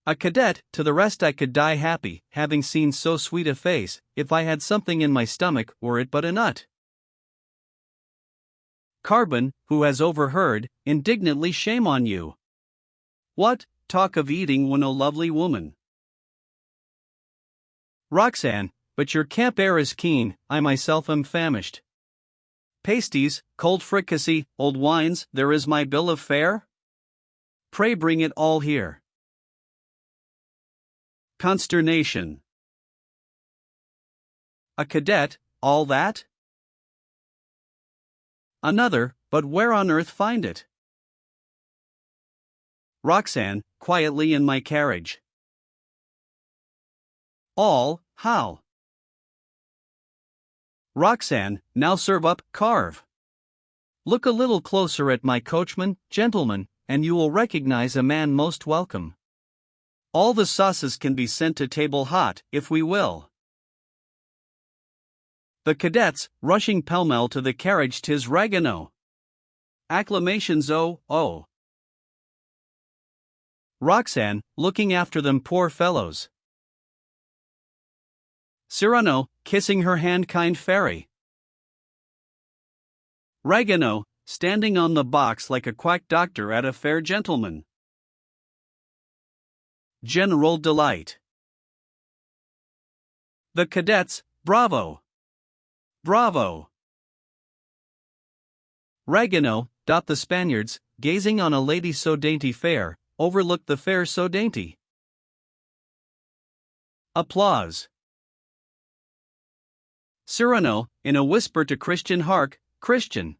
A cadet, to the rest I could die happy, having seen so sweet a face, if I had something in my stomach, were it but a nut. Carbon, who has overheard, indignantly, shame on you. What, talk of eating when, O lovely woman? Roxanne, but your camp air is keen, I myself am famished. Pasties, cold fricassee, old wines, there is my bill of fare? Pray bring it all here. Consternation. A cadet, all that? Another, but where on earth find it? Roxanne, quietly in my carriage. All, how? Roxanne, now serve up, carve. Look a little closer at my coachman, gentlemen, and you will recognize a man most welcome. All the sauces can be sent to table hot, if we will. The cadets, rushing pell-mell to the carriage, 'tis Ragueneau. Acclamations, oh, oh. Roxanne, looking after them, poor fellows. Cyrano, kissing her hand, kind fairy. Ragueneau, standing on the box like a quack doctor at a fair gentleman. General delight. The cadets, bravo! Bravo! Ragueneau, the Spaniards, gazing on a lady so dainty fair, overlooked the fair so dainty. Applause. Cyrano, in a whisper to Christian, hark, Christian.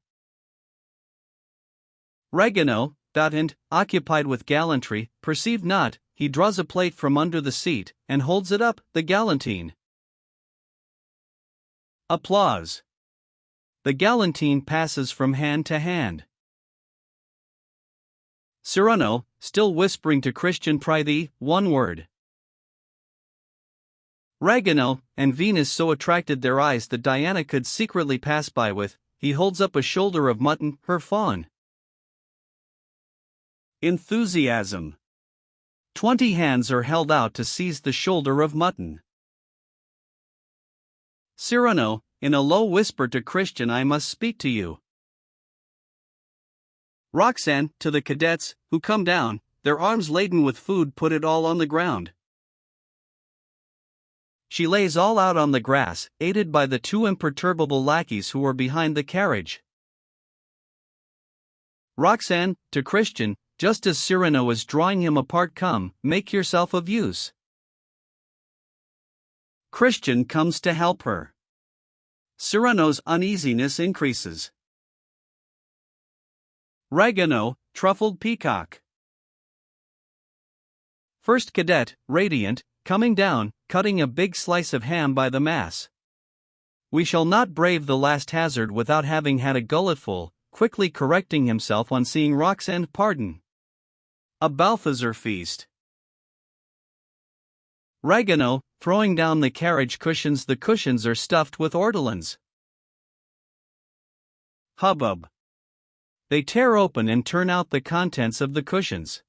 Ragueneau, and, occupied with gallantry, perceived not, he draws a plate from under the seat, and holds it up, the galantine. Applause. The galantine passes from hand to hand. Cyrano, still whispering to Christian, prithee, one word. Ragueneau and Venus so attracted their eyes that Diana could secretly pass by with, he holds up a shoulder of mutton, her fawn. Enthusiasm. 20 hands are held out to seize the shoulder of mutton. Cyrano, in a low whisper to Christian, I must speak to you. Roxanne, to the cadets, who come down, their arms laden with food, put it all on the ground. She lays all out on the grass, aided by the 2 imperturbable lackeys who are behind the carriage. Roxanne, to Christian, just as Cyrano is drawing him apart, come, make yourself of use. Christian comes to help her. Cyrano's uneasiness increases. Ragueneau, truffled peacock. First cadet, radiant, coming down, cutting a big slice of ham by the mass. We shall not brave the last hazard without having had a gulletful, quickly correcting himself on seeing Roxanne, pardon. A Balthazar feast. Ragueneau, throwing down the carriage cushions. The cushions are stuffed with ortolans. Hubbub. They tear open and turn out the contents of the cushions.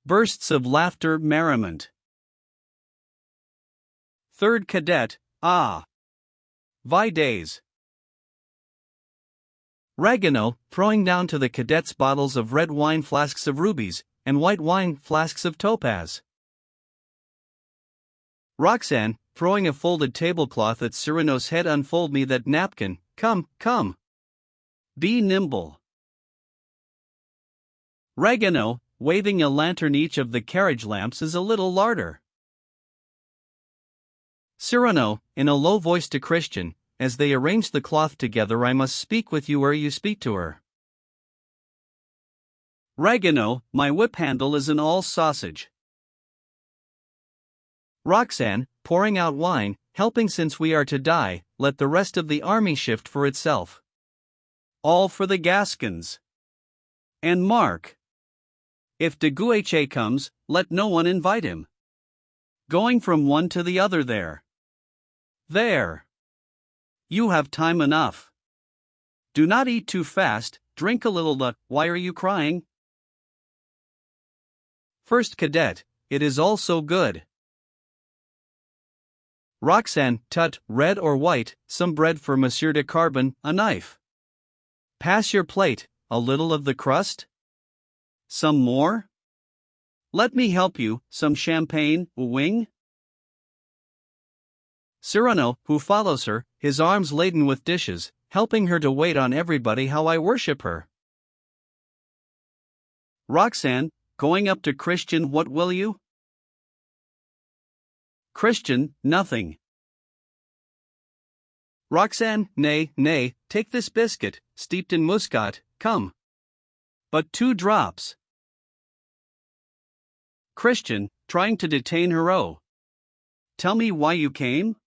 Bursts of laughter, merriment. Third cadet, ah! Vi days. Ragueneau, throwing down to the cadets bottles of red wine, flasks of rubies, and white wine, flasks of topaz. Roxane, throwing a folded tablecloth at Cyrano's head. Unfold me that napkin, come, come. Be nimble. Regano, waving a lantern. Each of the carriage lamps is a little larder. Cyrano, in a low voice to Christian, as they arrange the cloth together. I must speak with you ere you speak to her. Regano, my whip handle is an all sausage. Roxane, pouring out wine, helping since we are to die, let the rest of the army shift for itself. All for the Gascons. And mark. If de Guiche comes, let no one invite him. Going from one to the other there. There. You have time enough. Do not eat too fast, drink a little. Why are you crying? First Cadet, it is all so good. Roxane, tut, red or white, some bread for Monsieur de Carbon, a knife. Pass your plate, a little of the crust? Some more? Let me help you, some champagne, a wing? Cyrano, who follows her, his arms laden with dishes, helping her to wait on everybody. How I worship her. Roxane, going up to Christian. What will you? Christian, nothing. Roxane, nay, nay, take this biscuit, steeped in muscat, come. But 2 drops. Christian, trying to detain her. Oh. Tell me why you came?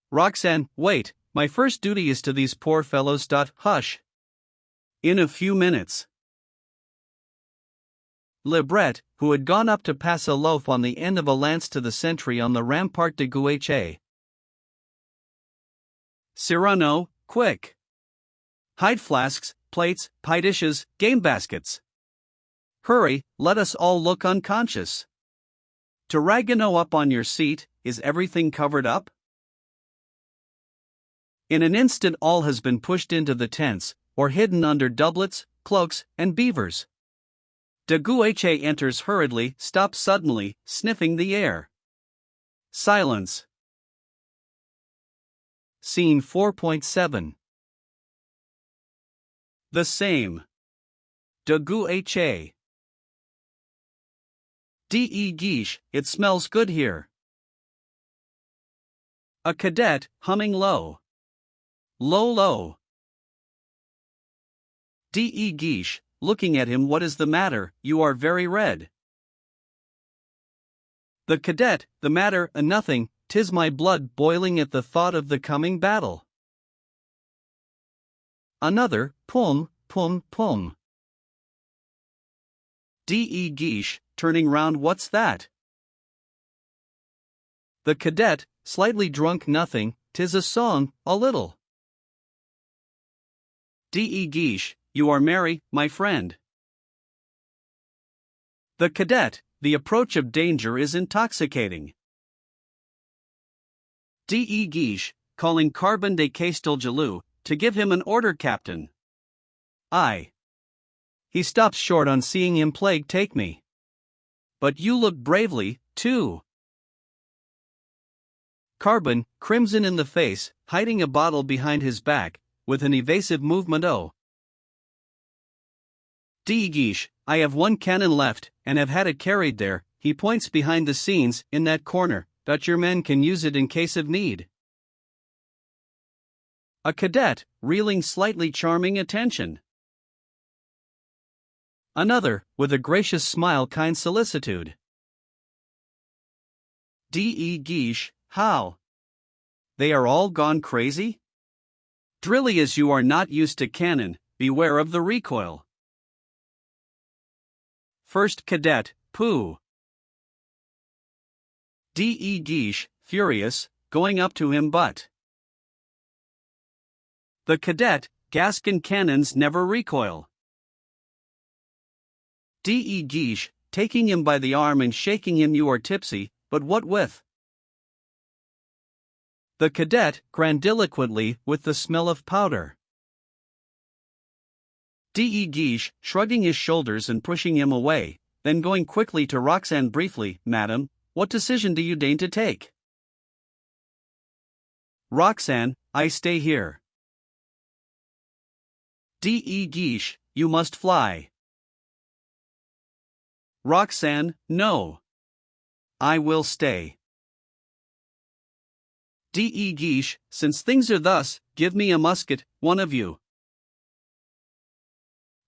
Roxane, wait, my first duty is to these poor fellows. Hush. In a few minutes. Lebret, who had gone up to pass a loaf on the end of a lance to the sentry on the rampart de Guiche. Cyrano, quick. Hide flasks, plates, pie dishes, game baskets. Hurry, let us all look unconscious. To Regano, up on your seat, is everything covered up? In an instant all has been pushed into the tents, or hidden under doublets, cloaks, and beavers. De Guiche enters hurriedly, stops suddenly, sniffing the air. Silence. Scene 4.7. The same. De Guiche. De Guiche, it smells good here. A cadet, humming low. Low, low. De Guiche, looking at him. What is the matter? You are very red. The cadet, the matter, nothing, 'tis my blood boiling at the thought of the coming battle. Another, pum, pum, pum. De Guiche, turning round. What's that? The cadet, slightly drunk. Nothing, 'tis a song, a little. De Guiche, you are merry, my friend. The cadet, the approach of danger is intoxicating. De Guiche, calling Carbon de Castelgelou, to give him an order. Captain. I. He stops short on seeing him. Plague take me. But you look bravely, too. Carbon, crimson in the face, hiding a bottle behind his back, with an evasive movement. Oh. De Guiche, I have 1 cannon left, and have had it carried there. He points behind the scenes, in that corner, that your men can use it in case of need. A cadet, reeling slightly. Charming attention. Another, with a gracious smile. Kind solicitude. De Guiche, how? They are all gone crazy? Drilly as you are not used to cannon, beware of the recoil. First Cadet, pooh. De Guiche, furious, going up to him. But the cadet, Gascon cannons never recoil. De Guiche, taking him by the arm and shaking him. You are tipsy, but what with? The cadet, grandiloquently, with the smell of powder. De Guiche, shrugging his shoulders and pushing him away, then going quickly to Roxane. Briefly, madam, what decision do you deign to take? Roxane, I stay here. De Guiche, you must fly. Roxane, no. I will stay. De Guiche, since things are thus, give me a musket, one of you.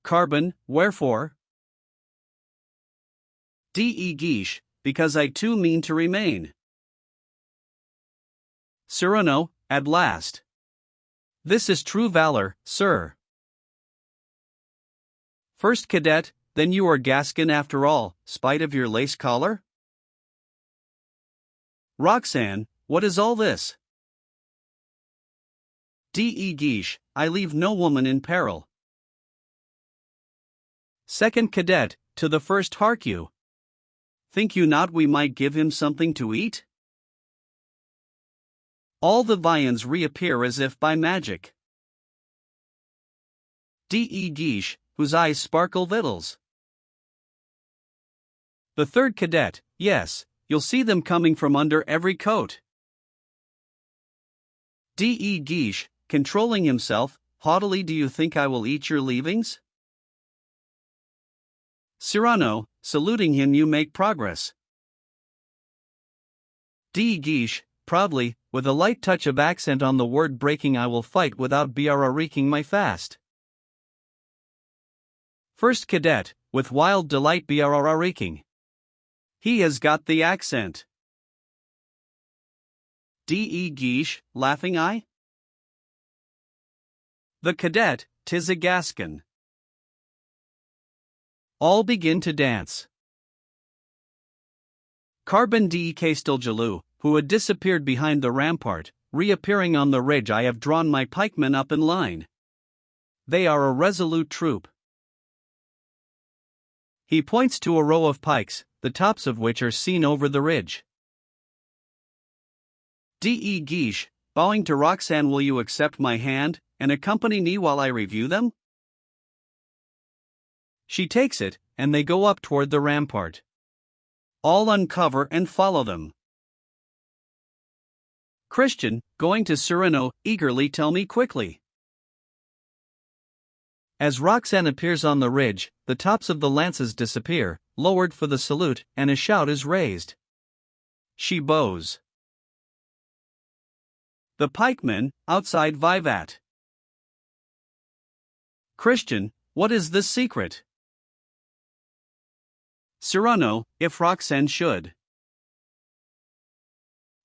Carbon, wherefore? De Guiche, because I too mean to remain. Cyrano, at last. This is true valor, sir. First cadet, then you are Gascon after all, spite of your lace collar? Roxane, what is all this? De Guiche, I leave no woman in peril. Second cadet, to the first hark you. Think you not we might give him something to eat? All the viands reappear as if by magic. De Guiche, whose eyes sparkle victuals. The third cadet, yes, you'll see them coming from under every coat. De Guiche, controlling himself, haughtily, do you think I will eat your leavings? Cyrano, saluting him, you make progress. De Guiche, proudly, with a light touch of accent on the word breaking, I will fight without breaking my fast. First cadet, with wild delight, breaking. He has got the accent. De Guiche, laughing eye. The cadet, 'tis a Gascon. All begin to dance. Carbon de Castelgelou, who had disappeared behind the rampart, reappearing on the ridge, I have drawn my pikemen up in line. They are a resolute troop. He points to a row of pikes, the tops of which are seen over the ridge. De Guiche, bowing to Roxane, will you accept my hand, and accompany me while I review them? She takes it, and they go up toward the rampart. All uncover and follow them. Christian, going to Cyrano, eagerly, tell me quickly. As Roxane appears on the ridge, the tops of the lances disappear, lowered for the salute, and a shout is raised. She bows. The pikemen, outside, vivat. Christian, what is this secret? Cyrano, if Roxane should.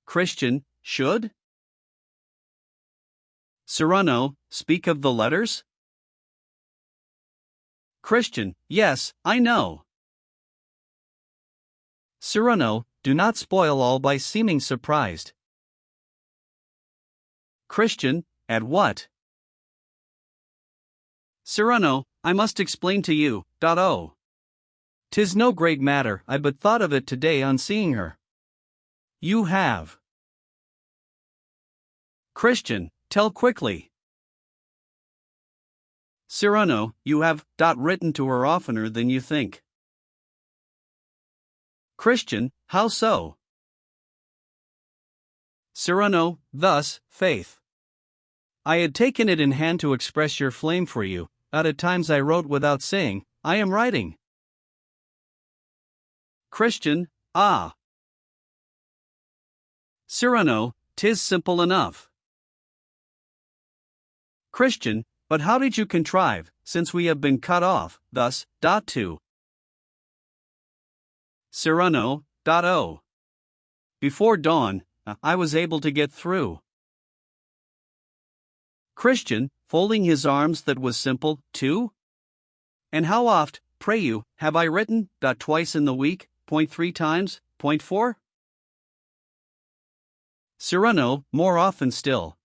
Christian, should? Cyrano, speak of the letters? Christian, yes, I know. Cyrano, do not spoil all by seeming surprised. Christian, at what? Cyrano, I must explain to you, .o. 'Tis no great matter, I but thought of it today on seeing her. You have. Christian, tell quickly. Cyrano, you have written to her oftener than you think. Christian, how so? Cyrano, thus, faith. I had taken it in hand to express your flame for you, at times I wrote without saying, I am writing. Christian, ah. Cyrano, 'tis simple enough. Christian, but how did you contrive, since we have been cut off, thus, to? Cyrano, o. Before dawn, I was able to get through. Christian, folding his arms, that was simple, too? And how oft, pray you, have I written, twice in the week, 3 times, 4? Cyrano, more often still.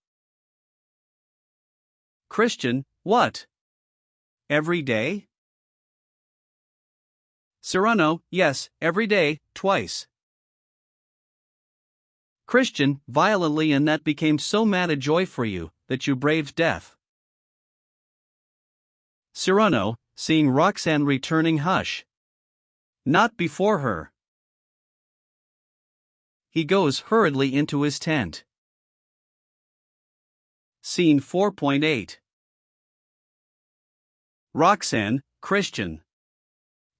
Christian, what? Every day? Cyrano, yes, every day, twice. Christian, violently, and that became so mad a joy for you, that you braved death. Cyrano, seeing Roxane returning, hush. Not before her. He goes hurriedly into his tent. Scene 4.8. Roxanne, Christian.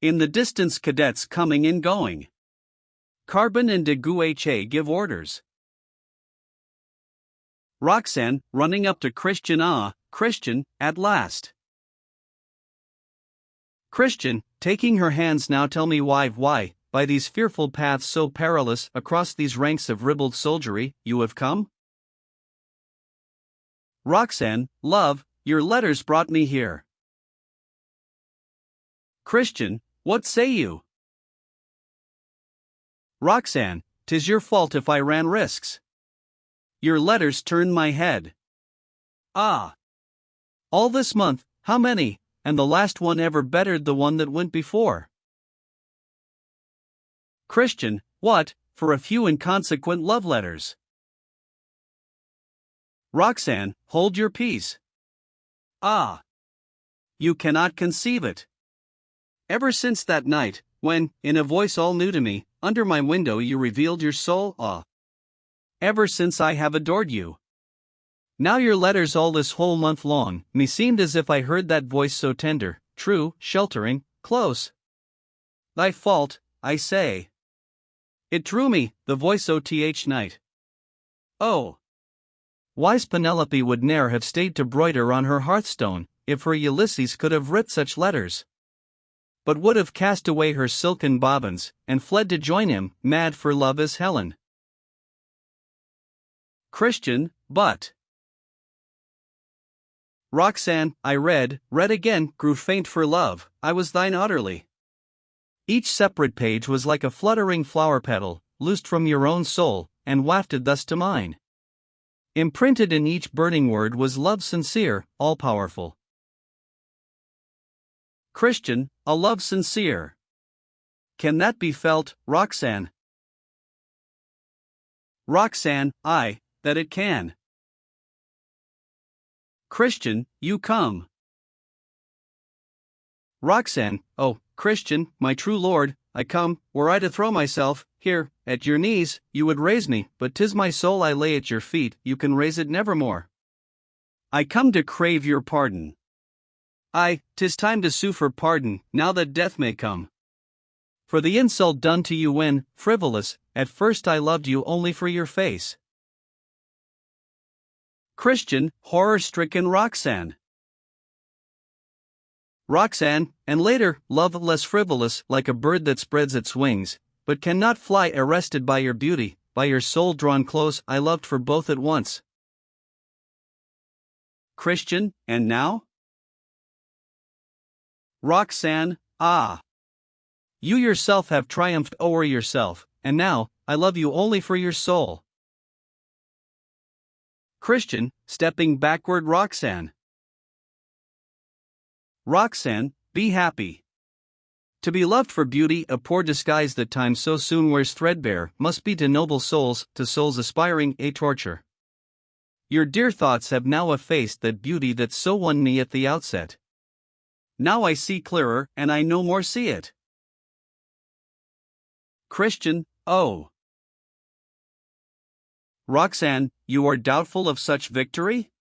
In the distance, cadets coming and going. Carbon and de Guha give orders. Roxanne, running up to Christian. Ah, Christian, at last. Christian, taking her hands. Now tell me why, by these fearful paths so perilous, across these ranks of ribald soldiery, you have come? Roxanne, love, your letters brought me here. Christian, what say you? Roxanne, 'tis your fault if I ran risks. Your letters turned my head. Ah! All this month, how many, and the last one ever bettered the one that went before? Christian, what, for a few inconsequent love letters? Roxanne, hold your peace. Ah! You cannot conceive it. Ever since that night, when, in a voice all new to me, under my window you revealed your soul, ah! Ever since I have adored you. Now your letters all this whole month long, me seemed as if I heard that voice so tender, true, sheltering, close. Thy fault, I say. It drew me, the voice OTH night. Oh! Wise Penelope would ne'er have stayed to broider on her hearthstone, if her Ulysses could have writ such letters. But would have cast away her silken bobbins, and fled to join him, mad for love as Helen. Christian, but. Roxanne, I read again, grew faint for love, I was thine utterly. Each separate page was like a fluttering flower petal, loosed from your own soul, and wafted thus to mine. Imprinted in each burning word was love sincere, all-powerful. Christian, a love sincere. Can that be felt, Roxanne? Roxanne, aye, that it can. Christian, you come. Roxanne, oh, Christian, my true lord, I come, were I to throw myself, here, at your knees, you would raise me, but 'tis my soul I lay at your feet, you can raise it nevermore. I come to crave your pardon. Aye, 'tis time to sue for pardon, now that death may come. For the insult done to you when, frivolous, at first I loved you only for your face. Christian, horror-stricken Roxanne. Roxanne, and later, love less frivolous, like a bird that spreads its wings, but cannot fly arrested by your beauty, by your soul drawn close, I loved for both at once. Christian, and now? Roxanne, ah! You yourself have triumphed o'er yourself, and now, I love you only for your soul. Christian, stepping backward. Roxanne. Roxanne, be happy. To be loved for beauty, a poor disguise that time so soon wears threadbare, must be to noble souls, to souls aspiring, a torture. Your dear thoughts have now effaced that beauty that so won me at the outset. Now I see clearer, and I no more see it. Christian, oh! Roxanne, you are doubtful of such victory?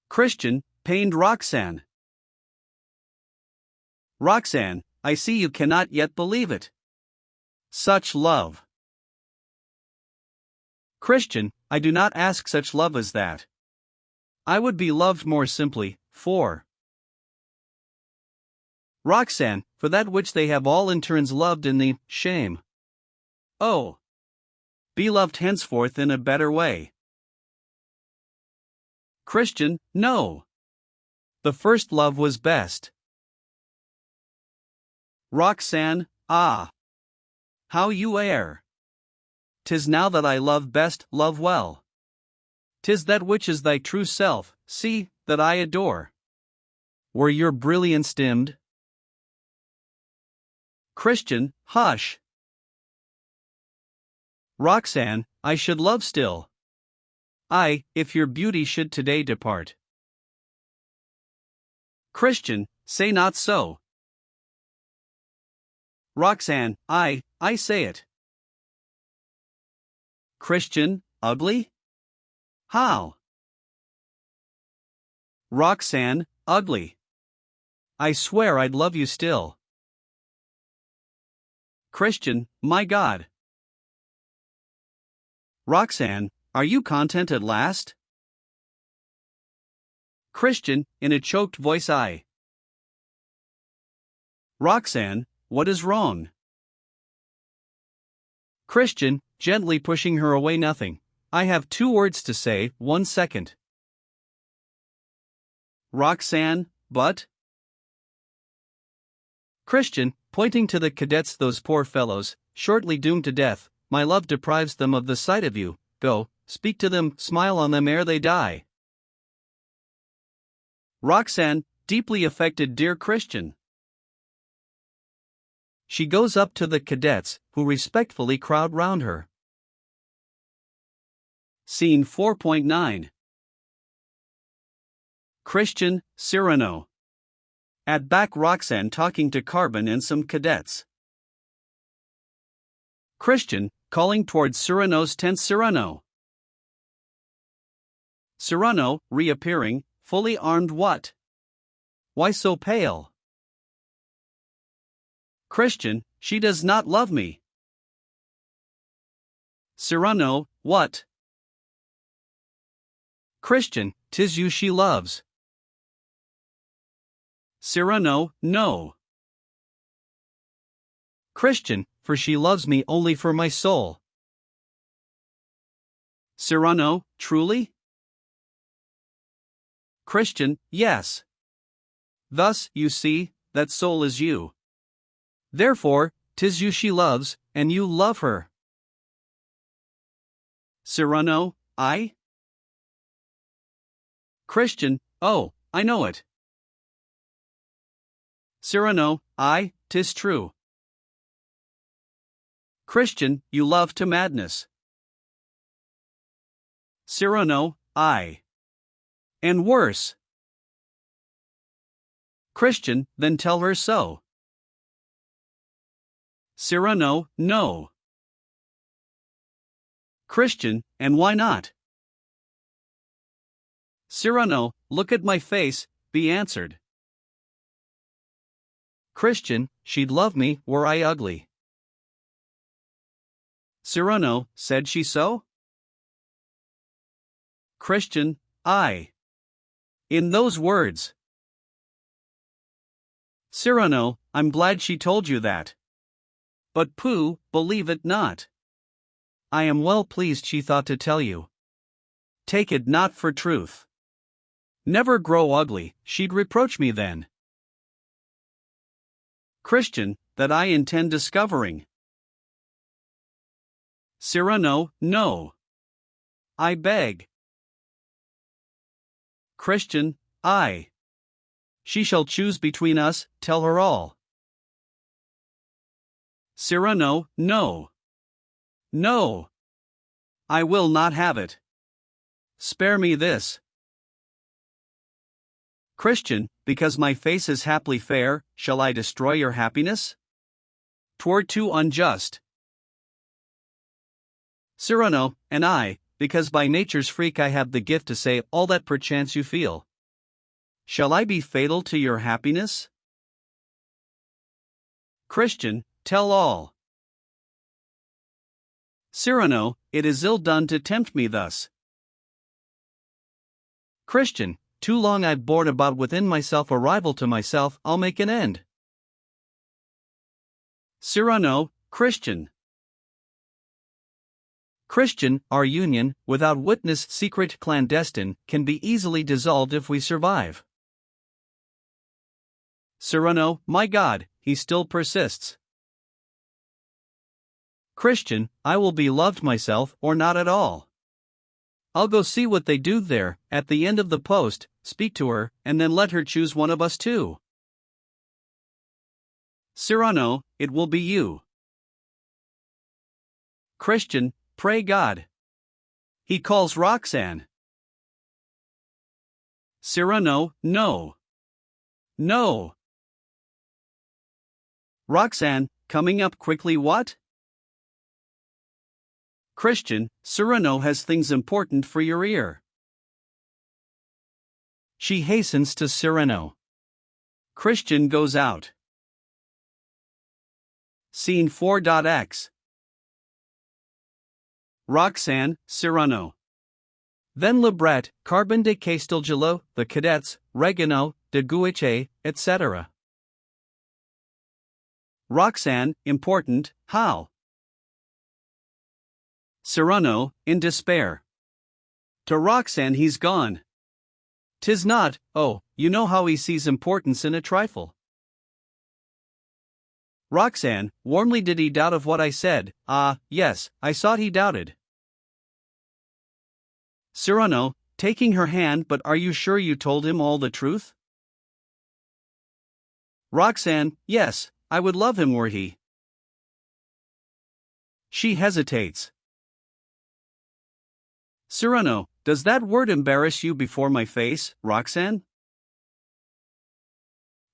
Christian, pained Roxanne. Roxanne, I see you cannot yet believe it. Such love. Christian, I do not ask such love as that. I would be loved more simply, for Roxanne, for that which they have all in turns loved in the shame. Oh! Be loved henceforth in a better way. Christian, no. The first love was best. Roxanne, ah! How you err! 'Tis now that I love best, love well. 'Tis that which is thy true self, see, that I adore. Were your brilliance dimmed? Christian, hush! Roxanne, I should love still. Aye, if your beauty should today depart. Christian, say not so. Roxanne, I say it. Christian, ugly? How? Roxanne, ugly. I swear I'd love you still. Christian, my God. Roxanne, are you content at last? Christian, in a choked voice, I. Roxanne, what is wrong? Christian, gently pushing her away, nothing. I have 2 words to say, 1 second. Roxanne, but? Christian, pointing to the cadets, those poor fellows, shortly doomed to death, my love deprives them of the sight of you. Go, speak to them, smile on them ere they die. Roxanne, deeply affected, dear Christian. She goes up to the cadets, who respectfully crowd round her. Scene 4.9. Christian, Cyrano. At back, Roxanne talking to Carbon and some cadets. Christian, calling towards Cyrano's tent. Cyrano. Cyrano, reappearing, fully armed. What? Why so pale? Christian, she does not love me. Cyrano, what? Christian, 'tis you she loves. Cyrano, no. Christian, for she loves me only for my soul. Cyrano, truly? Christian, yes. Thus, you see, that soul is you. Therefore, 'tis you she loves, and you love her. Cyrano, I? Christian, oh, I know it. Cyrano, I, 'tis true. Christian, you love to madness. Cyrano, I. And worse. Christian, then tell her so. Cyrano, no. Christian, and why not? Cyrano, look at my face, be answered. Christian, she'd love me were I ugly. Cyrano, said she so? Christian, I. In those words. Cyrano, I'm glad she told you that. But pooh, believe it not. I am well pleased she thought to tell you. Take it not for truth. Never grow ugly, she'd reproach me then. Christian, that I intend discovering. Cyrano, no. I beg. Christian, I. She shall choose between us, tell her all. Cyrano, no. No. I will not have it. Spare me this. Christian, because my face is haply fair, shall I destroy your happiness? 'Twere too unjust. Cyrano, and I, because by nature's freak I have the gift to say all that perchance you feel. Shall I be fatal to your happiness? Christian, tell all. Cyrano, it is ill done to tempt me thus. Christian, too long I've borne about within myself a rival to myself, I'll make an end. Cyrano, Christian. Christian, our union, without witness, secret, clandestine, can be easily dissolved if we survive. Cyrano, my God, he still persists. Christian, I will be loved myself or not at all. I'll go see what they do there, at the end of the post, speak to her, and then let her choose one of us two. Cyrano, it will be you. Christian, pray God. He calls Roxanne. Cyrano, no. No. Roxanne, coming up quickly, what? Christian, Cyrano has things important for your ear. She hastens to Cyrano. Christian goes out. Scene 4.x. Roxane, Cyrano. Then Libret, Carbon de Castelgelot, the cadets, Regano, de Guiche, etc. Roxane, important, how? Cyrano, in despair. To Roxane he's gone. 'Tis not, oh, you know how he sees importance in a trifle. Roxane, warmly did he doubt of what I said? Ah, yes, I sought he doubted. Cyrano, taking her hand, but are you sure you told him all the truth? Roxane, yes, I would love him were he. She hesitates. Cyrano, does that word embarrass you before my face, Roxane?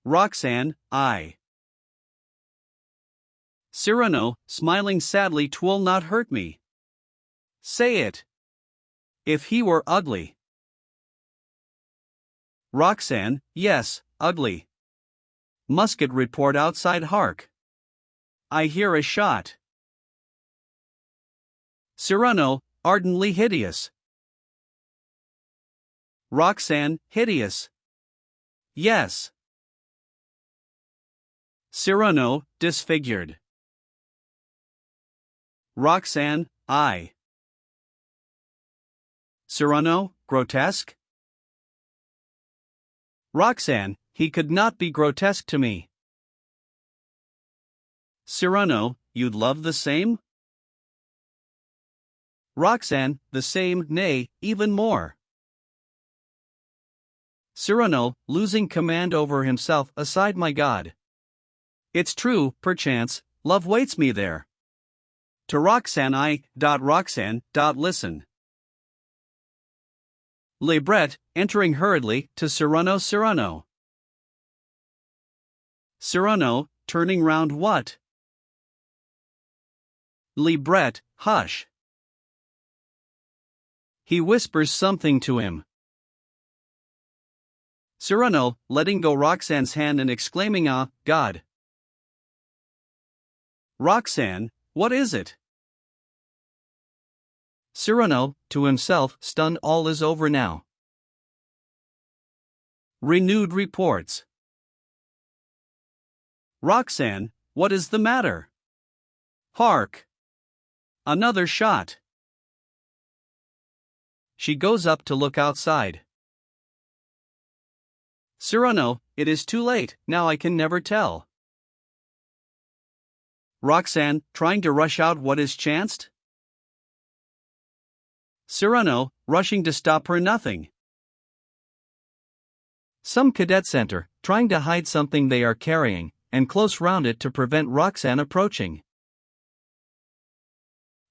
Roxane, I. Cyrano, smiling sadly, 'twill not hurt me. Say it. If he were ugly. Roxane, yes, ugly. Musket report outside, hark. I hear a shot. Cyrano, ardently hideous. Roxane, hideous. Yes. Cyrano, disfigured. Roxane, I. Cyrano, grotesque? Roxane, he could not be grotesque to me. Cyrano, you'd love the same? Roxane, the same, nay, even more. Cyrano, losing command over himself, aside, my God. It's true, perchance, love waits me there. To Roxane Roxane, listen. Libret, entering hurriedly, to Cyrano. Cyrano, turning round, what? Libret, hush. He whispers something to him. Cyrano, letting go Roxane's hand and exclaiming, ah, God. Roxane, what is it? Cyrano, to himself, stunned, all is over now. Renewed reports. Roxane, what is the matter? Hark! Another shot. She goes up to look outside. Cyrano, it is too late, now I can never tell. Roxane, trying to rush out, what is chanced? Cyrano, rushing to stop her, nothing. Some cadets enter, trying to hide something they are carrying, and close round it to prevent Roxane approaching.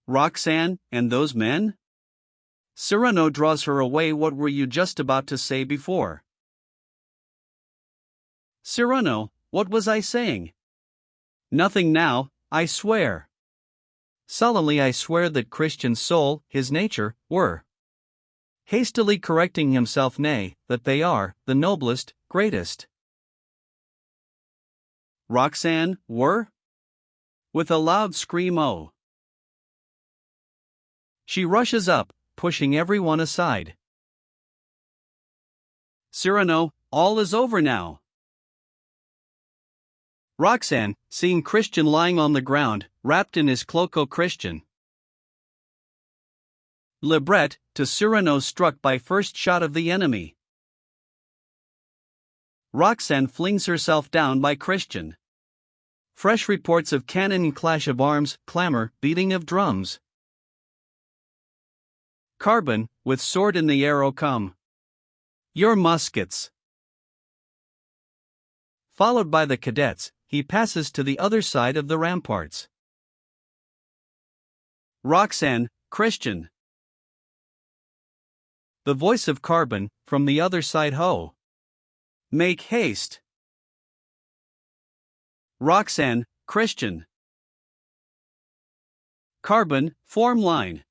Roxane, and those men? Cyrano draws her away. What were you just about to say before? Cyrano, what was I saying? Nothing now, I swear. Solemnly I swear that Christian's soul, his nature, were. Hastily correcting himself, nay, that they are, the noblest, greatest. Roxane, were? With a loud scream, oh. She rushes up, pushing everyone aside. Cyrano, all is over now. Roxane, seeing Christian lying on the ground, wrapped in his cloak, oh Christian. Libret, to Cyrano, struck by first shot of the enemy. Roxane flings herself down by Christian. Fresh reports of cannon and clash of arms, clamor, beating of drums. Carbon, with sword in the arrow, come. Your muskets. Followed by the cadets, he passes to the other side of the ramparts. Roxane, Christian. The voice of Carbon, from the other side, ho. Make haste. Roxane, Christian. Carbon, form line.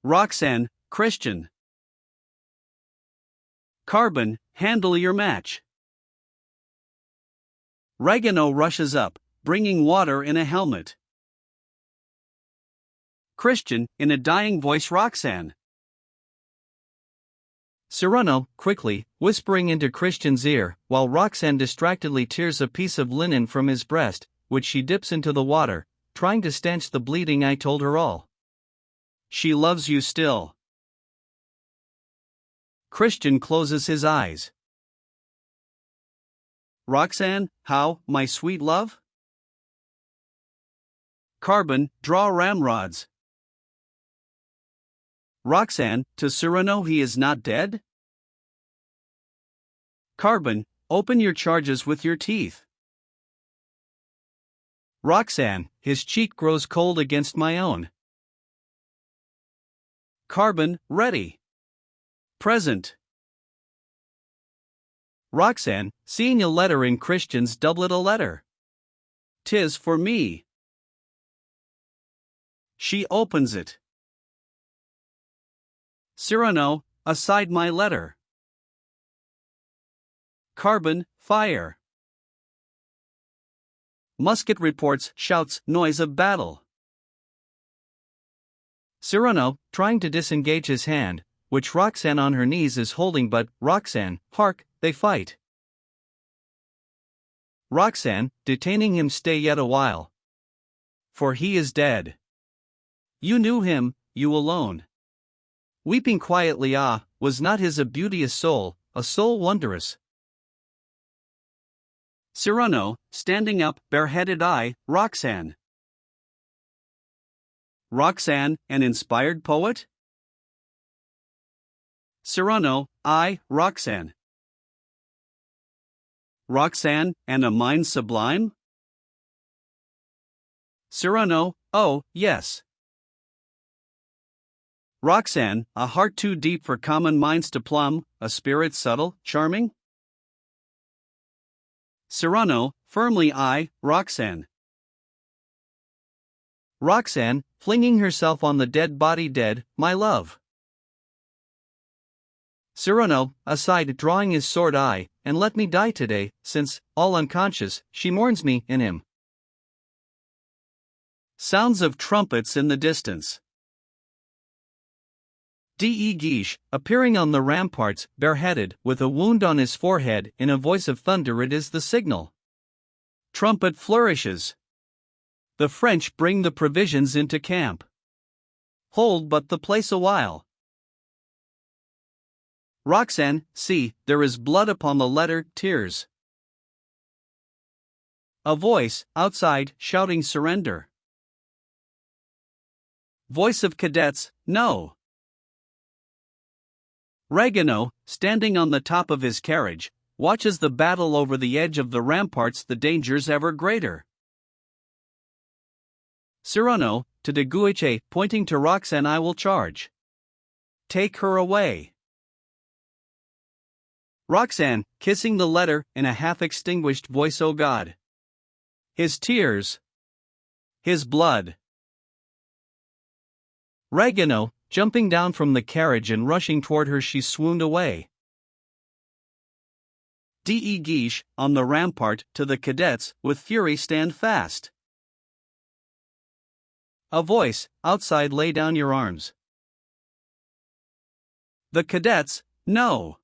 Roxanne, Christian. Carbon, handle your match. Regano rushes up, bringing water in a helmet. Christian, in a dying voice. Roxanne. Cyrano, quickly, whispering into Christian's ear, while Roxanne distractedly tears a piece of linen from his breast, which she dips into the water, trying to stanch the bleeding. I told her all. She loves you still. Christian closes his eyes. Roxanne, how, my sweet love? Carbon, draw ramrods. Roxanne, to Cyrano, he is not dead? Carbon, open your charges with your teeth. Roxanne, his cheek grows cold against my own. Carbon, ready. Present. Roxanne, seeing a letter in Christian's doublet. A letter. 'Tis for me. She opens it. Cyrano, aside my letter. Carbon, fire. Musket reports, shouts, noise of battle. Cyrano, trying to disengage his hand, which Roxanne on her knees is holding, but, Roxanne, hark, they fight. Roxanne, detaining him, stay yet a while. For he is dead. You knew him, you alone. Weeping quietly, ah, was not his a beauteous soul, a soul wondrous? Cyrano, standing up, bareheaded. I, Roxanne. Roxanne, an inspired poet? Cyrano, I, Roxanne. Roxanne, and a mind sublime? Cyrano, oh, yes. Roxanne, a heart too deep for common minds to plumb, a spirit subtle, charming? Cyrano, firmly. I, Roxanne. Roxanne, flinging herself on the dead body. Dead, my love. Cyrano, aside, drawing his sword. I, and let me die today, since, all unconscious, she mourns me in him. Sounds of trumpets in the distance. D.E. Guiche, appearing on the ramparts, bareheaded, with a wound on his forehead, in a voice of thunder. It is the signal. Trumpet flourishes. The French bring the provisions into camp. Hold but the place a while. Roxanne, see, there is blood upon the letter. Tears. A voice, outside, shouting surrender. Voice of cadets, no. Regano, standing on the top of his carriage, watches the battle over the edge of the ramparts. The dangers ever greater. Cyrano, to de Guiche, pointing to Roxanne. I will charge. Take her away. Roxanne, kissing the letter, in a half-extinguished voice. O God! His tears. His blood. Regano, jumping down from the carriage and rushing toward her. She swooned away. D.E. Guiche, on the rampart, to the cadets, with fury. Stand fast. A voice, outside. Lay down your arms. The cadets, no.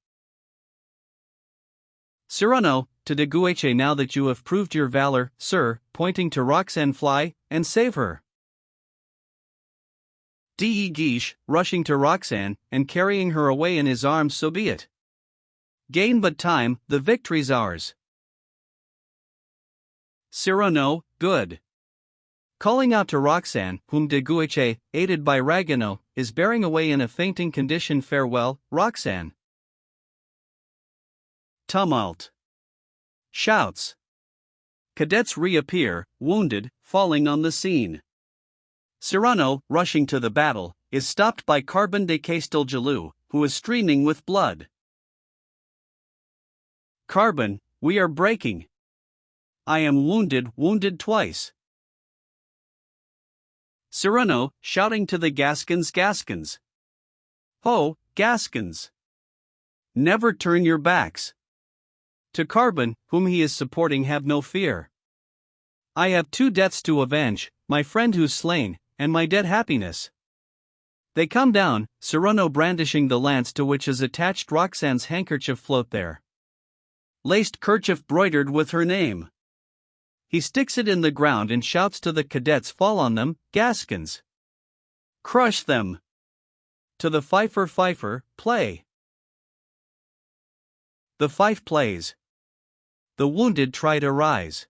Cyrano, to de Guiche. Now that you have proved your valor, sir, pointing to Roxanne, fly, and save her. D.E. Guiche, rushing to Roxanne, and carrying her away in his arms. So be it. Gain but time, the victory's ours. Cyrano, good. Calling out to Roxanne, whom de Guiche, aided by Regano, is bearing away in a fainting condition. Farewell, Roxanne. Tumult. Shouts. Cadets reappear, wounded, falling on the scene. Cyrano, rushing to the battle, is stopped by Carbon de Castelgelou, who is streaming with blood. Carbon, we are breaking. I am wounded twice. Cyrano, shouting to the Gascons, Gascons. Ho, Gascons! Never turn your backs. To Carbon, whom he is supporting, have no fear. I have 2 deaths to avenge, my friend who's slain, and my dead happiness. They come down, Cyrano brandishing the lance to which is attached Roxane's handkerchief float there. Laced kerchief broidered with her name. He sticks it in the ground and shouts to the cadets, fall on them, Gascons. Crush them. To the fifer, fifer, play. The fife plays. The wounded try to rise.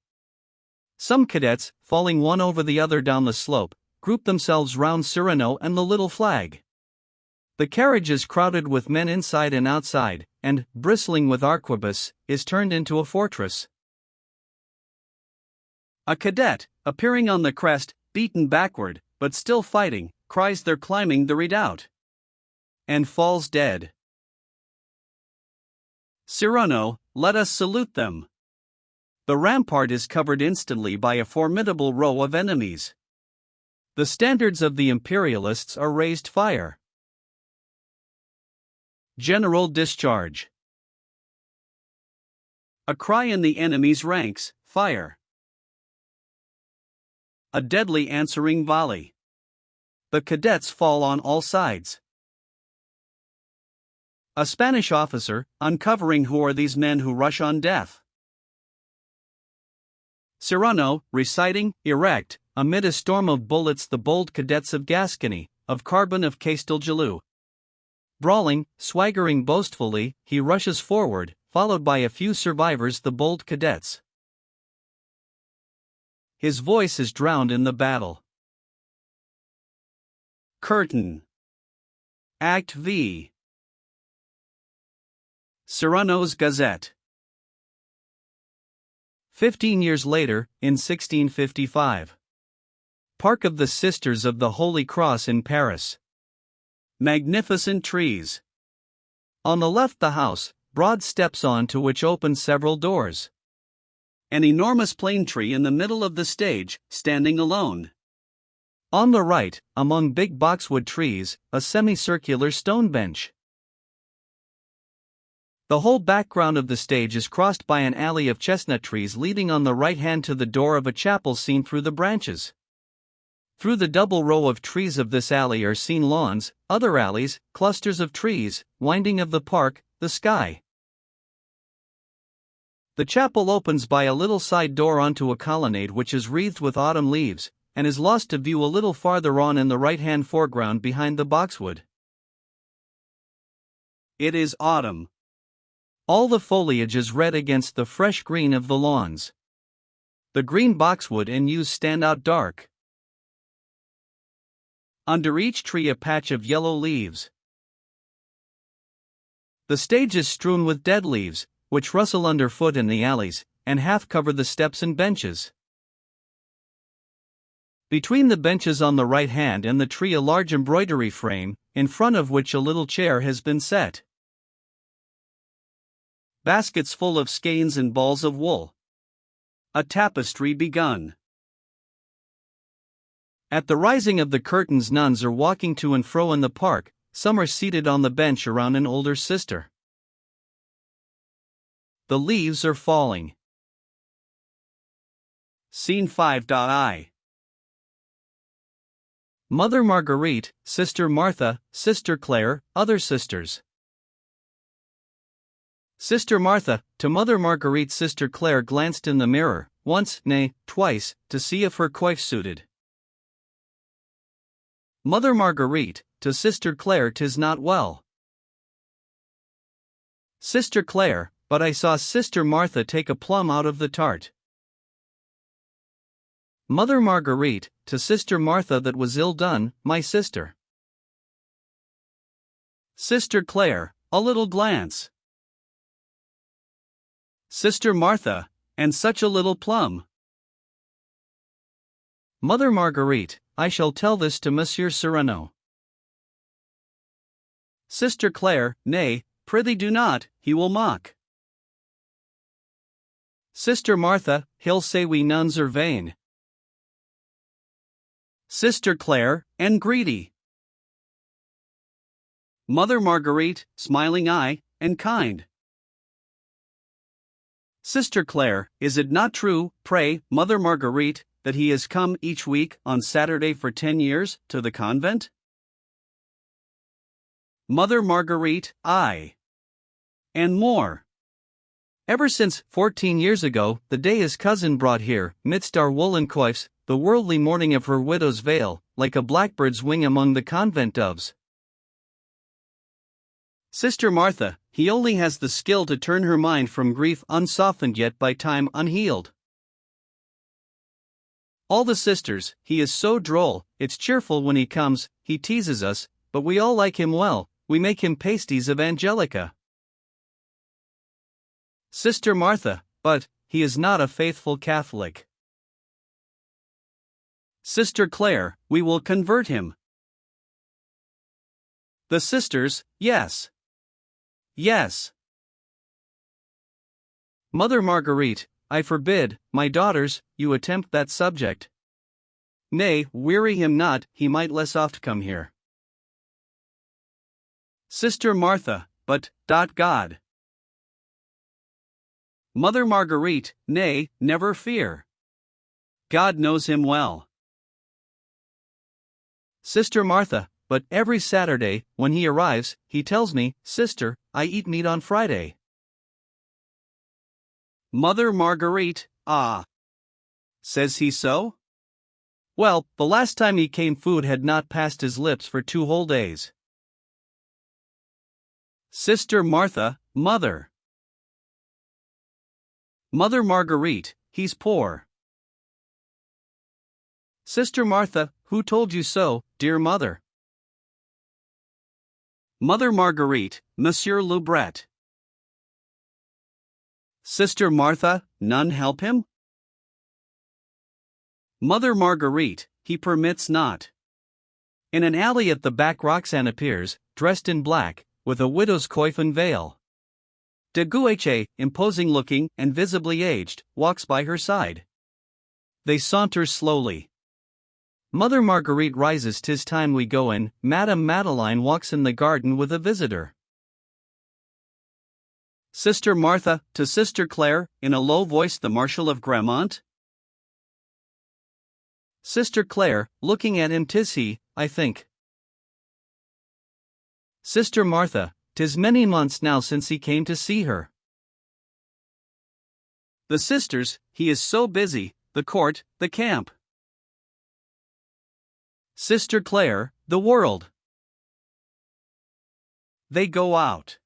Some cadets, falling one over the other down the slope, group themselves round Cyrano and the little flag. The carriage is crowded with men inside and outside, and, bristling with arquebus, is turned into a fortress. A cadet, appearing on the crest, beaten backward, but still fighting, cries they're climbing the redoubt. And falls dead. Cyrano, let us salute them. The rampart is covered instantly by a formidable row of enemies. The standards of the imperialists are raised fire. General discharge. A cry in the enemy's ranks, fire. A deadly answering volley. The cadets fall on all sides. A Spanish officer, uncovering who are these men who rush on death. Cyrano, reciting, erect, amid a storm of bullets, the bold cadets of Gascony, of Carbon, of Castelgelou. Brawling, swaggering boastfully, he rushes forward, followed by a few survivors, the bold cadets. His voice is drowned in the battle. Curtain. Act V. Cyrano's Gazette. 15 years later, in 1655. Park of the Sisters of the Holy Cross in Paris. Magnificent trees. On the left the house, broad steps on to which open several doors. An enormous plane tree in the middle of the stage, standing alone. On the right, among big boxwood trees, a semicircular stone bench. The whole background of the stage is crossed by an alley of chestnut trees leading on the right hand to the door of a chapel seen through the branches. Through the double row of trees of this alley are seen lawns, other alleys, clusters of trees, winding of the park, the sky. The chapel opens by a little side door onto a colonnade which is wreathed with autumn leaves, and is lost to view a little farther on in the right-hand foreground behind the boxwood. It is autumn. All the foliage is red against the fresh green of the lawns. The green boxwood and yews stand out dark. Under each tree a patch of yellow leaves. The stage is strewn with dead leaves, which rustle underfoot in the alleys, and half cover the steps and benches. Between the benches on the right hand and the tree a large embroidery frame, in front of which a little chair has been set. Baskets full of skeins and balls of wool. A tapestry begun. At the rising of the curtains nuns are walking to and fro in the park, some are seated on the bench around an older sister. The leaves are falling. Scene 5.I. Mother Marguerite, Sister Martha, Sister Claire, other sisters. Sister Martha, to Mother Marguerite. Sister Claire glanced in the mirror, once, nay, twice, to see if her coif suited. Mother Marguerite, to Sister Claire. 'Tis not well. Sister Claire, but I saw Sister Martha take a plum out of the tart. Mother Marguerite, to Sister Martha. That was ill done, my sister. Sister Claire, a little glance. Sister Martha, and such a little plum. Mother Marguerite, I shall tell this to Monsieur Cyrano. Sister Claire, nay, prithee do not, he will mock. Sister Martha, he'll say we nuns are vain. Sister Claire, and greedy. Mother Marguerite, smiling eye, and kind. Sister Claire, is it not true, pray, Mother Marguerite, that he has come each week on Saturday for 10 years to the convent? Mother Marguerite, aye. And more. Ever since 14 years ago, the day his cousin brought here, midst our woolen coifs, the worldly mourning of her widow's veil, like a blackbird's wing among the convent doves. Sister Martha, he only has the skill to turn her mind from grief unsoftened yet by time unhealed. All the sisters, he is so droll, it's cheerful when he comes, he teases us, but we all like him well, we make him pasties of Angelica. Sister Martha, but he is not a faithful Catholic. Sister Claire, we will convert him. The sisters, yes. Yes. Mother Marguerite, I forbid, my daughters, you attempt that subject. Nay, weary him not, he might less oft come here. Sister Martha, but, God. Mother Marguerite, nay, never fear. God knows him well. Sister Martha, but every Saturday, when he arrives, he tells me, Sister, I eat meat on Friday. Mother Marguerite, ah. Says he so? Well, the last time he came food had not passed his lips for 2 whole days. Sister Martha, Mother. Mother Marguerite, he's poor. Sister Martha, who told you so, dear mother? Mother Marguerite, Monsieur Loubret. Sister Martha, none help him? Mother Marguerite, he permits not. In an alley at the back Roxane appears, dressed in black, with a widow's coif and veil. De Guiche, imposing-looking and visibly aged, walks by her side. They saunter slowly. Mother Marguerite rises, 'tis time we go in. Madame Madeleine walks in the garden with a visitor. Sister Martha, to Sister Claire, in a low voice, the Marshal of Gramont. Sister Claire, looking at him, 'tis he, I think. Sister Martha, 'tis many months now since he came to see her. The sisters, he is so busy, the court, the camp. Sister Claire, the world. They go out.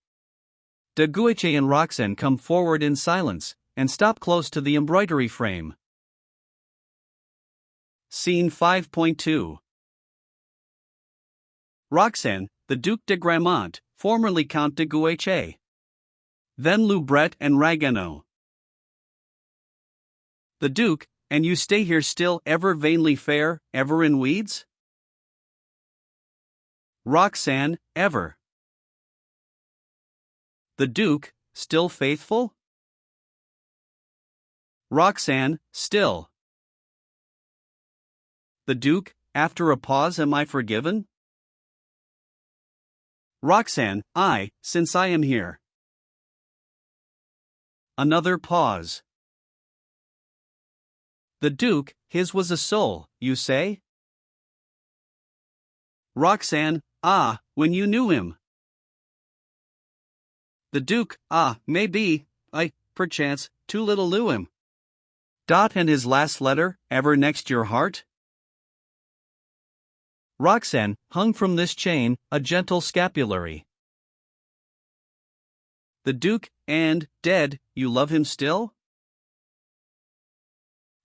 De Guiche and Roxane come forward in silence, and stop close to the embroidery frame. Scene 5.2. Roxane, the Duc de Gramont, formerly Count de Guiche. Then Loubret and Ragueneau. The Duke, and you stay here still, ever vainly fair, ever in weeds? Roxane, ever. The Duke, still faithful? Roxane, still. The Duke, after a pause, am I forgiven? Roxane, I, since I am here. Another pause. The Duke, his was a soul, you say? Roxane, ah, when you knew him. The Duke, ah, may be, I, perchance, too little knew him. And his last letter, ever next your heart? Roxane, hung from this chain, a gentle scapulary. The Duke, and, dead, you love him still?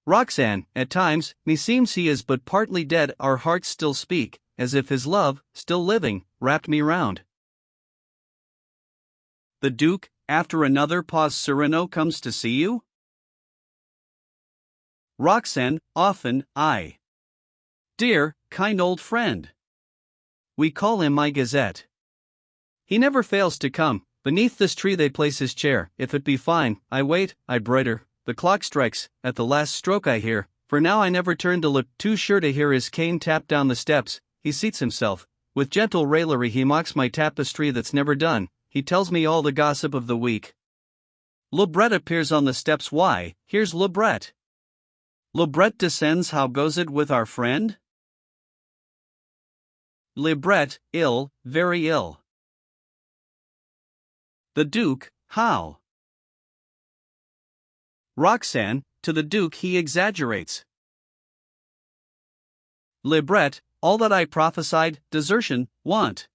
Roxane, at times, meseems he is but partly dead, our hearts still speak, as if his love, still living, wrapped me round. The Duke, after another pause, Cyrano comes to see you? Roxane, often, I. Dear, kind old friend. We call him my Gazette. He never fails to come, beneath this tree they place his chair, if it be fine, I wait, I broider, the clock strikes, at the last stroke I hear, For now I never turn to look, too sure to hear his cane tap down the steps. He seats himself. With gentle raillery he mocks my tapestry that's never done. He tells me all the gossip of the week. Lebret appears on the steps. Why, here's Lebret. Lebret descends. How goes it with our friend? Lebret, ill, very ill. The Duke, how? Roxane, to the Duke he exaggerates. Lebret, all that I prophesied, desertion, want.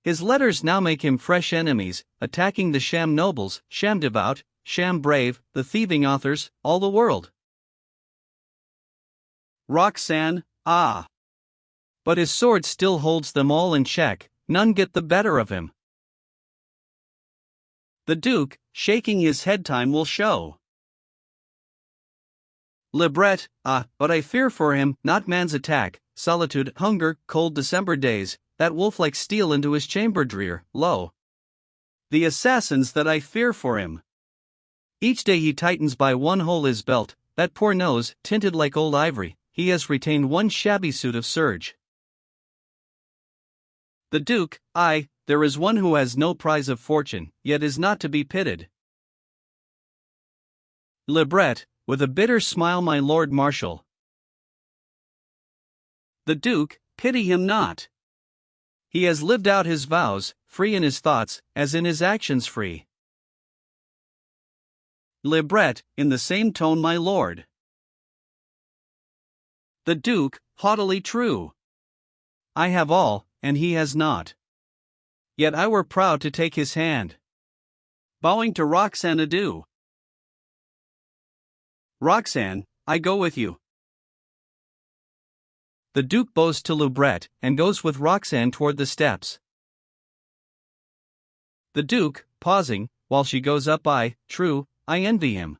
His letters now make him fresh enemies, attacking the sham nobles, sham devout, sham brave, the thieving authors, all the world. Roxane, ah! But his sword still holds them all in check, none get the better of him. The Duke, shaking his head, time will show. Lebret, ah, but I fear for him, not man's attack, solitude, hunger, cold December days, that wolf-like steal into his chamber drear, lo! The assassins that I fear for him. Each day he tightens by one hole his belt, that poor nose, tinted like old ivory, he has retained one shabby suit of serge. The Duke, aye, there is one who has no prize of fortune, yet is not to be pitied. Lebret, with a bitter smile, my Lord Marshal. The Duke, pity him not. He has lived out his vows, free in his thoughts, as in his actions free. Lebret, in the same tone, my Lord. The Duke, haughtily true. I have all, and he has not. Yet I were proud to take his hand. Bowing to Roxane, adieu. Roxane, I go with you. The Duke bows to Lebret, and goes with Roxane toward the steps. The Duke, pausing, while she goes up, true, I envy him.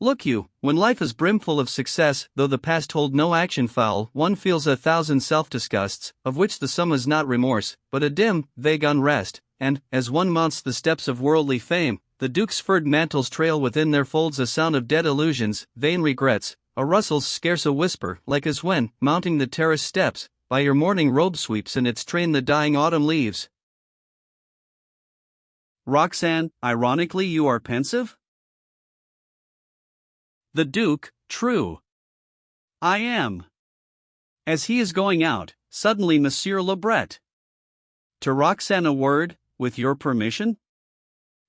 Look you, when life is brimful of success, though the past hold no action foul, one feels 1,000 self-disgusts, of which the sum is not remorse, but a dim, vague unrest, and, as one mounts the steps of worldly fame, the Duke's furred mantles trail within their folds a sound of dead illusions, vain regrets, a rustle's scarce a whisper, like as when, mounting the terrace steps, by your morning robe sweeps in its train the dying autumn leaves. Roxane, ironically you are pensive? The Duke, true. I am. As he is going out, suddenly Monsieur Lebret. To Roxane a word, with your permission?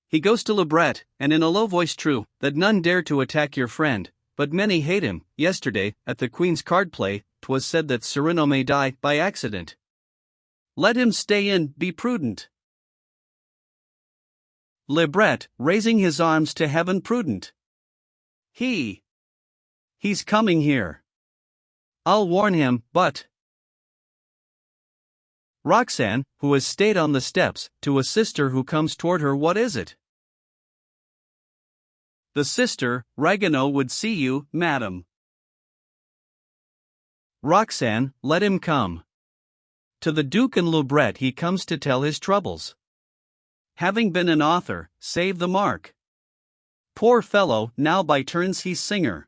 He goes to Lebret, and in a low voice, true, that none dare to attack your friend, but many hate him. Yesterday, at the Queen's card play, 'twas said that Cyrano may die by accident. Let him stay in, be prudent. Lebret, raising his arms to heaven, prudent. He's coming here. I'll warn him, but. Roxane, who has stayed on the steps, to a sister who comes toward her, what is it? The sister, Ragueneau would see you, madam. Roxane, let him come. To the Duke and Lebret he comes to tell his troubles. Having been an author, save the mark. Poor fellow, now by turns he's singer.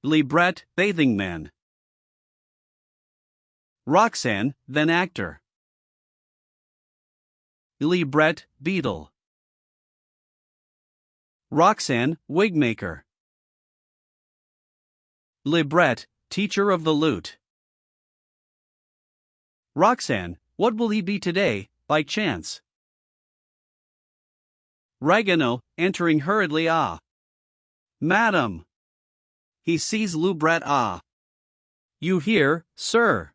Lebret, bathing man. Roxane, then actor. Lebret, beadle. Roxane, wigmaker. Lebret, teacher of the lute. Roxane, what will he be today, by chance? Ragueneau, entering hurriedly, ah! Madam! He sees Lebret, ah! You hear, sir?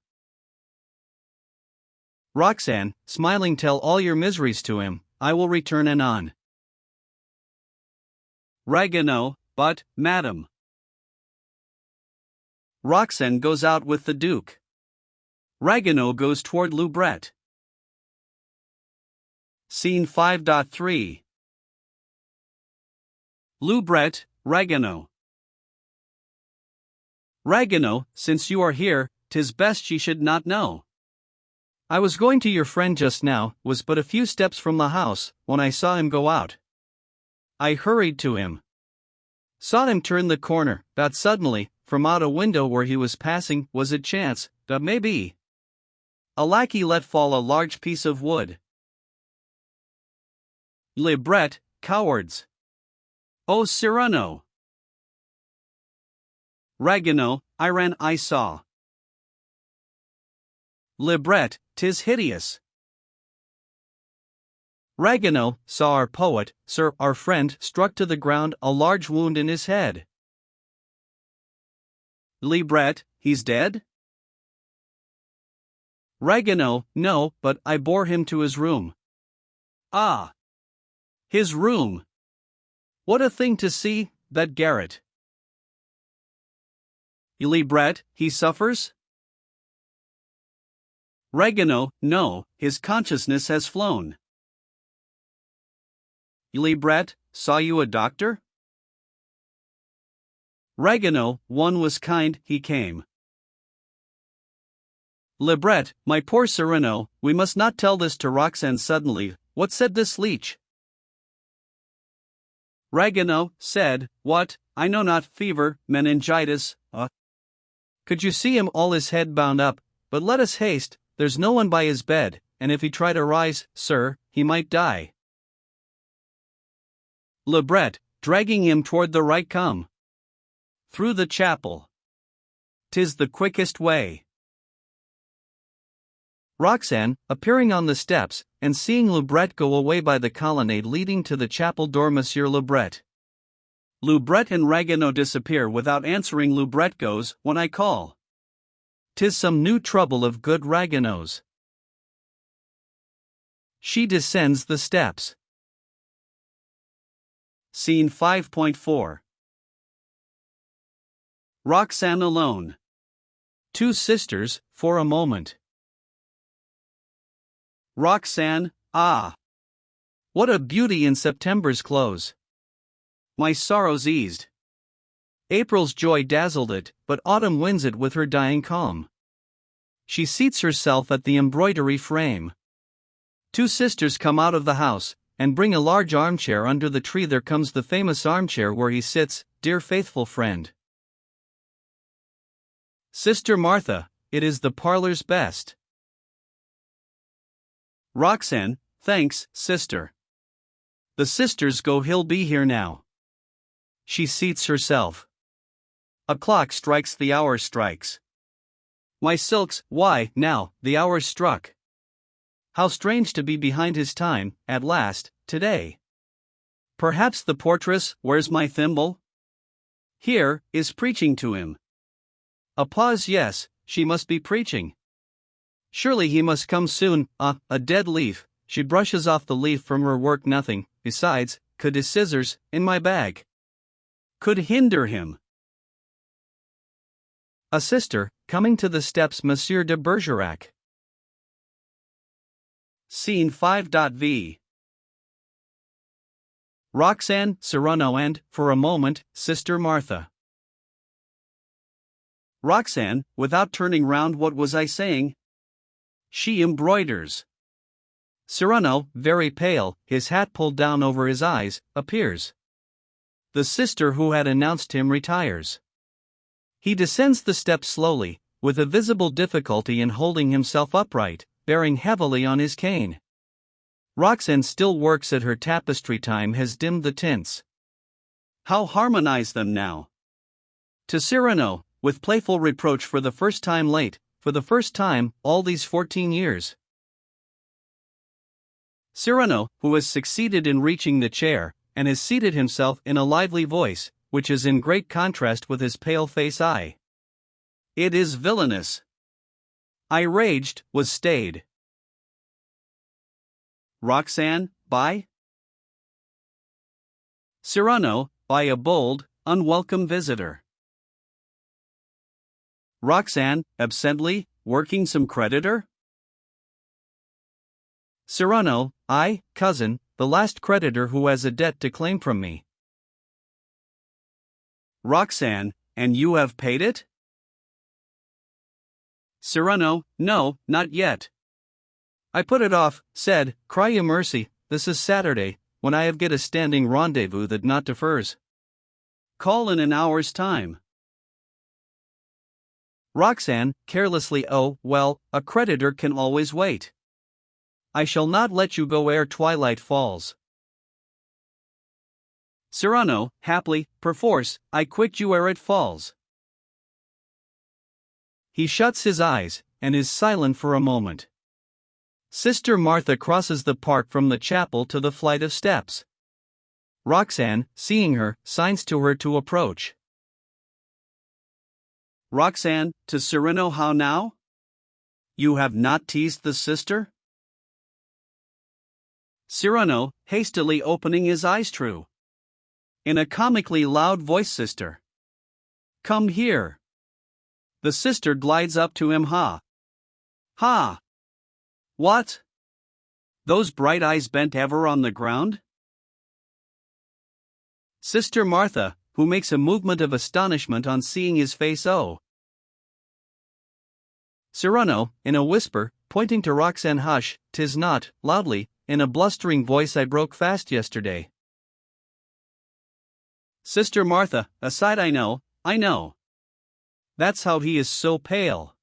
Roxane, smiling, tell all your miseries to him, I will return anon. Ragueneau, but, madam. Roxane goes out with the Duke. Ragueneau goes toward Lebret. Scene 5.3. Lebret, Ragueneau. Ragueneau, since you are here, 'tis best ye should not know. I was going to your friend just now, was but a few steps from the house, when I saw him go out. I hurried to him. Saw him turn the corner, but suddenly, from out a window where he was passing, was it chance, that maybe. A lackey let fall a large piece of wood. Libret, cowards. Oh Cyrano! Ragueneau, I ran I saw. Libret, 'tis hideous. Ragueneau saw our poet, sir, our friend, struck to the ground, a large wound in his head. Libret, he's dead? Ragueneau, no, but I bore him to his room. Ah! His room! What a thing to see, that garret! Libret, he suffers? Ragueneau, no, his consciousness has flown. Libret, saw you a doctor? Ragueneau, one was kind, he came. Libret, my poor Cyrano, we must not tell this to Roxane suddenly. What said this leech? Ragueneau said, what, I know not, fever, meningitis, Could you see him all his head bound up, but let us haste, there's no one by his bed, and if he try to rise, sir, he might die. Libret, dragging him toward the right come. Through the chapel. 'Tis the quickest way. Roxane, appearing on the steps, and seeing Libret go away by the colonnade leading to the chapel door. Monsieur Libret. Libret and Ragueneau disappear without answering. Libret goes, when I call. 'Tis some new trouble of good Ragueneau's. She descends the steps. Scene 5.4. Roxane alone. Two sisters, for a moment. Roxane, ah! What a beauty in September's close! My sorrows eased. April's joy dazzled it, but autumn wins it with her dying calm. She seats herself at the embroidery frame. Two sisters come out of the house, and bring a large armchair under the tree. There comes the famous armchair where he sits, dear faithful friend. Sister Martha, it is the parlor's best. Roxane, thanks, sister. The sisters go, he'll be here now. She seats herself. A clock strikes, the hour strikes. My silks, why, now, the hour's struck. How strange to be behind his time, at last, today. Perhaps the portress, where's my thimble? Here, is preaching to him. A pause, yes, she must be preaching. Surely he must come soon. A dead leaf. She brushes off the leaf from her work. Nothing, besides, could his scissors, in my bag, could hinder him. A sister, coming to the steps. Monsieur de Bergerac. Scene 5.v. Roxane, Cyrano and, for a moment, Sister Martha. Roxane, without turning round, what was I saying? She embroiders. Cyrano, very pale, his hat pulled down over his eyes, appears. The sister who had announced him retires. He descends the steps slowly, with a visible difficulty in holding himself upright, bearing heavily on his cane. Roxane still works at her tapestry. Time has dimmed the tints. How harmonize them now? To Cyrano, with playful reproach, for the first time late, for the first time, all these 14 years. Cyrano, who has succeeded in reaching the chair, and has seated himself in a lively voice, which is in great contrast with his pale face. It is villainous. I raged, was stayed. Roxane, by? Cyrano, by a bold, unwelcome visitor. Roxane, absently, working some creditor? Cyrano, I, cousin, the last creditor who has a debt to claim from me. Roxane, and you have paid it? Cyrano, no, not yet. I put it off, said, cry you mercy, this is Saturday, when I have get a standing rendezvous that not differs. call in an hour's time. Roxanne, carelessly, oh, well, a creditor can always wait. I shall not let you go ere twilight falls. Cyrano, haply, perforce, I quit you ere it falls. He shuts his eyes, and is silent for a moment. Sister Martha crosses the park from the chapel to the flight of steps. Roxanne, seeing her, signs to her to approach. Roxanne, to Cyrano, how now? You have not teased the sister? Cyrano, hastily opening his eyes, true. In a comically loud voice, sister. Come here. The sister glides up to him, ha. Ha. What? Those bright eyes bent ever on the ground? Sister Martha, who makes a movement of astonishment on seeing his face, oh. Cyrano, in a whisper, pointing to Roxanne, hush, 'tis not, loudly, in a blustering voice, I broke fast yesterday. Sister Martha, aside, I know. That's how he is so pale.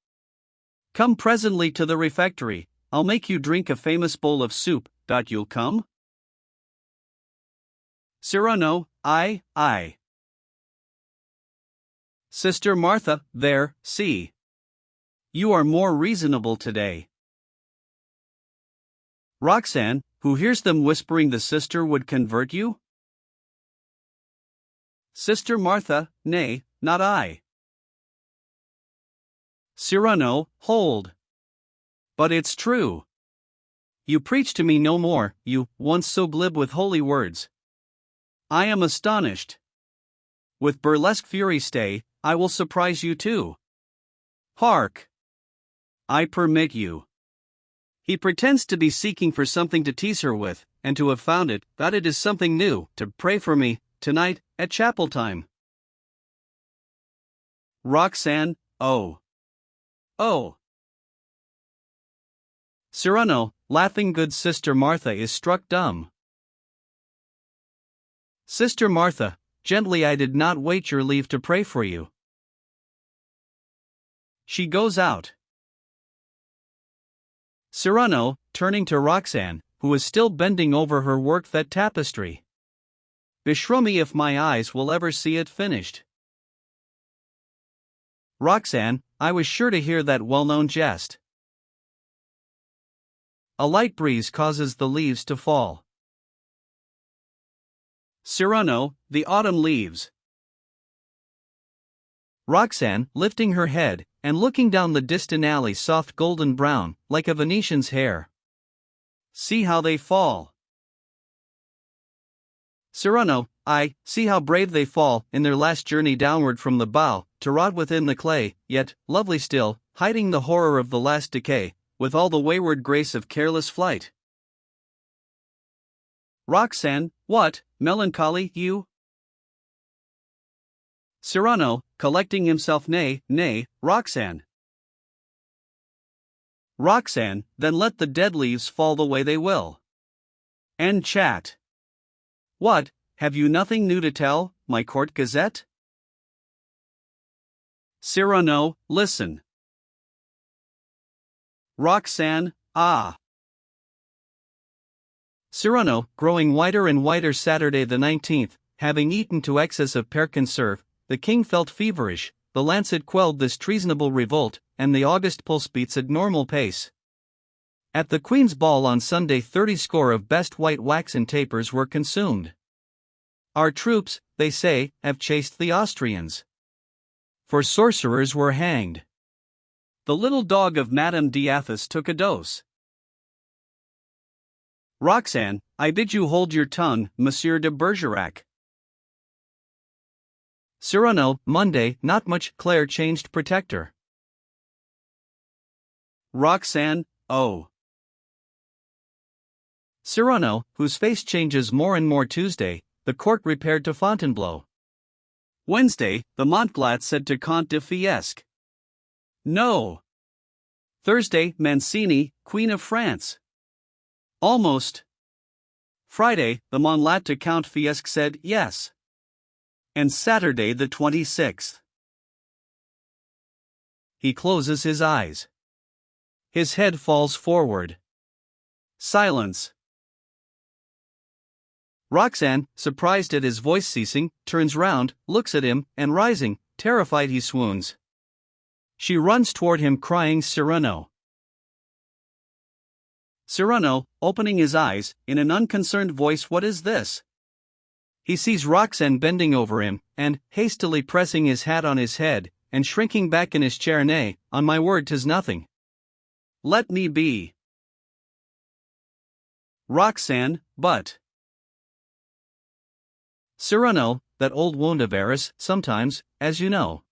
Come presently to the refectory, I'll make you drink a famous bowl of soup, you'll come? Cyrano, I. Sister Martha, there, see. You are more reasonable today. Roxanne, who hears them whispering the sister would convert you? Sister Martha, nay, not I. Cyrano, hold. But it's true. You preach to me no more, you, once so glib with holy words. I am astonished. With burlesque fury stay, I will surprise you too. Hark! I permit you. He pretends to be seeking for something to tease her with, and to have found it, that it is something new, to pray for me, tonight, at chapel time. Roxanne, oh. Cyrano, laughing, good Sister Martha is struck dumb. Sister Martha, gently, I did not wait your leave to pray for you. She goes out. Cyrano, turning to Roxanne, who is still bending over her work, that tapestry. Beshrew me if my eyes will ever see it finished. Roxanne, I was sure to hear that well-known jest. A light breeze causes the leaves to fall. Cyrano, the autumn leaves. Roxanne, lifting her head, and looking down the distant alley, soft golden brown, like a Venetian's hair. See how they fall. Cyrano, I, see how brave they fall, in their last journey downward from the bough, to rot within the clay, yet, lovely still, hiding the horror of the last decay, with all the wayward grace of careless flight. Roxanne, what, melancholy, you? Cyrano, collecting himself, nay, Roxanne. Roxanne, then let the dead leaves fall the way they will. And chat. What, have you nothing new to tell, my court gazette? Cyrano, listen. Roxanne, ah. Cyrano, growing whiter and whiter. Saturday the 19th, having eaten to excess of pear conserve, the king felt feverish, the lancet quelled this treasonable revolt, and the August pulse beats at normal pace. At the Queen's ball on Sunday 30 score of best white waxen tapers were consumed. Our troops, they say, have chased the Austrians. For sorcerers were hanged. The little dog of Madame d'Athos took a dose. Roxanne, I bid you hold your tongue, Monsieur de Bergerac. Cyrano, Monday, not much. Claire changed protector. Roxanne, oh. Cyrano, whose face changes more and more. Tuesday, the court repaired to Fontainebleau. Wednesday, the Montglat said to Comte de Fiesque. No. Thursday, Mancini, Queen of France. Almost. Friday, the Montglat to Count Fiesque said yes. And Saturday the 26th. He closes his eyes. His head falls forward. Silence. Roxanne, surprised at his voice ceasing, turns round, looks at him, and rising, terrified he swoons. She runs toward him crying Cyrano. Cyrano, opening his eyes, in an unconcerned voice, what is this? He sees Roxanne bending over him, and, hastily pressing his hat on his head, and shrinking back in his chair, nay, on my word 'tis nothing. Let me be. Roxanne, but. Cyrano, that old wound of Eris, sometimes, as you know.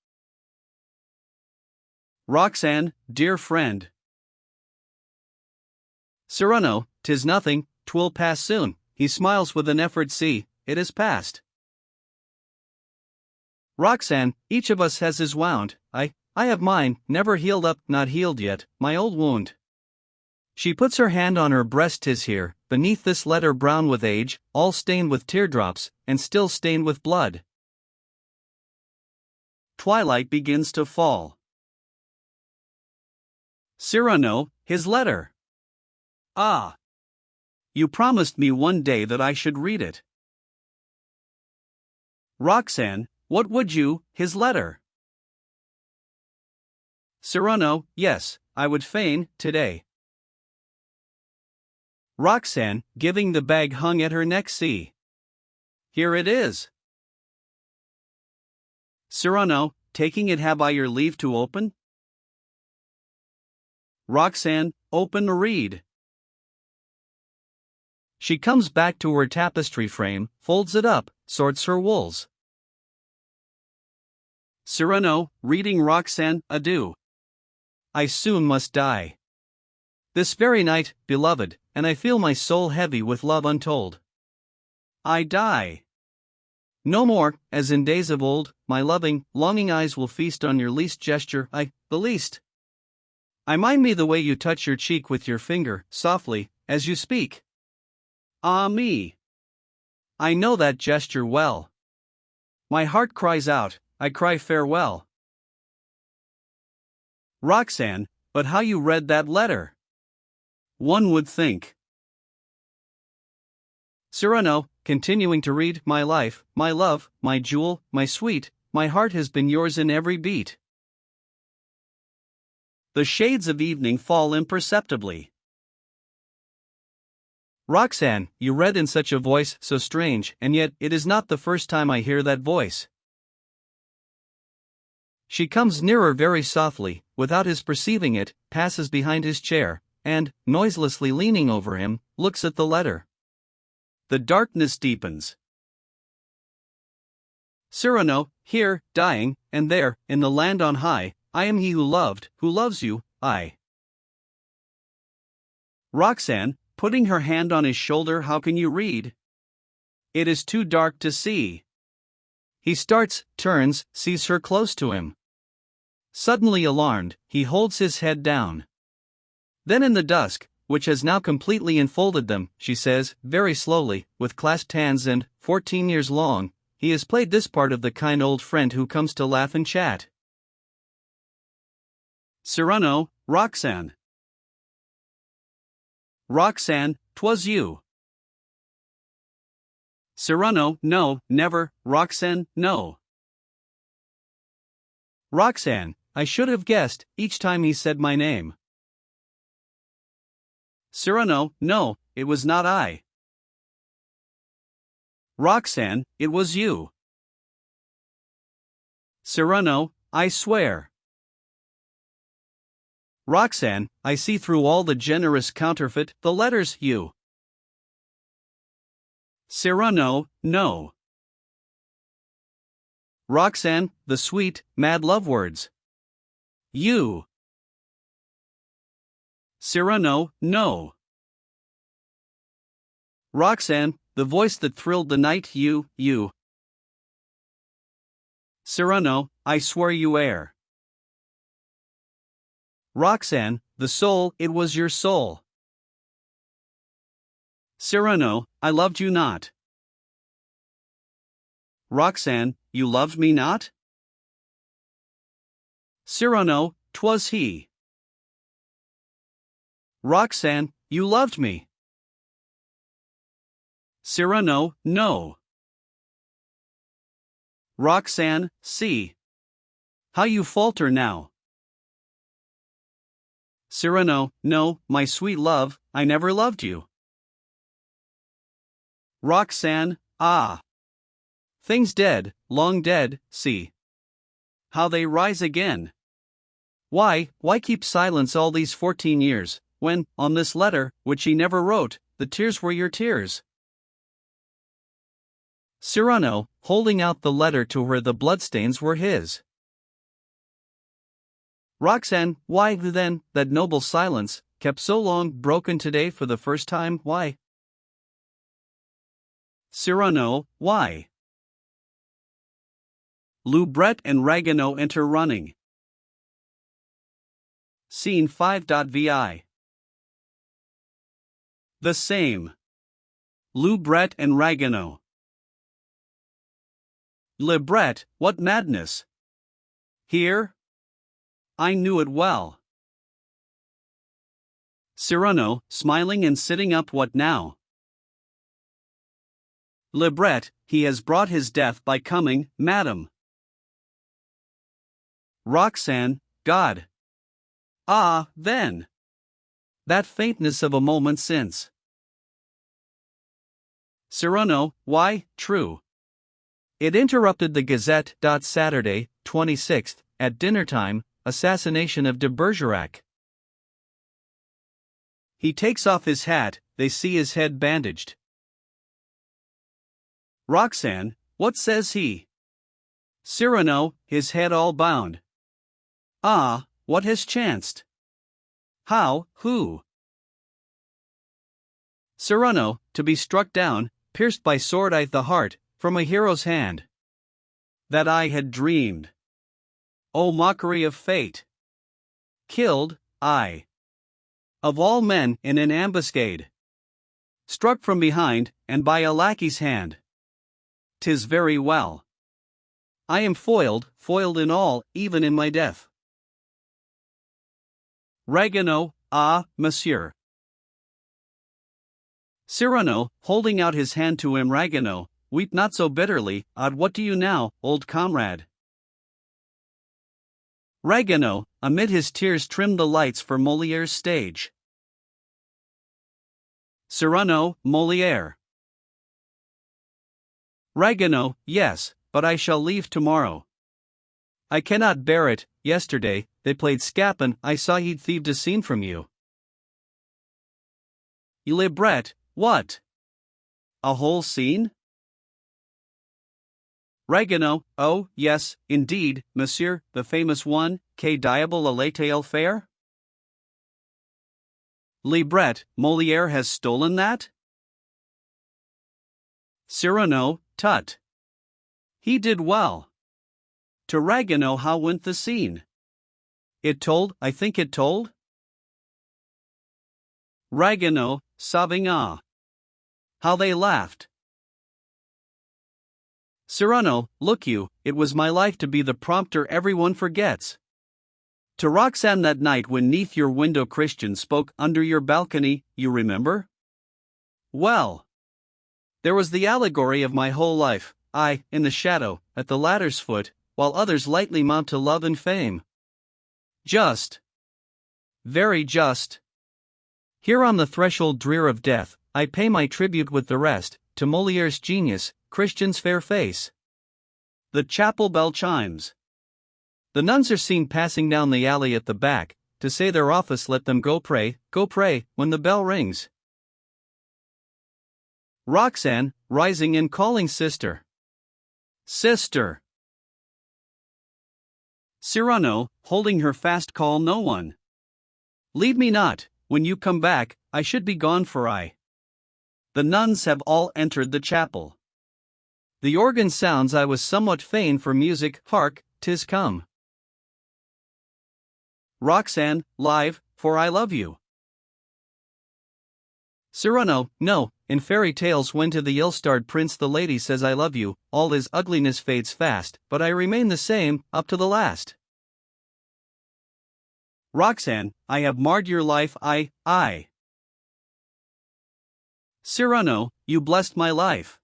Roxanne, dear friend. Cyrano, 'tis nothing, 'twill pass soon. He smiles with an effort, see, it is past. Roxanne, each of us has his wound, I have mine, never healed up, not healed yet, my old wound. She puts her hand on her breast, 'tis here, beneath this letter brown with age, all stained with teardrops, and still stained with blood. Twilight begins to fall. Cyrano, his letter. Ah! You promised me one day that I should read it. Roxanne, what would you, his letter? Cyrano, yes, I would fain, today. Roxanne, giving the bag hung at her neck, see. Here it is. Cyrano, taking it, have I your leave to open? Roxanne, open, read. She comes back to her tapestry frame, folds it up, sorts her wools. Cyrano, reading Roxanne, adieu. I soon must die. This very night, beloved, and I feel my soul heavy with love untold. I die. No more, as in days of old, my loving, longing eyes will feast on your least gesture, the least. I mind me the way you touch your cheek with your finger, softly, as you speak. Ah me! I know that gesture well. My heart cries out, I cry farewell. Roxanne, but how you read that letter! One would think. Cyrano, continuing to read, my life, my love, my jewel, my sweet, my heart has been yours in every beat. The shades of evening fall imperceptibly. Roxanne, you read in such a voice, so strange, and yet it is not the first time I hear that voice. She comes nearer very softly, without his perceiving it, passes behind his chair, and, noiselessly leaning over him, looks at the letter. The darkness deepens. Cyrano, here, dying, and there, in the land on high, I am he who loved, who loves you, I. Roxanne, putting her hand on his shoulder, how can you read? It is too dark to see. He starts, turns, sees her close to him. Suddenly alarmed, he holds his head down. Then in the dusk, which has now completely enfolded them, she says, very slowly, with clasped hands and, 14 years long, he has played this part of the kind old friend who comes to laugh and chat. Cyrano, Roxanne. Roxanne, 'twas you. Cyrano, no, never, Roxanne, no. Roxanne, I should have guessed, each time he said my name. Cyrano, no, it was not I. Roxanne, it was you. Cyrano, I swear. Roxanne, I see through all the generous counterfeit, the letters, you. Cyrano, no. Roxanne, the sweet, mad love words. You. Cyrano, no. Roxanne, the voice that thrilled the night, you. Cyrano, I swear you err. Roxanne, the soul, it was your soul. Cyrano, I loved you not. Roxanne, you loved me not? Cyrano, 'twas he. Roxanne, you loved me. Cyrano, no. Roxanne, see. How you falter now. Cyrano, no, my sweet love, I never loved you. Roxanne, ah. Things dead, long dead, see. How they rise again. Why keep silence all these 14 years, when, on this letter, which he never wrote, the tears were your tears? Cyrano, holding out the letter to her, the bloodstains were his. Roxanne, why then, that noble silence, kept so long, broken today for the first time, why? Cyrano, why? Loubret and Ragueneau enter running. Scene 5.vi. The same. Loubret and Ragueneau. Loubret, what madness! Here? I knew it well. Cyrano, smiling and sitting up, what now? Loubret, he has brought his death by coming, madam. Roxanne, God! Ah, then! That faintness of a moment since. Cyrano, why, true. It interrupted the Gazette. Saturday, 26th, at dinner time, assassination of de Bergerac. He takes off his hat, they see his head bandaged. Roxanne, what says he? Cyrano, his head all bound. Ah, what has chanced? How, who? Cyrano, to be struck down, pierced by sword the heart, from a hero's hand. That I had dreamed. O mockery of fate! Killed, I. Of all men, in an ambuscade. Struck from behind, and by a lackey's hand. 'Tis very well. I am foiled in all, even in my death. Ragueneau, ah, monsieur. Cyrano, holding out his hand to him. Ragueneau, weep not so bitterly, what do you now, old comrade? Ragueneau, amid his tears, trimmed the lights for Molière's stage. Cyrano, Molière. Ragueneau, yes, but I shall leave tomorrow. I cannot bear it. Yesterday, they played Scapin, I saw he'd thieved a scene from you. Loubret, what? A whole scene? Ragueneau, oh, yes, indeed, monsieur, the famous one, que diable a l'été faire? Loubret, Molière has stolen that? Cyrano, tut. He did well. To Ragueneau, how went the scene? It told, I think it told? Ragueneau, sobbing, ah. How they laughed. Cyrano, look you, it was my life to be the prompter everyone forgets. To Roxanne that night when 'neath your window Christian spoke under your balcony, you remember? Well, there was the allegory of my whole life, I, in the shadow, at the ladder's foot, while others lightly mount to love and fame. Just. Very just. Here on the threshold drear of death, I pay my tribute with the rest, to Molière's genius, Christian's fair face. The chapel bell chimes. The nuns are seen passing down the alley at the back, to say their office. Let them go pray, when the bell rings. Roxanne, rising and calling sister. Sister. Cyrano, holding her fast, call no one. Leave me not, when you come back, I should be gone for I. The nuns have all entered the chapel. The organ sounds, I was somewhat fain for music, hark, 'tis come. Roxanne, live, for I love you. Cyrano, no, in fairy tales when to the ill-starred prince the lady says I love you, all his ugliness fades fast, but I remain the same, up to the last. Roxanne, I have marred your life, I. Cyrano, you blessed my life.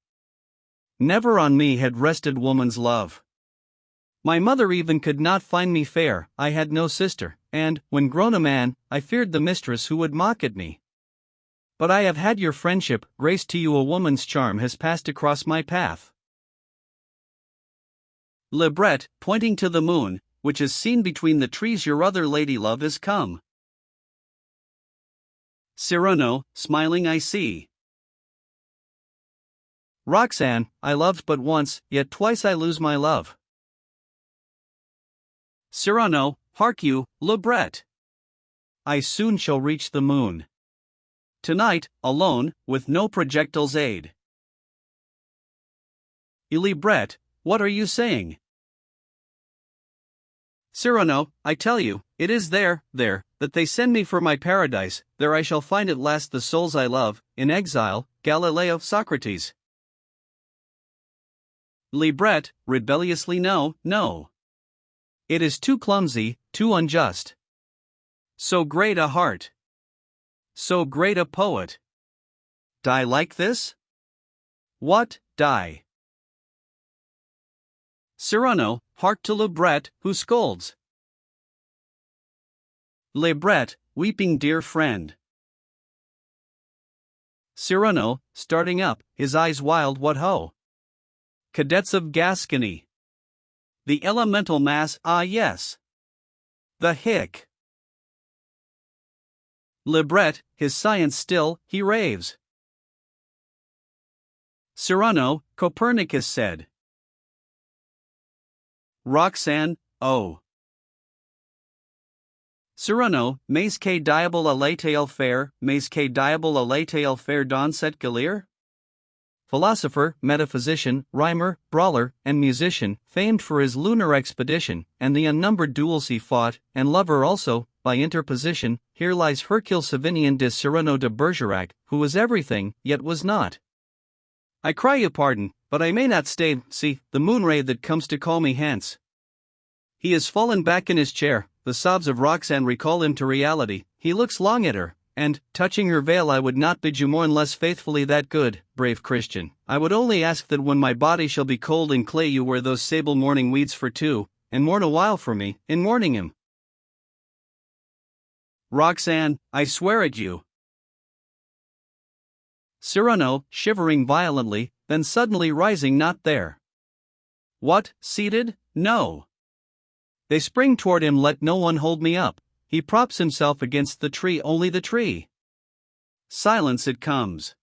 Never on me had rested woman's love. My mother even could not find me fair, I had no sister, and, when grown a man, I feared the mistress who would mock at me. But I have had your friendship, grace to you a woman's charm has passed across my path. Libret, pointing to the moon, which is seen between the trees your other lady love is come. Cyrano, smiling I see. Roxanne, I loved but once, yet twice I lose my love. Cyrano, hark you, Libret. I soon shall reach the moon. Tonight, alone, with no projectile's aid. Libret, what are you saying? Cyrano, I tell you, it is there, that they send me for my paradise, there I shall find at last the souls I love, in exile, Galileo, Socrates. Libret, rebelliously no. It is too clumsy, too unjust. So great a heart. So great a poet. Die like this? What, die? Cyrano, hark to Libret, who scolds. Libret, weeping dear friend. Cyrano, starting up, his eyes wild, what ho! Cadets of Gascony. The elemental mass, ah yes. The hic. Libret, his science still, he raves. Cyrano, Copernicus said. Roxanne, oh. Cyrano, mais que diable a latel faire, mais que diable a latel faire dans cette galère? Philosopher, metaphysician, rhymer, brawler, and musician, famed for his lunar expedition, and the unnumbered duels he fought, and lover also, by interposition, here lies Hercule Savinien de Cyrano de Bergerac, who was everything, yet was not. I cry you pardon, but I may not stay, see, the moon-ray that comes to call me hence. He has fallen back in his chair, the sobs of Roxanne recall him to reality, he looks long at her, and, touching her veil I would not bid you mourn less faithfully that good, brave Christian, I would only ask that when my body shall be cold in clay you wear those sable mourning weeds for two, and mourn a while for me, in mourning him. Roxanne, I swear at you. Cyrano, shivering violently, then suddenly rising not there. What, seated? No. They spring toward him, let no one hold me up. He props himself against the tree, only the tree. Silence it comes.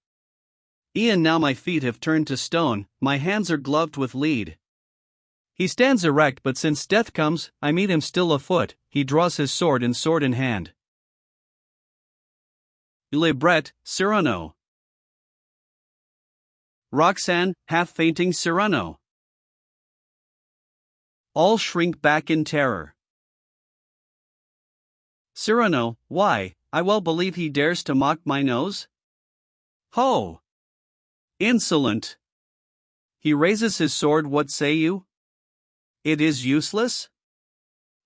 E'en now my feet have turned to stone, my hands are gloved with lead. He stands erect, but since death comes, I meet him still afoot, he draws his sword and sword in hand. Libret, Cyrano. Roxanne, half fainting Cyrano. All shrink back in terror. Cyrano, why, I well believe he dares to mock my nose? Ho! Insolent! He raises his sword, what say you? It is useless?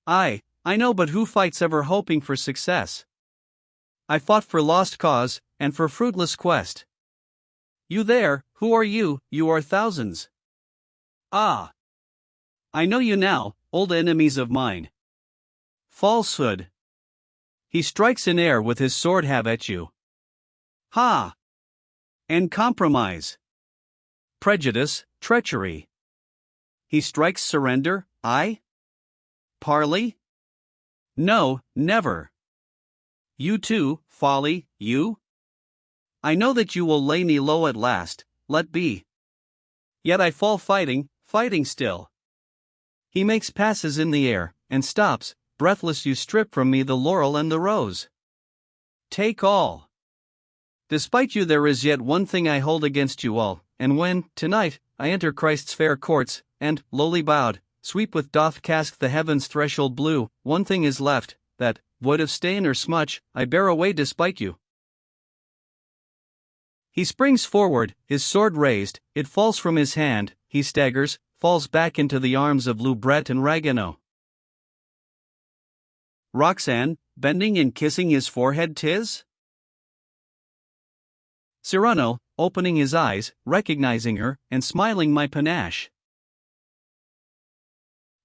I know, but who fights ever hoping for success? I fought for lost cause, and for fruitless quest. You there, who are you? You are thousands. Ah! I know you now, old enemies of mine. Falsehood. He strikes in air with his sword, have at you. Ha! And compromise. Prejudice, treachery. He strikes surrender, I? Parley? No, never. You too, folly, you? I know that you will lay me low at last, let be. Yet I fall fighting still. He makes passes in the air, and stops, breathless you strip from me the laurel and the rose. Take all. Despite you there is yet one thing I hold against you all, and when, tonight, I enter Christ's fair courts, and, lowly bowed, sweep with doth cast the heaven's threshold blue, one thing is left, that, void of stain or smutch, I bear away despite you. He springs forward, his sword raised, it falls from his hand, he staggers, falls back into the arms of Loubret and Ragueneau. Roxane, bending and kissing his forehead, 'tis? Cyrano, opening his eyes, recognizing her, and smiling my panache.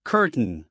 Curtain.